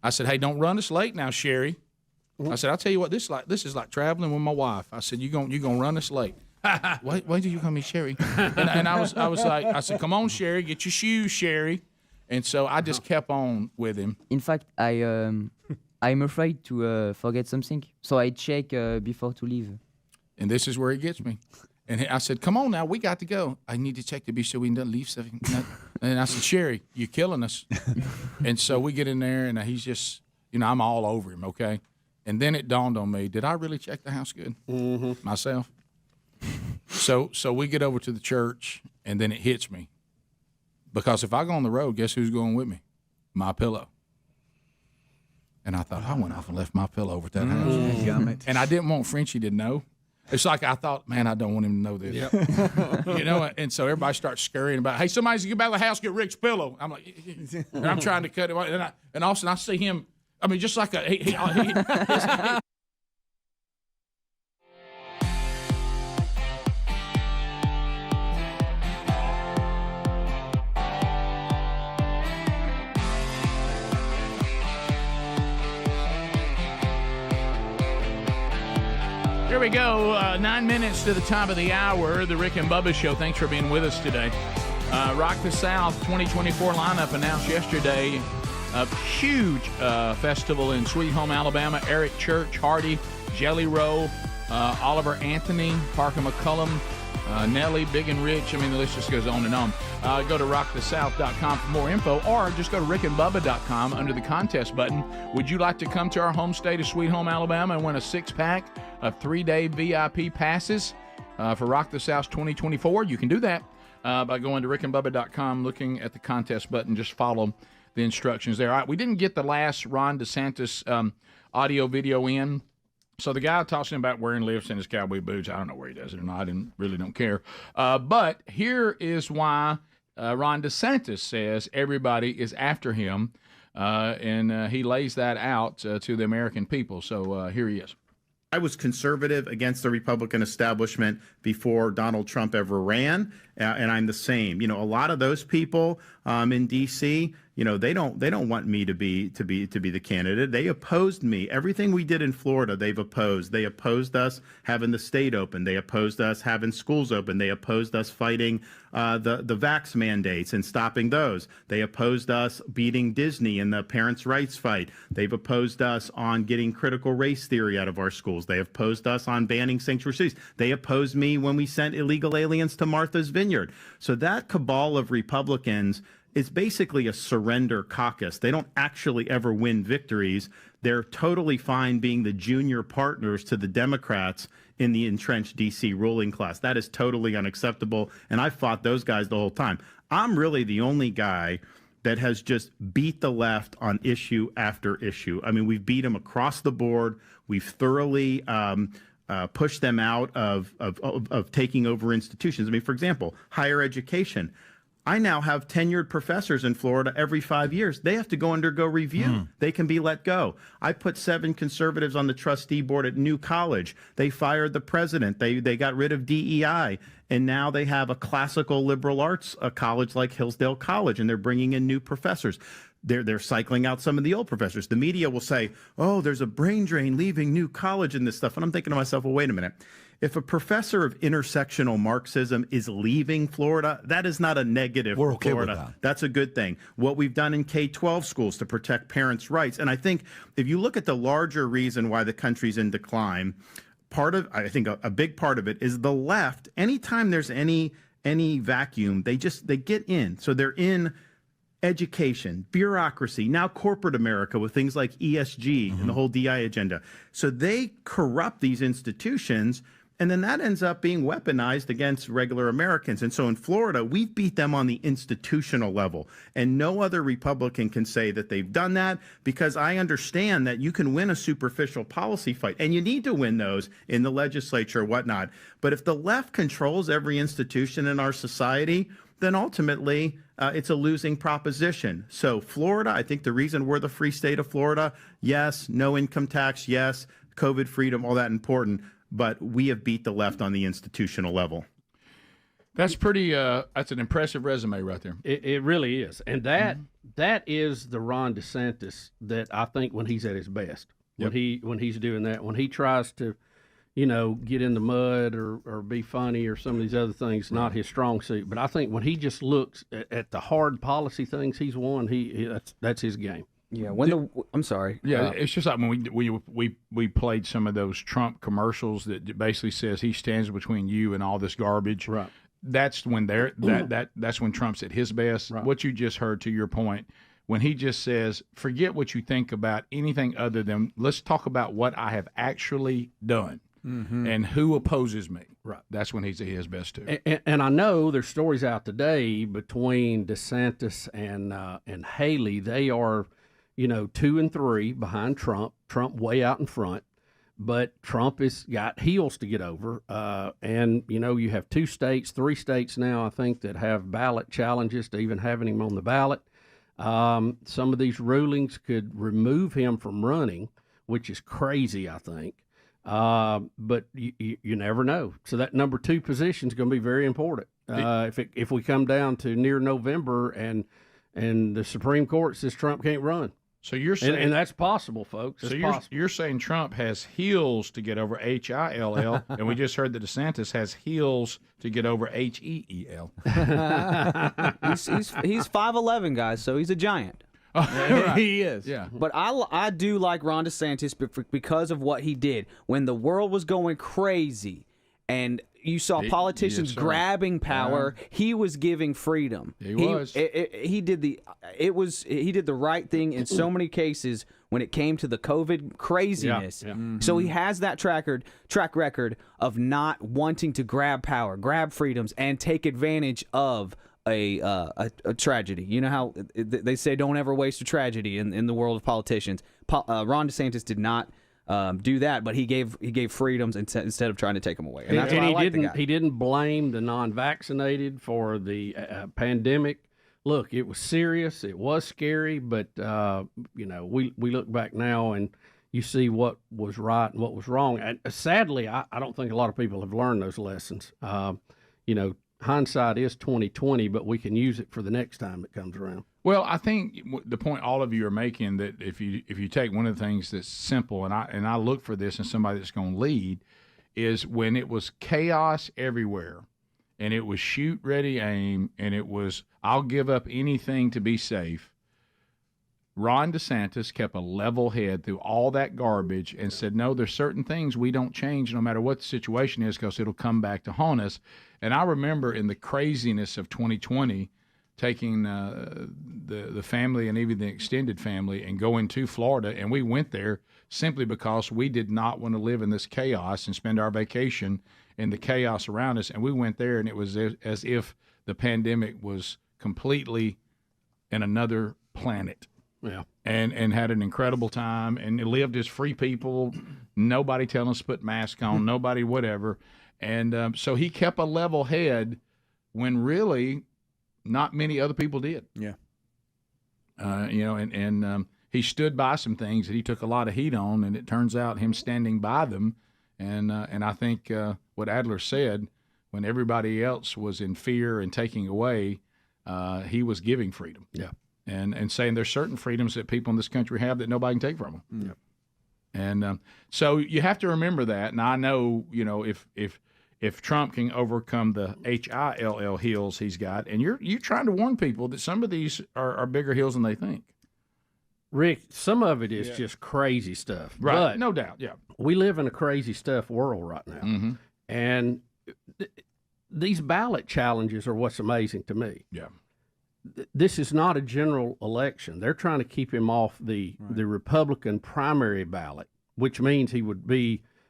[SPEAKER 6] I said, hey, don't run us late now, Sherry. I said, I'll tell you what, this is like traveling with my wife. I said, you're gonna run us late. Wait till you call me Sherry. And I was like, I said, come on, Sherry, get your shoes, Sherry. And so I just kept on with him.
[SPEAKER 12] In fact, I'm afraid to forget something, so I check before to leave.
[SPEAKER 6] And this is where he gets me. And I said, come on now, we got to go. I need to check to be sure we don't leave something. And I said, Sherry, you're killing us. And so we get in there, and he's just, I'm all over him, okay? And then it dawned on me, did I really check the house good myself? So we get over to the church, and then it hits me. Because if I go on the road, guess who's going with me? My pillow. And I thought, I went off and left my pillow over at that house. And I didn't want Frenchie to know. It's like I thought, man, I don't want him to know this. You know, and so everybody starts scurrying about, hey, somebody's get back to the house, get Rick's pillow. I'm like, and I'm trying to cut it. And all of a sudden I see him, I mean, just like a, Here we go. 9 minutes to the top of the hour. The Rick and Bubba Show. Thanks for being with us today. Rock the South 2024 lineup announced yesterday. A huge festival in Sweet Home, Alabama. Eric Church, Hardy, Jelly Roll, Oliver Anthony, Parker McCullum, Nelly, Big and Rich. I mean, the list just goes on and on. Go to rockthesouth.com for more info, or just go to rickandbubba.com under the contest button. Would you like to come to our home state of Sweet Home, Alabama and win a 6-pack of 3-day VIP passes for Rock the South 2024? You can do that by going to rickandbubba.com, looking at the contest button. Just follow the instructions there. All right, we didn't get the last Ron DeSantis audio video in. So the guy talking about wearing lifts in his cowboy boots, I don't know where he does it or not. I really don't care. But here is why Ron DeSantis says everybody is after him, and he lays that out to the American people. So here he is.
[SPEAKER 10] I was conservative against the Republican establishment before Donald Trump ever ran, and I'm the same. You know, a lot of those people in D.C., you know, they don't want me to be the candidate. They opposed me. Everything we did in Florida, they've opposed. They opposed us having the state open. They opposed us having schools open. They opposed us fighting the vax mandates and stopping those. They opposed us beating Disney in the parents' rights fight. They've opposed us on getting critical race theory out of our schools. They opposed us on banning sanctuary cities. They opposed me when we sent illegal aliens to Martha's Vineyard. So that cabal of Republicans is basically a surrender caucus. They don't actually ever win victories. They're totally fine being the junior partners to the Democrats in the entrenched D.C. ruling class. That is totally unacceptable, and I fought those guys the whole time. I'm really the only guy that has just beat the left on issue after issue. I mean, we've beat them across the board. We've thoroughly pushed them out of taking over institutions. I mean, for example, higher education. I now have tenured professors in Florida every 5 years. They have to undergo review. They can be let go. I put 7 conservatives on the trustee board at New College. They fired the president. They got rid of DEI. And now they have a classical liberal arts college like Hillsdale College, and they're bringing in new professors. They're cycling out some of the old professors. The media will say, oh, there's a brain drain leaving New College and this stuff. And I'm thinking to myself, well, wait a minute. If a professor of intersectional Marxism is leaving Florida, that is not a negative for Florida. With that. That's a good thing. What we've done in K-12 schools to protect parents' rights. And I think if you look at the larger reason why the country's in decline, I think a big part of it is the left. Anytime there's any vacuum, they get in. So they're in education, bureaucracy, now corporate America with things like ESG and the whole DI agenda. So they corrupt these institutions, and then that ends up being weaponized against regular Americans. And so in Florida, we beat them on the institutional level. And no other Republican can say that they've done that, because I understand that you can win a superficial policy fight, and you need to win those in the legislature or whatnot. But if the left controls every institution in our society, then ultimately it's a losing proposition. So Florida, I think the reason we're the free state of Florida, yes, no income tax, yes, COVID freedom, all that important, but we have beat the left on the institutional level.
[SPEAKER 6] That's pretty. That's an impressive resume right there.
[SPEAKER 11] It really is, and that is the Ron DeSantis that I think when he's at his best. When he's doing that, when he tries to, get in the mud or be funny or some of these other things, not his strong suit. But I think when he just looks at the hard policy things he's won, that's his game.
[SPEAKER 15] Yeah, I'm sorry.
[SPEAKER 6] Yeah, it's just like when we played some of those Trump commercials that basically says he stands between you and all this garbage.
[SPEAKER 11] Right.
[SPEAKER 6] That's when that's when Trump's at his best. Right. What you just heard, to your point, when he just says, forget what you think about anything other than let's talk about what I have actually done. Mm-hmm. And who opposes me? Right. That's when he's at his best too.
[SPEAKER 11] And I know there's stories out today between DeSantis and Haley. They are, 2 and 3 behind Trump. Trump way out in front. but Trump has got heels to get over. And, you have 2 states, 3 states now, I think, that have ballot challenges to even having him on the ballot. Some of these rulings could remove him from running, which is crazy, I think. But you never know. So that number 2 position is going to be very important. If we come down to near November and the Supreme Court says Trump can't run.
[SPEAKER 7] So you're saying,
[SPEAKER 11] and that's possible, folks.
[SPEAKER 7] So
[SPEAKER 11] It's
[SPEAKER 7] you're saying Trump has heels to get over HILL, and we just heard that DeSantis has heels to get over HEEL.
[SPEAKER 15] He's 5'11", guys, so he's a giant.
[SPEAKER 7] Right.
[SPEAKER 16] He is.
[SPEAKER 7] Yeah.
[SPEAKER 15] But I do like Ron DeSantis because of what he did. When the world was going crazy and you saw politicians
[SPEAKER 7] yes, sir.
[SPEAKER 15] grabbing power, he was giving freedom.
[SPEAKER 7] He was.
[SPEAKER 15] He did the right thing in so many cases when it came to the COVID craziness.
[SPEAKER 11] Yeah.
[SPEAKER 7] Mm-hmm.
[SPEAKER 15] So he has that track record of not wanting to grab power, grab freedoms, and take advantage of a tragedy. You know how they say don't ever waste a tragedy in the world of politicians. Ron DeSantis did not do that, but he gave freedoms instead of trying to take them away. And that's why I like the guy.
[SPEAKER 11] He didn't blame the non-vaccinated for the pandemic. Look, it was serious. It was scary, but we look back now and you see what was right and what was wrong. And sadly, I don't think a lot of people have learned those lessons. Hindsight is 20/20, but we can use it for the next time it comes around.
[SPEAKER 7] Well, I think the point all of you are making, that if you take one of the things that's simple, and I look for this in somebody that's going to lead, is when it was chaos everywhere, and it was shoot, ready, aim, and it was I'll give up anything to be safe. Ron DeSantis kept a level head through all that garbage and said, no, there's certain things we don't change no matter what the situation is, because it'll come back to haunt us. And I remember in the craziness of 2020, taking the family and even the extended family and going to Florida, and we went there simply because we did not want to live in this chaos and spend our vacation in the chaos around us. And we went there, and it was as if the pandemic was completely in another planet.
[SPEAKER 11] Yeah.
[SPEAKER 7] And had an incredible time and lived as free people. Nobody telling us to put masks on, nobody whatever. And so he kept a level head when really not many other people did.
[SPEAKER 16] Yeah.
[SPEAKER 7] He stood by some things that he took a lot of heat on, and it turns out him standing by them. And I think what Adler said, when everybody else was in fear and taking away, he was giving freedom.
[SPEAKER 11] Yeah.
[SPEAKER 7] And saying there's certain freedoms that people in this country have that nobody can take from them.
[SPEAKER 11] Yep.
[SPEAKER 7] And so you have to remember that. And I know, if Trump can overcome the HILL heels he's got, and you're trying to warn people that some of these are bigger heels than they think.
[SPEAKER 11] Rick, some of it is just crazy stuff.
[SPEAKER 7] Right,
[SPEAKER 11] But
[SPEAKER 7] no doubt, yeah.
[SPEAKER 11] we live in a crazy stuff world right now.
[SPEAKER 7] Mm-hmm.
[SPEAKER 11] And these ballot challenges are what's amazing to me.
[SPEAKER 7] Yeah.
[SPEAKER 11] This is not a general election. They're trying to keep him off the Republican primary ballot, which means he would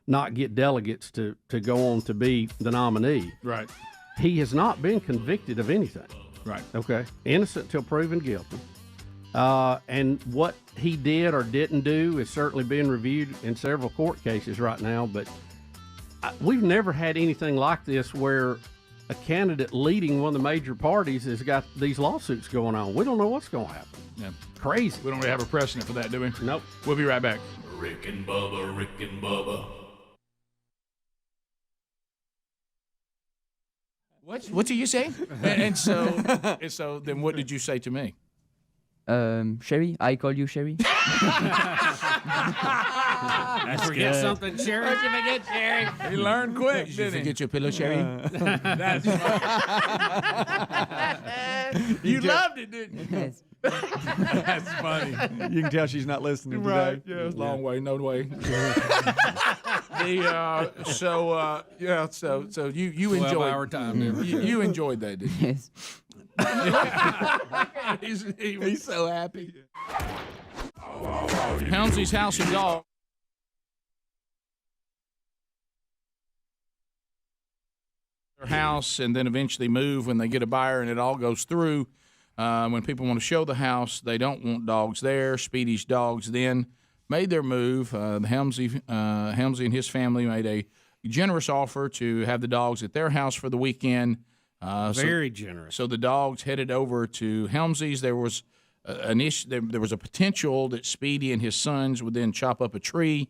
[SPEAKER 11] not get delegates to go on to be the nominee.
[SPEAKER 7] Right.
[SPEAKER 11] He has not been convicted of anything.
[SPEAKER 7] Right.
[SPEAKER 11] Okay. Innocent till proven guilty. And what he did or didn't do is certainly being reviewed in several court cases right now. But we've never had anything like this where a candidate leading one of the major parties has got these lawsuits going on. We don't know what's going to happen.
[SPEAKER 7] Yeah.
[SPEAKER 11] Crazy.
[SPEAKER 7] We don't really have a precedent for that, do we?
[SPEAKER 11] Nope.
[SPEAKER 7] We'll be right back.
[SPEAKER 5] Rick and Bubba, Rick and Bubba.
[SPEAKER 6] What did you say? and so then what did you say to me?
[SPEAKER 12] Sherry, I call you Sherry.
[SPEAKER 11] That's forget something, Sherry.
[SPEAKER 6] What'd you forget, Sherry? He learned quick, didn't he? Forget your pillow, Sherry? That's funny. You loved it, didn't you?
[SPEAKER 12] Yes.
[SPEAKER 6] That's funny.
[SPEAKER 16] You can tell she's not listening today.
[SPEAKER 6] Right, yeah, it's a long way, no way. So you enjoyed
[SPEAKER 14] 12-hour time
[SPEAKER 6] you enjoyed that, didn't you?
[SPEAKER 12] Yes.
[SPEAKER 6] He's so happy. Helmsley's House and Dog. Their house and then eventually move when they get a buyer and it all goes through. When people want to show the house, they don't want dogs there. Speedy's Dogs then made their move. Helmsy and his family made a generous offer to have the dogs at their house for the weekend.
[SPEAKER 13] Very generous.
[SPEAKER 6] So the dogs headed over to Helmsy's. There was an issue. There was a potential that Speedy and his sons would then chop up a tree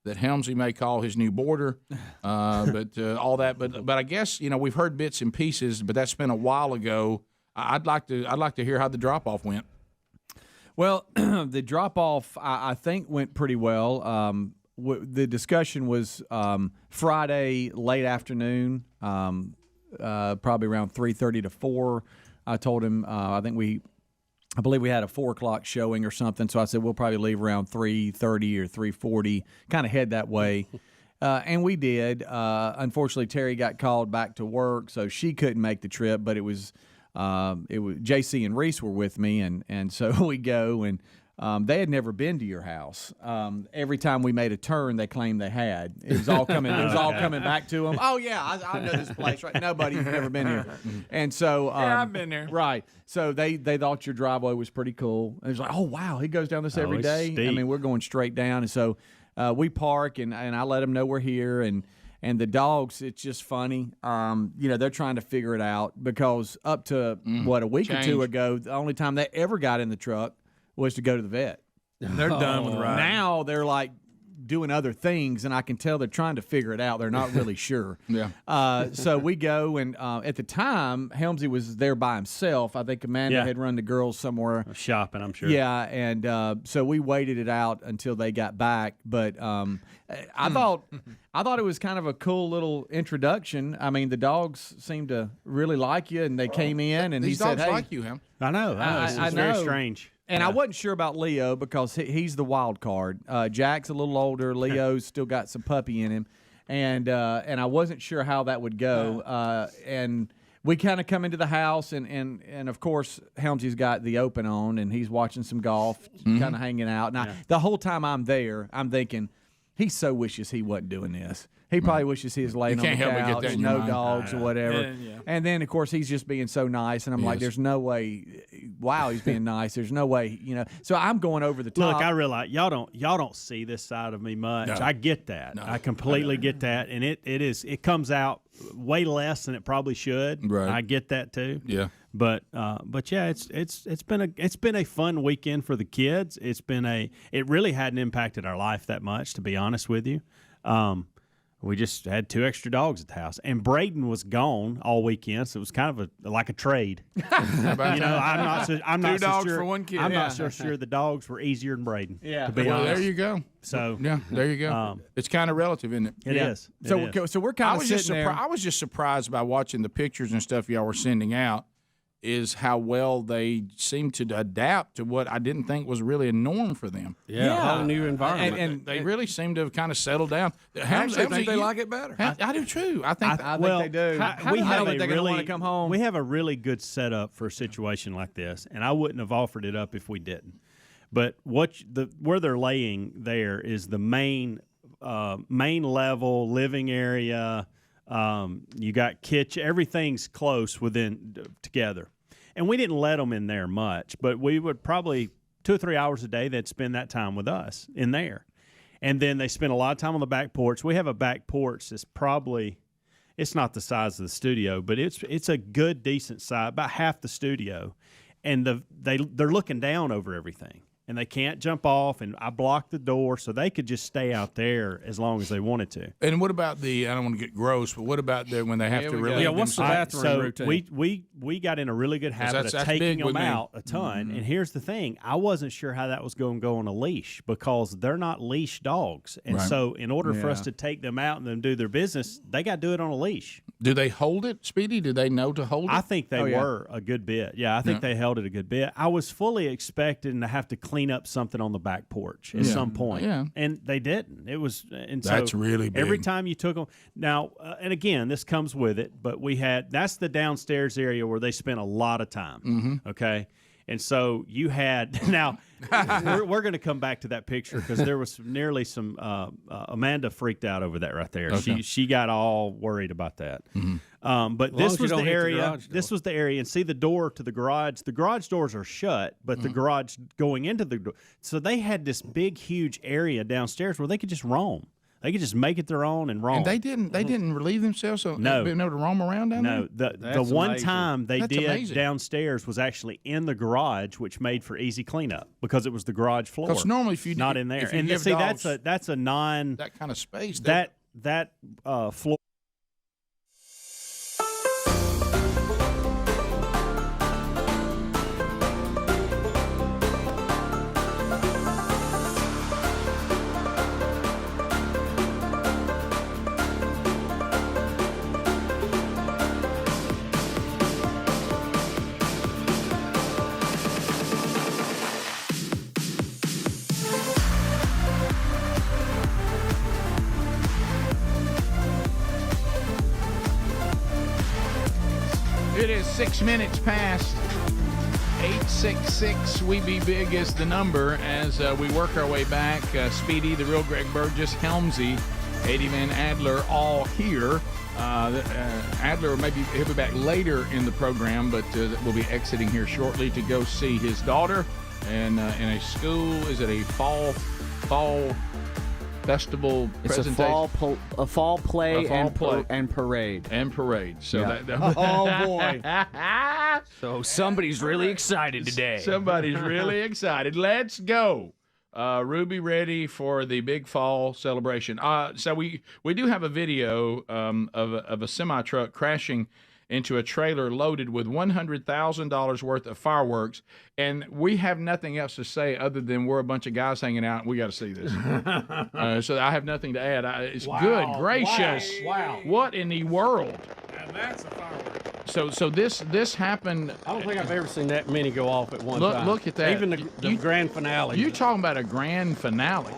[SPEAKER 6] that Helmsy may call his new border, but all that. But I guess we've heard bits and pieces, but that's been a while ago. I'd like to hear how the drop off went.
[SPEAKER 16] Well, the drop off I think went pretty well. The discussion was Friday late afternoon, probably around 3:30 to 4. I told him I believe we had a 4 o'clock showing or something. So I said, we'll probably leave around 3:30 or 3:40, kind of head that way. And we did. Unfortunately, Terry got called back to work, so she couldn't make the trip, but it was JC and Reese were with me. And so we go, and they had never been to your house. Every time we made a turn, they claimed they had. It was all coming. It was all coming back to them. Oh yeah, I know this place. Right? Nobody's never been here. And so
[SPEAKER 6] yeah, I've been there.
[SPEAKER 16] Right. So they thought your driveway was pretty cool. And it was like, oh wow, he goes down this every day.
[SPEAKER 2] Steep.
[SPEAKER 16] I mean, we're going straight down, and so we park, and I let them know we're here, and the dogs, it's just funny. They're trying to figure it out because up to a week or two ago, the only time they ever got in the truck was to go to the vet.
[SPEAKER 14] They're done with riding.
[SPEAKER 16] Now they're like doing other things, and I can tell they're trying to figure it out. They're not really sure.
[SPEAKER 6] Yeah.
[SPEAKER 16] So we go, and at the time, Helmsy was there by himself. I think Amanda had run the girls somewhere.
[SPEAKER 2] Shopping, I'm sure.
[SPEAKER 16] Yeah, and so we waited it out until they got back. But I thought it was kind of a cool little introduction. I mean, the dogs seemed to really like you, and they came in, and
[SPEAKER 6] These
[SPEAKER 16] he said,
[SPEAKER 6] dogs
[SPEAKER 16] "Hey,
[SPEAKER 6] like you, Hem."
[SPEAKER 2] I know. It's very strange.
[SPEAKER 16] And I wasn't sure about Leo because he's the wild card. Jack's a little older. Leo's still got some puppy in him, and I wasn't sure how that would go. And we kind of come into the house, and of course Helmsy's got the open on, and he's watching some golf, kind of hanging out. Now the whole time I'm there, I'm thinking, he so wishes he wasn't doing this. He probably wishes he was laying on the couch, no dogs or whatever. And then, of course, he's just being so nice, and I'm like, there's no way. Wow, he's being nice. There's no way, So I'm going over the top.
[SPEAKER 2] Look, I realize y'all don't see this side of me much.
[SPEAKER 6] No.
[SPEAKER 2] I get that.
[SPEAKER 6] No,
[SPEAKER 2] I completely get that, and it comes out way less than it probably should.
[SPEAKER 6] Right.
[SPEAKER 2] I get that too.
[SPEAKER 6] Yeah.
[SPEAKER 2] But yeah, it's been a fun weekend for the kids. It really hadn't impacted our life that much, to be honest with you. We just had 2 extra dogs at the house, and Braden was gone all weekend, so it was kind of like a trade. I'm not
[SPEAKER 14] Two dogs
[SPEAKER 2] sure,
[SPEAKER 14] for one kid.
[SPEAKER 2] I'm not so sure the dogs were easier than Braden.
[SPEAKER 16] Yeah.
[SPEAKER 2] To be
[SPEAKER 6] Well,
[SPEAKER 2] honest.
[SPEAKER 6] there you go.
[SPEAKER 2] So
[SPEAKER 6] yeah, there you go. It's kind of relative, isn't it?
[SPEAKER 2] It is.
[SPEAKER 16] So we're kind of sitting there.
[SPEAKER 6] I was just surprised by watching the pictures and stuff y'all were sending out. Is how well they seem to adapt to what I didn't think was really a norm for them.
[SPEAKER 13] Yeah. A whole new environment.
[SPEAKER 6] And they really seem to have kind of settled down.
[SPEAKER 14] I actually think they like it better.
[SPEAKER 6] I do too. I think
[SPEAKER 16] they do.
[SPEAKER 2] We
[SPEAKER 16] I
[SPEAKER 2] have
[SPEAKER 16] don't think they're
[SPEAKER 2] a
[SPEAKER 16] gonna want
[SPEAKER 2] really
[SPEAKER 16] to come home.
[SPEAKER 2] We have a really good setup for a situation like this, and I wouldn't have offered it up if we didn't. But where they're laying there is the main level living area. You got kitchen, everything's close together. And we didn't let them in there much, but we would probably 2 or 3 hours a day, they'd spend that time with us in there. And then they spend a lot of time on the back porch. We have a back porch that's it's not the size of the studio, but it's a good, decent size, about half the studio. And they're looking down over everything. And they can't jump off, and I blocked the door so they could just stay out there as long as they wanted to.
[SPEAKER 6] And what about I don't want to get gross, but what about when they have to relieve
[SPEAKER 13] Yeah, what's the bathroom routine?
[SPEAKER 2] We got in a really good habit of taking them out a ton. And here's the thing. I wasn't sure how that was going to go on a leash because they're not leash dogs. And so in order for us to take them out and them do their business, they got to do it on a leash.
[SPEAKER 6] Do they hold it, Speedy? Do they know to hold it?
[SPEAKER 2] I think they were a good bit. Yeah, I think they held it a good bit. I was fully expecting to have to clean up something on the back porch at some point.
[SPEAKER 6] Yeah.
[SPEAKER 2] And they didn't. It was, and
[SPEAKER 6] that's
[SPEAKER 2] so
[SPEAKER 6] really big.
[SPEAKER 2] Every time you took them. Now, and again, this comes with it, but that's the downstairs area where they spent a lot of time.
[SPEAKER 6] Mm-hmm.
[SPEAKER 2] Okay. And so you had, now, we're going to come back to that picture because there was nearly some, Amanda freaked out over that right there.
[SPEAKER 6] Okay.
[SPEAKER 2] She got all worried about that.
[SPEAKER 6] Mm-hmm.
[SPEAKER 2] But
[SPEAKER 13] As long as
[SPEAKER 2] this
[SPEAKER 13] you
[SPEAKER 2] was the
[SPEAKER 13] don't hit the
[SPEAKER 2] area.
[SPEAKER 13] garage
[SPEAKER 2] This was the area, and see the door to the garage. The garage doors are shut, but the garage going into the door. So they had this big, huge area downstairs where they could just roam. They could just make it their own and roam.
[SPEAKER 7] And they didn't relieve themselves so
[SPEAKER 2] No.
[SPEAKER 7] being able to roam around down there?
[SPEAKER 2] No, the one time they
[SPEAKER 7] That's
[SPEAKER 2] did
[SPEAKER 7] amazing.
[SPEAKER 2] downstairs was actually in the garage, which made for easy cleanup because it was the garage floor.
[SPEAKER 7] 'Cause normally if you
[SPEAKER 2] not
[SPEAKER 7] do-
[SPEAKER 2] in there,
[SPEAKER 7] if you
[SPEAKER 2] and
[SPEAKER 7] give
[SPEAKER 2] see
[SPEAKER 7] dogs
[SPEAKER 2] that's a non
[SPEAKER 7] that kind of space.
[SPEAKER 2] that floor.
[SPEAKER 7] It is 6 minutes past 866. We Be Big is the number as we work our way back. Speedy, the real Greg Burgess, Helmsy, Eddie Van Adler, all here. Adler he'll be back later in the program, but we'll be exiting here shortly to go see his daughter and in a school. Is it a fall festival
[SPEAKER 15] It's
[SPEAKER 7] presentation?
[SPEAKER 15] a fall play,
[SPEAKER 7] A fall
[SPEAKER 15] and parade.
[SPEAKER 7] And parade. So
[SPEAKER 15] Yeah.
[SPEAKER 7] oh
[SPEAKER 15] boy. So somebody's really excited today.
[SPEAKER 7] Somebody's really excited. Let's go. Ruby ready for the big fall celebration. So we do have a video of a semi truck crashing into a trailer loaded with $100,000 worth of fireworks, and we have nothing else to say other than we're a bunch of guys hanging out, and we got to see this. So I have nothing to add. It's good gracious!
[SPEAKER 13] Wow.
[SPEAKER 7] What in the world?
[SPEAKER 13] And that's a firework.
[SPEAKER 7] So this happened.
[SPEAKER 13] I don't think I've ever seen that many go off at one time.
[SPEAKER 7] Look at that.
[SPEAKER 13] Even the grand finale.
[SPEAKER 7] You're talking about a grand finale.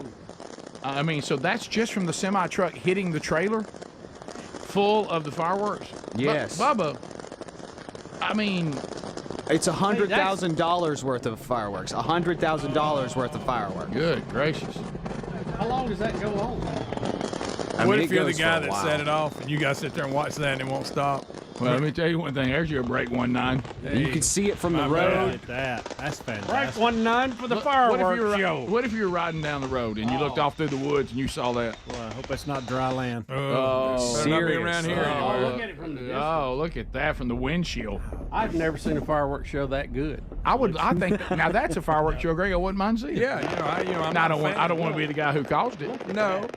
[SPEAKER 7] I mean, so that's just from the semi truck hitting the trailer full of the fireworks.
[SPEAKER 15] Yes.
[SPEAKER 7] Bubba. I mean,
[SPEAKER 15] It's $100,000 worth of fireworks. $100,000 worth of fireworks.
[SPEAKER 7] Good gracious.
[SPEAKER 13] How long does that go on?
[SPEAKER 14] What if you're the guy that set it off and you guys sit there and watch that and it won't stop?
[SPEAKER 7] Well, let me tell you one thing. There's your break 1-9.
[SPEAKER 15] You can see it from the
[SPEAKER 7] My
[SPEAKER 15] road.
[SPEAKER 7] bad.
[SPEAKER 2] That's
[SPEAKER 13] Break
[SPEAKER 2] fantastic.
[SPEAKER 13] 1-9 for the
[SPEAKER 7] What if
[SPEAKER 13] fireworks
[SPEAKER 7] you were
[SPEAKER 13] show.
[SPEAKER 7] What if you were riding down the road and you looked off through the woods and you saw that?
[SPEAKER 2] Well, I hope it's not dry land.
[SPEAKER 7] Oh,
[SPEAKER 14] better not be around here anymore.
[SPEAKER 13] Look at it from the distance.
[SPEAKER 7] Oh, look at that from the windshield.
[SPEAKER 13] I've never seen a fireworks show that good.
[SPEAKER 7] I think now that's a fireworks show, Greg. I wouldn't mind seeing.
[SPEAKER 14] Yeah, I'm
[SPEAKER 7] I
[SPEAKER 14] not
[SPEAKER 7] don't
[SPEAKER 14] a
[SPEAKER 7] want.
[SPEAKER 14] fan
[SPEAKER 7] I don't
[SPEAKER 14] of
[SPEAKER 7] want to be the guy who caused it.
[SPEAKER 14] No,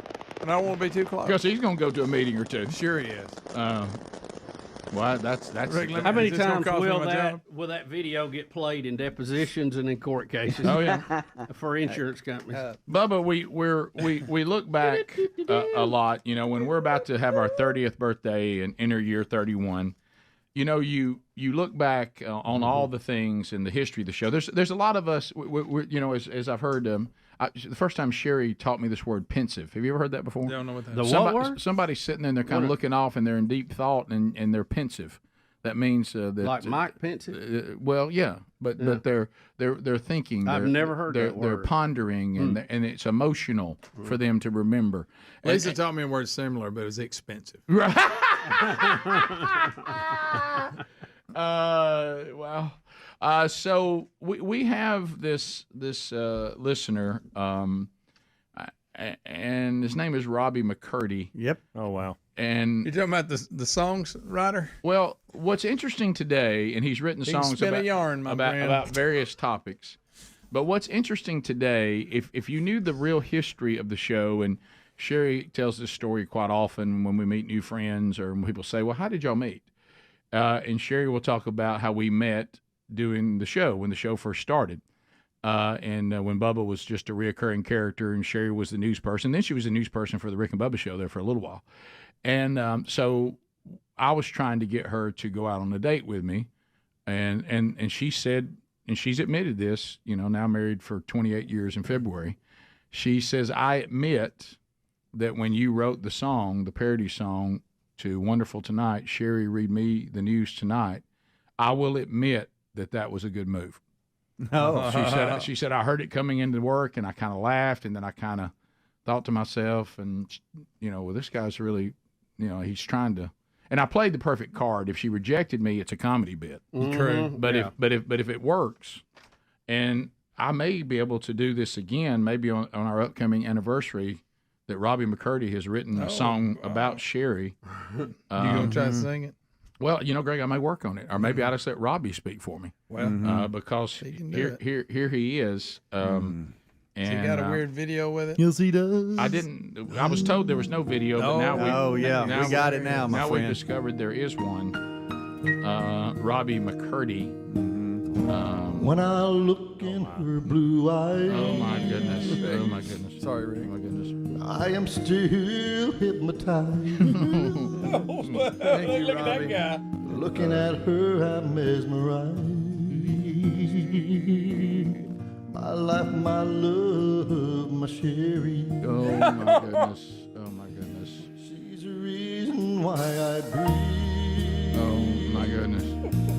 [SPEAKER 14] and I don't want to be too close.
[SPEAKER 7] Because he's going to go to a meeting or two.
[SPEAKER 14] Sure he is.
[SPEAKER 7] Well, that's.
[SPEAKER 14] Rick, let me-
[SPEAKER 13] How many
[SPEAKER 14] is this gonna
[SPEAKER 13] times
[SPEAKER 14] cost me
[SPEAKER 13] will
[SPEAKER 14] my job?
[SPEAKER 13] that video get played in depositions and in court cases?
[SPEAKER 7] Oh yeah,
[SPEAKER 13] for insurance companies.
[SPEAKER 7] Bubba, we look back a lot. You know, when we're about to have our 30th birthday and enter year 31. You know, you look back on all the things in the history of the show. There's a lot of us. We're, you know, as I've heard. The first time Sherry taught me this word pensive. Have you ever heard that before?
[SPEAKER 14] Don't know what that
[SPEAKER 13] The
[SPEAKER 14] is.
[SPEAKER 13] what word?
[SPEAKER 7] Somebody's sitting there and they're kind of looking off and they're in deep thought and they're pensive. That means that
[SPEAKER 13] Like Mike Pensive?
[SPEAKER 7] well, yeah, but they're thinking.
[SPEAKER 13] I've never heard that
[SPEAKER 7] They're
[SPEAKER 13] word.
[SPEAKER 7] pondering and it's emotional for them to remember.
[SPEAKER 14] Lisa taught me a word similar, but it was expensive.
[SPEAKER 7] Wow. So we have this listener, and his name is Robbie McCurdy.
[SPEAKER 2] Yep. Oh wow.
[SPEAKER 7] And
[SPEAKER 14] You're talking about the songs writer?
[SPEAKER 7] well, what's interesting today, and he's written
[SPEAKER 14] He can
[SPEAKER 7] songs
[SPEAKER 14] spin a yarn, my friend.
[SPEAKER 7] about various topics. But what's interesting today, if you knew the real history of the show, and Sherry tells this story quite often when we meet new friends or when people say, "Well, how did y'all meet?" And Sherry will talk about how we met doing the show when the show first started. And when Bubba was just a reoccurring character and Sherry was the news person. Then she was the news person for the Rick and Bubba show there for a little while. And so I was trying to get her to go out on a date with me. And she said, and she's admitted this, you know, now married for 28 years in February. She says, I admit that when you wrote the song, the parody song to Wonderful Tonight, Sherry Read Me the News Tonight, I will admit that was a good move.
[SPEAKER 2] No.
[SPEAKER 7] She said, I heard it coming into work and I kind of laughed and then I kind of thought to myself and, you know, well, this guy's really, you know, he's trying to, And I played the perfect card. If she rejected me, it's a comedy bit.
[SPEAKER 6] True.
[SPEAKER 7] But if it works, and I may be able to do this again, maybe on our upcoming anniversary, that Robbie McCurdy has written a song about Sherry.
[SPEAKER 14] You gonna try to sing it?
[SPEAKER 7] Well, Greg, I may work on it, or maybe I'll just let Robbie speak for me.
[SPEAKER 14] Well,
[SPEAKER 7] because here he is. And
[SPEAKER 14] has he got a weird video with it?
[SPEAKER 16] Yes, he does.
[SPEAKER 7] I was told there was no video, but now we
[SPEAKER 16] got it now, my
[SPEAKER 7] now
[SPEAKER 16] friend.
[SPEAKER 7] we discovered there is one. Robbie McCurdy.
[SPEAKER 19] When I look in her blue eyes.
[SPEAKER 7] Oh my goodness! Oh my goodness!
[SPEAKER 14] Sorry, Rick.
[SPEAKER 7] Oh my goodness!
[SPEAKER 19] I am still hypnotized.
[SPEAKER 14] Thank you, look at that guy.
[SPEAKER 19] Looking at her, I'm mesmerized. My life, my love, my Sherry.
[SPEAKER 7] Oh my goodness! Oh my goodness!
[SPEAKER 19] She's the reason why I breathe.
[SPEAKER 7] Oh my goodness!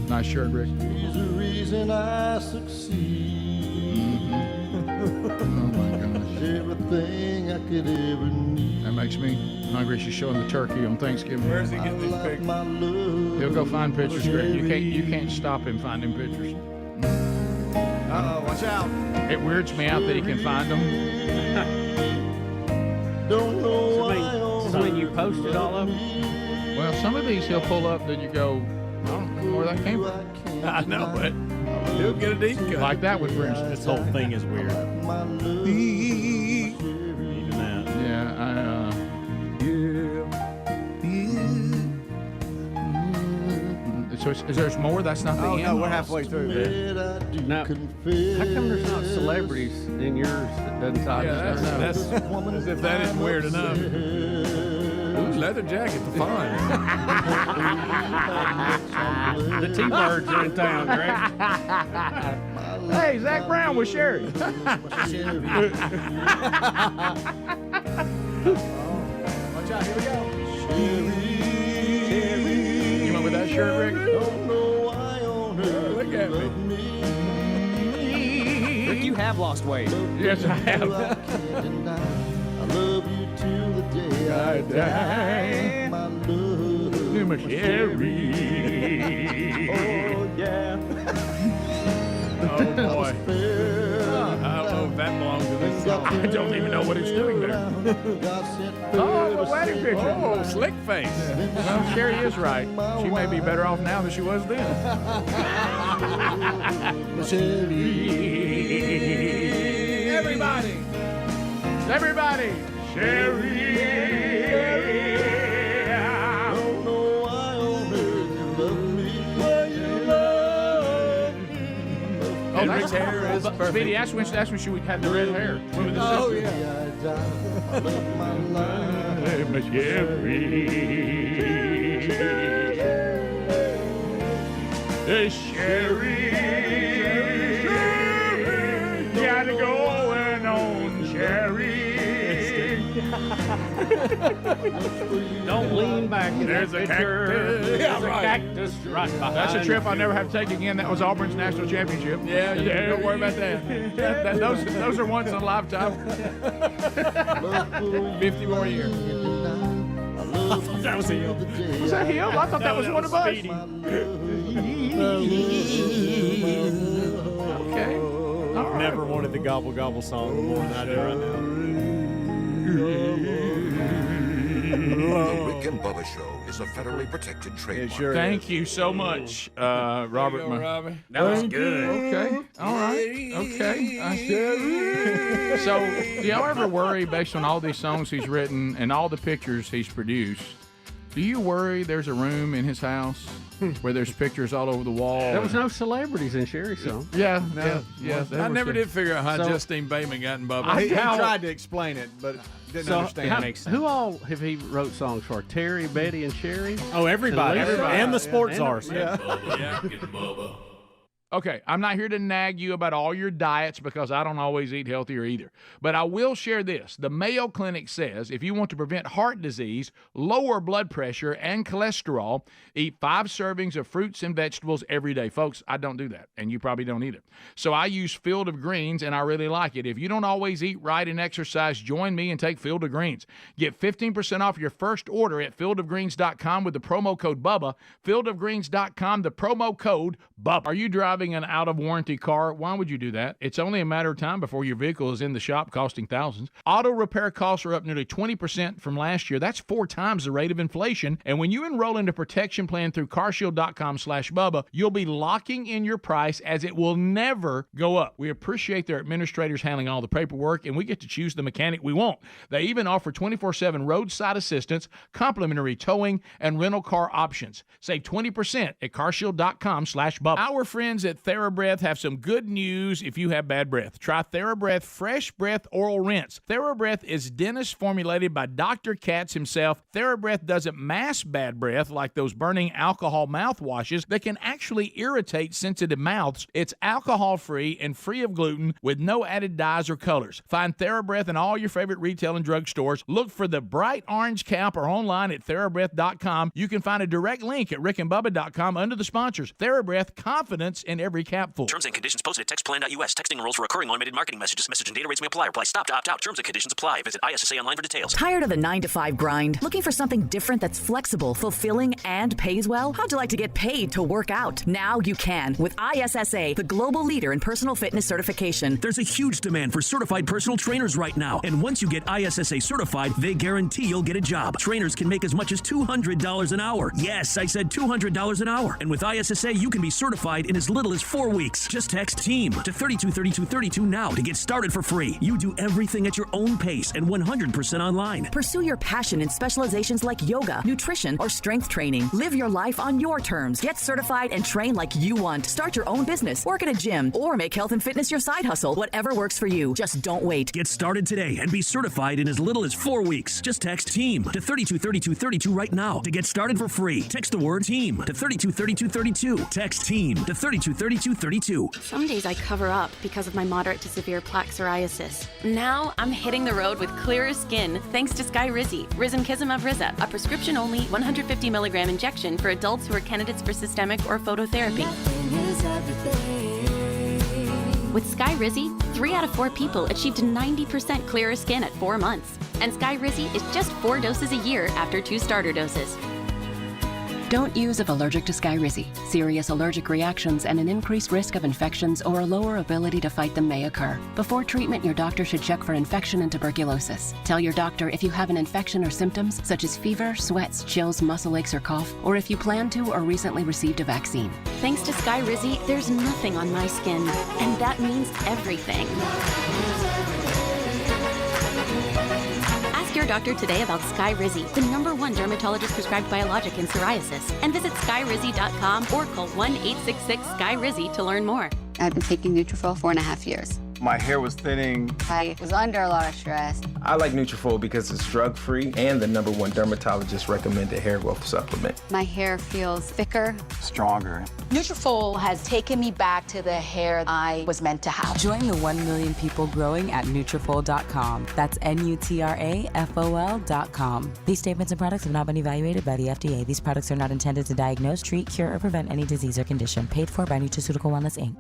[SPEAKER 7] Nice shirt, Rick.
[SPEAKER 19] She's the reason I succeed.
[SPEAKER 7] Oh my gosh!
[SPEAKER 19] Everything I could ever need.
[SPEAKER 7] That makes me hungry. She's showing the turkey on Thanksgiving.
[SPEAKER 14] Where's he getting these pictures?
[SPEAKER 7] He'll go find pictures, Greg. You can't stop him finding pictures.
[SPEAKER 16] Watch out!
[SPEAKER 7] It weirds me out that he can find them.
[SPEAKER 19] Don't know
[SPEAKER 11] Does that mean you posted all of them?
[SPEAKER 7] Well, some of these he'll pull up that you go, I don't know where that came from.
[SPEAKER 14] I know, but he'll get a deep cut.
[SPEAKER 7] Like that one, for instance.
[SPEAKER 2] This whole thing is weird. Even that.
[SPEAKER 7] Yeah, So is there's more? That's not the end?
[SPEAKER 16] No, we're halfway through.
[SPEAKER 11] Now, how come there's not celebrities in yours that doesn't talk?
[SPEAKER 14] Yeah, that's as if that isn't weird enough. Ooh, leather jacket, the fun.
[SPEAKER 11] The T-Birds are in town, Greg.
[SPEAKER 7] Hey, Zach Brown with Sherry.
[SPEAKER 16] Watch out! Here we go.
[SPEAKER 7] You went with that shirt, Rick?
[SPEAKER 14] Look at me.
[SPEAKER 15] Rick, you have lost weight.
[SPEAKER 7] Yes, I have.
[SPEAKER 19] I love you till the day I die. My love,
[SPEAKER 7] my Sherry.
[SPEAKER 19] Oh yeah.
[SPEAKER 7] Oh boy.
[SPEAKER 14] I don't know if that belongs to this song.
[SPEAKER 7] I don't even know what it's doing there. Oh, a wedding picture.
[SPEAKER 14] Oh, slick face.
[SPEAKER 7] Well, Sherry is right. She may be better off now than she was then.
[SPEAKER 14] Everybody.
[SPEAKER 7] Everybody. Sherry.
[SPEAKER 19] Don't know why on earth you love me. Why you love me.
[SPEAKER 7] Oh, that's
[SPEAKER 14] hair is perfect.
[SPEAKER 7] Speedy, that's when she had the red hair.
[SPEAKER 14] Oh, yeah.
[SPEAKER 19] I love my life.
[SPEAKER 7] My Sherry. Sherry. Got it going on, Sherry.
[SPEAKER 11] Don't lean back.
[SPEAKER 7] There's a cactus.
[SPEAKER 11] There's a cactus right behind.
[SPEAKER 7] That's a trip I'll never have to take again. That was Auburn's national championship.
[SPEAKER 14] Yeah, don't worry about that.
[SPEAKER 7] Those are once in a lifetime.
[SPEAKER 14] 50 more years.
[SPEAKER 11] I thought that was him.
[SPEAKER 7] Was that him? I thought that was one of us. Okay.
[SPEAKER 2] I've never wanted the Gobble Gobble song more than I do right now.
[SPEAKER 20] The Rick and Bubba Show is a federally protected trademark.
[SPEAKER 7] Thank you so much, Robert.
[SPEAKER 14] Robbie.
[SPEAKER 11] That was good.
[SPEAKER 7] Okay. All right. Okay. So, do y'all ever worry, based on all these songs he's written and all the pictures he's produced, do you worry there's a room in his house where there's pictures all over the wall?
[SPEAKER 11] There was no celebrities in Sherry's song.
[SPEAKER 7] Yeah.
[SPEAKER 14] No.
[SPEAKER 7] Yeah.
[SPEAKER 14] I never did figure out how Justine Bateman got in Bubba.
[SPEAKER 16] He tried to explain it, but didn't understand.
[SPEAKER 11] Who all have he wrote songs for? Terry, Betty, and Sherry?
[SPEAKER 2] Oh, everybody.
[SPEAKER 11] And Lisa?
[SPEAKER 2] And the sports arse.
[SPEAKER 5] Bubba, Rick and Bubba.
[SPEAKER 6] Okay, I'm not here to nag you about all your diets because I don't always eat healthier either. But I will share this. The Mayo Clinic says if you want to prevent heart disease, lower blood pressure, and cholesterol, eat 5 servings of fruits and vegetables every day. Folks, I don't do that, and you probably don't either. So I use Field of Greens, and I really like it. If you don't always eat right and exercise, join me and take Field of Greens. Get 15% off your first order at fieldofgreens.com with the promo code BUBBA. Fieldofgreens.com, the promo code BUBBA. Are you driving an out-of-warranty car? Why would you do that? It's only a matter of time before your vehicle is in the shop costing thousands. Auto repair costs are up nearly 20% from last year. That's 4 times the rate of inflation. And when you enroll in a protection plan through carshield.com/Bubba, you'll be locking in your price as it will never go up. We appreciate their administrators handling all the paperwork, and we get to choose the mechanic we want. They even offer 24/7 roadside assistance, complimentary towing, and rental car options. Save 20% at carshield.com/Bubba. Our friends at TheraBreath have some good news if you have bad breath. Try TheraBreath Fresh Breath Oral Rinse. TheraBreath is dentist formulated by Dr. Katz himself. TheraBreath doesn't mask bad breath like those burning alcohol mouthwashes that can actually irritate sensitive mouths. It's alcohol-free and free of gluten with no added dyes or colors. Find TheraBreath in all your favorite retail and drug stores. Look for the bright orange cap or online at TheraBreath.com. You can find a direct link at rickandbubba.com under the sponsors. TheraBreath, confidence in every capful.
[SPEAKER 21] Terms and conditions posted at textplan.us. Texting enrolls for recurring automated marketing messages. Message and data rates may apply. Reply stop to opt out. Terms and conditions apply. Visit ISSA online for details.
[SPEAKER 22] Tired of the 9-to-5 grind? Looking for something different that's flexible, fulfilling, and pays well? How'd you like to get paid to work out? Now you can with ISSA, the global leader in personal fitness certification.
[SPEAKER 23] There's a huge demand for certified personal trainers right now. And once you get ISSA certified, they guarantee you'll get a job. Trainers can make as much as $200 an hour. Yes, I said $200 an hour. And with ISSA, you can be certified in as little as 4 weeks. Just text TEAM to 323232 now to get started for free. You do everything at your own pace and 100% online.
[SPEAKER 22] Pursue your passion in specializations like yoga, nutrition, or strength training. Live your life on your terms. Get certified and train like you want. Start your own business, work at a gym, or make health and fitness your side hustle. Whatever works for you. Just don't wait.
[SPEAKER 23] Get started today and be certified in as little as 4 weeks. Just text TEAM to 323232 right now to get started for free. Text the word TEAM to 323232. Text TEAM to 323232.
[SPEAKER 24] Some days I cover up because of my moderate to severe plaque psoriasis. Now I'm hitting the road with clearer skin thanks to Skyrizi, Risankizumab Riza, a prescription-only 150 milligram injection for adults who are candidates for systemic or phototherapy. With Skyrizi, 3 out of 4 people achieved 90% clearer skin at 4 months. And Skyrizi is just 4 doses a year after 2 starter doses.
[SPEAKER 25] Don't use if allergic to Skyrizi. Serious allergic reactions and an increased risk of infections or a lower ability to fight them may occur. Before treatment, your doctor should check for infection and tuberculosis. Tell your doctor if you have an infection or symptoms such as fever, sweats, chills, muscle aches, or cough, or if you plan to or recently received a vaccine.
[SPEAKER 24] Thanks to Skyrizi, there's nothing on my skin, and that means everything. Ask your doctor today about Skyrizi, the #1 dermatologist prescribed biologic in psoriasis, and visit skyrizi.com or call 1-866-SKY-RIZZI to learn more.
[SPEAKER 26] I've been taking Nutrafol 4.5 years.
[SPEAKER 27] My hair was thinning.
[SPEAKER 26] I was under a lot of stress.
[SPEAKER 27] I like Nutrafol because it's drug-free and the #1 dermatologist recommended hair growth supplement.
[SPEAKER 26] My hair feels thicker,
[SPEAKER 27] stronger.
[SPEAKER 28] Nutrafol has taken me back to the hair I was meant to have.
[SPEAKER 29] Join the 1 million people growing at Nutrafol.com. That's Nutrafol.com. These statements and products have not been evaluated by the FDA. These products are not intended to diagnose, treat, cure, or prevent any disease or condition. Paid for by Nutraceutical Wellness, Inc.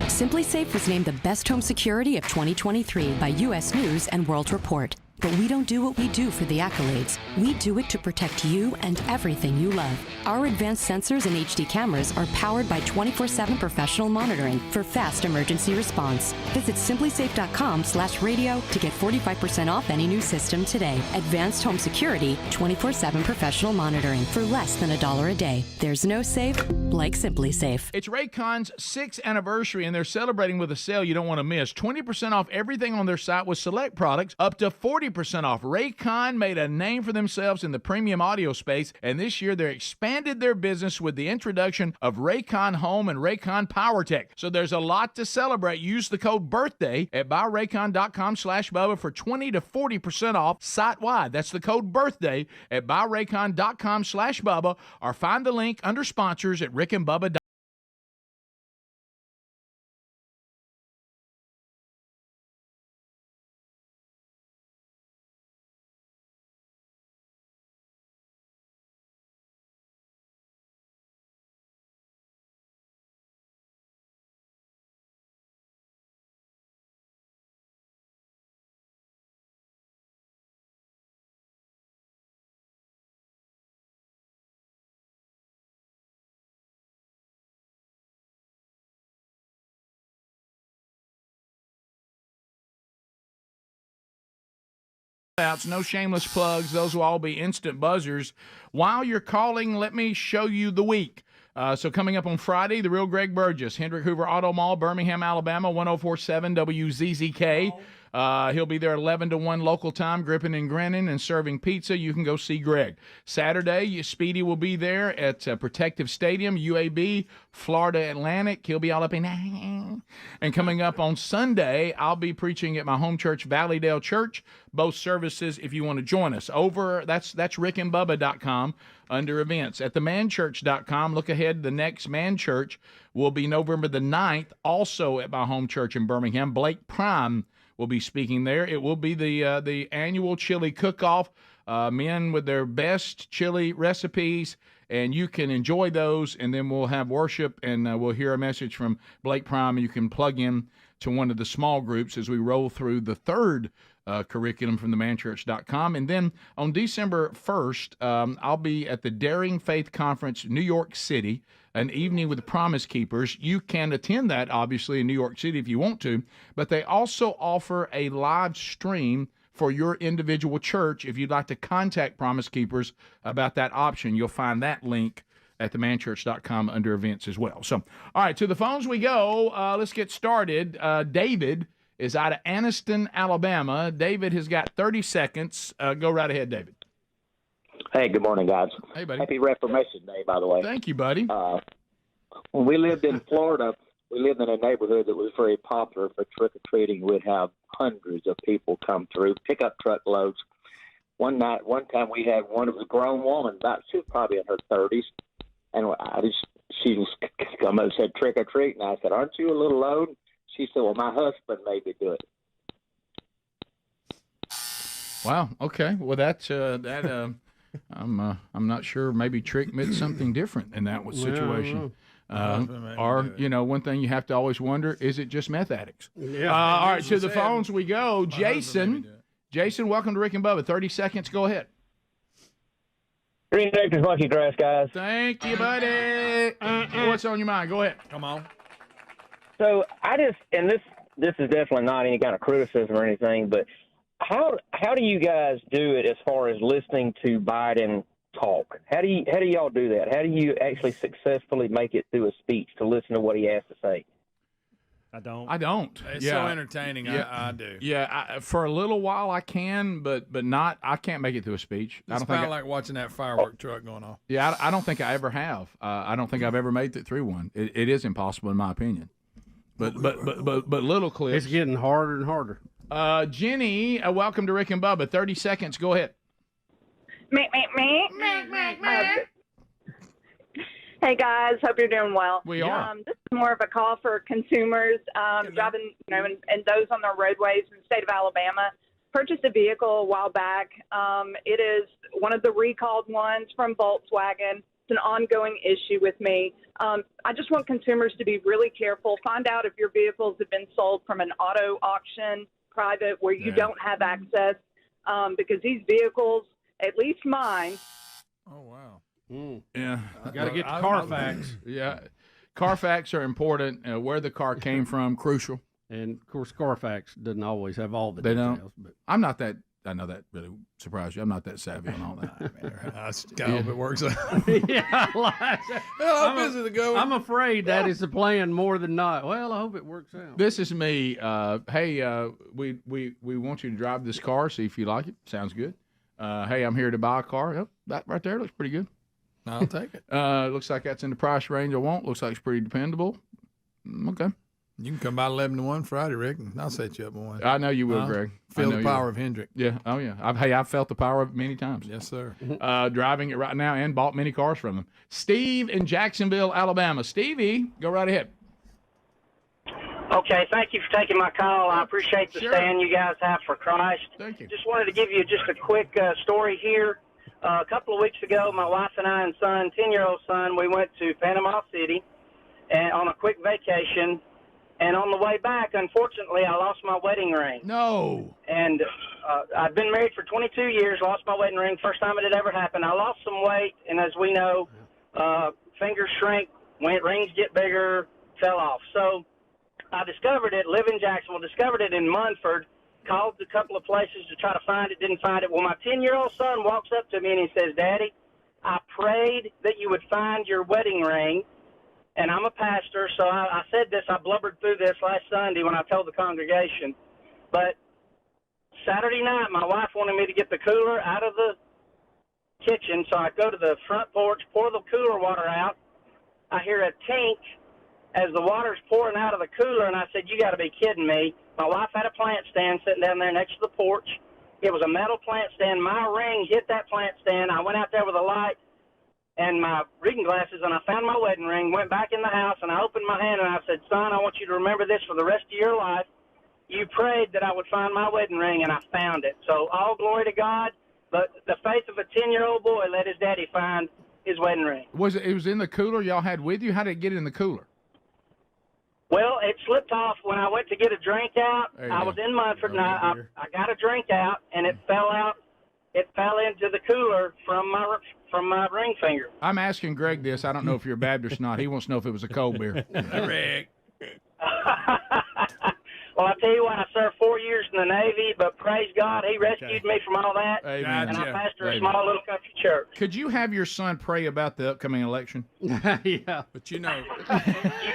[SPEAKER 25] Simply Safe was named the best home security of 2023 by U.S. News and World Report. But we don't do what we do for the accolades. We do it to protect you and everything you love. Our advanced sensors and HD cameras are powered by 24/7 professional monitoring for fast emergency response. Visit simplysafe.com/radio to get 45% off any new system today. Advanced home security, 24/7 professional monitoring for less than $1 a day. There's no safe like Simply Safe.
[SPEAKER 6] It's Raycon's 6th anniversary, and they're celebrating with a sale you don't want to miss. 20% off everything on their site with select products, up to 40% off. Raycon made a name for themselves in the premium audio space, and this year they expanded their business with the introduction of Raycon Home and Raycon PowerTech. So there's a lot to celebrate. Use the code BIRTHDAY at buyraycon.com/Bubba for 20 to 40% off site-wide. That's the code BIRTHDAY at buyraycon.com/Bubba, or find the link under sponsors at rickandbubba.com. outs, no shameless plugs. Those will all be instant buzzers. While you're calling, let me show you the week. So coming up on Friday, the real Greg Burgess, Hendrick Hoover Auto Mall, Birmingham, Alabama, 1047 WZZK. He'll be there 11 to 1 local time, gripping and grinning and serving pizza. You can go see Greg. Saturday, Speedy will be there at Protective Stadium, UAB, Florida Atlantic. He'll be all up in. And coming up on Sunday, I'll be preaching at my home church, Valleydale Church. Both services, if you want to join us. That's rickandbubba.com under events. At themanchurch.com, look ahead. The next Man Church will be November the 9th, also at my home church in Birmingham. Blake Prime will be speaking there. It will be the annual chili cook-off, men with their best chili recipes, and you can enjoy those, and then we'll have worship, and we'll hear a message from Blake Prime, and you can plug in to one of the small groups as we roll through the third curriculum from themanchurch.com. And then on December 1st, I'll be at the Daring Faith Conference, New York City, an evening with the Promise Keepers. You can attend that, obviously, in New York City if you want to, but they also offer a live stream for your individual church. If you'd like to contact Promise Keepers about that option, you'll find that link at themanchurch.com under events as well. So, all right, to the phones we go. Let's get started. David is out of Anniston, Alabama. David has got 30 seconds. Go right ahead, David.
[SPEAKER 1] Hey, good morning, guys.
[SPEAKER 6] Hey, buddy.
[SPEAKER 1] Happy Reformation Day, by the way.
[SPEAKER 6] Thank you, buddy.
[SPEAKER 1] When we lived in Florida, we lived in a neighborhood that was very popular for trick-or-treating. We'd have hundreds of people come through, pick up truckloads. One time we had one, it was a grown woman, she was probably in her 30s, and she just come up and said, trick-or-treat, and I said, aren't you a little old? She said, well, my husband made me do it.
[SPEAKER 6] Wow, okay. Well, I'm not sure. Maybe Trick meant something different in that situation. Or, one thing you have to always wonder, is it just meth addicts?
[SPEAKER 1] Yeah.
[SPEAKER 6] All right, to the phones we go. Jason, welcome to Rick and Bubba. 30 seconds. Go ahead.
[SPEAKER 3] Green Acres Monkey Grass, guys.
[SPEAKER 6] Thank you, buddy. What's on your mind? Go ahead.
[SPEAKER 3] Come on. So this is definitely not any kind of criticism or anything, but how do you guys do it as far as listening to Biden talk? How do y'all do that? How do you actually successfully make it through a speech to listen to what he has to say?
[SPEAKER 2] I
[SPEAKER 6] don't.
[SPEAKER 14] It's so entertaining.
[SPEAKER 6] Yeah.
[SPEAKER 14] I do.
[SPEAKER 6] Yeah, for a little while I can, but not. I can't make it through a speech.
[SPEAKER 14] It's kind of like watching that firework truck going off.
[SPEAKER 6] Yeah, I don't think I ever have. I don't think I've ever made it through one. It is impossible in my opinion. But little clips.
[SPEAKER 11] It's getting harder and harder.
[SPEAKER 6] Jenny, welcome to Rick and Bubba. 30 seconds. Go ahead.
[SPEAKER 4] Hey guys, hope you're doing well.
[SPEAKER 6] We are.
[SPEAKER 4] This is more of a call for consumers driving, and those on the roadways in the state of Alabama. Purchased a vehicle a while back. It is one of the recalled ones from Volkswagen. It's an ongoing issue with me. I just want consumers to be really careful. Find out if your vehicles have been sold from an auto auction, private, where you don't have access, because these vehicles, at least mine.
[SPEAKER 14] Oh, wow.
[SPEAKER 6] Yeah.
[SPEAKER 11] Got to get to Carfax.
[SPEAKER 6] Yeah. Carfax are important. Where the car came from, crucial.
[SPEAKER 11] And, of course, Carfax doesn't always have all the
[SPEAKER 6] They
[SPEAKER 11] details.
[SPEAKER 6] don't.
[SPEAKER 11] But
[SPEAKER 6] I'm not that. I know that really surprised you. I'm not that savvy on all that.
[SPEAKER 14] I hope it works out.
[SPEAKER 11] I'm afraid that is the plan more than not. Well, I hope it works out.
[SPEAKER 6] This is me. Hey, we want you to drive this car, see if you like it. Sounds good. Hey, I'm here to buy a car. Yep, that right there looks pretty good.
[SPEAKER 14] I'll take it.
[SPEAKER 6] Looks like that's in the price range I want. Looks like it's pretty dependable. Okay.
[SPEAKER 14] You can come by 11 to 1 Friday, Rick, and I'll set you up with one.
[SPEAKER 6] I know you will, Greg.
[SPEAKER 14] Feel the power of Hendrick.
[SPEAKER 6] Yeah. Oh, yeah. I've felt the power of it many times.
[SPEAKER 14] Yes, sir.
[SPEAKER 6] Driving it right now and bought many cars from them. Steve in Jacksonville, Alabama. Stevie, go right ahead.
[SPEAKER 8] Okay, thank you for taking my call. I appreciate the stand you guys have for Christ.
[SPEAKER 6] Thank you.
[SPEAKER 8] Just wanted to give you just a quick story here. A couple of weeks ago, my wife and I and son, 10-year-old son, we went to Panama City and on a quick vacation. And on the way back, unfortunately, I lost my wedding ring.
[SPEAKER 6] No.
[SPEAKER 8] And I've been married for 22 years, lost my wedding ring. First time it had ever happened. I lost some weight, and as we know, fingers shrink, rings get bigger, fell off. So I discovered it, live in Jacksonville, discovered it in Munford, called a couple of places to try to find it, didn't find it. Well, my 10-year-old son walks up to me and he says, Daddy, I prayed that you would find your wedding ring. And I'm a pastor, so I said this, I blubbered through this last Sunday when I told the congregation. But Saturday night, my wife wanted me to get the cooler out of the kitchen, so I go to the front porch, pour the cooler water out. I hear a tink as the water's pouring out of the cooler, and I said, you got to be kidding me. My wife had a plant stand sitting down there next to the porch. It was a metal plant stand. My ring hit that plant stand. I went out there with a light and my reading glasses, and I found my wedding ring, went back in the house, and I opened my hand, and I said, son, I want you to remember this for the rest of your life. You prayed that I would find my wedding ring, and I found it. So all glory to God, but the faith of a 10-year-old boy let his daddy find his wedding ring.
[SPEAKER 7] It was in the cooler y'all had with you? How did it get in the cooler?
[SPEAKER 8] Well, it slipped off when I went to get a drink out. I was in Munford, and I got a drink out, and it fell out. It fell into the cooler from my ring finger.
[SPEAKER 7] I'm asking Greg this. I don't know if you're a Baptist or not. He wants to know if it was a cold beer.
[SPEAKER 14] Greg.
[SPEAKER 8] Well, I tell you what, I served 4 years in the Navy, but praise God, he rescued me from all that.
[SPEAKER 7] Amen.
[SPEAKER 8] And I pastor a small little country church.
[SPEAKER 7] Could you have your son pray about the upcoming election?
[SPEAKER 11] Yeah.
[SPEAKER 14] But you know.
[SPEAKER 8] You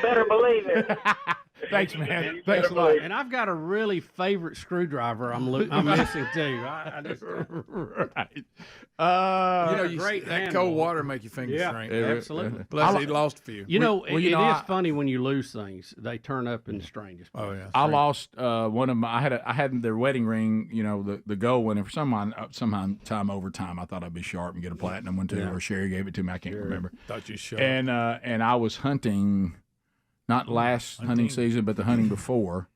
[SPEAKER 8] better believe it.
[SPEAKER 7] Thanks, man. Thanks a lot.
[SPEAKER 11] And I've got a really favorite screwdriver I'm missing, too. I just,
[SPEAKER 7] right.
[SPEAKER 14] That cold water make your fingers shrink.
[SPEAKER 11] Absolutely.
[SPEAKER 14] Plus, he lost a few.
[SPEAKER 11] You know, it is funny when you lose things. They turn up in the strangest.
[SPEAKER 14] Oh, yeah.
[SPEAKER 7] I lost one of my. I had their wedding ring. You know, the gold one. And for sometime over time, I thought I'd be sharp and get a platinum one too. Or Sherry gave it to me. I can't remember.
[SPEAKER 14] Thought you sharp.
[SPEAKER 7] And I was hunting, not last hunting season, but the hunting before,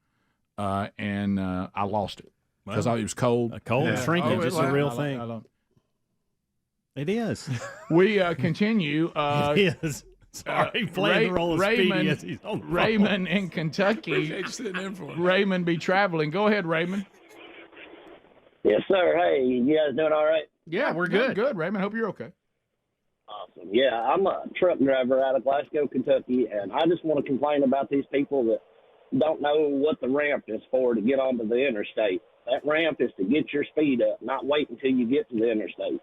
[SPEAKER 7] and I lost it because it was cold.
[SPEAKER 2] Cold shrinkage. It's a real thing. It is.
[SPEAKER 7] We continue.
[SPEAKER 2] It is. Sorry, playing the role of Speedy as he's on the phone.
[SPEAKER 7] Raymond in Kentucky. Raymond be traveling. Go ahead, Raymond.
[SPEAKER 9] Yes, sir. Hey, you guys doing all right?
[SPEAKER 7] Yeah, we're good. Good, Raymond. Hope you're okay.
[SPEAKER 9] Awesome. Yeah, I'm a truck driver out of Glasgow, Kentucky, and I just want to complain about these people that don't know what the ramp is for to get onto the interstate. That ramp is to get your speed up, not wait until you get to the interstate.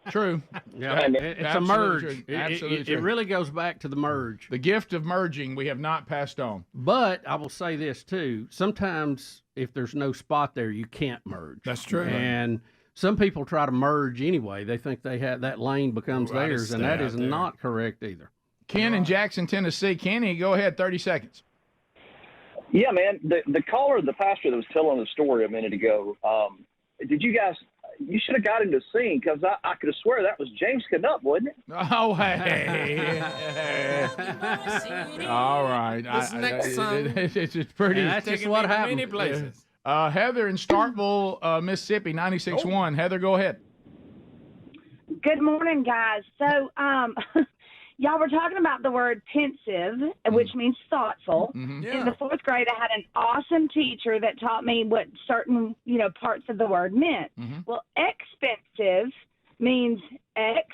[SPEAKER 7] True.
[SPEAKER 11] Yeah, it's a merge. It really goes back to the merge.
[SPEAKER 7] The gift of merging we have not passed on.
[SPEAKER 11] But I will say this, too. Sometimes if there's no spot there, you can't merge.
[SPEAKER 14] That's true.
[SPEAKER 11] And some people try to merge anyway. They think they have that lane becomes theirs, and that is not correct either.
[SPEAKER 7] Ken in Jackson, Tennessee. Kenny, go ahead, 30 seconds.
[SPEAKER 10] Yeah, man. The caller, the pastor that was telling the story a minute ago, did you guys – you should have got him to sing because I could have swear that was James Canuck, wasn't it?
[SPEAKER 7] Oh, hey. All right.
[SPEAKER 14] This next song.
[SPEAKER 7] It's pretty.
[SPEAKER 11] That's just what happened.
[SPEAKER 14] Many places.
[SPEAKER 7] Heather in Starkville, Mississippi, 96.1. Heather, go ahead.
[SPEAKER 12] Good morning, guys. So, y'all were talking about the word pensive, which means thoughtful.
[SPEAKER 7] Mm-hmm.
[SPEAKER 12] In the fourth grade, I had an awesome teacher that taught me what certain, parts of the word meant.
[SPEAKER 7] Mm-hmm.
[SPEAKER 12] Well, expensive means ex,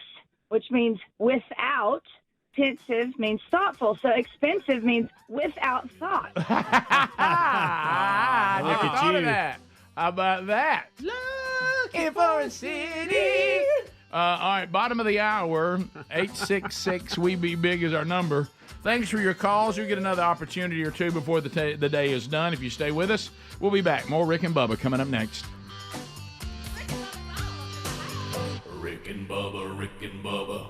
[SPEAKER 12] which means without. Pensive means thoughtful. So expensive means without thought.
[SPEAKER 7] Look at you. How about that? Looking for a city. All right, bottom of the hour, 866-WE-BE-BIG is our number. Thanks for your calls. You'll get another opportunity or two before the day is done. If you stay with us, we'll be back. More Rick and Bubba coming up next.
[SPEAKER 5] Rick and Bubba, Rick and Bubba.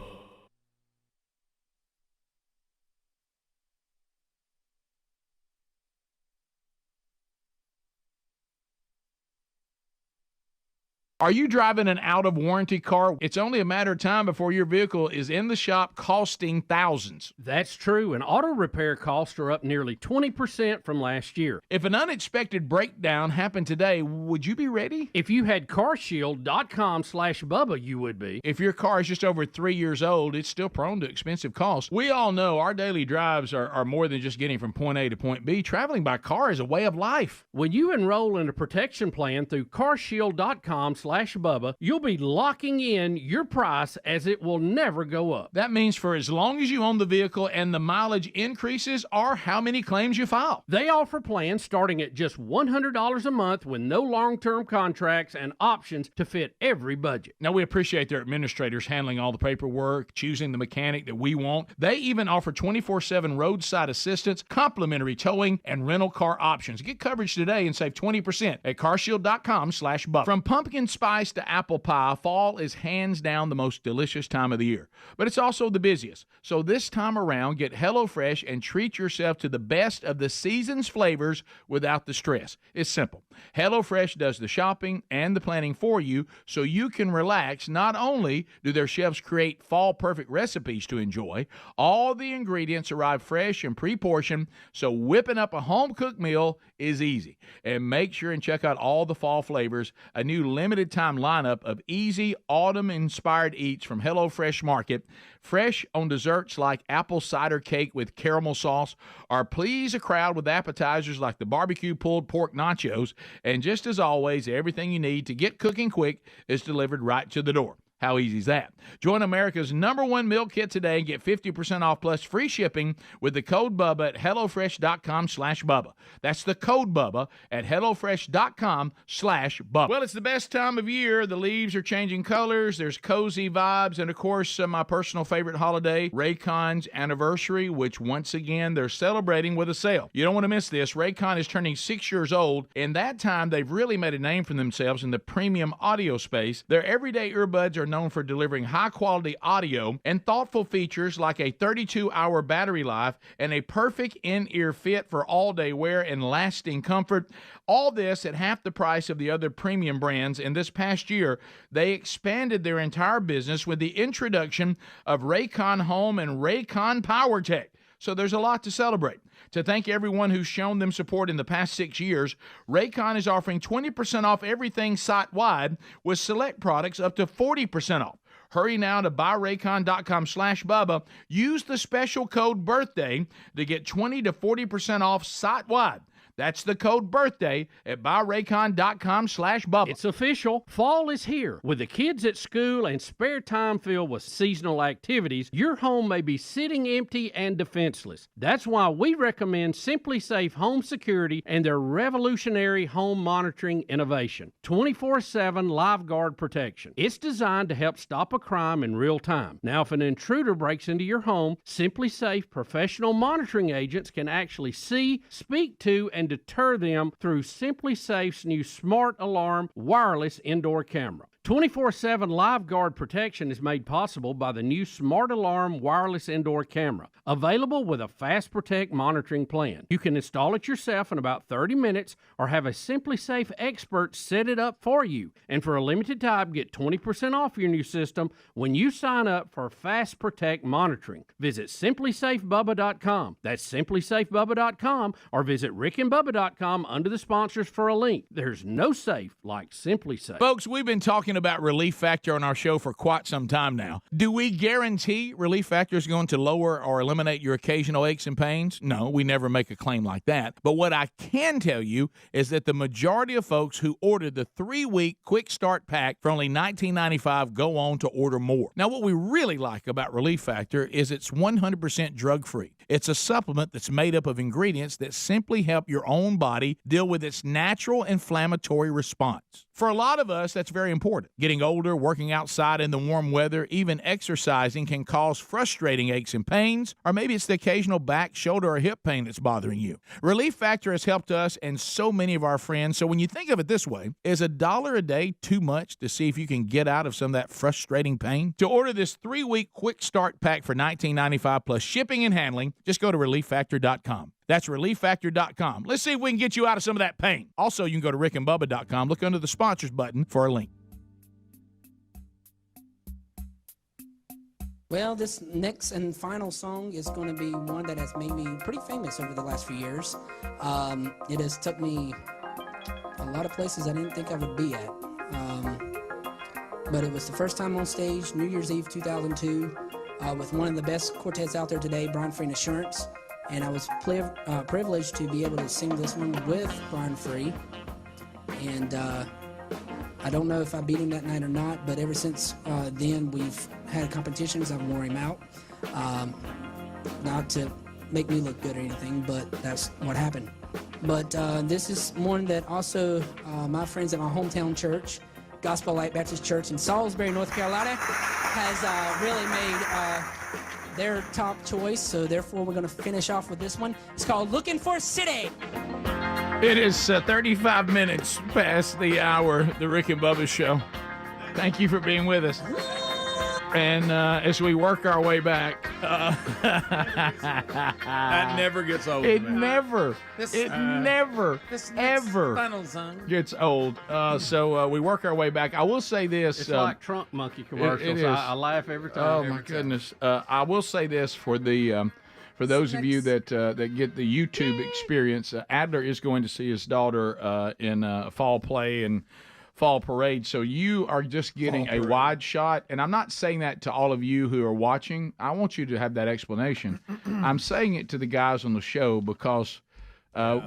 [SPEAKER 7] Are you driving an out-of-warranty car? It's only a matter of time before your vehicle is in the shop costing thousands.
[SPEAKER 11] That's true, and auto repair costs are up nearly 20% from last year.
[SPEAKER 7] If an unexpected breakdown happened today, would you be ready?
[SPEAKER 11] If you had carshield.com/Bubba, you would be.
[SPEAKER 7] If your car is just over 3 years old, it's still prone to expensive costs. We all know our daily drives are more than just getting from point A to point B. Traveling by car is a way of life.
[SPEAKER 11] When you enroll in a protection plan through carshield.com/Bubba, HelloFresh.com/Bubba, you'll be locking in your price as it will never go up.
[SPEAKER 6] That means for as long as you own the vehicle and the mileage increases or how many claims you file.
[SPEAKER 11] They offer plans starting at just $100 a month with no long-term contracts and options to fit every budget.
[SPEAKER 6] Now, we appreciate their administrators handling all the paperwork, choosing the mechanic that we want. They even offer 24/7 roadside assistance, complimentary towing, and rental car options. Get coverage today and save 20% at carshield.com/Bubba. From pumpkin spice to apple pie, fall is hands down the most delicious time of the year. But it's also the busiest. So this time around, get HelloFresh and treat yourself to the best of the season's flavors without the stress. It's simple. HelloFresh does the shopping and the planning for you so you can relax. Not only do their chefs create fall-perfect recipes to enjoy, all the ingredients arrive fresh and pre-portioned, so whipping up a home-cooked meal is easy. And make sure and check out all the fall flavors, a new limited-time lineup of easy autumn-inspired eats from HelloFresh Market, fresh on desserts like apple cider cake with caramel sauce, or please a crowd with appetizers like the barbecue pulled pork nachos. And just as always, everything you need to get cooking quick is delivered right to the door. How easy is that? Join America's #1 meal kit today and get 50% off plus free shipping with the code Bubba at HelloFresh.com/Bubba. That's the code Bubba at HelloFresh.com/Bubba. Well, it's the best time of year. The leaves are changing colors. There's cozy vibes. And, of course, my personal favorite holiday, Raycon's anniversary, which, once again, they're celebrating with a sale. You don't want to miss this. Raycon is turning 6 years old. In that time, they've really made a name for themselves in the premium audio space. Their everyday earbuds are known for delivering high-quality audio and thoughtful features like a 32-hour battery life and a perfect in-ear fit for all-day wear and lasting comfort. All this at half the price of the other premium brands. And this past year, they expanded their entire business with the introduction of Raycon Home and Raycon PowerTech. So there's a lot to celebrate. To thank everyone who's shown them support in the past 6 years, Raycon is offering 20% off everything site-wide with select products up to 40% off. Hurry now to buyraycon.com/Bubba. Use the special code BIRTHDAY to get 20 to 40% off site-wide. That's the code BIRTHDAY at buyraycon.com/Bubba.
[SPEAKER 11] It's official. Fall is here. With the kids at school and spare time filled with seasonal activities, your home may be sitting empty and defenseless. That's why we recommend Simply Safe Home Security and their revolutionary home monitoring innovation. 24/7 live guard protection. It's designed to help stop a crime in real time. Now, if an intruder breaks into your home, Simply Safe professional monitoring agents can actually see, speak to, and deter them through Simply Safe's new Smart Alarm wireless indoor camera. 24/7 live guard protection is made possible by the new Smart Alarm wireless indoor camera, available with a Fast Protect monitoring plan. You can install it yourself in about 30 minutes or have a Simply Safe expert set it up for you. And for a limited time, get 20% off your new system when you sign up for Fast Protect monitoring. Visit simplysafebubba.com. That's simplysafebubba.com, or visit rickandbubba.com under the sponsors for a link. There's no safe like Simply Safe.
[SPEAKER 6] Folks, we've been talking about Relief Factor on our show for quite some time now. Do we guarantee Relief Factor is going to lower or eliminate your occasional aches and pains? No, we never make a claim like that. But what I can tell you is that the majority of folks who ordered the 3-week quick start pack for only $19.95 go on to order more. Now, what we really like about Relief Factor is it's 100% drug-free. It's a supplement that's made up of ingredients that simply help your own body deal with its natural inflammatory response. For a lot of us, that's very important. Getting older, working outside in the warm weather, even exercising can cause frustrating aches and pains, or maybe it's the occasional back, shoulder, or hip pain that's bothering you. Relief Factor has helped us and so many of our friends. So when you think of it this way, is $1 a day too much to see if you can get out of some of that frustrating pain? To order this 3-week quick start pack for $19.95 plus shipping and handling, just go to ReliefFactor.com. That's ReliefFactor.com. Let's see if we can get you out of some of that pain. Also, you can go to rickandbubba.com. Look under the sponsors button for a link.
[SPEAKER 13] Well, this next and final song is going to be one that has made me pretty famous over the last few years. It has took me a lot of places I didn't think I would be at. But it was the first time on stage, New Year's Eve 2002, with one of the best quartets out there today, Brian Free and Assurance. And I was privileged to be able to sing this one with Brian Free. And I don't know if I beat him that night or not, but ever since then we've had competitions. I've wore him out. Not to make me look good or anything, but that's what happened. But this is one that also my friends at my hometown church, Gospel Light Baptist Church in Salisbury, North Carolina, has really made their top choice. So therefore, we're going to finish off with this one. It's called Looking for City.
[SPEAKER 6] It is 35 minutes past the hour, the Rick and Bubba Show. Thank you for being with us. And as we work our way back,
[SPEAKER 14] that never gets old.
[SPEAKER 6] It
[SPEAKER 14] man.
[SPEAKER 6] never ever
[SPEAKER 14] Final song.
[SPEAKER 6] gets old. So we work our way back. I will say this.
[SPEAKER 11] It's like Trunk Monkey commercials.
[SPEAKER 6] It is.
[SPEAKER 11] I laugh every time.
[SPEAKER 6] Oh, my goodness. I will say this for the for those of you that get the YouTube experience, Adler is going to see his daughter in fall play and fall parade. So you are just getting a wide shot. And I'm not saying that to all of you who are watching. I want you to have that explanation. I'm saying it to the guys on the show because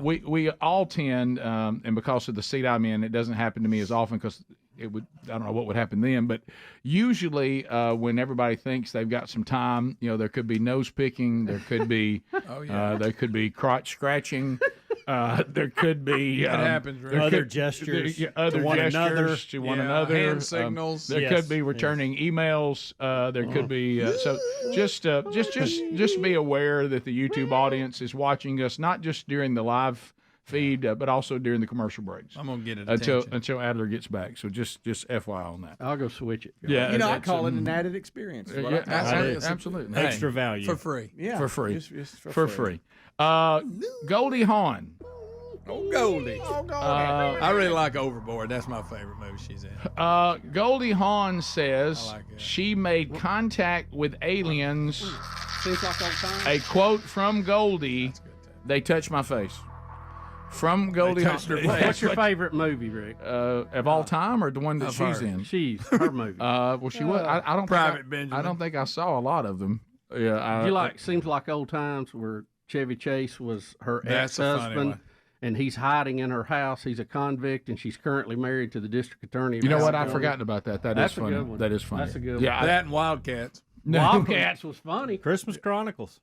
[SPEAKER 6] we all tend, and because of the seat I'm in, it doesn't happen to me as often because I don't know what would happen then, but usually when everybody thinks they've got some time, there could be nose picking, there could be there could be crotch scratching. There could be
[SPEAKER 2] other gestures to one another,
[SPEAKER 14] hand signals.
[SPEAKER 6] There could be returning emails. There could be so just be aware that the YouTube audience is watching us not just during the live feed, but also during the commercial breaks.
[SPEAKER 14] I'm gonna get it
[SPEAKER 6] until Adler gets back. So just FYI on that.
[SPEAKER 11] I'll go switch it.
[SPEAKER 6] Yeah,
[SPEAKER 15] I call it an added experience.
[SPEAKER 6] Absolutely,
[SPEAKER 2] extra value
[SPEAKER 14] for free.
[SPEAKER 15] Yeah,
[SPEAKER 6] for free,
[SPEAKER 15] just
[SPEAKER 6] for free. Goldie Hawn.
[SPEAKER 14] Oh, Goldie. I really like Overboard. That's my favorite movie she's in.
[SPEAKER 6] Goldie Hawn says she made contact with aliens.
[SPEAKER 11] Seems like old times.
[SPEAKER 6] A quote from Goldie, "They touched my face." From Goldie Hawn.
[SPEAKER 11] What's your favorite movie, Rick?
[SPEAKER 6] Of all time, or the one that she's in?
[SPEAKER 11] She's her movie.
[SPEAKER 6] Well, she was. I don't.
[SPEAKER 14] Benjamin.
[SPEAKER 6] I don't think I saw a lot of them. Yeah.
[SPEAKER 11] Seems like old times where Chevy Chase was her
[SPEAKER 14] That's a funny
[SPEAKER 11] ex-husband.
[SPEAKER 14] one.
[SPEAKER 11] And he's hiding in her house. He's a convict, and she's currently married to the district attorney.
[SPEAKER 6] You know what? I've forgotten about that. That's funny.
[SPEAKER 11] A good one.
[SPEAKER 6] That is funny.
[SPEAKER 11] That's a good one.
[SPEAKER 6] Yeah,
[SPEAKER 14] that and Wildcats.
[SPEAKER 11] Wildcats was funny.
[SPEAKER 2] Christmas Chronicles.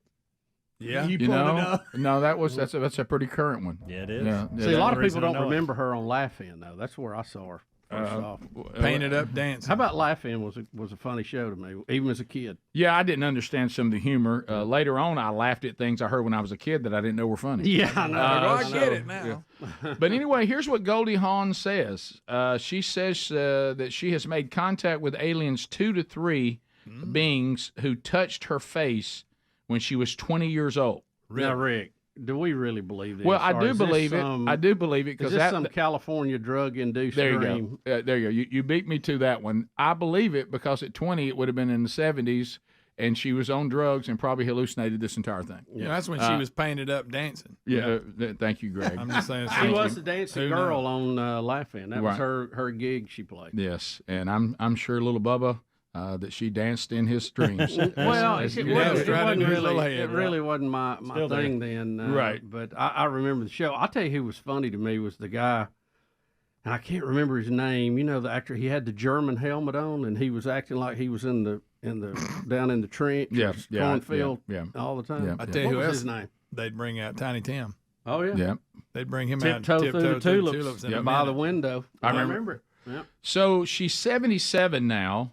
[SPEAKER 14] Yeah,
[SPEAKER 2] you know,
[SPEAKER 6] no, that's a pretty current one.
[SPEAKER 2] Yeah, it is.
[SPEAKER 6] Yeah.
[SPEAKER 11] See, a lot of people don't remember her on Laugh-In though. That's where I saw her first off.
[SPEAKER 14] Painted Up Dancing.
[SPEAKER 11] How about Laugh-In was a funny show to me, even as a kid.
[SPEAKER 6] Yeah, I didn't understand some of the humor. Later on, I laughed at things I heard when I was a kid that I didn't know were funny.
[SPEAKER 11] Yeah, I know.
[SPEAKER 14] I get it now.
[SPEAKER 6] Yeah. But anyway, here's what Goldie Hawn says. She says that she has made contact with aliens 2 to 3 beings who touched her face when she was 20 years old.
[SPEAKER 11] Now, Rick, do we really believe this?
[SPEAKER 6] Well, I do believe it. I do believe it
[SPEAKER 11] because that's some California drug-induced
[SPEAKER 6] dream.
[SPEAKER 11] There you
[SPEAKER 6] go. There you go. You beat me to that one. I believe it because at 20 it would have been in the 70s, and she was on drugs and probably hallucinated this entire thing.
[SPEAKER 14] Yeah, that's when she was painted up dancing.
[SPEAKER 6] Yeah, thank you, Greg.
[SPEAKER 14] I'm just saying.
[SPEAKER 11] She was the dancing girl on Laugh-In. That was her gig she played.
[SPEAKER 6] Yes, and I'm sure little Bubba. That she danced in his dreams.
[SPEAKER 11] Well, it really wasn't my thing then.
[SPEAKER 6] Right.
[SPEAKER 11] But I remember the show. I'll tell you who was funny to me was the guy, and I can't remember his name. You know, the actor, he had the German helmet on, and he was acting like he was in the down in the trench, cornfield, all the time.
[SPEAKER 14] Yeah. I tell you who else
[SPEAKER 11] his name?
[SPEAKER 14] They'd bring out Tiny Tim.
[SPEAKER 11] Oh yeah.
[SPEAKER 6] Yeah.
[SPEAKER 14] They'd bring him
[SPEAKER 11] Tiptoe
[SPEAKER 14] out
[SPEAKER 11] through the tulips by the window.
[SPEAKER 6] I remember
[SPEAKER 11] it. Yep.
[SPEAKER 6] So she's 77 now.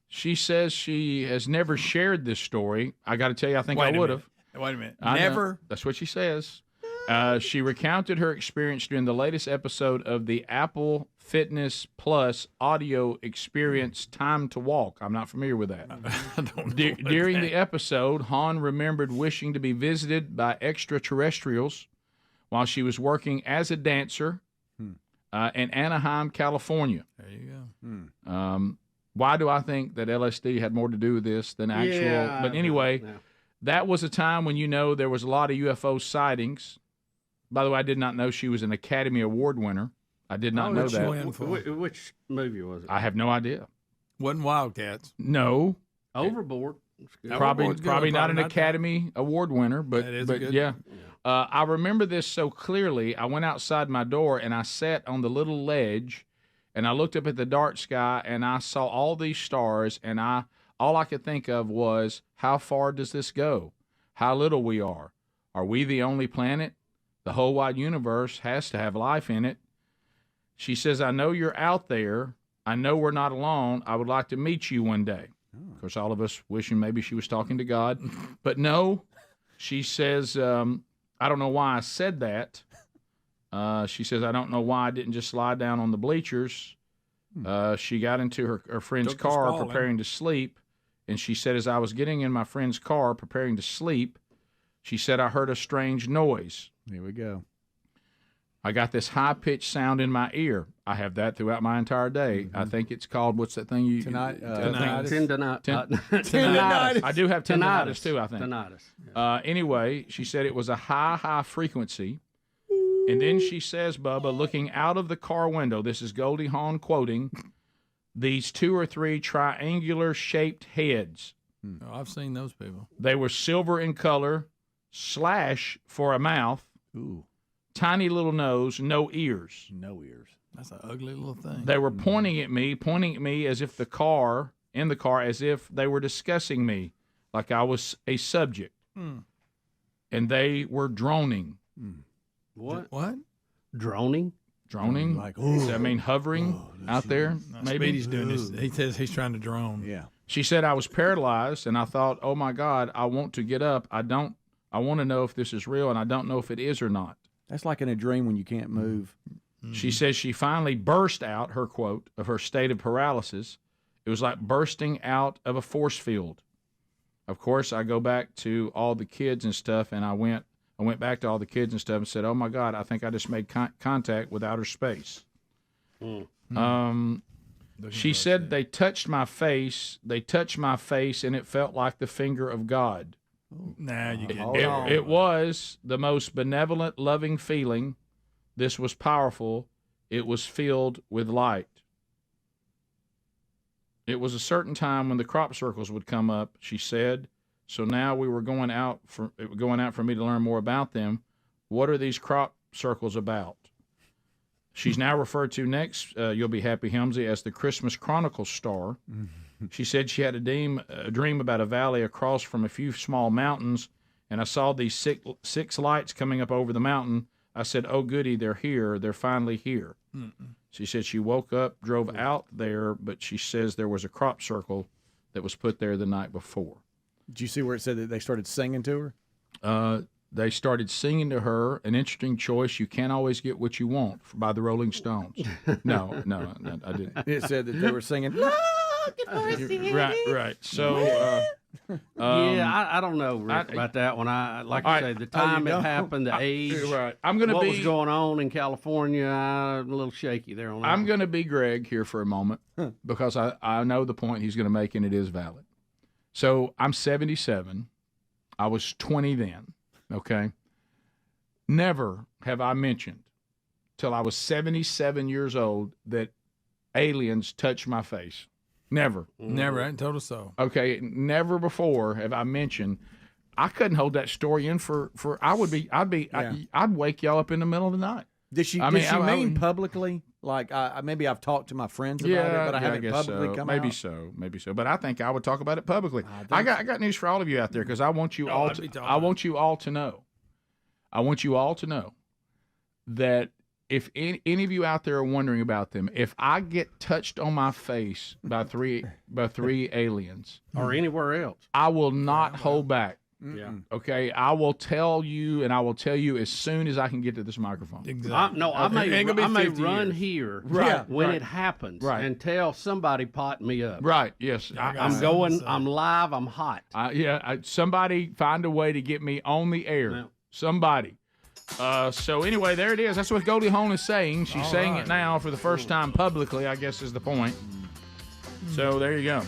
[SPEAKER 6] She says she has never shared this story. I got to tell you, I think I would have.
[SPEAKER 14] Wait a minute. Never?
[SPEAKER 6] That's what she says. She recounted her experience during the latest episode of the Apple Fitness Plus audio experience, Time to Walk. I'm not familiar with that.
[SPEAKER 14] I don't know
[SPEAKER 6] During the episode, Hawn remembered wishing to be visited by extraterrestrials while she was working as a dancer in Anaheim, California.
[SPEAKER 14] There you go.
[SPEAKER 6] Why do I think that LSD had more to do with this than actual? Yeah, but anyway, that was a time when there was a lot of UFO sightings. By the way, I did not know she was an Academy Award winner. I did not know that.
[SPEAKER 11] Which movie was it?
[SPEAKER 6] I have no idea.
[SPEAKER 14] Wasn't Wildcats?
[SPEAKER 6] No.
[SPEAKER 11] Overboard.
[SPEAKER 6] Probably not an Academy Award winner, but yeah. I remember this so clearly. I went outside my door and I sat on the little ledge.
[SPEAKER 7] and I looked up at the dark sky, and I saw all these stars, and all I could think of was, how far does this go? How little we are. Are we the only planet? The whole wide universe has to have life in it. She says, I know you're out there. I know we're not alone. I would like to meet you one day. Of course, all of us wishing maybe she was talking to God. But no, she says, I don't know why I said that. She says, I don't know why I didn't just slide down on the bleachers. She got into her friend's car preparing to sleep. And she said, as I was getting in my friend's car preparing to sleep, she said, I heard a strange noise.
[SPEAKER 2] Here we go.
[SPEAKER 7] I got this high-pitched sound in my ear. I have that throughout my entire day. I think it's called, what's that thing you...
[SPEAKER 11] Tinnitus.
[SPEAKER 7] I do have tinnitus, too, I think.
[SPEAKER 11] Tinnitus.
[SPEAKER 7] Yeah. Anyway, she said it was a high frequency. And then she says, Bubba, looking out of the car window, this is Goldie Hawn quoting, these 2 or 3 triangular-shaped heads.
[SPEAKER 14] Oh, I've seen those people.
[SPEAKER 7] They were silver in color, / for a mouth.
[SPEAKER 2] Ooh.
[SPEAKER 7] Tiny little nose, no ears.
[SPEAKER 2] No ears.
[SPEAKER 14] That's an ugly little thing.
[SPEAKER 7] They were pointing at me as if in the car, as if they were discussing me, like I was a subject. And they were droning.
[SPEAKER 11] What?
[SPEAKER 14] Droning?
[SPEAKER 7] Droning?
[SPEAKER 14] Like,
[SPEAKER 7] does that mean hovering out there? Maybe
[SPEAKER 14] Speedy's doing this. He says he's trying to drone.
[SPEAKER 2] Yeah.
[SPEAKER 7] She said I was paralyzed, and I thought, oh my God, I want to get up. I want to know if this is real, and I don't know if it is or not.
[SPEAKER 2] That's like in a dream when you can't move.
[SPEAKER 7] She says she finally burst out, her quote, of her state of paralysis. It was like bursting out of a force field. Of course, I go back to all the kids and stuff, and I went back to all the kids and stuff and said, oh my God, I think I just made contact with outer space. She said they touched my face, and it felt like the finger of God.
[SPEAKER 14] Nah, you get
[SPEAKER 7] it was the most benevolent, loving feeling. This was powerful. It was filled with light. It was a certain time when the crop circles would come up, she said. So now we were going out for me to learn more about them. What are these crop circles about? She's now referred to next, you'll be happy, Helmsy, as the Christmas Chronicles star. She said she had a dream about a valley across from a few small mountains, and I saw these six lights coming up over the mountain. I said, oh, goody, they're here. They're finally here. She said she woke up, drove out there, but she says there was a crop circle that was put there the night before.
[SPEAKER 2] Did you see where it said that they started singing to her?
[SPEAKER 7] They started singing to her, an interesting choice, You Can't Always Get What You Want, by the Rolling Stones. No, I didn't.
[SPEAKER 2] It said that they were singing,
[SPEAKER 7] Right. So,
[SPEAKER 11] yeah, I don't know, Rick, about that one. Like I say, the time it happened, the age,
[SPEAKER 7] right.
[SPEAKER 11] what was going on in California, I'm a little shaky there on that.
[SPEAKER 7] I'm going to be Greg here for a moment because I know the point he's going to make, and it is valid. So I'm 77. I was 20 then. Okay. Never have I mentioned till I was 77 years old that aliens touched my face. Never.
[SPEAKER 14] Never. I hadn't told us so.
[SPEAKER 7] Okay. Never before have I mentioned. I couldn't hold that story in for I'd wake y'all up in the middle of the night.
[SPEAKER 2] Did she mean publicly? Like, maybe I've talked to my friends about it, but I haven't publicly come out.
[SPEAKER 7] Maybe so. But I think I would talk about it publicly. I got news for all of you out there because I want you all to know. I want you all to know that if any of you out there are wondering about them, if I get touched on my face by three aliens
[SPEAKER 11] or anywhere else,
[SPEAKER 7] I will not hold back.
[SPEAKER 11] Yeah.
[SPEAKER 7] Okay. I will tell you as soon as I can get to this microphone.
[SPEAKER 11] Exactly. I may run here when it happens and tell somebody pot me up.
[SPEAKER 7] Right. Yes.
[SPEAKER 11] I'm live. I'm hot.
[SPEAKER 7] Somebody find a way to get me on the air. Yeah. Somebody. So anyway, there it is. That's what Goldie Hawn is saying. She's saying it now for the first time publicly, I guess is the point. So there you go.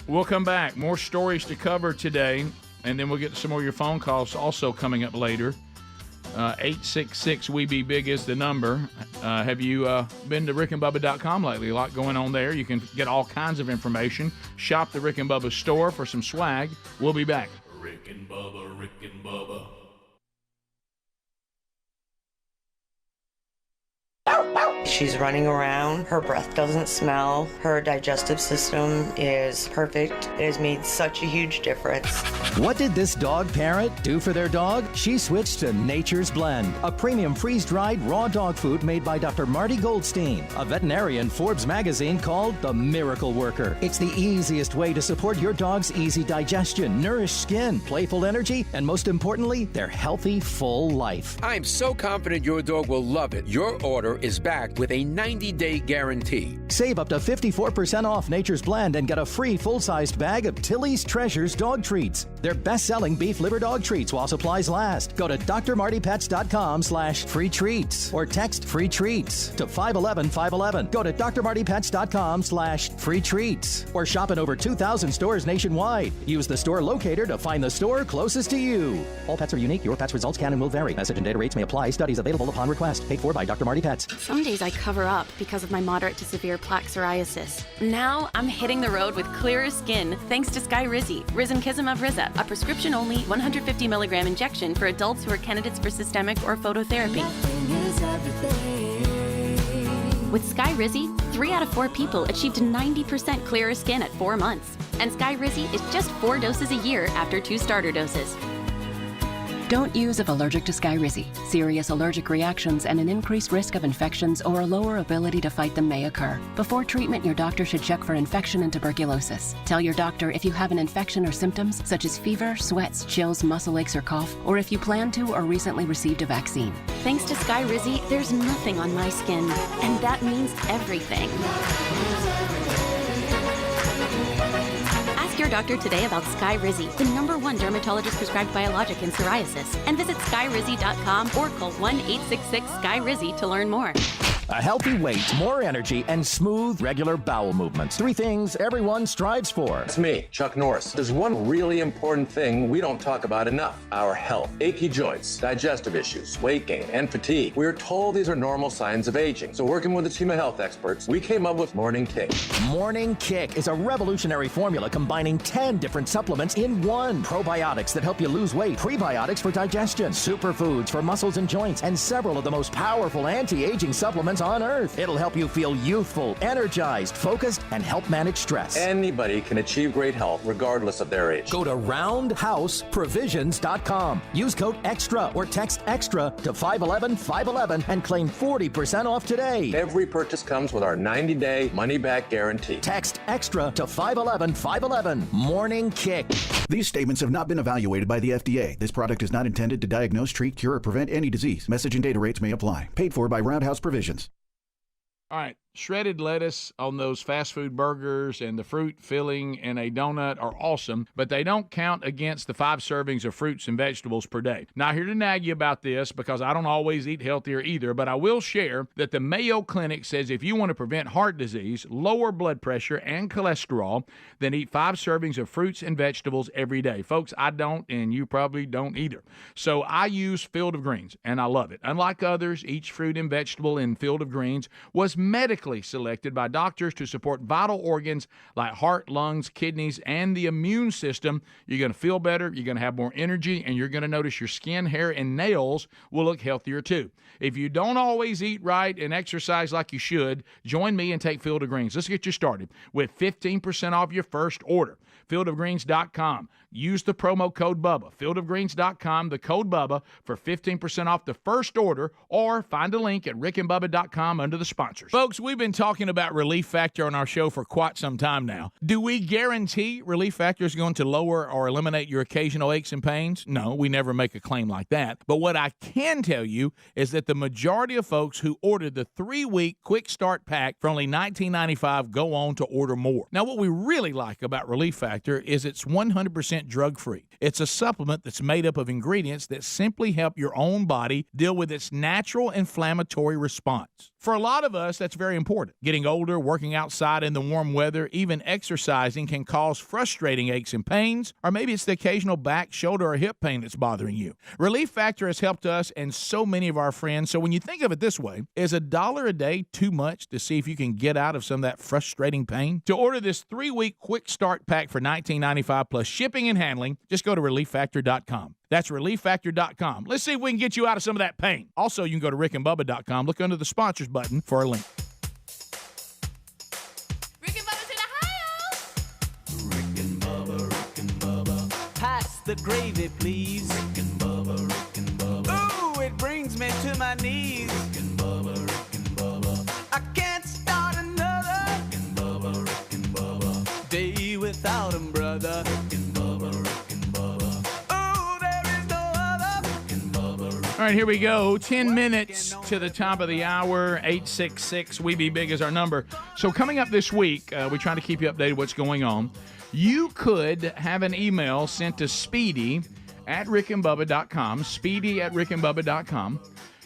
[SPEAKER 7] We'll come back. More stories to cover today. And then we'll get to some more of your phone calls also coming up later. 866-WE-BE-BIG is the number. Have you been to rickandbubba.com lately? A lot going on there. You can get all kinds of information. Shop the Rick and Bubba store for some swag. We'll be back.
[SPEAKER 5] Rick and Bubba, Rick and Bubba.
[SPEAKER 16] She's running around. Her breath doesn't smell. Her digestive system is perfect. It has made such a huge difference.
[SPEAKER 17] What did this dog parent do for their dog? She switched to Nature's Blend, a premium freeze-dried raw dog food made by Dr. Marty Goldstein, a veterinarian Forbes magazine called the Miracle Worker. It's the easiest way to support your dog's easy digestion, nourished skin, playful energy, and most importantly, their healthy, full life.
[SPEAKER 18] I'm so confident your dog will love it. Your order is backed with a 90-day guarantee.
[SPEAKER 17] Save up to 54% off Nature's Blend and get a free full-sized bag of Tilly's Treasures dog treats. They're best-selling beef liver dog treats while supplies last. Go to drmartypets.com/free treats or text free treats to 511-511. Go to drmartypets.com/free treats or shop in over 2,000 stores nationwide. Use the store locator to find the store closest to you. All pets are unique. Your pet's results can and will vary. Message and data rates may apply. Studies available upon request. Paid for by Dr. Marty Pets.
[SPEAKER 19] Some days I cover up because of my moderate to severe plaque psoriasis. Now I'm hitting the road with clearer skin thanks to Skyrizi, Risankizumab Riza, a prescription-only 150 milligram injection for adults who are candidates for systemic or phototherapy. With Skyrizi, 3 out of 4 people achieved 90% clearer skin at 4 months. And Skyrizi is just 4 doses a year after 2 starter doses.
[SPEAKER 25] Don't use if allergic to Skyrizi. Serious allergic reactions and an increased risk of infections or a lower ability to fight them may occur. Before treatment, your doctor should check for infection and tuberculosis. Tell your doctor if you have an infection or symptoms such as fever, sweats, chills, muscle aches, or cough, or if you plan to or recently received a vaccine.
[SPEAKER 19] Thanks to Skyrizi, there's nothing on my skin, and that means everything. Ask your doctor today about Skyrizi, the #1 dermatologist prescribed biologic in psoriasis, and visit skyrizi.com or call 1-866-SKYRIZI to learn more.
[SPEAKER 17] A healthy weight, more energy, and smooth, regular bowel movements. 3 things everyone strives for.
[SPEAKER 20] It's me, Chuck Norris. There's one really important thing we don't talk about enough: our health. Achy joints, digestive issues, weight gain, and fatigue. We are told these are normal signs of aging. So working with a team of health experts, we came up with Morning Kick.
[SPEAKER 17] Morning Kick is a revolutionary formula combining 10 different supplements in one. Probiotics that help you lose weight, prebiotics for digestion, superfoods for muscles and joints, and several of the most powerful anti-aging supplements on earth. It'll help you feel youthful, energized, focused, and help manage stress.
[SPEAKER 20] Anybody can achieve great health regardless of their age.
[SPEAKER 17] Go to roundhouseprovisions.com. Use code EXTRA or text EXTRA to 511-511 and claim 40% off today.
[SPEAKER 20] Every purchase comes with our 90-day money-back guarantee.
[SPEAKER 17] Text EXTRA to 511-511. Morning Kick.
[SPEAKER 21] These statements have not been evaluated by the FDA. This product is not intended to diagnose, treat, cure, or prevent any disease. Message and data rates may apply. Paid for by Roundhouse Provisions.
[SPEAKER 6] All right, shredded lettuce on those fast food burgers and the fruit filling in a donut are awesome, but they don't count against the 5 servings of fruits and vegetables per day. Now, here to nag you about this because I don't always eat healthier either, but I will share that the Mayo Clinic says if you want to prevent heart disease, lower blood pressure, and cholesterol, then eat 5 servings of fruits and vegetables every day. Folks, I don't, and you probably don't either. So I use Field of Greens, and I love it. Unlike others, each fruit and vegetable in Field of Greens was medically selected by doctors to support vital organs like heart, lungs, kidneys, and the immune system. You're going to feel better, you're going to have more energy, and you're going to notice your skin, hair, and nails will look healthier too. If you don't always eat right and exercise like you should, join me and take Field of Greens. Let's get you started with 15% off your first order. fieldofgreens.com. Use the promo code Bubba. fieldofgreens.com, the code Bubba, for 15% off the first order, or find a link at rickandbubba.com under the sponsors. Folks, we've been talking about Relief Factor on our show for quite some time now. Do we guarantee Relief Factor is going to lower or eliminate your occasional aches and pains? No, we never make a claim like that. But what I can tell you is that the majority of folks who ordered the 3-week quick start pack for only $19.95 go on to order more. Now, what we really like about Relief Factor is it's 100% drug-free. It's a supplement that's made up of ingredients that simply help your own body deal with its natural inflammatory response. For a lot of us, that's very important. Getting older, working outside in the warm weather, even exercising can cause frustrating aches and pains, or maybe it's the occasional back, shoulder, or hip pain that's bothering you. Relief Factor has helped us and so many of our friends, so when you think of it this way, is $1 a day too much to see if you can get out of some of that frustrating pain? To order this 3-week quick start pack for $19.95 plus shipping and handling. Just go to ReliefFactor.com. That's ReliefFactor.com. Let's see if we can get you out of some of that pain. Also, you can go to RickandBubba.com. Look under the sponsors button for a link.
[SPEAKER 1] Pass the gravy, please. Rick and Bubba. Ooh, it brings me to my knees. Rick and Bubba. I can't start another. Rick and Bubba. Day without 'em, brother. Rick and Bubba. Ooh, there is no other. Rick and Bubba.
[SPEAKER 6] All right, here we go. 10 minutes to the top of the hour. 866 We Be Big is our number. So coming up this week, we try to keep you updated what's going on. You could have an email sent to Speedy at rickandbubba.com, Speedy at rickandbubba.com,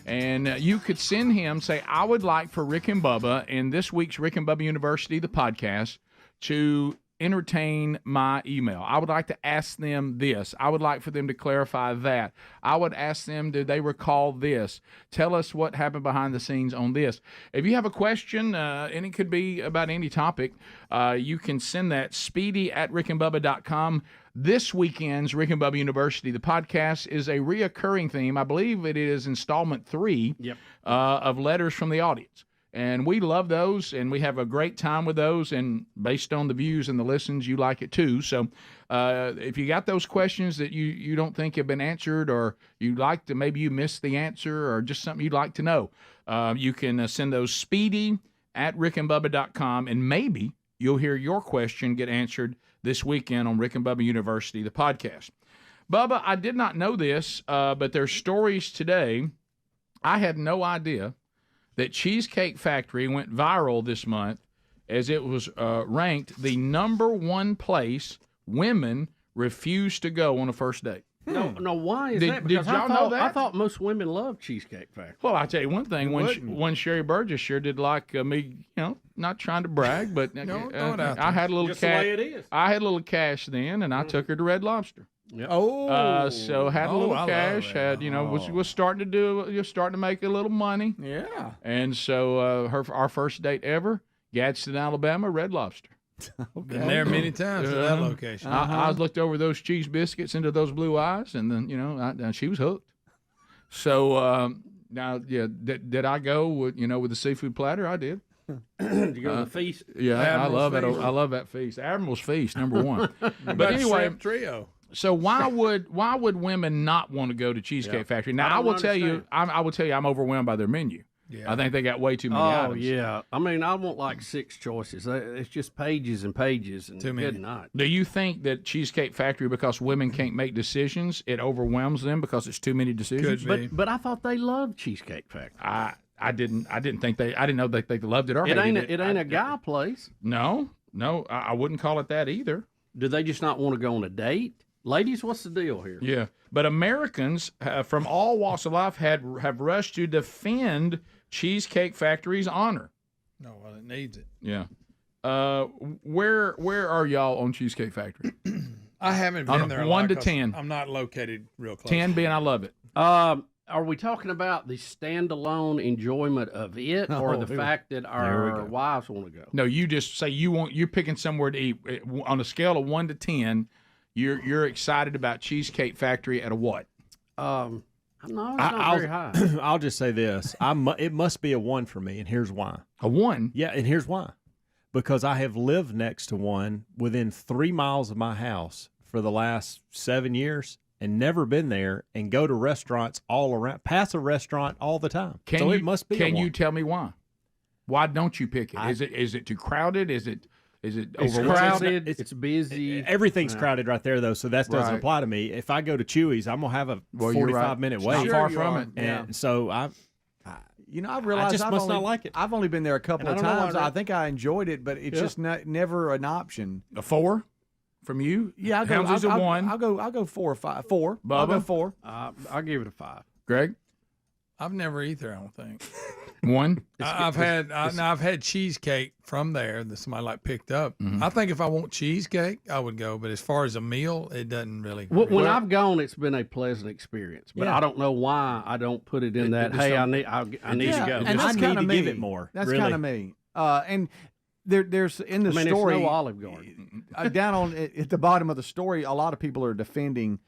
[SPEAKER 6] and you could send him, say, I would like for Rick and Bubba in this week's Rick and Bubba University, the podcast, to entertain my email. I would like to ask them this. I would like for them to clarify that. I would ask them, do they recall this? Tell us what happened behind the scenes on this. If you have a question, and it could be about any topic, you can send that Speedy at rickandbubba.com. This weekend's Rick and Bubba University, the podcast, is a reoccurring theme. I believe it is installment 3 of letters from the audience. And we love those, and we have a great time with those, and based on the views and the listens, you like it too. So if you got those questions that you don't think have been answered, or you'd like to, maybe you missed the answer, or just something you'd like to know, you can send those Speedy at rickandbubba.com, and maybe you'll hear your question get answered this weekend on Rick and Bubba University, the podcast. Bubba, I did not know this, but there's stories today. I had no idea that Cheesecake Factory went viral this month as it was ranked the #1 place women refuse to go on a first date.
[SPEAKER 11] No, why is that?
[SPEAKER 6] Did
[SPEAKER 11] Because
[SPEAKER 6] y'all know that?
[SPEAKER 11] I thought most women love Cheesecake Factory.
[SPEAKER 6] Well, I'll tell you one thing. When Sherry Burgess sure did like me, not trying to brag, but I had a little
[SPEAKER 11] Just the way it is.
[SPEAKER 6] I had a little cash then, and I took her to Red Lobster.
[SPEAKER 11] Yep.
[SPEAKER 6] So had a little cash, was starting to make a little money.
[SPEAKER 15] Yeah.
[SPEAKER 6] And so our first date ever, Gadsden, Alabama, Red Lobster.
[SPEAKER 14] Been there many times at that location.
[SPEAKER 6] I looked over those cheese biscuits into those blue eyes, and then she was hooked. So did I go with the seafood platter? I did.
[SPEAKER 11] Did you go to the feast?
[SPEAKER 6] Yeah,
[SPEAKER 11] Admiral's
[SPEAKER 6] I
[SPEAKER 11] Feast?
[SPEAKER 6] love that feast. Admiral's Feast, #1. But
[SPEAKER 14] About
[SPEAKER 6] anyway,
[SPEAKER 14] shrimp trio.
[SPEAKER 6] So why would women not want to go to Cheesecake Factory? Now I will tell you, I'm overwhelmed by their menu.
[SPEAKER 14] Yeah.
[SPEAKER 6] I think they got way too many items.
[SPEAKER 11] Oh yeah, I mean I want like 6 choices. It's just pages and pages and
[SPEAKER 14] Too many.
[SPEAKER 11] good night.
[SPEAKER 6] Do you think that Cheesecake Factory, because women can't make decisions, it overwhelms them because it's too many decisions?
[SPEAKER 14] Could be.
[SPEAKER 11] But I thought they loved Cheesecake Factory.
[SPEAKER 6] I didn't know that they loved it or
[SPEAKER 11] It
[SPEAKER 6] hated it.
[SPEAKER 11] ain't a guy place.
[SPEAKER 6] No, I wouldn't call it that either.
[SPEAKER 11] Do they just not want to go on a date? Ladies, what's the deal here?
[SPEAKER 6] Yeah, but Americans from all walks of life have rushed to defend Cheesecake Factory's honor.
[SPEAKER 14] No, well, it needs it.
[SPEAKER 6] Yeah. Where are y'all on Cheesecake Factory?
[SPEAKER 14] I haven't been there.
[SPEAKER 6] 1 to 10.
[SPEAKER 14] I'm not located real close.
[SPEAKER 6] 10 being I love it.
[SPEAKER 11] Are we talking about the standalone enjoyment of it, or the fact that our wives want to go?
[SPEAKER 6] No, you just say you're picking somewhere to eat. On a scale of 1 to 10, you're excited about Cheesecake Factory at a what?
[SPEAKER 11] No, it's not very high.
[SPEAKER 2] I'll just say this: it must be a 1 for me, and here's why.
[SPEAKER 6] A 1?
[SPEAKER 2] Yeah, and here's why. Because I have lived next to one within 3 miles of my house for the last 7 years, and never been there, and go to restaurants all around, pass a restaurant all the time. It must be.
[SPEAKER 6] Can
[SPEAKER 2] a 1.
[SPEAKER 6] you tell me why? Why don't you pick it? Is it too crowded? Is it overwhelming?
[SPEAKER 11] Crowded? It's busy.
[SPEAKER 2] Everything's crowded right there, though, so that doesn't apply to me. If I go to Chewy's, I'm gonna have a 45-minute wait.
[SPEAKER 6] Not far from it.
[SPEAKER 2] And so
[SPEAKER 15] I've realized
[SPEAKER 2] I must not like it.
[SPEAKER 15] I've only been there a couple of times. I think I enjoyed it, but it's just never an option.
[SPEAKER 6] A 4 from you?
[SPEAKER 15] Yeah,
[SPEAKER 6] Helmsley's a 1.
[SPEAKER 15] I'll go 4 or 5. 4.
[SPEAKER 6] Bubba?
[SPEAKER 15] I'll go 4.
[SPEAKER 11] I'll give it a 5.
[SPEAKER 6] Greg?
[SPEAKER 14] I've never either. I don't think.
[SPEAKER 6] 1.
[SPEAKER 14] I've had cheesecake from there that somebody picked up.
[SPEAKER 6] Mm-hmm.
[SPEAKER 14] I think if I want cheesecake, I would go. But as far as a meal, it doesn't really.
[SPEAKER 11] When I've gone, it's been a pleasant experience. But I don't know why I don't put it in that. Hey, I need to go.
[SPEAKER 15] And that's kind of me.
[SPEAKER 2] give it more.
[SPEAKER 15] That's
[SPEAKER 2] really.
[SPEAKER 15] kind of me. And there's in the story.
[SPEAKER 11] It's no Olive Garden.
[SPEAKER 15] Down on at the bottom of the story, a lot of people are defending,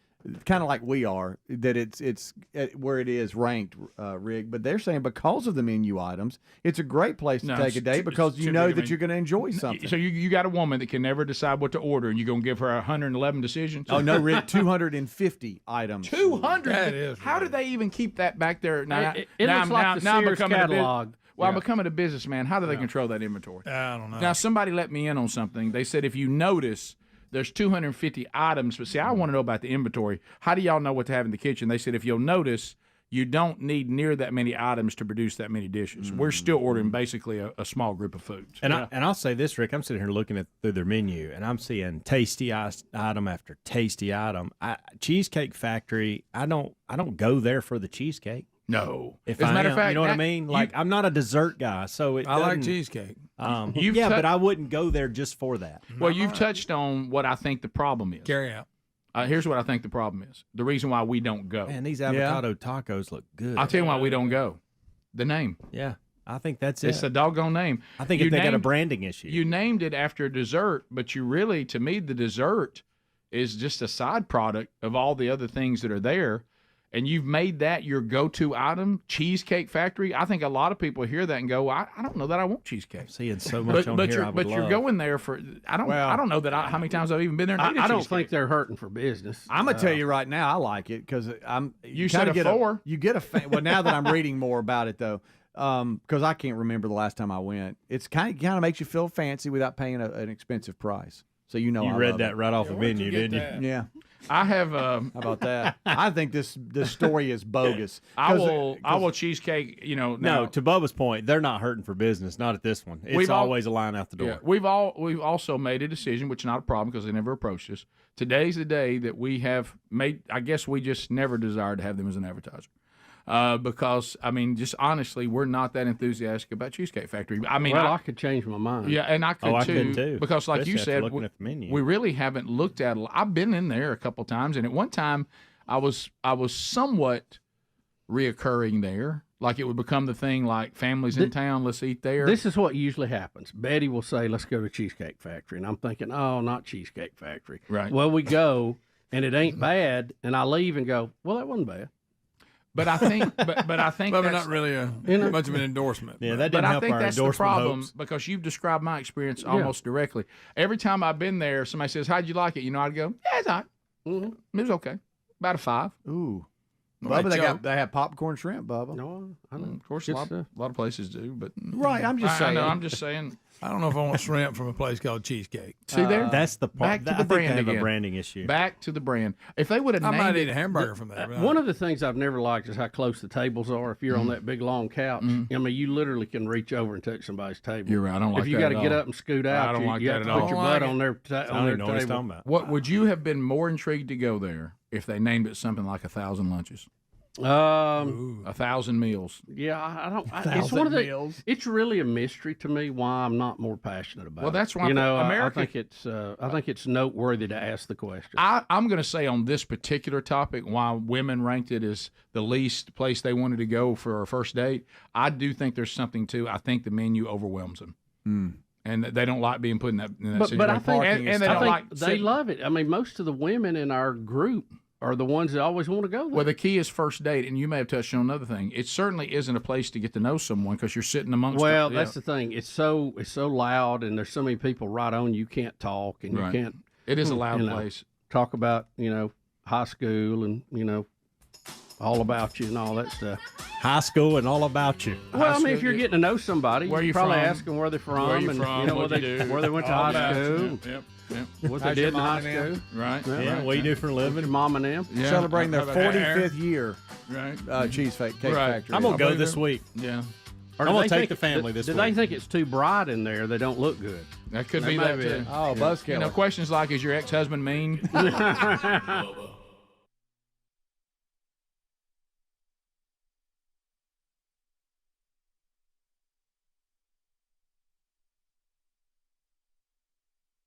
[SPEAKER 15] kind of like we are, that it's where it is ranked, Rick. But they're saying because of the menu items, it's a great place to take a date because you know that you're going to enjoy something.
[SPEAKER 7] So you got a woman that can never decide what to order, and you're going to give her 111 decisions?
[SPEAKER 15] Oh no, Rick, 250 items.
[SPEAKER 7] 200.
[SPEAKER 14] That is
[SPEAKER 7] How do they even keep that back there? Now,
[SPEAKER 11] It looks like the Sears catalog.
[SPEAKER 7] I'm becoming a businessman. How do they control that inventory?
[SPEAKER 14] I don't know.
[SPEAKER 7] Now, somebody let me in on something. They said if you notice, there's 250 items. But see, I want to know about the inventory. How do y'all know what to have in the kitchen? They said if you'll notice, you don't need near that many items to produce that many dishes. We're still ordering basically a small group of foods.
[SPEAKER 2] And I'll say this, Rick. I'm sitting here looking through their menu, and I'm seeing tasty item after tasty item. Cheesecake Factory. I don't go there for the cheesecake.
[SPEAKER 7] No.
[SPEAKER 2] If
[SPEAKER 7] As a matter of fact,
[SPEAKER 2] you know what I mean? Like, I'm not a dessert guy, so
[SPEAKER 14] I like cheesecake.
[SPEAKER 2] But I wouldn't go there just for that.
[SPEAKER 7] Well, you've touched on what I think the problem is.
[SPEAKER 14] Carry out.
[SPEAKER 7] Here's what I think the problem is. The reason why we don't go.
[SPEAKER 2] Man, these avocado tacos look good.
[SPEAKER 7] I'll tell you why we don't go. The name.
[SPEAKER 2] Yeah, I think that's it.
[SPEAKER 7] It's a doggone name.
[SPEAKER 2] I think if they got a branding issue.
[SPEAKER 7] You named it after a dessert, but you really, to me, the dessert is just a side product of all the other things that are there. And you've made that your go-to item, Cheesecake Factory. I think a lot of people hear that and go, I don't know that I want cheesecake. I'm
[SPEAKER 2] seeing so much on here
[SPEAKER 7] But you're going there for, I don't know that how many times I've even been there and eaten
[SPEAKER 11] I don't
[SPEAKER 7] cheesecake.
[SPEAKER 11] think they're hurting for business.
[SPEAKER 15] I'm gonna tell you right now, I like it because
[SPEAKER 7] You said a 4.
[SPEAKER 15] You get a well, now that I'm reading more about it though, because I can't remember the last time I went. It's kind of makes you feel fancy without paying an expensive price. So you know,
[SPEAKER 2] you
[SPEAKER 15] I
[SPEAKER 2] read
[SPEAKER 15] love
[SPEAKER 2] that
[SPEAKER 15] it.
[SPEAKER 2] right off the menu, didn't you?
[SPEAKER 15] Yeah.
[SPEAKER 7] I have.
[SPEAKER 15] How about that? I think this story is bogus.
[SPEAKER 7] I will cheesecake. You know,
[SPEAKER 2] no. To Bubba's point, they're not hurting for business. Not at this one. It's always a line out the door.
[SPEAKER 7] Yeah, we've also made a decision, which is not a problem because they never approached us. Today's the day that we have made. I guess we just never desired to have them as an advertiser. Because I mean, just honestly, we're not that enthusiastic about Cheesecake Factory. I mean,
[SPEAKER 11] I could change my mind.
[SPEAKER 7] Yeah, and I could
[SPEAKER 2] too.
[SPEAKER 7] Because, like you said,
[SPEAKER 2] looking at the menu.
[SPEAKER 7] we really haven't looked at it. I've been in there a couple times, and at one time, I was somewhat reoccurring there. Like it would become the thing. Like families in town, let's eat there.
[SPEAKER 11] This is what usually happens. Betty will say, "Let's go to Cheesecake Factory," and I'm thinking, "Oh, not Cheesecake Factory."
[SPEAKER 7] Right.
[SPEAKER 11] Well, we go, and it ain't bad, and I leave and go, "Well, that wasn't bad."
[SPEAKER 7] But I think, but I think
[SPEAKER 14] Probably
[SPEAKER 7] that's
[SPEAKER 14] not really much of an endorsement.
[SPEAKER 2] Yeah, that
[SPEAKER 7] but
[SPEAKER 2] didn't
[SPEAKER 7] I
[SPEAKER 2] help
[SPEAKER 7] think
[SPEAKER 2] our
[SPEAKER 7] that's the
[SPEAKER 2] endorsement
[SPEAKER 7] problem
[SPEAKER 2] hopes.
[SPEAKER 7] because you've described my experience almost directly. Every time I've been there, somebody says, "How'd you like it?" You know, I'd go, "Yeah, it's all right. It was okay, about a 5."
[SPEAKER 15] Ooh.
[SPEAKER 14] Right,
[SPEAKER 15] Bubba, they have popcorn shrimp, Bubba.
[SPEAKER 11] No, I know.
[SPEAKER 7] Of course, a lot of places do, but
[SPEAKER 15] Right, I'm just saying.
[SPEAKER 7] I know, I'm just saying.
[SPEAKER 14] I don't know if I want shrimp from a place called Cheesecake.
[SPEAKER 7] See there,
[SPEAKER 2] That's the part.
[SPEAKER 7] back to
[SPEAKER 2] I
[SPEAKER 7] the
[SPEAKER 2] think they
[SPEAKER 7] brand
[SPEAKER 2] have
[SPEAKER 7] again.
[SPEAKER 2] a branding issue.
[SPEAKER 7] Back to the brand. If they would have
[SPEAKER 14] I
[SPEAKER 7] named
[SPEAKER 14] might
[SPEAKER 7] it,
[SPEAKER 14] eat a hamburger from there.
[SPEAKER 11] One of the things I've never liked is how close the tables are. If you're on that big long couch, I mean, you literally can reach over and touch somebody's table.
[SPEAKER 7] You're right. I don't like
[SPEAKER 11] if you
[SPEAKER 7] that
[SPEAKER 11] got to
[SPEAKER 7] at
[SPEAKER 11] get
[SPEAKER 7] all.
[SPEAKER 11] up and scoot out,
[SPEAKER 7] I don't like
[SPEAKER 11] you
[SPEAKER 7] that
[SPEAKER 11] have
[SPEAKER 7] at
[SPEAKER 11] to
[SPEAKER 7] all.
[SPEAKER 11] put your
[SPEAKER 14] I don't
[SPEAKER 11] butt
[SPEAKER 14] like
[SPEAKER 11] on their
[SPEAKER 2] I don't even know what he's
[SPEAKER 11] table.
[SPEAKER 2] talking about.
[SPEAKER 7] what would you have been more intrigued to go there if they named it something like 1,000 lunches, 1,000 meals?
[SPEAKER 11] Yeah, I don't. It's one of the.
[SPEAKER 15] meals.
[SPEAKER 11] It's really a mystery to me why I'm not more passionate about it.
[SPEAKER 7] Well, that's why
[SPEAKER 11] you know.
[SPEAKER 7] America-
[SPEAKER 11] I think it's. I think it's noteworthy to ask the question.
[SPEAKER 7] I'm going to say on this particular topic why women ranked it as the least place they wanted to go for a first date. I do think there's something to. I think the menu overwhelms them. And they don't like being put in that situation.
[SPEAKER 11] But I think,
[SPEAKER 7] and they don't like
[SPEAKER 11] they love it. I mean, most of the women in our group are the ones that always want to go there.
[SPEAKER 7] Well, the key is first date, and you may have touched on another thing. It certainly isn't a place to get to know someone because you're sitting amongst.
[SPEAKER 11] Well, that's the thing. It's so loud, and there's so many people right on. You can't talk, and
[SPEAKER 7] Right.
[SPEAKER 11] you can't.
[SPEAKER 7] It is a loud
[SPEAKER 11] you know,
[SPEAKER 7] place.
[SPEAKER 11] Talk about high school and all about you and all that stuff.
[SPEAKER 2] High school and all about you.
[SPEAKER 11] Well, I mean, if you're getting to know somebody,
[SPEAKER 7] Where
[SPEAKER 11] you
[SPEAKER 7] you
[SPEAKER 11] probably
[SPEAKER 7] from?
[SPEAKER 11] ask them where they're from,
[SPEAKER 7] Where you
[SPEAKER 11] and
[SPEAKER 7] from?
[SPEAKER 11] where
[SPEAKER 7] What you do?
[SPEAKER 11] where they went to
[SPEAKER 7] All
[SPEAKER 11] high
[SPEAKER 7] about
[SPEAKER 11] school,
[SPEAKER 7] you. Yep.
[SPEAKER 11] what they
[SPEAKER 15] How's
[SPEAKER 11] did
[SPEAKER 15] your
[SPEAKER 11] in
[SPEAKER 15] mom
[SPEAKER 11] high
[SPEAKER 15] and them?
[SPEAKER 11] school.
[SPEAKER 7] Right.
[SPEAKER 2] Yeah, what do you do for a living?
[SPEAKER 11] Your mom and them.
[SPEAKER 7] Yeah.
[SPEAKER 15] Celebrating their
[SPEAKER 7] How about
[SPEAKER 15] 45th year
[SPEAKER 7] Right.
[SPEAKER 15] Cheesecake
[SPEAKER 7] Right.
[SPEAKER 15] Factory.
[SPEAKER 2] I'm gonna go this week.
[SPEAKER 7] Yeah.
[SPEAKER 11] Or
[SPEAKER 2] I'm
[SPEAKER 11] do
[SPEAKER 2] gonna
[SPEAKER 11] they
[SPEAKER 2] take
[SPEAKER 11] think
[SPEAKER 2] the family this
[SPEAKER 11] Do
[SPEAKER 2] week.
[SPEAKER 11] they think it's too bright in there? They don't look good.
[SPEAKER 7] That could
[SPEAKER 11] That
[SPEAKER 7] be
[SPEAKER 11] may
[SPEAKER 7] that
[SPEAKER 11] be
[SPEAKER 7] too.
[SPEAKER 11] it.
[SPEAKER 15] Oh, buzzkill.
[SPEAKER 7] Questions like, is your ex-husband mean?
[SPEAKER 5] Bubba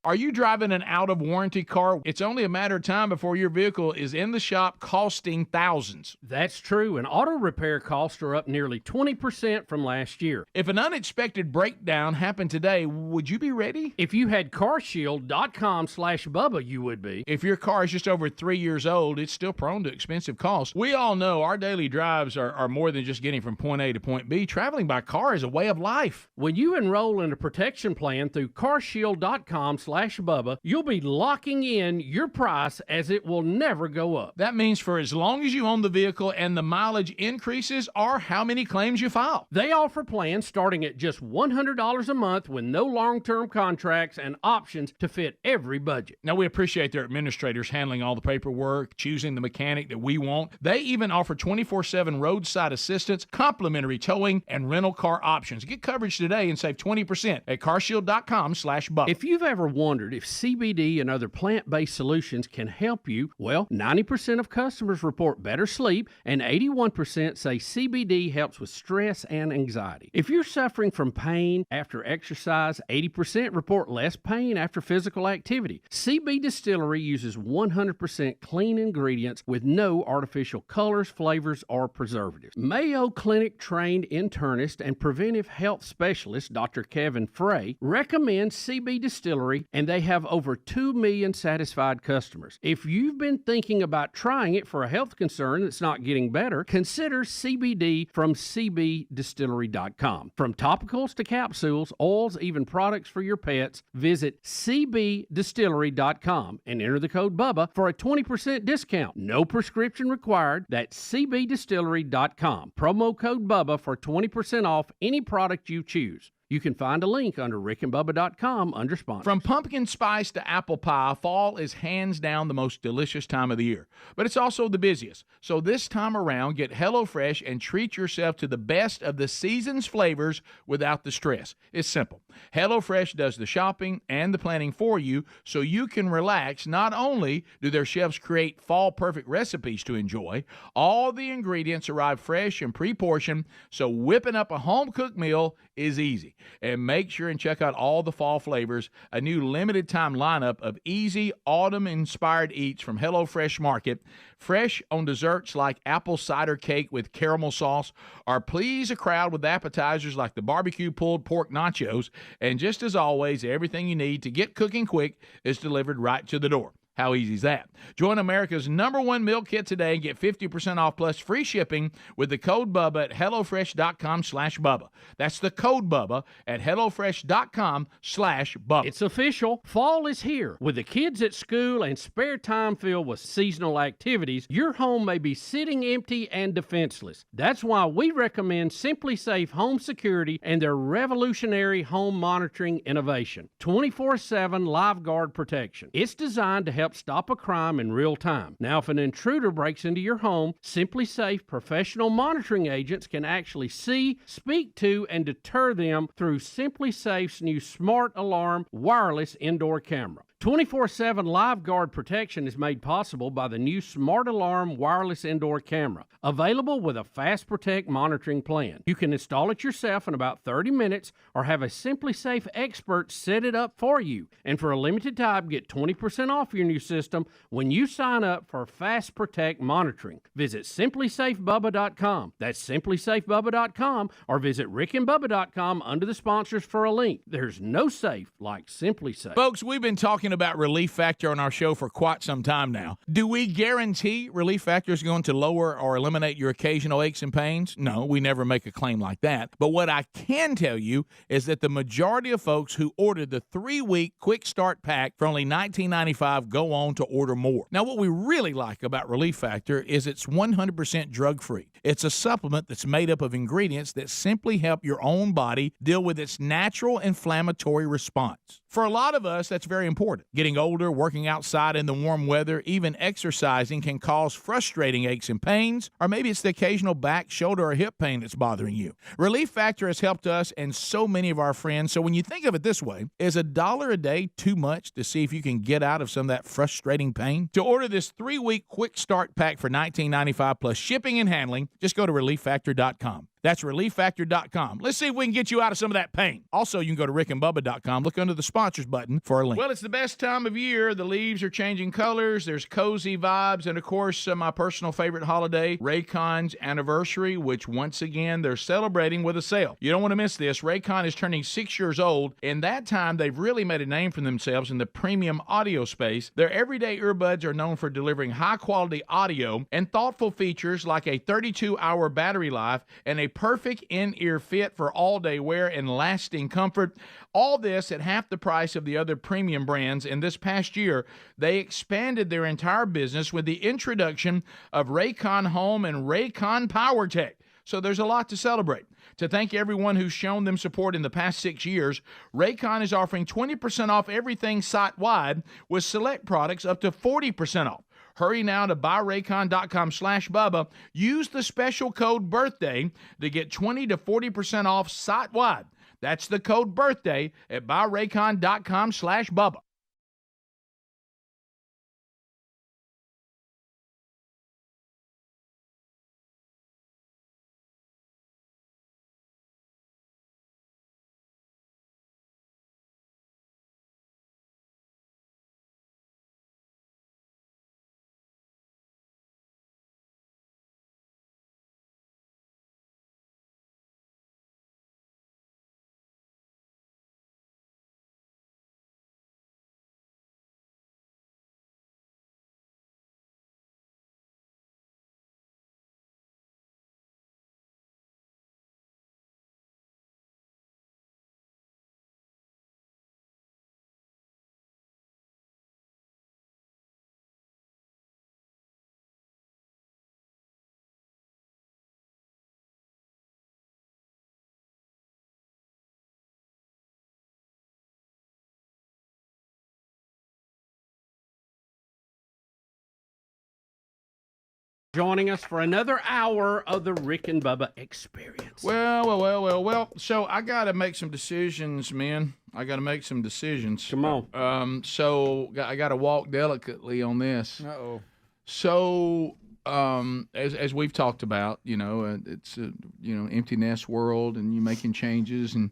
[SPEAKER 6] Are you driving an out-of-warranty car? It's only a matter of time before your vehicle is in the shop costing thousands.
[SPEAKER 11] That's true, and auto repair costs are up nearly 20% from last year.
[SPEAKER 6] If an unexpected breakdown happened today, would you be ready?
[SPEAKER 11] If you had carshield.com/Bubba, you would be.
[SPEAKER 6] If your car is just over 3 years old, it's still prone to expensive costs. We all know our daily drives are more than just getting from point A to point B. Traveling by car is a way of life.
[SPEAKER 11] When you enroll in a protection plan through carshield.com/Bubba, you'll be locking in your price as it will never go up.
[SPEAKER 6] That means for as long as you own the vehicle and the mileage increases or how many claims you file.
[SPEAKER 11] They offer plans starting at just $100 a month with no long-term contracts and options to fit every budget.
[SPEAKER 6] Now, we appreciate their administrators handling all the paperwork, choosing the mechanic that we want. They even offer 24/7 roadside assistance, complimentary towing, and rental car options. Get coverage today and save 20% at carshield.com/Bubba.
[SPEAKER 11] If you've ever wondered if CBD and other plant-based solutions can help you, well, 90% of customers report better sleep and 81% say CBD helps with stress and anxiety. If you're suffering from pain after exercise, 80% report less pain after physical activity. CB Distillery uses 100% clean ingredients with no artificial colors, flavors, or preservatives. Mayo Clinic trained internist and preventive health specialist Dr. Kevin Frey recommends CB Distillery, and they have over 2 million satisfied customers. If you've been thinking about trying it for a health concern that's not getting better, consider CBD from cbdistillery.com. From topicals to capsules, oils, even products for your pets, visit cbdistillery.com and enter the code BUBBA for a 20% discount. No prescription required. That's cbdistillery.com. Promo code BUBBA for 20% off any product you choose. You can find a link under rickandbubba.com under sponsors.
[SPEAKER 6] From pumpkin spice to apple pie, fall is hands down the most delicious time of the year. But it's also the busiest. So this time around, get HelloFresh and treat yourself to the best of the season's flavors without the stress. It's simple. HelloFresh does the shopping and the planning for you so you can relax. Not only do their chefs create fall-perfect recipes to enjoy, all the ingredients arrive fresh and pre-portioned, so whipping up a home-cooked meal is easy. And make sure and check out all the fall flavors, a new limited time lineup of easy autumn-inspired eats from HelloFresh Market, fresh on desserts like apple cider cake with caramel sauce, or please a crowd with appetizers like the barbecue pulled pork nachos, and just as always, everything you need to get cooking quick is delivered right to the door. How easy is that? Join America's #1 meal kit today and get 50% off plus free shipping with the code BUBBA at HelloFresh.com/Bubba. That's the code BUBBA at HelloFresh.com/Bubba.
[SPEAKER 11] It's official. Fall is here. With the kids at school and spare time filled with seasonal activities, your home may be sitting empty and defenseless. That's why we recommend Simply Safe Home Security and their revolutionary home monitoring innovation. 24/7 live guard protection. It's designed to help stop a crime in real time. Now, if an intruder breaks into your home, Simply Safe professional monitoring agents can actually see, speak to, and deter them through Simply Safe's new Smart Alarm wireless indoor camera. 24/7 live guard protection is made possible by the new Smart Alarm wireless indoor camera, available with a Fast Protect monitoring plan. You can install it yourself in about 30 minutes or have a Simply Safe expert set it up for you. And for a limited time, get 20% off your new system when you sign up for Fast Protect monitoring. Visit simplysafebubba.com. That's simplysafebubba.com, or visit rickandbubba.com under the sponsors for a link. There's no safe like Simply Safe.
[SPEAKER 6] Folks, we've been talking about Relief Factor on our show for quite some time now. Do we guarantee Relief Factor is going to lower or eliminate your occasional aches and pains? No, we never make a claim like that. But what I can tell you is that the majority of folks who ordered the 3-week quick start pack for only $19.95 go on to order more. Now, what we really like about Relief Factor is it's 100% drug-free. It's a supplement that's made up of ingredients that simply help your own body deal with its natural inflammatory response. For a lot of us, that's very important. Getting older, working outside in the warm weather, even exercising can cause frustrating aches and pains, or maybe it's the occasional back, shoulder, or hip pain that's bothering you. Relief Factor has helped us and so many of our friends. So when you think of it this way, is $1 a day too much to see if you can get out of some of that frustrating pain? To order this 3-week quick start pack for $19.95 plus shipping and handling, just go to ReliefFactor.com. That's relieffactor.com. Let's see if we can get you out of some of that pain. Also, you can go to rickandbubba.com. Look under the sponsors button for a link. Well, it's the best time of year. The leaves are changing colors. There's cozy vibes. And, of course, my personal favorite holiday, Raycon's anniversary, which, once again, they're celebrating with a sale. You don't want to miss this. Raycon is turning 6 years old. In that time, they've really made a name for themselves in the premium audio space. Their everyday earbuds are known for delivering high-quality audio and thoughtful features like a 32-hour battery life and a perfect in-ear fit for all-day wear and lasting comfort. All this at half the price of the other premium brands. And this past year, they expanded their entire business with the introduction of Raycon Home and Raycon PowerTech. So there's a lot to celebrate. To thank everyone who's shown them support in the past 6 years, Raycon is offering 20% off everything site-wide with select products up to 40% off. Hurry now to buyraycon.com/Bubba. Use the special code BIRTHDAY to get 20 to 40% off site-wide. That's the code BIRTHDAY at buyraycon.com/Bubba.
[SPEAKER 11] Joining us for another hour of the Rick and Bubba Experience.
[SPEAKER 7] Well. So I got to make some decisions, man. I got to make some decisions.
[SPEAKER 11] Come on.
[SPEAKER 7] So I got to walk delicately on this.
[SPEAKER 15] Uh-oh.
[SPEAKER 7] So as we've talked about, it's a empty nest world, and you making changes, and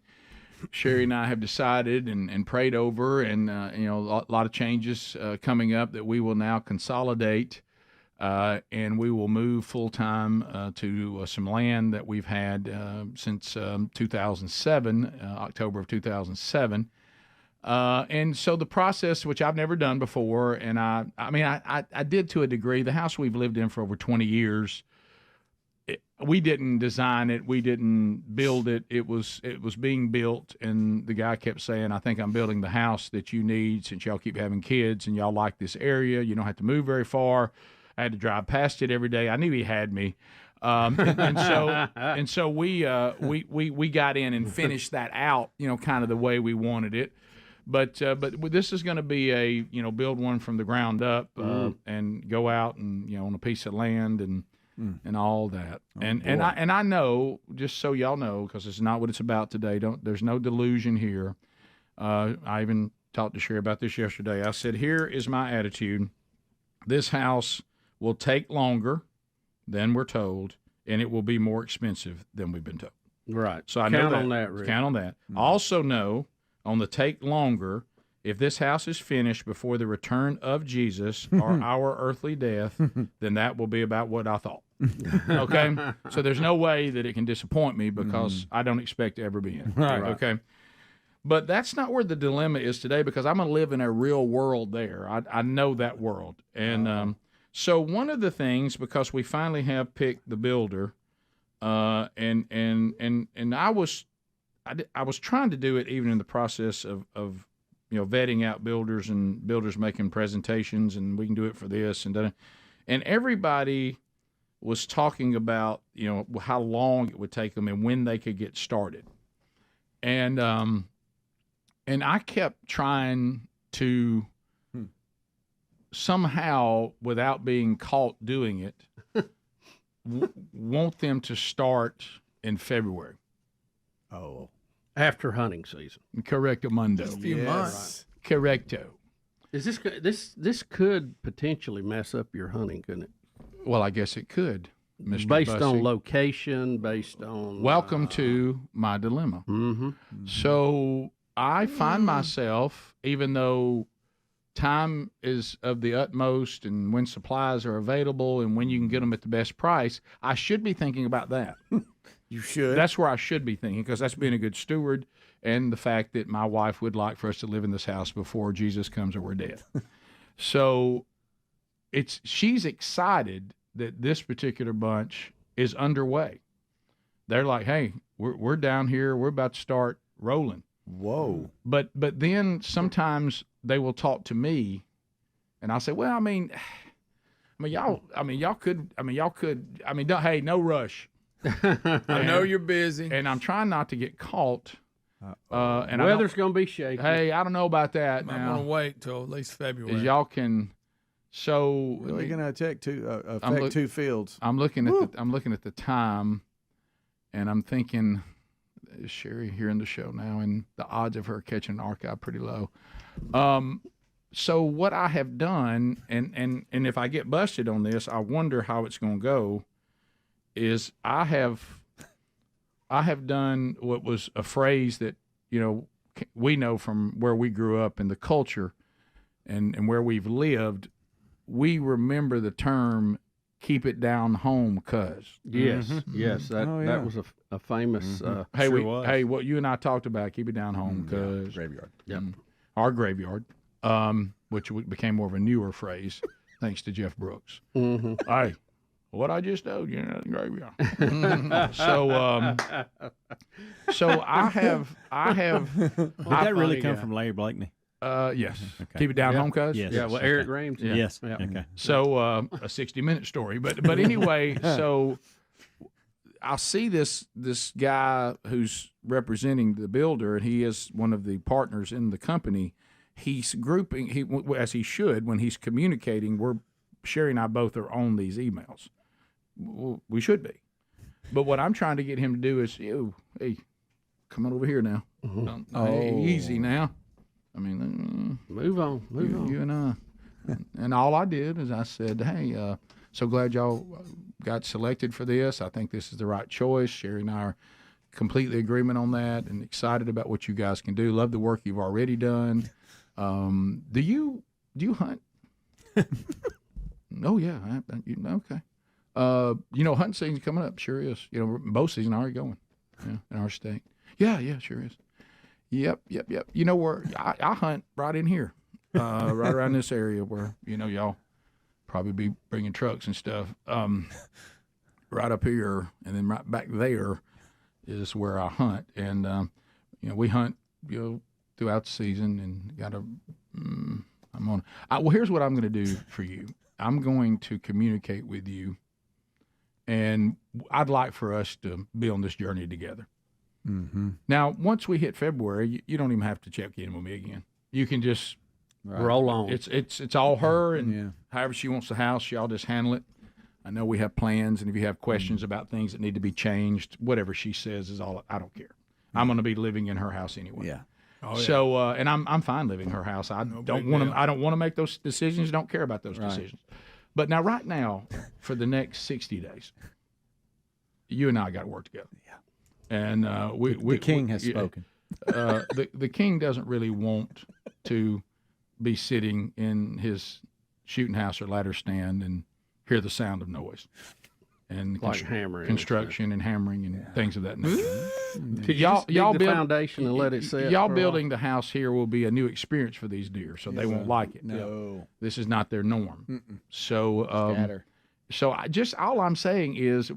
[SPEAKER 7] Sherry and I have decided and prayed over, and a lot of changes coming up that we will now consolidate. And we will move full-time to some land that we've had since 2007, October of 2007. And so the process, which I've never done before, and I did to a degree. The house we've lived in for over 20 years, we didn't design it. We didn't build it. It was being built, and the guy kept saying, I think I'm building the house that you need since y'all keep having kids and y'all like this area. You don't have to move very far. I had to drive past it every day. I knew he had me, and so we got in and finished that out, kind of the way we wanted it. But this is going to be a build one from the ground up and go out and on a piece of land and all that. And I know, just so y'all know, because it's not what it's about today. There's no delusion here. I even talked to Sherry about this yesterday. I said, here is my attitude. This house will take longer than we're told, and it will be more expensive than we've been told.
[SPEAKER 11] Right.
[SPEAKER 7] So I know
[SPEAKER 11] Count on that, Rick.
[SPEAKER 7] Count on that. I also know on the take longer, if this house is finished before the return of Jesus or our earthly death, then that will be about what I thought. Okay? So there's no way that it can disappoint me because I don't expect to ever be in it.
[SPEAKER 11] Right.
[SPEAKER 7] Okay? But that's not where the dilemma is today, because I'm going to live in a real world there. I know that world. And so one of the things, because we finally have picked the builder, and I was trying to do it even in the process of vetting out builders and builders making presentations, and we can do it for this and that. And everybody was talking about how long it would take them and when they could get started. And I kept trying to somehow, without being caught doing it, want them to start in February.
[SPEAKER 15] Oh.
[SPEAKER 11] After hunting season.
[SPEAKER 7] Correcto mundo.
[SPEAKER 14] Just a few months.
[SPEAKER 7] Right. Correcto.
[SPEAKER 11] Is this could potentially mess up your hunting, couldn't it?
[SPEAKER 7] Well, I guess it could. Mr.
[SPEAKER 11] Based
[SPEAKER 7] Bussey.
[SPEAKER 11] on location, based on.
[SPEAKER 7] Welcome to my dilemma.
[SPEAKER 11] Mm-hmm.
[SPEAKER 7] So I find myself, even though time is of the utmost and when supplies are available and when you can get them at the best price, I should be thinking about that.
[SPEAKER 15] You should.
[SPEAKER 7] That's where I should be thinking, because that's being a good steward, and the fact that my wife would like for us to live in this house before Jesus comes or we're dead. So she's excited that this particular bunch is underway. They're like, hey, we're down here. We're about to start rolling.
[SPEAKER 15] Whoa.
[SPEAKER 7] But then sometimes they will talk to me, and I'll say, well, y'all could, hey, no rush.
[SPEAKER 14] I know you're busy.
[SPEAKER 7] And I'm trying not to get caught. And
[SPEAKER 11] weather's going to be shaky.
[SPEAKER 7] Hey, I don't know about that.
[SPEAKER 14] I'm going to wait till at least February.
[SPEAKER 7] Y'all can. So
[SPEAKER 15] we're going to affect two fields.
[SPEAKER 7] I'm looking at the time, and I'm thinking, is Sherry hearing the show now? And the odds of her catching an archive pretty low. So what I have done, and if I get busted on this, I wonder how it's going to go. Is I have done what was a phrase that we know from where we grew up in the culture, and where we've lived. We remember the term "keep it down home," cuz.
[SPEAKER 11] Yes, yes, that was a famous.
[SPEAKER 7] Hey, what you and I talked about, keep it down home, cuz.
[SPEAKER 15] Graveyard.
[SPEAKER 11] Yep.
[SPEAKER 7] Our graveyard, which became more of a newer phrase, thanks to Jeff Brooks.
[SPEAKER 11] Mm-hmm.
[SPEAKER 7] Hey, what I just told you, graveyard. So I have.
[SPEAKER 2] Did that really come from Larry Blakeney?
[SPEAKER 7] Yes.
[SPEAKER 2] Okay.
[SPEAKER 7] Keep it down home, cuz?
[SPEAKER 2] Yes.
[SPEAKER 11] Yeah, well, Eric Rames.
[SPEAKER 7] Yeah.
[SPEAKER 2] Yes.
[SPEAKER 11] Yeah.
[SPEAKER 2] Okay.
[SPEAKER 7] So a 60-minute story, but anyway, so I see this guy who's representing the builder, and he is one of the partners in the company. He's grouping, as he should when he's communicating. Sherry and I both are on these emails. Well, we should be, but what I'm trying to get him to do is, hey, come on over here now.
[SPEAKER 11] Mm-hmm.
[SPEAKER 7] Hey, easy now. I mean,
[SPEAKER 11] move on.
[SPEAKER 7] You and I. And all I did is I said, hey, so glad y'all got selected for this. I think this is the right choice. Sherry and I are completely agreement on that and excited about what you guys can do. Love the work you've already done. Do you hunt? Oh, yeah. Okay. Hunting season's coming up. Sure is. Bow season already going in our state. Yeah, sure is. Yep. You know where I hunt right in here, right around this area where y'all probably be bringing trucks and stuff. Right up here, and then right back there is where I hunt, and we hunt throughout the season, and got a. I'm on. Well, here's what I'm going to do for you. I'm going to communicate with you, and I'd like for us to be on this journey together.
[SPEAKER 15] Mm-hmm.
[SPEAKER 7] Now, once we hit February, you don't even have to check in with me again. You can just
[SPEAKER 11] roll on.
[SPEAKER 7] It's all her, and however she wants the house, y'all just handle it. I know we have plans, and if you have questions about things that need to be changed, whatever she says is all. I don't care. I'm going to be living in her house anyway.
[SPEAKER 15] Yeah.
[SPEAKER 7] Oh, yeah. So, and I'm fine living in her house. I don't want to make those decisions. Don't care about those decisions. But right now, for the next 60 days, you and I got to work together.
[SPEAKER 15] Yeah.
[SPEAKER 7] And
[SPEAKER 15] the king has spoken.
[SPEAKER 7] The king doesn't really want to be sitting in his shooting house or ladder stand and hear the sound of noise and
[SPEAKER 11] like hammering,
[SPEAKER 7] construction and hammering and things of that nature.
[SPEAKER 11] y'all build the foundation and let it set.
[SPEAKER 7] Y'all building the house here will be a new experience for these deer, so they won't like it.
[SPEAKER 15] No,
[SPEAKER 7] this is not their norm.
[SPEAKER 15] Mm-mm.
[SPEAKER 7] So, all I'm saying is,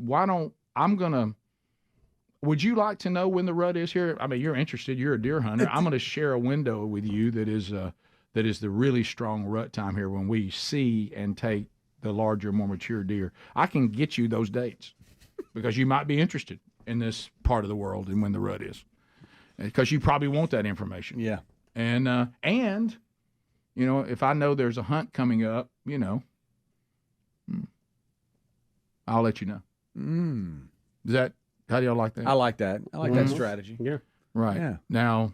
[SPEAKER 7] would you like to know when the rut is here? I mean, you're interested. You're a deer hunter. I'm going to share a window with you that is the really strong rut time here when we see and take the larger, more mature deer. I can get you those dates because you might be interested in this part of the world and when the rut is, because you probably want that information.
[SPEAKER 15] Yeah.
[SPEAKER 7] And if I know there's a hunt coming up, I'll let you know. How do y'all like that?
[SPEAKER 15] I like that. I like that strategy.
[SPEAKER 11] Yeah.
[SPEAKER 7] Right.
[SPEAKER 15] Yeah.
[SPEAKER 7] Now,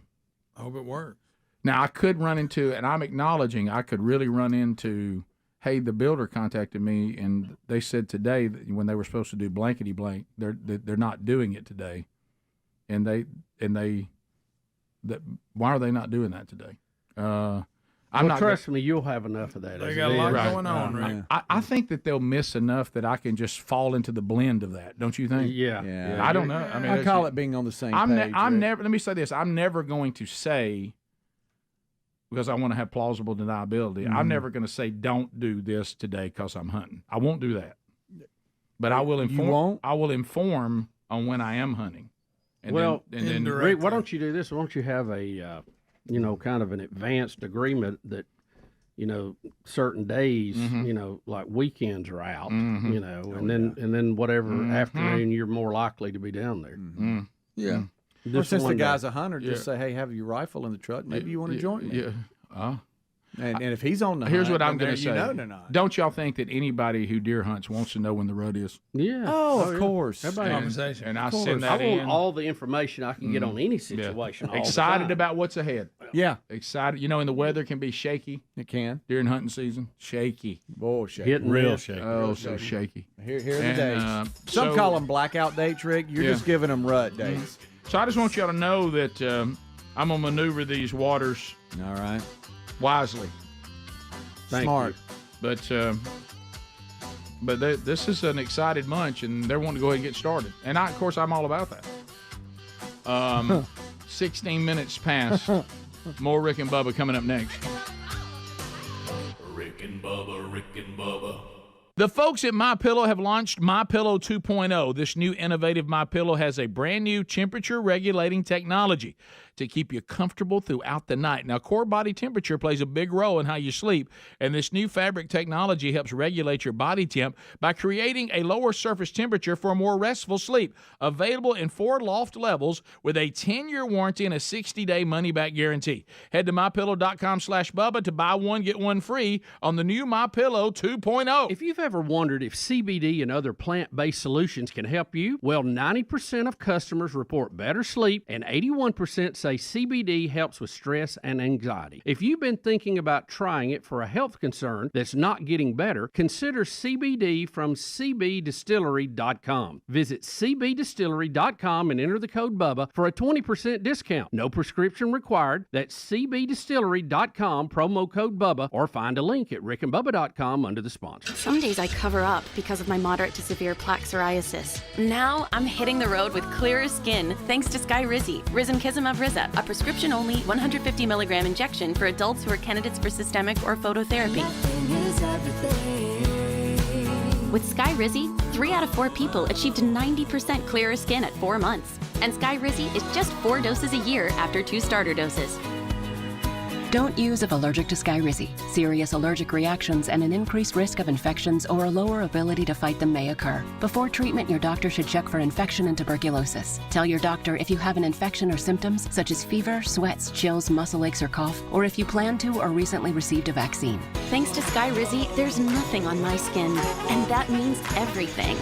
[SPEAKER 14] I hope it works.
[SPEAKER 7] Now, I could run into, and I'm acknowledging I could really run into hey, the builder contacted me and they said today that when they were supposed to do blankety blank, they're not doing it today, and why are they not doing that today?
[SPEAKER 11] Trust me, you'll have enough of that.
[SPEAKER 14] They got a lot going on, Rick.
[SPEAKER 7] I think that they'll miss enough that I can just fall into the blend of that. Don't you think?
[SPEAKER 11] Yeah.
[SPEAKER 7] I don't know. I mean,
[SPEAKER 15] I call it being on the same page.
[SPEAKER 7] I'm never. Let me say this. I'm never going to say, because I want to have plausible deniability. I'm never going to say don't do this today because I'm hunting. I won't do that. But I will inform.
[SPEAKER 15] You won't?
[SPEAKER 7] I will inform on when I am hunting. And then
[SPEAKER 11] Rick, why don't you do this? Why don't you have a kind of an advanced agreement that, certain days, like weekends are out, and then whatever afternoon you're more likely to be down there.
[SPEAKER 15] Yeah. Or since the guy's a hunter, just say, hey, have your rifle in the truck. Maybe you want to join me.
[SPEAKER 7] Yeah.
[SPEAKER 15] And if he's on the
[SPEAKER 7] Here's
[SPEAKER 15] hunt,
[SPEAKER 7] what I'm going to say.
[SPEAKER 15] They're not.
[SPEAKER 7] Don't y'all think that anybody who deer hunts wants to know when the rut is?
[SPEAKER 11] Yeah.
[SPEAKER 15] Oh, of course.
[SPEAKER 14] Conversation.
[SPEAKER 7] And I send that
[SPEAKER 11] I
[SPEAKER 7] in.
[SPEAKER 11] want all the information I can get on any situation. all the
[SPEAKER 7] Excited
[SPEAKER 11] time.
[SPEAKER 7] about what's ahead.
[SPEAKER 15] Yeah.
[SPEAKER 7] Excited. And the weather can be shaky.
[SPEAKER 15] It can.
[SPEAKER 7] During hunting season. Shaky.
[SPEAKER 15] Oh, shaky.
[SPEAKER 11] Hitting
[SPEAKER 2] Real
[SPEAKER 11] miss.
[SPEAKER 2] shaky.
[SPEAKER 7] Oh, so shaky.
[SPEAKER 15] Here are the days. Some
[SPEAKER 7] so-
[SPEAKER 15] call them blackout dates, Rick. You're just giving them rut days.
[SPEAKER 7] So I just want y'all to know that I'm going to maneuver these waters
[SPEAKER 15] All right.
[SPEAKER 7] wisely.
[SPEAKER 15] Smart.
[SPEAKER 7] But this is an excited bunch, and they're wanting to go ahead and get started. And of course, I'm all about that. 16 minutes past. More Rick and Bubba coming up next.
[SPEAKER 5] Rick and Bubba, Rick and Bubba.
[SPEAKER 6] The folks at MyPillow have launched MyPillow 2.0. This new innovative MyPillow has a brand new temperature regulating technology to keep you comfortable throughout the night. Now, core body temperature plays a big role in how you sleep, and this new fabric technology helps regulate your body temp by creating a lower surface temperature for a more restful sleep. Available in 4 loft levels with a 10-year warranty and a 60-day money-back guarantee. Head to MyPillow.com/Bubba to buy one, get one free on the new MyPillow 2.0.
[SPEAKER 11] If you've ever wondered if CBD and other plant-based solutions can help you, well, 90% of customers report better sleep, and 81% say CBD helps with stress and anxiety. If you've been thinking about trying it for a health concern that's not getting better, consider CBD from cbdistillery.com. Visit cbdistillery.com and enter the code BUBBA for a 20% discount. No prescription required. That's cbdistillery.com, promo code BUBBA, or find a link at rickandbubba.com under the sponsor.
[SPEAKER 19] Some days I cover up because of my moderate to severe plaque psoriasis. Now I'm hitting the road with clearer skin thanks to Skyrizi, risankizumab Riza, a prescription-only 150 milligram injection for adults who are candidates for systemic or phototherapy. With Skyrizi, 3 out of 4 people achieved 90% clearer skin at 4 months. And Skyrizi is just 4 doses a year after 2 starter doses.
[SPEAKER 25] Don't use if allergic to Skyrizi. Serious allergic reactions and an increased risk of infections or a lower ability to fight them may occur. Before treatment, your doctor should check for infection and tuberculosis. Tell your doctor if you have an infection or symptoms such as fever, sweats, chills, muscle aches, or cough, or if you plan to or recently received a vaccine.
[SPEAKER 19] Thanks to Skyrizi, there's nothing on my skin, and that means everything.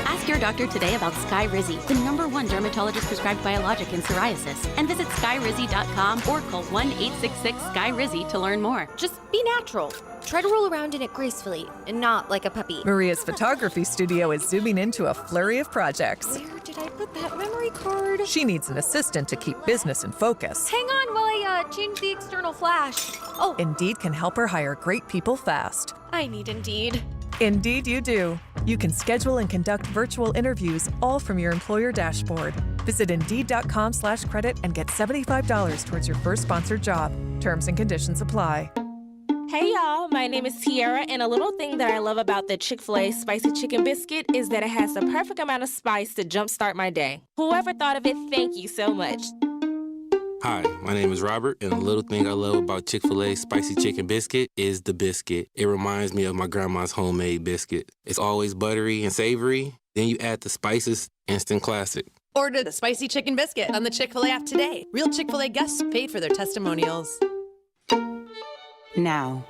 [SPEAKER 19] Ask your doctor today about Skyrizi, the #1 dermatologist prescribed biologic in psoriasis, and visit skyrizi.com or call 1-866-SKY-RIZZI to learn more.
[SPEAKER 3] Just be natural. Try to roll around in it gracefully and not like a puppy.
[SPEAKER 4] Maria's photography studio is zooming into a flurry of projects.
[SPEAKER 3] Where did I put that memory card?
[SPEAKER 4] She needs an assistant to keep business in focus.
[SPEAKER 3] Hang on while I change the external flash. Oh,
[SPEAKER 4] Indeed can help her hire great people fast.
[SPEAKER 3] I need Indeed.
[SPEAKER 4] Indeed you do. You can schedule and conduct virtual interviews all from your employer dashboard. Visit Indeed.com/credit and get $75 towards your first sponsored job. Terms and conditions apply.
[SPEAKER 22] Hey y'all, my name is Tiara, and a little thing that I love about the Chick-fil-A Spicy Chicken Biscuit is that it has the perfect amount of spice to jumpstart my day. Whoever thought of it, thank you so much.
[SPEAKER 23] Hi, my name is Robert, and the little thing I love about Chick-fil-A Spicy Chicken Biscuit is the biscuit. It reminds me of my grandma's homemade biscuit. It's always buttery and savory. Then you add the spices, instant classic.
[SPEAKER 24] Order the Spicy Chicken Biscuit on the Chick-fil-A app today. Real Chick-fil-A guests paid for their testimonials.
[SPEAKER 26] Now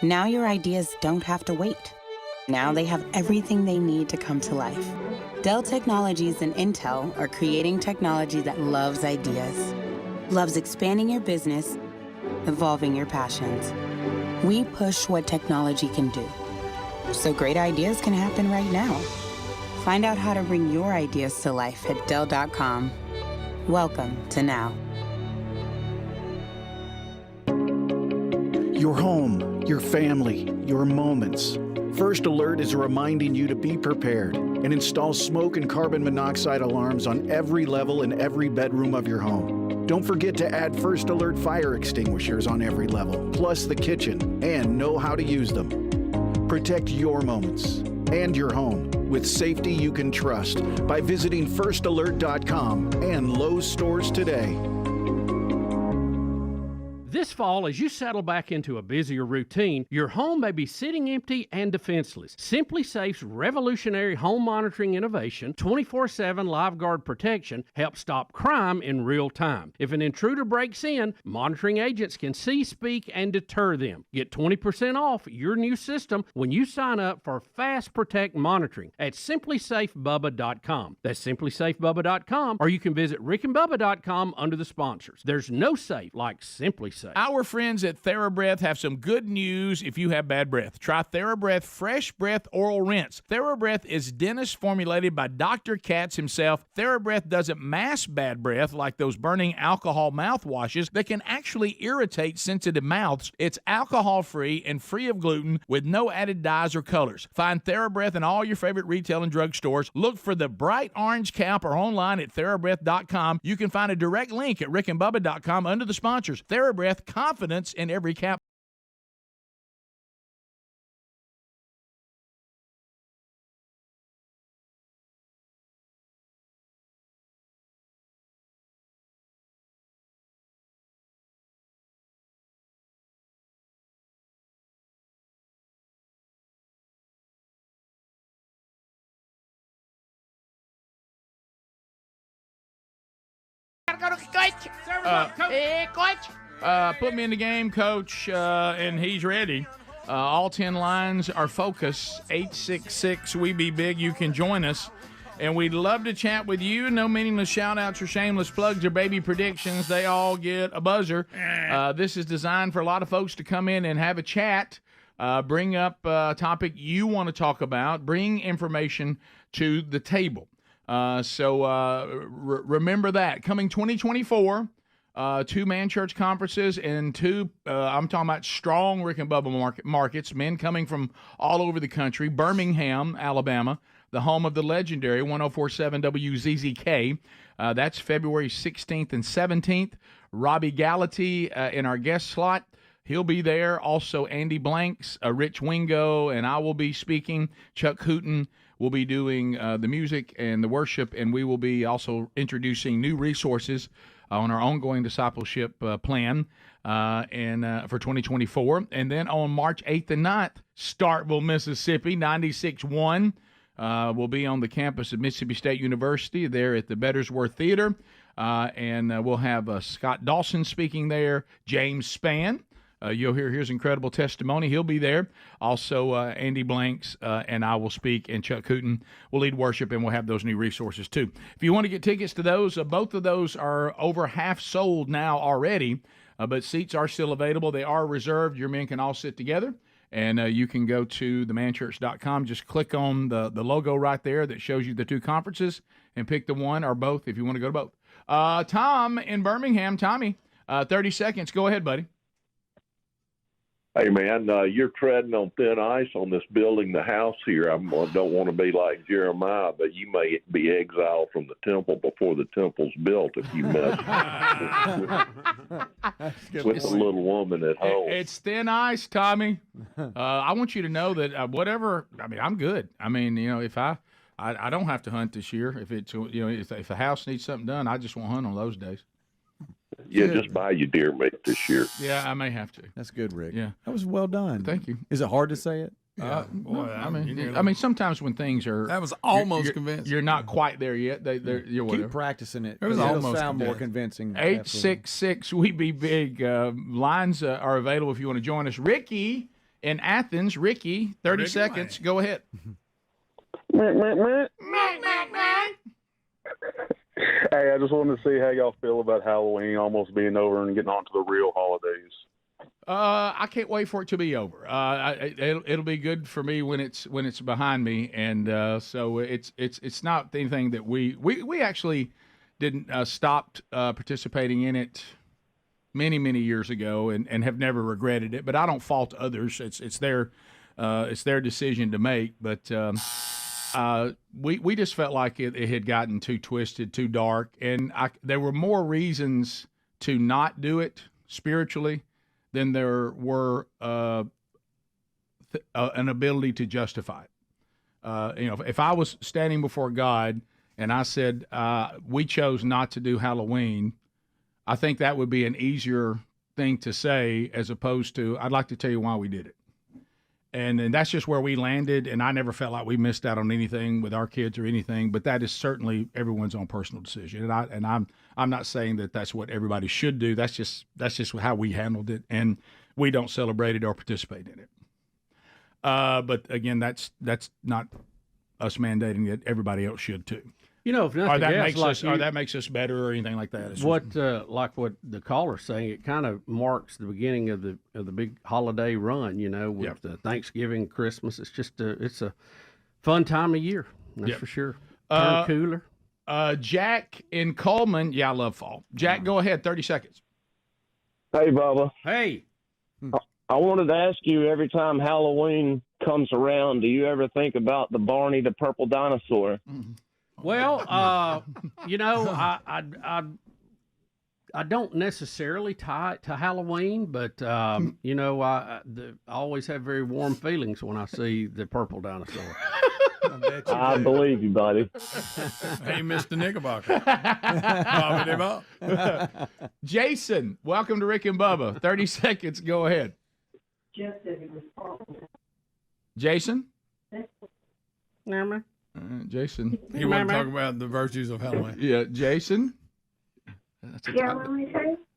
[SPEAKER 26] your ideas don't have to wait. Now they have everything they need to come to life. Dell Technologies and Intel are creating technology that loves ideas, loves expanding your business, evolving your passions. We push what technology can do, so great ideas can happen right now. Find out how to bring your ideas to life at Dell.com. Welcome to Now.
[SPEAKER 8] Your home, your family, your moments. First Alert is reminding you to be prepared and install smoke and carbon monoxide alarms on every level in every bedroom of your home. Don't forget to add First Alert fire extinguishers on every level, plus the kitchen, and know how to use them. Protect your moments and your home with safety you can trust by visiting firstalert.com and Lowe's stores today.
[SPEAKER 11] This fall, as you settle back into a busier routine, your home may be sitting empty and defenseless. Simply Safe's revolutionary home monitoring innovation, 24/7 live guard protection, helps stop crime in real time. If an intruder breaks in, monitoring agents can see, speak, and deter them. Get 20% off your new system when you sign up for Fast Protect monitoring at simplysafebubba.com. That's simplysafebubba.com, or you can visit rickandbubba.com under the sponsors. There's no safe like Simply Safe.
[SPEAKER 6] Our friends at TheraBreath have some good news if you have bad breath. Try TheraBreath Fresh Breath Oral Rinse. TheraBreath is dentist formulated by Dr. Katz himself. TheraBreath doesn't mask bad breath like those burning alcohol mouthwashes that can actually irritate sensitive mouths. It's alcohol-free and free of gluten with no added dyes or colors. Find TheraBreath in all your favorite retail and drug stores. Look for the bright orange cap or online at TheraBreath.com. You can find a direct link at rickandbubba.com under the sponsors. TheraBreath, confidence in every cap. Put me in the game, Coach, and he's ready. All 10 lines are focus. 866-WE-BE-BIG. You can join us. And we'd love to chat with you. No meaningless shout-outs or shameless plugs or baby predictions. They all get a buzzer. This is designed for a lot of folks to come in and have a chat. Bring up a topic you want to talk about. Bring information to the table. Remember that. Coming 2024, 2 Man Church conferences and 2, I'm talking about strong Rick and Bubba markets, men coming from all over the country. Birmingham, Alabama, the home of the legendary 104.7 WZZK. That's February 16th and 17th. Robbie Gallaty in our guest slot. He'll be there. Also, Andy Blanks, Rich Wingo, and I will be speaking. Chuck Hooten will be doing the music and the worship, and we will be also introducing new resources on our ongoing discipleship plan for 2024. And then on March 8th and 9th, Starkville, Mississippi, 96.1. We'll be on the campus of Mississippi State University there at the Bettersworth Theater. And we'll have Scott Dawson speaking there, James Spann. You'll hear his incredible testimony. He'll be there. Also, Andy Blanks and I will speak, and Chuck Hooten will lead worship, and we'll have those new resources too. If you want to get tickets to those, both of those are over half sold now already, but seats are still available. They are reserved. Your men can all sit together, and you can go to themanchurch.com. Just click on the logo right there that shows you the 2 conferences and pick the one or both if you want to go to both. Tom in Birmingham. Tommy, 30 seconds. Go ahead, buddy.
[SPEAKER 9] Hey, man, you're treading on thin ice on this building the house here. I don't want to be like Jeremiah, but you may be exiled from the temple before the temple's built if you mess with the little woman at home.
[SPEAKER 6] It's thin ice, Tommy. I want you to know that I'm good. I mean, if I don't have to hunt this year. If it's, if a house needs something done, I just won't hunt on those days.
[SPEAKER 9] Yeah, just buy you deer meat this year.
[SPEAKER 6] Yeah, I may have to.
[SPEAKER 15] That's good, Rick.
[SPEAKER 6] Yeah,
[SPEAKER 15] that was well done.
[SPEAKER 6] Thank you.
[SPEAKER 15] Is it hard to say it?
[SPEAKER 6] Yeah, I mean, sometimes when things are
[SPEAKER 14] that was almost convincing.
[SPEAKER 6] You're not quite there yet. You're whatever.
[SPEAKER 15] Keep practicing it.
[SPEAKER 14] It was almost
[SPEAKER 15] sound more convincing.
[SPEAKER 6] 866-WE-BE-BIG. Lines are available if you want to join us. Ricky in Athens. Ricky, 30 seconds. Go ahead.
[SPEAKER 10] Hey, I just wanted to see how y'all feel about Halloween almost being over and getting on to the real holidays.
[SPEAKER 7] I can't wait for it to be over. It'll be good for me when it's behind me, and so it's not anything that we actually didn't stopped participating in it many years ago, and have never regretted it. But I don't fault others. It's their decision to make. But we just felt like it had gotten too twisted, too dark, and there were more reasons to not do it spiritually than there were an ability to justify it. If I was standing before God and I said we chose not to do Halloween, I think that would be an easier thing to say as opposed to I'd like to tell you why we did it. And that's just where we landed, and I never felt like we missed out on anything with our kids or anything. But that is certainly everyone's own personal decision, and I'm not saying that that's what everybody should do. That's just how we handled it, and we don't celebrate it or participate in it. But again, that's not us mandating it. Everybody else should too.
[SPEAKER 11] If nothing else,
[SPEAKER 7] that makes us better or anything like that.
[SPEAKER 11] Like what the caller's saying, it kind of marks the beginning of the big holiday run. With Thanksgiving, Christmas. It's just it's a fun time of year. That's for sure. Turn cooler.
[SPEAKER 7] Jack in Coleman. Yeah, I love fall. Jack, go ahead. 30 seconds.
[SPEAKER 10] Hey, Bubba.
[SPEAKER 11] Hey.
[SPEAKER 10] I wanted to ask you, every time Halloween comes around, do you ever think about the Barney the Purple Dinosaur?
[SPEAKER 11] Well, I don't necessarily tie it to Halloween, but I always have very warm feelings when I see the purple dinosaur.
[SPEAKER 10] I believe you, buddy.
[SPEAKER 14] Hey, Mr. Knickerbocker.
[SPEAKER 7] Jason, welcome to Rick and Bubba. 30 seconds. Go ahead. Jason? Jason.
[SPEAKER 14] He wasn't talking about the virtues of Halloween.
[SPEAKER 7] Yeah, Jason.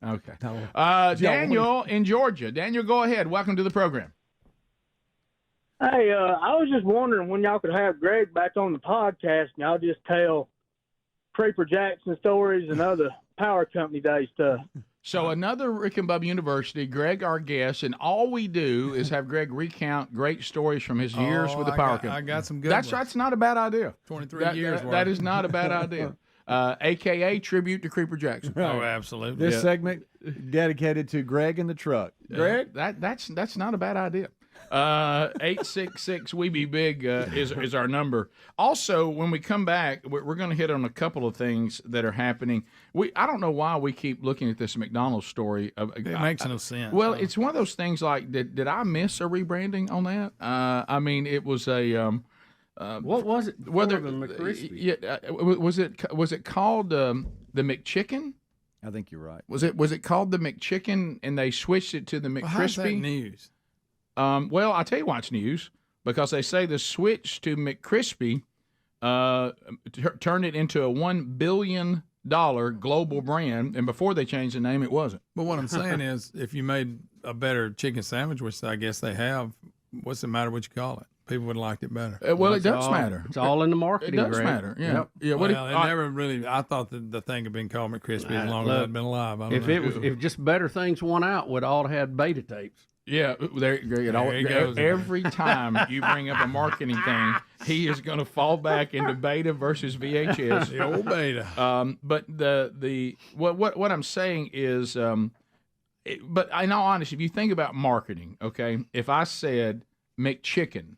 [SPEAKER 7] Okay. Daniel in Georgia. Daniel, go ahead. Welcome to the program.
[SPEAKER 12] Hey, I was just wondering when y'all could have Greg back on the podcast and y'all just tell Creeper Jackson stories and other power company day stuff.
[SPEAKER 7] So another Rick and Bubba University, Greg our guest, and all we do is have Greg recount great stories from his years with the power company.
[SPEAKER 14] I got some good
[SPEAKER 7] That's not a bad idea.
[SPEAKER 14] 23 years worth.
[SPEAKER 7] That is not a bad idea. AKA tribute to Creeper Jackson.
[SPEAKER 14] Oh, absolutely.
[SPEAKER 15] This segment dedicated to Greg in the truck. Greg?
[SPEAKER 7] That's not a bad idea. 866 We Be Big is our number. Also, when we come back, we're going to hit on a couple of things that are happening. I don't know why we keep looking at this McDonald's story.
[SPEAKER 14] It makes no sense.
[SPEAKER 7] Well, it's one of those things like, did I miss a rebranding on that? I mean, it was a.
[SPEAKER 11] What was it?
[SPEAKER 7] Whether
[SPEAKER 11] the McCrispy?
[SPEAKER 7] Was it called the McChicken?
[SPEAKER 15] I think you're right.
[SPEAKER 7] Was it called the McChicken and they switched it to the McCrispy?
[SPEAKER 14] Well, how's that news?
[SPEAKER 7] Well, I'll tell you why it's news, because they say the switch to McCrispy turned it into a $1 billion global brand, and before they changed the name, it wasn't.
[SPEAKER 14] But what I'm saying is, if you made a better chicken sandwich, which I guess they have, what's the matter what you call it? People would have liked it better.
[SPEAKER 7] Well, it does matter.
[SPEAKER 11] It's all in the marketing.
[SPEAKER 7] It does matter. Yeah.
[SPEAKER 11] Yep.
[SPEAKER 7] Yeah.
[SPEAKER 14] Well, it never really. I thought the thing had been called McCrispy as long as I'd been alive.
[SPEAKER 11] If just better things won out, we'd all had beta tapes.
[SPEAKER 7] Yeah, there you go. Every time you bring up a marketing thing, he is going to fall back into beta versus VHS.
[SPEAKER 14] The old beta.
[SPEAKER 7] But what I'm saying is, but in all honesty, if you think about marketing, okay, if I said McChicken,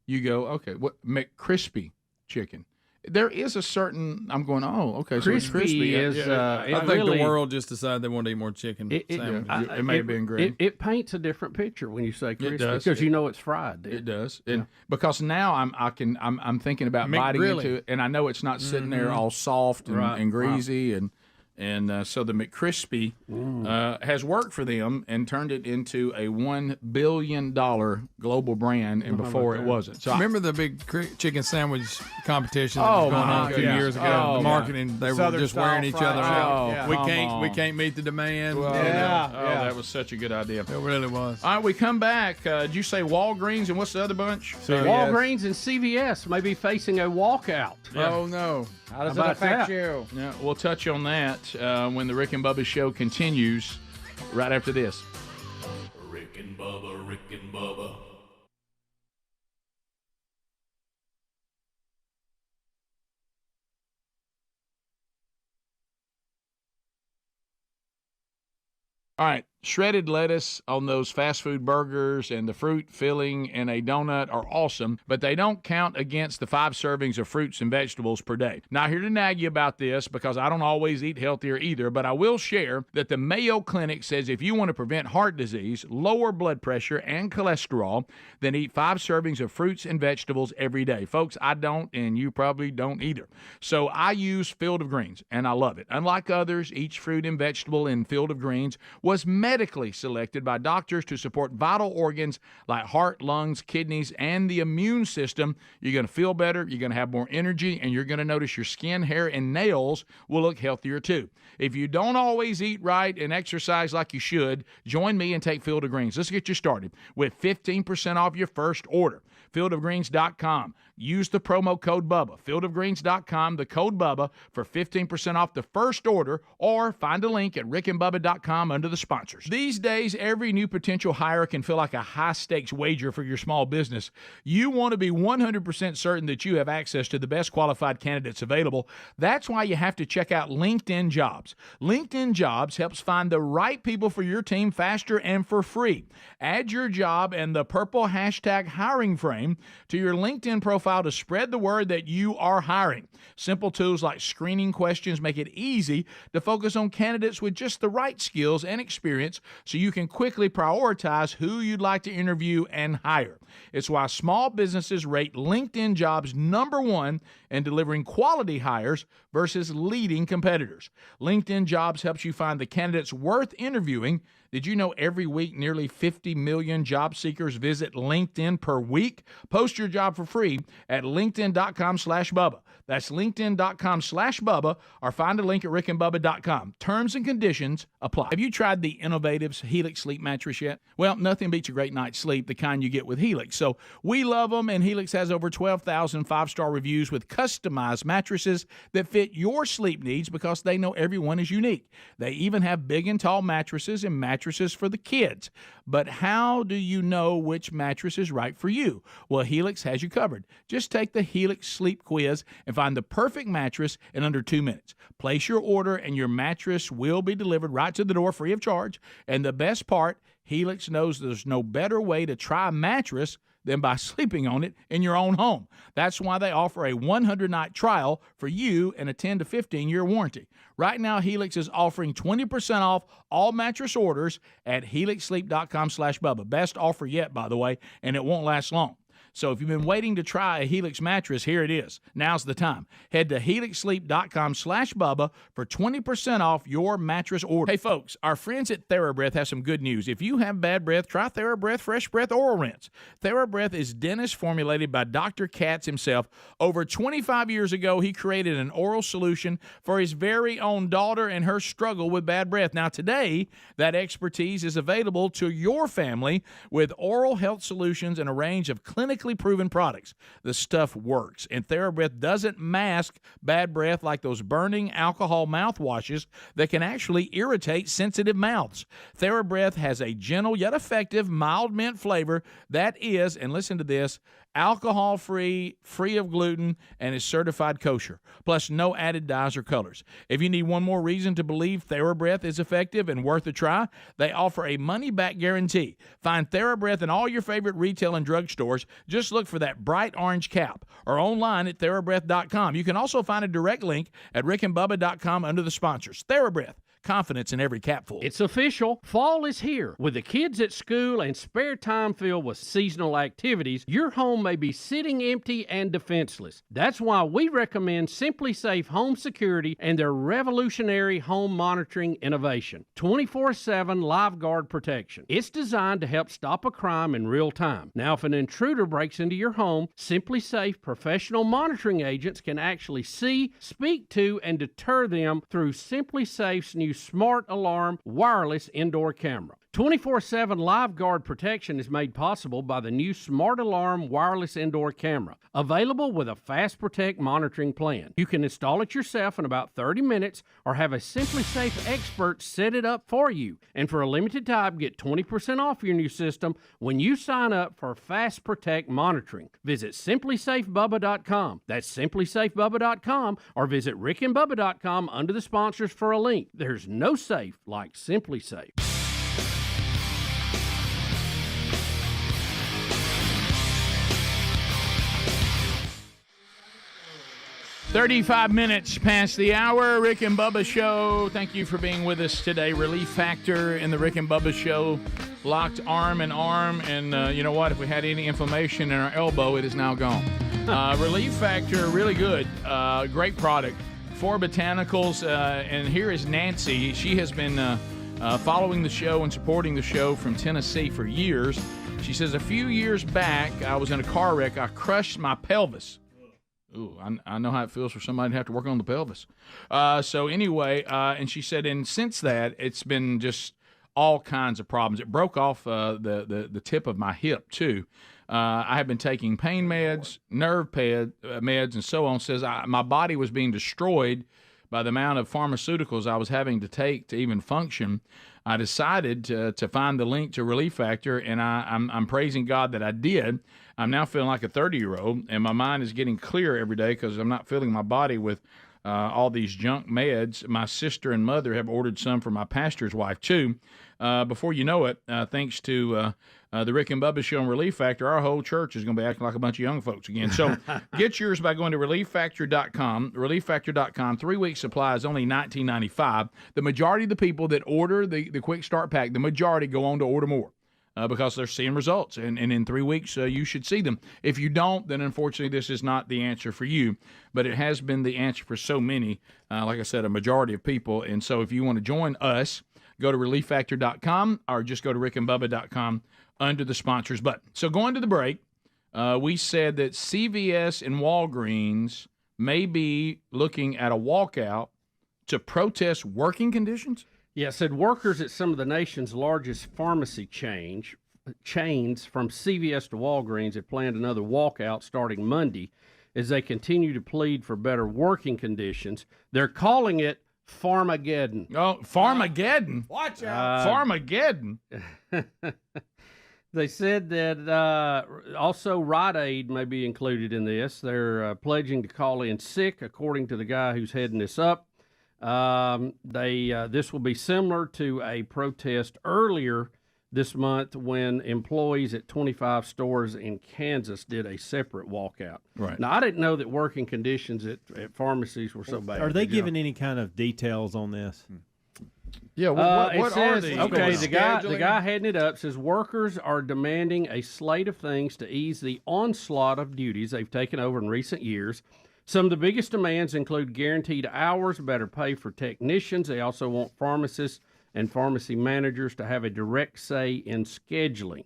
[SPEAKER 7] you go, okay, what McCrispy chicken? There is a certain. I'm going. Oh, okay. So it's crispy.
[SPEAKER 11] Is.
[SPEAKER 14] I think the world just decided they wanted to eat more chicken sandwiches.
[SPEAKER 7] It may have been great.
[SPEAKER 11] It paints a different picture when you say crispy,
[SPEAKER 7] because
[SPEAKER 11] you know it's fried.
[SPEAKER 7] It does, and because now I'm thinking about biting into it, and I know it's not sitting there all soft and greasy, and so the McCrispy has worked for them and turned it into a $1 billion global brand, and before it wasn't. So
[SPEAKER 14] remember the big chicken sandwich competition that was going on a few years ago? The marketing, they were just wearing each other out. We can't meet the demand.
[SPEAKER 7] That was such a good idea.
[SPEAKER 14] It really was.
[SPEAKER 7] All right, we come back. Did you say Walgreens and what's the other bunch?
[SPEAKER 11] Walgreens and CVS may be facing a walkout.
[SPEAKER 7] Oh no!
[SPEAKER 11] How does it affect you?
[SPEAKER 7] Yeah, we'll touch on that when the Rick and Bubba show continues right after this.
[SPEAKER 5] Rick and Bubba, Rick and Bubba.
[SPEAKER 6] All right, shredded lettuce on those fast food burgers and the fruit filling in a donut are awesome, but they don't count against the 5 servings of fruits and vegetables per day. Not here to nag you about this because I don't always eat healthier either, but I will share that the Mayo Clinic says if you want to prevent heart disease, lower blood pressure, and cholesterol, then eat 5 servings of fruits and vegetables every day. Folks, I don't, and you probably don't either. So I use Field of Greens, and I love it. Unlike others, each fruit and vegetable in Field of Greens was medically selected by doctors to support vital organs like heart, lungs, kidneys, and the immune system. You're going to feel better, you're going to have more energy, and you're going to notice your skin, hair, and nails will look healthier too. If you don't always eat right and exercise like you should, join me and take Field of Greens. Let's get you started with 15% off your first order. fieldofgreens.com. Use the promo code Bubba. fieldofgreens.com, the code Bubba, for 15% off the first order, or find a link at rickandbubba.com under the sponsors. These days, every new potential hire can feel like a high-stakes wager for your small business. You want to be 100% certain that you have access to the best qualified candidates available. That's why you have to check out LinkedIn Jobs. LinkedIn Jobs helps find the right people for your team faster and for free. Add your job and the purple hashtag hiring frame to your LinkedIn profile to spread the word that you are hiring. Simple tools like screening questions make it easy to focus on candidates with just the right skills and experience so you can quickly prioritize who you'd like to interview and hire. It's why small businesses rate LinkedIn Jobs #1 in delivering quality hires versus leading competitors. LinkedIn Jobs helps you find the candidates worth interviewing. Did you know every week nearly 50 million job seekers visit LinkedIn per week? Post your job for free at linkedin.com/Bubba. That's linkedin.com/Bubba, or find a link at rickandbubba.com. Terms and conditions apply. Have you tried the Innovatives Helix Sleep Mattress yet? Well, nothing beats a great night's sleep, the kind you get with Helix. So we love them, and Helix has over 12,000 5-star reviews with customized mattresses that fit your sleep needs because they know everyone is unique. They even have big and tall mattresses and mattresses for the kids. But how do you know which mattress is right for you? Well, Helix has you covered. Just take the Helix Sleep Quiz and find the perfect mattress in under 2 minutes. Place your order and your mattress will be delivered right to the door free of charge. And the best part, Helix knows there's no better way to try a mattress than by sleeping on it in your own home. That's why they offer a 100-night trial for you and a 10 to 15-year warranty. Right now, Helix is offering 20% off all mattress orders at helixsleep.com/Bubba. Best offer yet, by the way, and it won't last long. So if you've been waiting to try a Helix mattress, here it is. Now's the time. Head to helixsleep.com/Bubba for 20% off your mattress order. Hey, folks, our friends at TheraBreath have some good news. If you have bad breath, try TheraBreath Fresh Breath Oral Rinse. TheraBreath is dentist formulated by Dr. Katz himself. Over 25 years ago, he created an oral solution for his very own daughter and her struggle with bad breath. Now, today, that expertise is available to your family with oral health solutions and a range of clinically proven products. The stuff works, and TheraBreath doesn't mask bad breath like those burning alcohol mouthwashes that can actually irritate sensitive mouths. TheraBreath has a gentle yet effective mild mint flavor that is, and listen to this, alcohol-free, free of gluten, and is certified kosher. Plus, no added dyes or colors. If you need one more reason to believe TheraBreath is effective and worth a try, they offer a money-back guarantee. Find TheraBreath in all your favorite retail and drug stores. Just look for that bright orange cap or online at TheraBreath.com. You can also find a direct link at rickandbubba.com under the sponsors. TheraBreath. Confidence in every capful.
[SPEAKER 11] It's official. Fall is here. With the kids at school and spare time filled with seasonal activities, your home may be sitting empty and defenseless. That's why we recommend Simply Safe Home Security and their revolutionary home monitoring innovation. 24/7 live guard protection. It's designed to help stop a crime in real time. Now, if an intruder breaks into your home, Simply Safe professional monitoring agents can actually see, speak to, and deter them through Simply Safe's new Smart Alarm wireless indoor camera. 24/7 live guard protection is made possible by the new Smart Alarm wireless indoor camera, available with a Fast Protect monitoring plan. You can install it yourself in about 30 minutes or have a Simply Safe expert set it up for you. And for a limited time, get 20% off your new system when you sign up for Fast Protect monitoring. Visit simplysafebubba.com. That's simplysafebubba.com, or visit rickandbubba.com under the sponsors for a link. There's no safe like Simply Safe.
[SPEAKER 6] 35 minutes past the hour. Rick and Bubba Show. Thank you for being with us today. Relief Factor in the Rick and Bubba Show. Locked arm in arm. And you know what? If we had any inflammation in our elbow, it is now gone. Relief Factor, really good. Great product. 4 botanicals. And here is Nancy. She has been following the show and supporting the show from Tennessee for years. She says, a few years back, I was in a car wreck. I crushed my pelvis. Ooh, I know how it feels for somebody to have to work on the pelvis. So anyway, and she said, and since that, it's been just all kinds of problems. It broke off the tip of my hip, too. I have been taking pain meds, nerve meds, and so on. Says my body was being destroyed by the amount of pharmaceuticals I was having to take to even function. I decided to find the link to Relief Factor, and I'm praising God that I did. I'm now feeling like a 30-year-old, and my mind is getting clear every day because I'm not filling my body with all these junk meds. My sister and mother have ordered some for my pastor's wife, too. Before you know it, thanks to the Rick and Bubba Show and Relief Factor, our whole church is going to be acting like a bunch of young folks again. So get yours by going to ReliefFactor.com. ReliefFactor.com. 3-week supply is only $19.95. The majority of the people that order the Quick Start Pack, the majority go on to order more. Because they're seeing results, and in 3 weeks you should see them. If you don't, then unfortunately this is not the answer for you, but it has been the answer for so many, like I said, a majority of people. And so if you want to join us, go to ReliefFactor.com or just go to RickandBubba.com under the sponsors button. So going to the break, we said that CVS and Walgreens may be looking at a walkout to protest working conditions.
[SPEAKER 11] Yeah, said workers at some of the nation's largest pharmacy chains, from CVS to Walgreens, have planned another walkout starting Monday as they continue to plead for better working conditions. They're calling it Pharmageddon.
[SPEAKER 6] Oh, Pharmageddon.
[SPEAKER 14] Watch out.
[SPEAKER 6] Pharmageddon.
[SPEAKER 11] They said that also Rite Aid may be included in this. They're pledging to call in sick, according to the guy who's heading this up. This will be similar to a protest earlier this month when employees at 25 stores in Kansas did a separate walkout.
[SPEAKER 6] Right.
[SPEAKER 11] Now, I didn't know that working conditions at pharmacies were so bad.
[SPEAKER 2] Are they giving any kind of details on this?
[SPEAKER 7] Yeah, what are these?
[SPEAKER 11] Okay, the guy heading it up says workers are demanding a slate of things to ease the onslaught of duties they've taken over in recent years. Some of the biggest demands include guaranteed hours, better pay for technicians. They also want pharmacists and pharmacy managers to have a direct say in scheduling.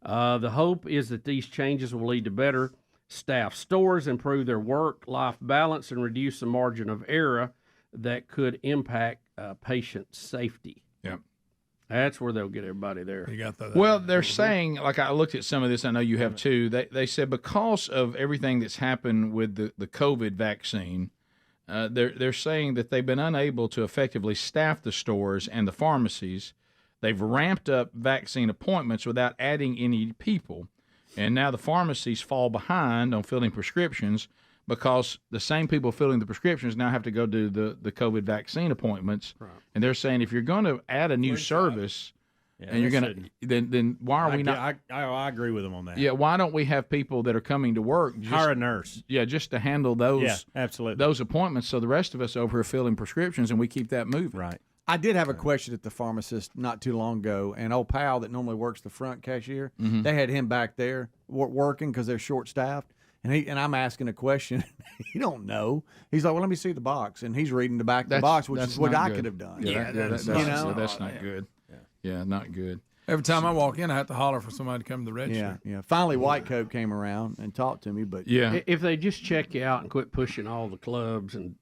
[SPEAKER 11] The hope is that these changes will lead to better staff stores, improve their work-life balance, and reduce the margin of error that could impact patient safety.
[SPEAKER 6] Yeah.
[SPEAKER 11] That's where they'll get everybody there.
[SPEAKER 14] You got that.
[SPEAKER 6] Well, they're saying, like I looked at some of this, I know you have too, they said because of everything that's happened with the COVID vaccine, they're saying that they've been unable to effectively staff the stores and the pharmacies. They've ramped up vaccine appointments without adding any people. And now the pharmacies fall behind on filling prescriptions because the same people filling the prescriptions now have to go do the COVID vaccine appointments. Right. And they're saying if you're going to add a new service, and you're going to, then why are we not?
[SPEAKER 2] I agree with them on that.
[SPEAKER 6] Yeah, why don't we have people that are coming to work?
[SPEAKER 2] Hire a nurse.
[SPEAKER 6] Yeah, just to handle those.
[SPEAKER 2] Yeah, absolutely.
[SPEAKER 6] Those appointments, so the rest of us over here filling prescriptions, and we keep that moving.
[SPEAKER 2] Right.
[SPEAKER 15] I did have a question at the pharmacist not too long ago, and old pal that normally works the front cashier, they had him back there working because they're short-staffed. And I'm asking a question. He don't know. He's like, well, let me see the box. And he's reading the back of the box, which is what I could have done.
[SPEAKER 6] That's not good. Yeah, not good.
[SPEAKER 14] Every time I walk in, I have to holler for somebody to come to the register.
[SPEAKER 15] Yeah. Finally, White Coat came around and talked to me. But
[SPEAKER 11] if they just check you out and quit pushing all the clubs and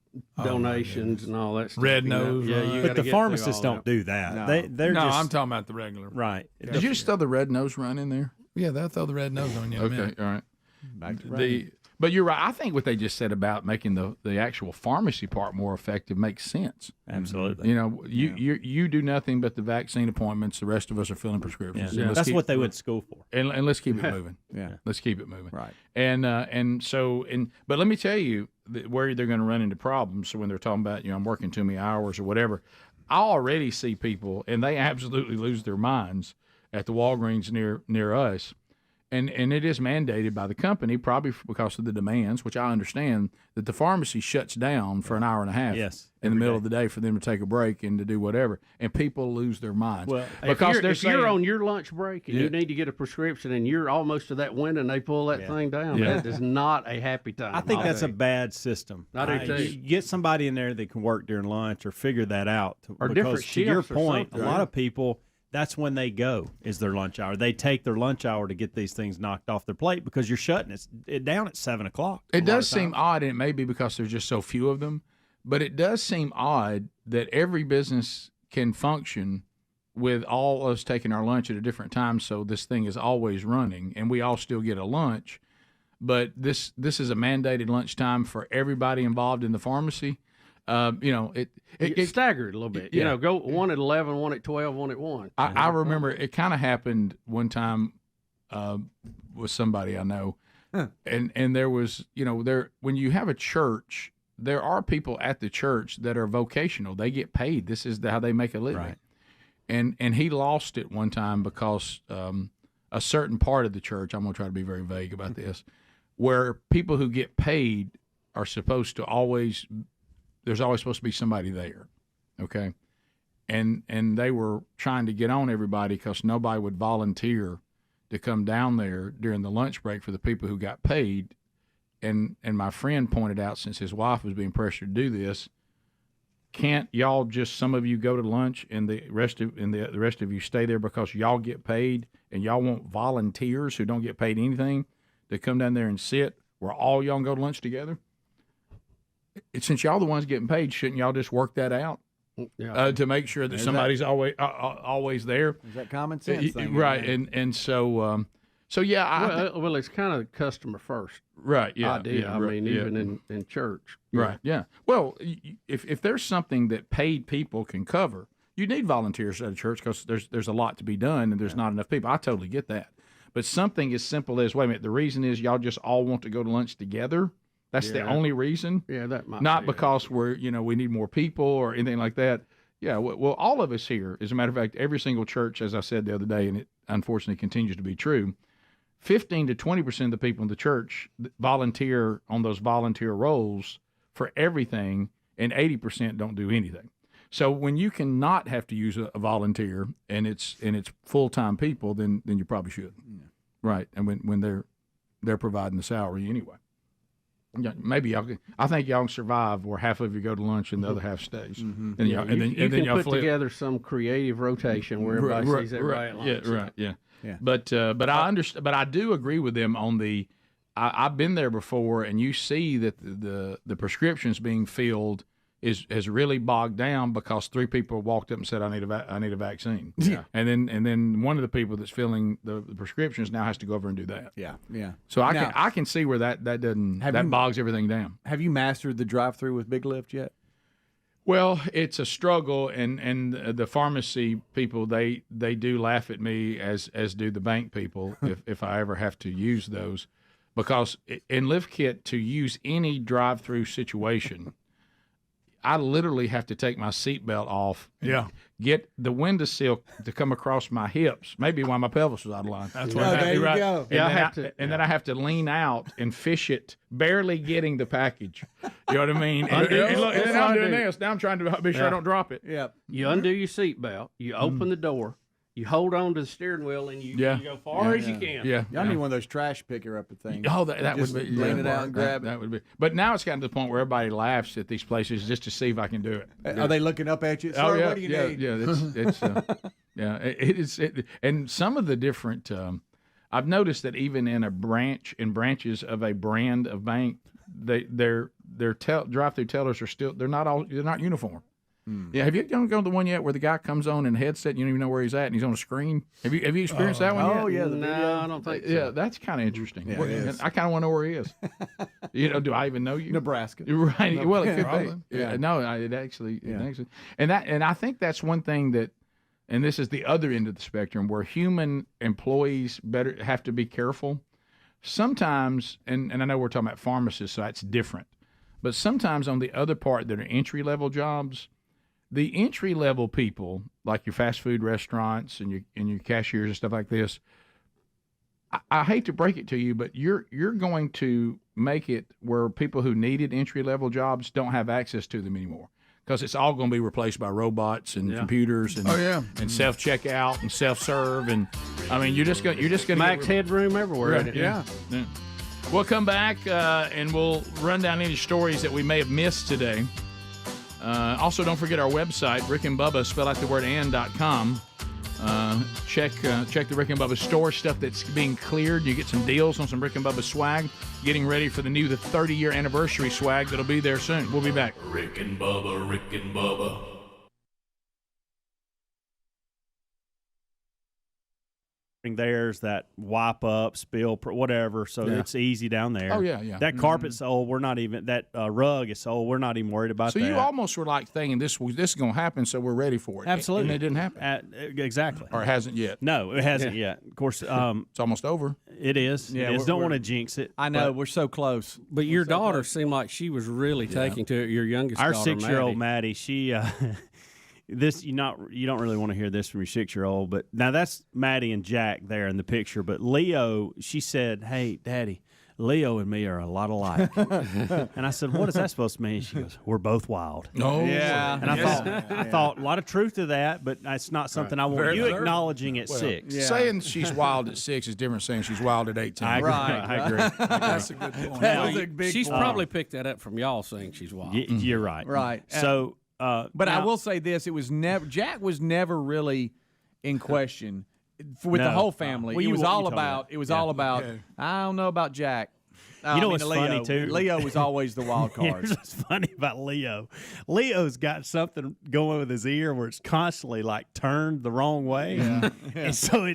[SPEAKER 11] donations and all that stuff.
[SPEAKER 14] Red
[SPEAKER 11] you know?
[SPEAKER 14] nose.
[SPEAKER 11] Yeah, you
[SPEAKER 2] But
[SPEAKER 11] gotta
[SPEAKER 2] the
[SPEAKER 11] get
[SPEAKER 2] pharmacists
[SPEAKER 11] through all
[SPEAKER 2] don't do that.
[SPEAKER 14] No.
[SPEAKER 2] They're
[SPEAKER 14] no,
[SPEAKER 2] just,
[SPEAKER 14] I'm talking about the regular.
[SPEAKER 2] right.
[SPEAKER 7] Did you just throw the red nose run in there?
[SPEAKER 14] Yeah, they'll throw the red nose on you in a
[SPEAKER 7] Okay,
[SPEAKER 14] minute.
[SPEAKER 7] all right.
[SPEAKER 15] Back to
[SPEAKER 7] But you're right. I think what they just said about making the actual pharmacy part more effective makes sense.
[SPEAKER 2] Absolutely.
[SPEAKER 7] You know, you do nothing but the vaccine appointments. The rest of us are filling prescriptions.
[SPEAKER 2] Yeah.
[SPEAKER 7] And let's
[SPEAKER 2] That's
[SPEAKER 7] keep-
[SPEAKER 2] what they went to school for.
[SPEAKER 7] And let's keep it moving.
[SPEAKER 15] Yeah.
[SPEAKER 7] Let's keep it moving.
[SPEAKER 15] Right.
[SPEAKER 7] But let me tell you where they're going to run into problems. So when they're talking about, I'm working too many hours or whatever, I already see people, and they absolutely lose their minds at the Walgreens near us. And it is mandated by the company, probably because of the demands, which I understand, that the pharmacy shuts down for an hour and a half in the middle of the day for them to take a break and to do whatever. And people lose their minds.
[SPEAKER 11] Well,
[SPEAKER 7] because
[SPEAKER 11] if you're on your lunch break and you need to get a prescription and you're almost to that window and they pull that thing down, that is not a happy time.
[SPEAKER 2] I think that's a bad system.
[SPEAKER 11] I do too.
[SPEAKER 2] You get somebody in there that can work during lunch or figure that out.
[SPEAKER 11] Or
[SPEAKER 2] because
[SPEAKER 11] different
[SPEAKER 2] to your
[SPEAKER 11] shifts or
[SPEAKER 2] point, a
[SPEAKER 11] something.
[SPEAKER 2] lot of people, that's when they go, is their lunch hour. They take their lunch hour to get these things knocked off their plate because you're shutting it down at 7 o'clock.
[SPEAKER 7] It does seem odd, and it may be because there's just so few of them, but it does seem odd that every business can function with all of us taking our lunch at a different time, so this thing is always running, and we all still get a lunch. But this is a mandated lunchtime for everybody involved in the pharmacy. It
[SPEAKER 11] staggered a little bit.
[SPEAKER 7] Yeah.
[SPEAKER 11] Go one at 11, one at 12, one at 1.
[SPEAKER 7] I remember it kind of happened one time with somebody I know, and there was when you have a church, there are people at the church that are vocational. They get paid. This is how they make a living.
[SPEAKER 2] Right.
[SPEAKER 7] And he lost it one time because a certain part of the church, I'm going to try to be very vague about this, where people who get paid are supposed to always. There's always supposed to be somebody there, okay? And they were trying to get on everybody because nobody would volunteer to come down there during the lunch break for the people who got paid. And my friend pointed out, since his wife was being pressured to do this, can't y'all just, some of you go to lunch and the rest of you stay there because y'all get paid, and y'all want volunteers who don't get paid anything to come down there and sit where all y'all can go to lunch together? Since y'all the ones getting paid, shouldn't y'all just work that out to make sure that somebody's always there?
[SPEAKER 15] Is that common sense thing?
[SPEAKER 7] Right, and so yeah.
[SPEAKER 11] Well, it's kind of customer first,
[SPEAKER 7] right? Yeah,
[SPEAKER 11] idea.
[SPEAKER 7] yeah,
[SPEAKER 11] I
[SPEAKER 7] right,
[SPEAKER 11] mean,
[SPEAKER 7] yeah.
[SPEAKER 11] even in church,
[SPEAKER 7] right? Yeah. Well, if there's something that paid people can cover, you need volunteers at a church because there's a lot to be done and there's not enough people. I totally get that, but something as simple as, wait a minute, the reason is y'all just all want to go to lunch together. That's the only reason.
[SPEAKER 11] Yeah, that might
[SPEAKER 7] not
[SPEAKER 11] be
[SPEAKER 7] because we need more people or anything like that. Yeah, well, all of us here, as a matter of fact, every single church, as I said the other day, and it unfortunately continues to be true, 15 to 20% of the people in the church volunteer on those volunteer roles for everything, and 80% don't do anything. So when you cannot have to use a volunteer and it's full-time people, then you probably should. Yeah. Right, and when they're providing the salary anyway. Yeah, maybe I think y'all can survive where half of you go to lunch and the other half stays.
[SPEAKER 11] Mm-hmm.
[SPEAKER 7] And
[SPEAKER 11] you
[SPEAKER 7] then y'all
[SPEAKER 11] put
[SPEAKER 7] flip
[SPEAKER 11] together some creative rotation where everybody sees everybody at lunch.
[SPEAKER 7] Yeah, right. Yeah. But I understand. But I do agree with them on the. I've been there before, and you see that the prescriptions being filled has really bogged down because 3 people walked up and said, I need a vaccine.
[SPEAKER 15] Yeah.
[SPEAKER 7] And then one of the people that's filling the prescriptions now has to go over and do that.
[SPEAKER 15] Yeah. Yeah.
[SPEAKER 7] So I can see where that bogs everything down.
[SPEAKER 15] Have you mastered the drive-through with Big Lift yet?
[SPEAKER 7] Well, it's a struggle, and the pharmacy people they do laugh at me as do the bank people if I ever have to use those, because in LiftKit, to use any drive-through situation, I literally have to take my seatbelt off.
[SPEAKER 14] Yeah.
[SPEAKER 7] Get the windowsill to come across my hips. Maybe while my pelvis was out of line.
[SPEAKER 14] That's what
[SPEAKER 15] there you go.
[SPEAKER 7] And then I have to lean out and fish it, barely getting the package. You know what I mean? And look, and now I'm doing this. Now I'm trying to be sure I don't drop it.
[SPEAKER 15] Yeah.
[SPEAKER 11] You undo your seatbelt. You open the door. You hold on to the steering wheel and you go far as you can.
[SPEAKER 7] Yeah.
[SPEAKER 15] Y'all need one of those trash picker up things.
[SPEAKER 7] Oh, that would be.
[SPEAKER 15] Lean it out and grab it.
[SPEAKER 7] That would be. But now it's gotten to the point where everybody laughs at these places just to see if I can do it.
[SPEAKER 15] Are they looking up at you? Sir, what do you need?
[SPEAKER 7] Yeah. It's and some of the different. I've noticed that even in branches of a brand of bank, their drive-through tellers they're not uniform. Yeah, have you gone to the one yet where the guy comes on in a headset and you don't even know where he's at and he's on a screen? Have you experienced that one yet?
[SPEAKER 15] Oh yeah,
[SPEAKER 11] No, I don't think so.
[SPEAKER 7] Yeah, that's kind of interesting.
[SPEAKER 15] Yeah, it is.
[SPEAKER 7] I kind of want to know where he is. Do I even know you?
[SPEAKER 15] Nebraska.
[SPEAKER 7] Right.
[SPEAKER 15] No,
[SPEAKER 7] Well, it could
[SPEAKER 15] probably.
[SPEAKER 7] be. Yeah. No, it actually, and I think that's one thing that, and this is the other end of the spectrum where human employees better have to be careful. Sometimes, and I know we're talking about pharmacists, so that's different. But sometimes on the other part that are entry-level jobs, the entry-level people, like your fast food restaurants and your cashiers and stuff like this, I hate to break it to you, but you're going to make it where people who needed entry-level jobs don't have access to them anymore because it's all going to be replaced by robots and computers and and self-checkout and self-serve and I mean you're just going
[SPEAKER 11] max headroom everywhere.
[SPEAKER 7] Right, yeah. We'll come back and we'll run down any stories that we may have missed today. Also, don't forget our website, Rick and Bubba, spell out the word and.com. Check the Rick and Bubba store, stuff that's being cleared. You get some deals on some Rick and Bubba swag. Getting ready for the 30-year anniversary swag that'll be there soon. We'll be back.
[SPEAKER 5] Rick and Bubba, Rick and Bubba.
[SPEAKER 2] There's that wipe up, spill, whatever, so it's easy down there.
[SPEAKER 7] Oh, yeah.
[SPEAKER 2] That carpet's sold, we're not even, that rug is sold, we're not even worried about that.
[SPEAKER 7] So you almost were like thinking this is going to happen, so we're ready for it.
[SPEAKER 2] Absolutely.
[SPEAKER 7] And it didn't happen.
[SPEAKER 2] Exactly.
[SPEAKER 7] Or it hasn't yet.
[SPEAKER 2] No, it hasn't yet. Of course.
[SPEAKER 7] It's almost over.
[SPEAKER 2] It is.
[SPEAKER 15] Yeah,
[SPEAKER 2] don't want to jinx it.
[SPEAKER 15] I know, we're so close.
[SPEAKER 11] But your daughter seemed like she was really taking to it, your youngest
[SPEAKER 2] Our
[SPEAKER 11] daughter,
[SPEAKER 2] 6-year-old Maddie, she... you don't really want to hear this from your 6-year-old, but now that's Maddie and Jack there in the picture. But Leo, she said, "Hey, Daddy, Leo and me are a lot alike." And I said, "What is that supposed to mean?" She goes, "We're both wild."
[SPEAKER 7] Oh,
[SPEAKER 2] yeah. And I thought a lot of truth to that, but it's not something I want you acknowledging at 6.
[SPEAKER 7] Yeah. Saying she's wild at 6 is different than saying she's wild at 18.
[SPEAKER 2] I agree.
[SPEAKER 11] That's a good point.
[SPEAKER 15] That was a big
[SPEAKER 11] She's
[SPEAKER 15] point.
[SPEAKER 11] probably picked that up from y'all saying she's wild.
[SPEAKER 2] You're right.
[SPEAKER 15] Right.
[SPEAKER 2] So.
[SPEAKER 15] But I will say this: it was never Jack was never really in question with the whole family.
[SPEAKER 2] Well,
[SPEAKER 15] it was all
[SPEAKER 2] all
[SPEAKER 15] about. I don't know about Jack.
[SPEAKER 2] You know what's
[SPEAKER 15] Leo.
[SPEAKER 2] funny, too?
[SPEAKER 15] Leo was always the wild card.
[SPEAKER 2] Here's what's funny about Leo. Leo's got something going with his ear where it's constantly like turned the wrong way. Yeah. And so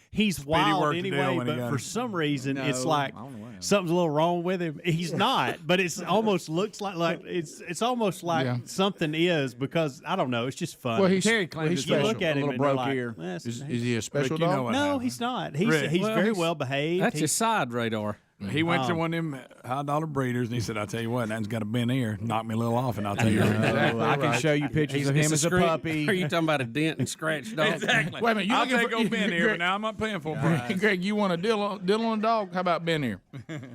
[SPEAKER 2] he's wild anyway, but for some reason it's like something's a little wrong with him. He's not, but it's almost looks like it's almost like something is because I don't know. It's just funny.
[SPEAKER 7] Well,
[SPEAKER 15] Terry claims
[SPEAKER 2] you look at him
[SPEAKER 15] a little
[SPEAKER 2] and
[SPEAKER 15] broke
[SPEAKER 2] like,
[SPEAKER 15] ear.
[SPEAKER 7] Is he a special dog?
[SPEAKER 2] No, he's not. He's very well behaved.
[SPEAKER 11] That's his side radar.
[SPEAKER 14] He went to one of them high-dollar breeders, and he said, "I'll tell you what, that's got a bent ear. Knock me a little off, and I'll tell you."
[SPEAKER 15] Exactly I can show you pictures of him as a puppy.
[SPEAKER 11] Are you talking about a dent and scratch dog?
[SPEAKER 14] Exactly.
[SPEAKER 7] Wait a minute,
[SPEAKER 14] I'll take old Ben here, but now I'm not paying for it.
[SPEAKER 7] Greg, you want a deal on a dog? How about Ben here?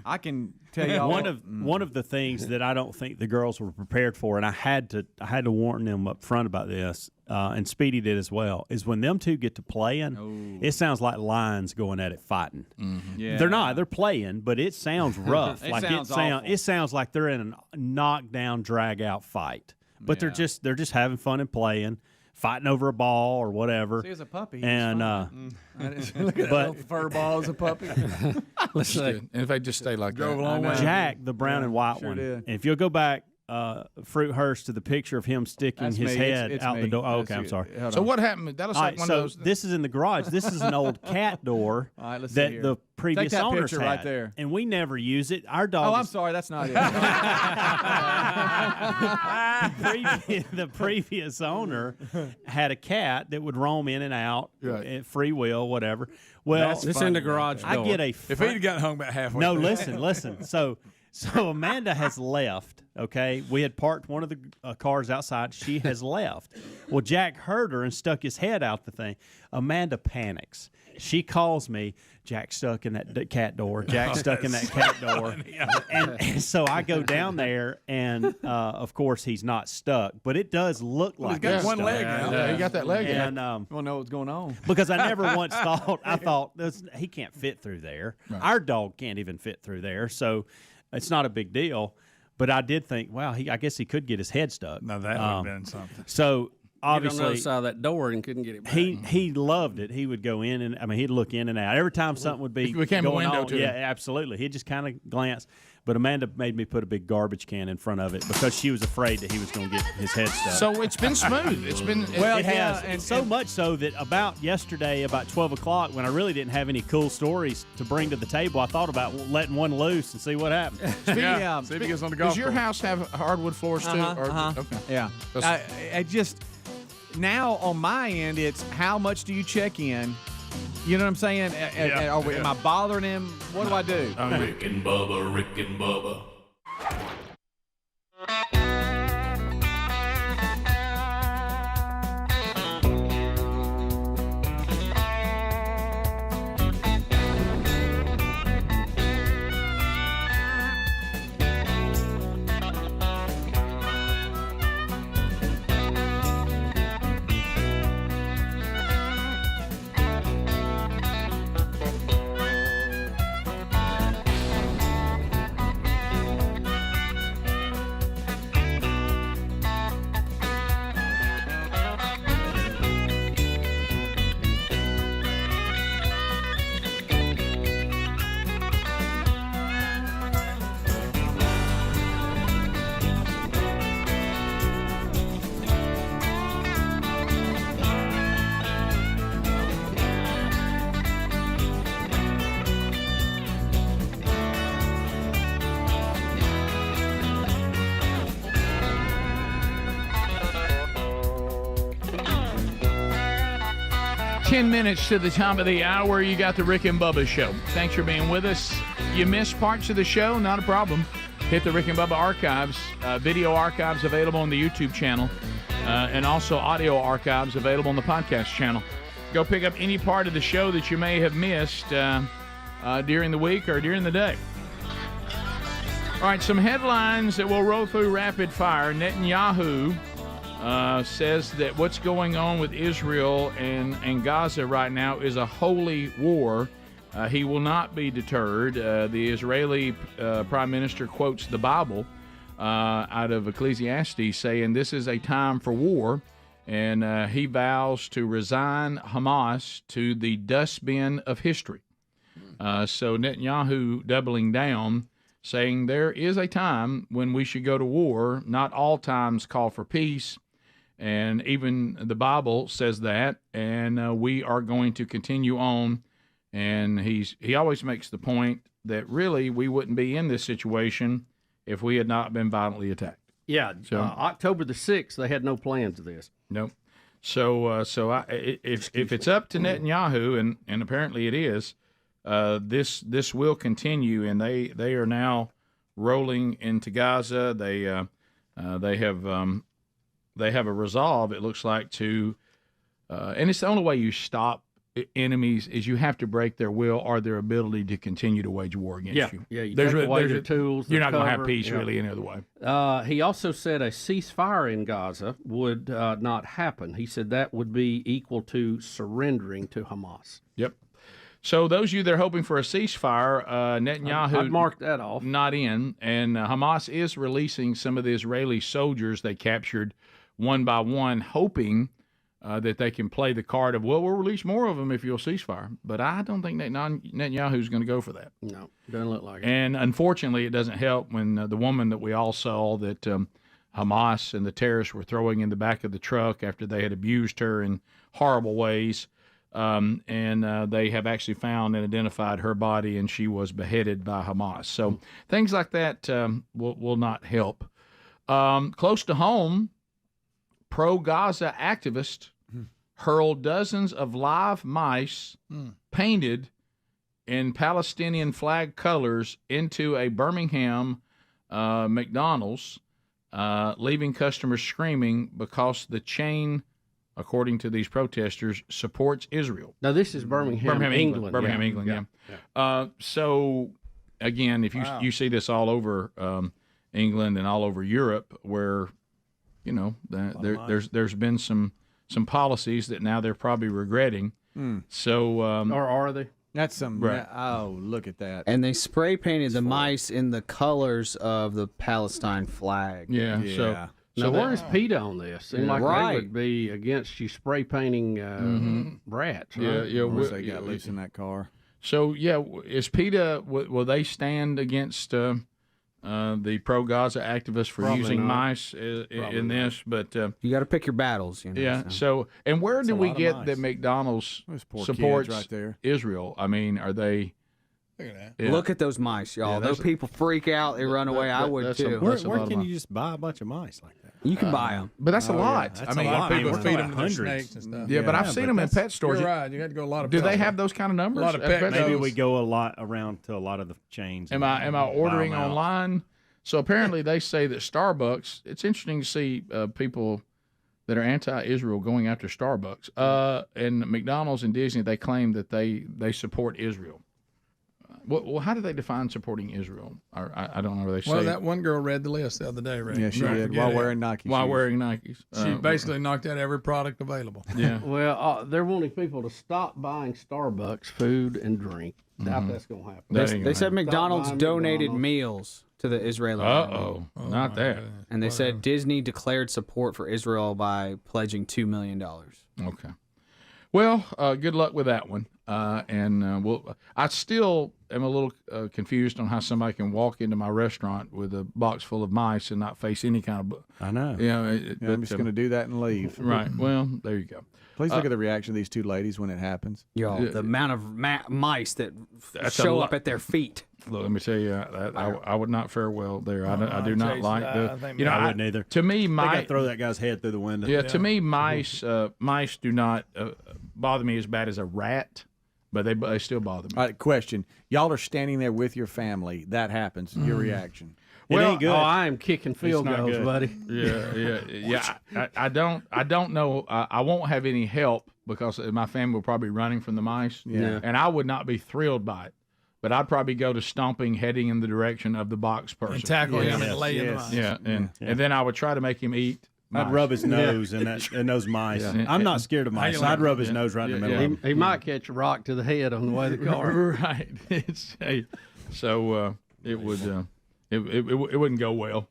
[SPEAKER 15] I can tell you
[SPEAKER 2] one of the things that I don't think the girls were prepared for, and I had to warn them up front about this, and Speedy did as well, is when them two get to playing, it sounds like lions going at it fighting.
[SPEAKER 15] Mm-hmm. Yeah.
[SPEAKER 2] They're not. They're playing, but it sounds rough.
[SPEAKER 15] It
[SPEAKER 2] sounds like they're in a knockdown, drag out fight. But they're just having fun and playing, fighting over a ball or whatever.
[SPEAKER 15] See, as a puppy,
[SPEAKER 2] and
[SPEAKER 15] look at that fur ball as a puppy.
[SPEAKER 7] Let's see. And if they just stay like that,
[SPEAKER 2] Jack, the brown and white one.
[SPEAKER 15] did.
[SPEAKER 2] And if you'll go back, Fruithurst, to the picture of him sticking his head out the door. Oh, okay, I'm sorry.
[SPEAKER 7] So what happened? That was like one of those.
[SPEAKER 2] This is in the garage. This is an old cat door
[SPEAKER 15] let's see
[SPEAKER 2] that
[SPEAKER 15] here.
[SPEAKER 2] the previous
[SPEAKER 15] Take that
[SPEAKER 2] owners
[SPEAKER 15] picture
[SPEAKER 2] had,
[SPEAKER 15] right there.
[SPEAKER 2] and we never use it. Our dog.
[SPEAKER 15] Oh, I'm sorry, that's not it.
[SPEAKER 2] The previous owner had a cat that would roam in and out, at free will, whatever. Well,
[SPEAKER 11] it's in the garage door.
[SPEAKER 2] I get a.
[SPEAKER 14] If he'd got hung about halfway.
[SPEAKER 2] No, listen. So Amanda has left. Okay, we had parked one of the cars outside. She has left. Well, Jack heard her and stuck his head out the thing. Amanda panics. She calls me. Jack stuck in that cat door. Jack stuck in that cat door. And so I go down there, and of course he's not stuck, but it does look like
[SPEAKER 14] he's got one
[SPEAKER 2] stuck.
[SPEAKER 14] leg out.
[SPEAKER 7] Yeah, he got that leg
[SPEAKER 2] and,
[SPEAKER 7] out.
[SPEAKER 15] You want to know what's going on?
[SPEAKER 2] Because I never once thought. I thought he can't fit through there. Right. Our dog can't even fit through there, so it's not a big deal. But I did think, wow, I guess he could get his head stuck.
[SPEAKER 14] Now that would have been something.
[SPEAKER 2] So obviously
[SPEAKER 13] on the other side of that door and couldn't get it back.
[SPEAKER 2] He loved it. He would go in and he'd look in and out every time something would be
[SPEAKER 6] It became
[SPEAKER 2] going
[SPEAKER 6] a window
[SPEAKER 2] on.
[SPEAKER 6] to
[SPEAKER 2] Yeah,
[SPEAKER 6] him.
[SPEAKER 2] absolutely. He'd just kind of glance. But Amanda made me put a big garbage can in front of it because she was afraid that he was going to get his head stuck.
[SPEAKER 6] So it's been smooth. It's been
[SPEAKER 2] It has, and so much so that about yesterday, about 12 o'clock, when I really didn't have any cool stories to bring to the table, I thought about letting one loose and see what happened.
[SPEAKER 14] See if he gets on the golf
[SPEAKER 6] Does your
[SPEAKER 14] course.
[SPEAKER 6] house have hardwood floors too? Okay.
[SPEAKER 15] Yeah. I just now on my end, it's how much do you check in? You know what I'm saying? Am I bothering him? What do I do?
[SPEAKER 5] Rick and Bubba, Rick and Bubba.
[SPEAKER 6] 10 minutes to the top of the hour, you got the Rick and Bubba Show. Thanks for being with us. You missed parts of the show, not a problem. Hit the Rick and Bubba archives, video archives available on the YouTube channel, and also audio archives available on the podcast channel. Go pick up any part of the show that you may have missed during the week or during the day. All right, some headlines that we'll roll through rapid fire. Netanyahu says that what's going on with Israel and Gaza right now is a holy war. He will not be deterred. The Israeli prime minister quotes the Bible out of Ecclesiastes saying this is a time for war, and he vows to resign Hamas to the dustbin of history. So Netanyahu doubling down, saying there is a time when we should go to war. Not all times call for peace. And even the Bible says that, and we are going to continue on. And he always makes the point that really we wouldn't be in this situation if we had not been violently attacked.
[SPEAKER 11] Yeah,
[SPEAKER 6] So-
[SPEAKER 11] October the 6th, they had no plans of this.
[SPEAKER 6] Nope. If it's up to Netanyahu, and apparently it is, this will continue, and they are now rolling into Gaza. They have a resolve, it looks like, to and it's the only way you stop enemies is you have to break their will or their ability to continue to wage war against you.
[SPEAKER 11] Yeah, you take away their tools.
[SPEAKER 6] You're
[SPEAKER 11] their
[SPEAKER 6] not going to have
[SPEAKER 11] cover,
[SPEAKER 6] peace
[SPEAKER 11] yeah.
[SPEAKER 6] really any other way.
[SPEAKER 11] He also said a ceasefire in Gaza would not happen. He said that would be equal to surrendering to Hamas.
[SPEAKER 6] Yep. So those of you that are hoping for a ceasefire, Netanyahu
[SPEAKER 11] I'd mark that off.
[SPEAKER 6] Not in, and Hamas is releasing some of the Israeli soldiers they captured one by one, hoping that they can play the card of, well, we'll release more of them if you'll ceasefire. But I don't think Netanyahu's going to go for that.
[SPEAKER 11] No, doesn't look like it.
[SPEAKER 6] And unfortunately, it doesn't help when the woman that we all saw that Hamas and the terrorists were throwing in the back of the truck after they had abused her in horrible ways. And they have actually found and identified her body, and she was beheaded by Hamas. So things like that will not help. Close to home, pro-Gaza activists hurled dozens of live mice painted in Palestinian flag colors into a Birmingham McDonald's, leaving customers screaming because the chain, according to these protesters, supports Israel.
[SPEAKER 11] Now, this is Birmingham, England.
[SPEAKER 6] Birmingham, England, yeah. So, again, if you see this all over England and all over Europe, where, you know, there's been some policies that now they're probably regretting. So,
[SPEAKER 11] or are they?
[SPEAKER 15] That's some.
[SPEAKER 6] Right.
[SPEAKER 15] Oh, look at that!
[SPEAKER 16] And they spray painted the mice in the colors of the Palestine flag.
[SPEAKER 6] Yeah.
[SPEAKER 11] Now, where is PETA on this? Seems like
[SPEAKER 1] Right.
[SPEAKER 11] they would be against you spray painting rats. Right?
[SPEAKER 7] Yeah.
[SPEAKER 15] Once they got loose in that car.
[SPEAKER 7] So is PETA? Will they stand against the pro-Gaza activists for
[SPEAKER 11] Probably
[SPEAKER 7] using
[SPEAKER 11] not.
[SPEAKER 7] mice in this? But
[SPEAKER 1] You got to pick your battles.
[SPEAKER 7] yeah. So and where do
[SPEAKER 15] a
[SPEAKER 7] we
[SPEAKER 15] lot of
[SPEAKER 7] get
[SPEAKER 15] mice.
[SPEAKER 7] that McDonald's
[SPEAKER 15] Those poor
[SPEAKER 7] supports
[SPEAKER 15] kids right there.
[SPEAKER 7] Israel? I mean, are they?
[SPEAKER 14] Look at that.
[SPEAKER 7] Yeah.
[SPEAKER 1] Look at those mice, y'all.
[SPEAKER 7] Yeah,
[SPEAKER 1] Those people freak out. They run away. I would
[SPEAKER 7] that's
[SPEAKER 1] too.
[SPEAKER 2] Where,
[SPEAKER 7] That's a lot
[SPEAKER 2] where
[SPEAKER 7] of
[SPEAKER 2] can
[SPEAKER 7] mice.
[SPEAKER 2] you just buy a bunch of mice like that?
[SPEAKER 1] You can buy them.
[SPEAKER 7] But that's a
[SPEAKER 2] Oh, yeah.
[SPEAKER 7] lot.
[SPEAKER 2] That's
[SPEAKER 7] I mean,
[SPEAKER 2] a lot.
[SPEAKER 14] People
[SPEAKER 2] We're
[SPEAKER 14] feed
[SPEAKER 2] talking
[SPEAKER 14] them to
[SPEAKER 2] about
[SPEAKER 14] their
[SPEAKER 2] hundreds.
[SPEAKER 14] snakes and stuff.
[SPEAKER 7] yeah, but I've
[SPEAKER 2] Yeah,
[SPEAKER 7] seen
[SPEAKER 2] but
[SPEAKER 7] them in
[SPEAKER 2] that's-
[SPEAKER 7] pet stores.
[SPEAKER 14] You're right. You got to go a lot of.
[SPEAKER 7] Do they
[SPEAKER 14] places.
[SPEAKER 7] have those kind of numbers?
[SPEAKER 14] A lot of
[SPEAKER 7] at
[SPEAKER 14] pet
[SPEAKER 2] Maybe
[SPEAKER 14] Those-
[SPEAKER 2] we go a lot around to a lot of the chains.
[SPEAKER 7] Am
[SPEAKER 2] and
[SPEAKER 7] I
[SPEAKER 2] buy
[SPEAKER 7] ordering
[SPEAKER 2] 'em out.
[SPEAKER 7] online? So apparently they say that Starbucks. It's interesting to see people that are anti-Israel going after Starbucks. And McDonald's and Disney, they claim that they support Israel. Well, how do they define supporting Israel? Or, I don't know where they say.
[SPEAKER 14] Well, that one girl read the list the other day, right?
[SPEAKER 15] Yeah, she
[SPEAKER 14] Don't
[SPEAKER 15] did.
[SPEAKER 14] forget
[SPEAKER 15] While
[SPEAKER 14] it.
[SPEAKER 15] wearing Nike
[SPEAKER 7] While
[SPEAKER 15] shoes.
[SPEAKER 7] wearing Nikes.
[SPEAKER 14] She basically knocked out every product available.
[SPEAKER 7] Yeah.
[SPEAKER 11] Well, they're wanting people to stop buying Starbucks food and drink. Doubt that's going to happen.
[SPEAKER 7] That ain't
[SPEAKER 1] They
[SPEAKER 7] gonna
[SPEAKER 1] said
[SPEAKER 7] happen.
[SPEAKER 1] McDonald's
[SPEAKER 11] buying
[SPEAKER 1] donated
[SPEAKER 11] McDonald's.
[SPEAKER 1] meals to the Israeli army.
[SPEAKER 7] Not that.
[SPEAKER 1] And they said Disney declared support for Israel by pledging $2 million.
[SPEAKER 7] Okay. Well, good luck with that one. I still am a little confused on how somebody can walk into my restaurant with a box full of mice and not face any kind of.
[SPEAKER 2] I know.
[SPEAKER 15] I'm just going to do that and leave.
[SPEAKER 7] Right. Well, there you go.
[SPEAKER 15] Please look at the reaction of these two ladies when it happens.
[SPEAKER 1] Yo, the amount of mice that
[SPEAKER 7] That's
[SPEAKER 1] show
[SPEAKER 7] a
[SPEAKER 1] up
[SPEAKER 7] lot.
[SPEAKER 1] at their feet.
[SPEAKER 7] Look, let me tell you, I would not fare well there. I do not like
[SPEAKER 2] I wouldn't either.
[SPEAKER 7] To me,
[SPEAKER 2] They got
[SPEAKER 7] mice
[SPEAKER 2] to throw that guy's head through the window.
[SPEAKER 7] Yeah, to me, mice do not bother me as bad as a rat, but they still bother me.
[SPEAKER 15] All right, question. Y'all are standing there with your family. That happens. Your reaction.
[SPEAKER 11] Well,
[SPEAKER 2] ain't good.
[SPEAKER 11] I am kicking field
[SPEAKER 2] not
[SPEAKER 11] goals,
[SPEAKER 2] good.
[SPEAKER 11] buddy.
[SPEAKER 7] Yeah. I don't know. I won't have any help because my family will probably be running from the mice.
[SPEAKER 15] Yeah.
[SPEAKER 7] And I would not be thrilled by it. But I'd probably go to stomping, heading in the direction of the box person.
[SPEAKER 14] And tackle him and lay in the mice.
[SPEAKER 7] Yeah, and then I would try to make him eat.
[SPEAKER 2] I'd rub his nose in those mice.
[SPEAKER 7] Yeah.
[SPEAKER 2] I'm not scared of mice. I'd rub his nose right in the middle of him.
[SPEAKER 11] He might catch a rock to the head on the way to the car.
[SPEAKER 7] Right. So it would it wouldn't go well.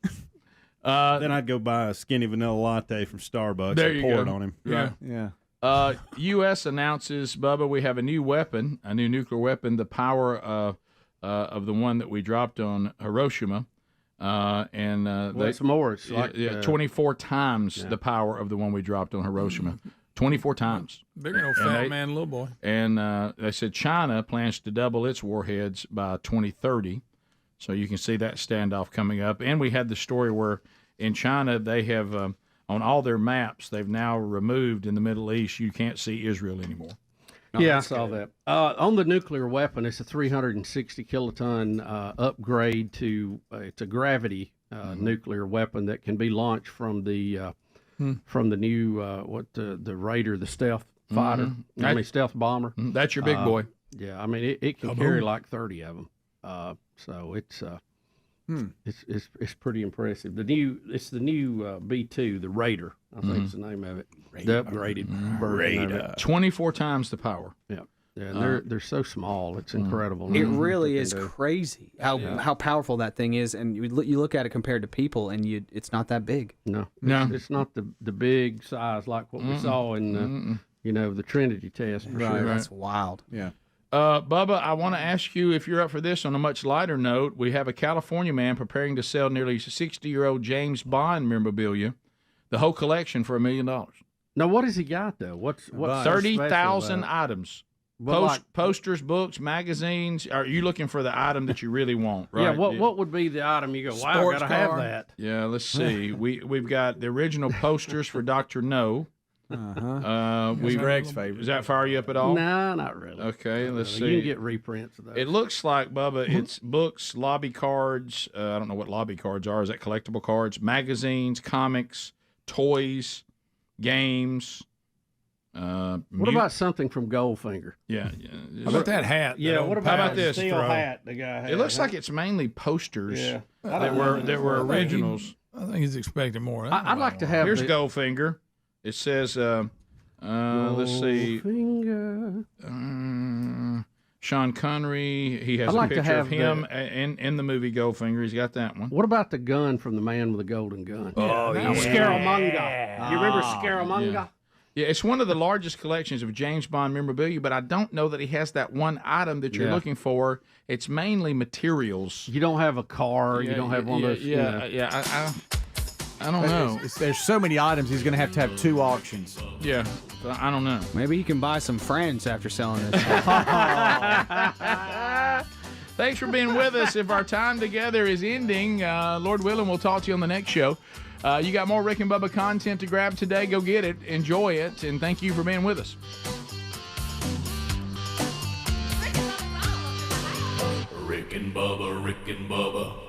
[SPEAKER 2] Then I'd go buy a skinny vanilla latte from Starbucks
[SPEAKER 7] There
[SPEAKER 2] and
[SPEAKER 7] you
[SPEAKER 2] pour
[SPEAKER 7] go.
[SPEAKER 2] it on him.
[SPEAKER 7] Yeah. U.S. announces, Bubba, we have a new weapon, a new nuclear weapon, the power of the one that we dropped on Hiroshima.
[SPEAKER 11] It's more. It's like
[SPEAKER 7] 24 times the power of the one we dropped on Hiroshima. 24 times.
[SPEAKER 14] Bigger than old fat man, little boy.
[SPEAKER 7] And they said China plans to double its warheads by 2030. So you can see that standoff coming up. And we had the story where in China they have, on all their maps, they've now removed in the Middle East, you can't see Israel anymore.
[SPEAKER 11] Yeah, I saw that. On the nuclear weapon, it's a 360 kiloton upgrade to it's a gravity nuclear weapon that can be launched from the new the Raider, the stealth fighter, stealth bomber.
[SPEAKER 7] That's your big boy.
[SPEAKER 11] Yeah, I mean it can carry like 30 of them. So it's pretty impressive. It's the new B2, the Raider. I think it's the name of it. The upgraded version of it.
[SPEAKER 7] 24 times the power.
[SPEAKER 11] Yeah. Yeah, and they're so small. It's incredible.
[SPEAKER 1] It really is crazy how powerful that thing is, and you look at it compared to people, and it's not that big.
[SPEAKER 11] No, it's not the big size like what we saw in the Trinity test. For sure.
[SPEAKER 1] That's wild.
[SPEAKER 15] Yeah.
[SPEAKER 7] Bubba, I want to ask you if you're up for this on a much lighter note. We have a California man preparing to sell nearly 60-year-old James Bond memorabilia, the whole collection for $1 million.
[SPEAKER 11] Now, what has he got though? What's
[SPEAKER 7] 30,000 items? Posters, books, magazines. Are you looking for the item that you really want? Right?
[SPEAKER 11] Yeah. What would be the item you go? Wow,
[SPEAKER 14] Sports
[SPEAKER 11] I gotta have
[SPEAKER 14] car.
[SPEAKER 11] that.
[SPEAKER 7] Yeah. Let's see. We've got the original posters for Dr. No.
[SPEAKER 15] Greg's favorite.
[SPEAKER 7] Does that fire you up at all?
[SPEAKER 11] No, not really.
[SPEAKER 7] Okay, let's see.
[SPEAKER 11] You can get reprints of those.
[SPEAKER 7] It looks like, Bubba, it's books, lobby cards. I don't know what lobby cards are. Is that collectible cards? Magazines, comics, toys, games.
[SPEAKER 11] What about something from Goldfinger?
[SPEAKER 7] Yeah.
[SPEAKER 14] How about that hat?
[SPEAKER 11] Yeah. What about
[SPEAKER 7] about this
[SPEAKER 11] steel
[SPEAKER 14] throw?
[SPEAKER 11] hat the guy had?
[SPEAKER 7] It looks like it's mainly posters
[SPEAKER 11] Yeah.
[SPEAKER 7] that were originals.
[SPEAKER 14] I think he's expecting more.
[SPEAKER 11] I'd like to have.
[SPEAKER 7] Here's Goldfinger. It says, let's see.
[SPEAKER 11] Goldfinger.
[SPEAKER 7] Sean Connery. He has
[SPEAKER 11] I'd
[SPEAKER 7] a
[SPEAKER 11] like to
[SPEAKER 7] picture of
[SPEAKER 11] have
[SPEAKER 7] him in the movie Goldfinger. He's got that one.
[SPEAKER 11] What about the gun from the man with the golden gun?
[SPEAKER 7] Oh, yeah.
[SPEAKER 11] Scaramanga. You remember Scaramanga?
[SPEAKER 7] Yeah. Yeah, it's one of the largest collections of James Bond memorabilia, but I don't know that he has that one item that you're looking for. It's mainly materials.
[SPEAKER 11] You don't have a car. You don't have one of those.
[SPEAKER 7] I don't know.
[SPEAKER 15] There's so many items. He's going to have 2 auctions.
[SPEAKER 7] Yeah, I don't know.
[SPEAKER 1] Maybe he can buy some friends after selling this.
[SPEAKER 7] Thanks for being with us. If our time together is ending, Lord willing, we'll talk to you on the next show. You got more Rick and Bubba content to grab today. Go get it. Enjoy it. And thank you for being with us.
[SPEAKER 5] Rick and Bubba, Rick and Bubba.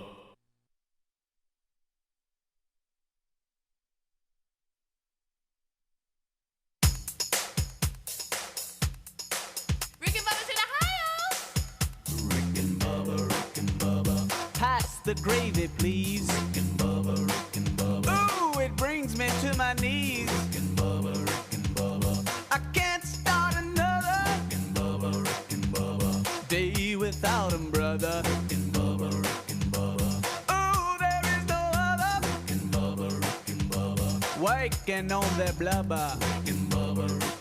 [SPEAKER 16] Pass the gravy, please. Rick and Bubba, Rick and Bubba. Ooh, it brings me to my knees. Rick and Bubba, Rick and Bubba. I can't start another. Rick and Bubba, Rick and Bubba. Day without 'em, brother. Rick and Bubba, Rick and Bubba. Ooh, there is no other. Rick and Bubba, Rick and Bubba. Waking on their blubber. Rick and Bubba, Rick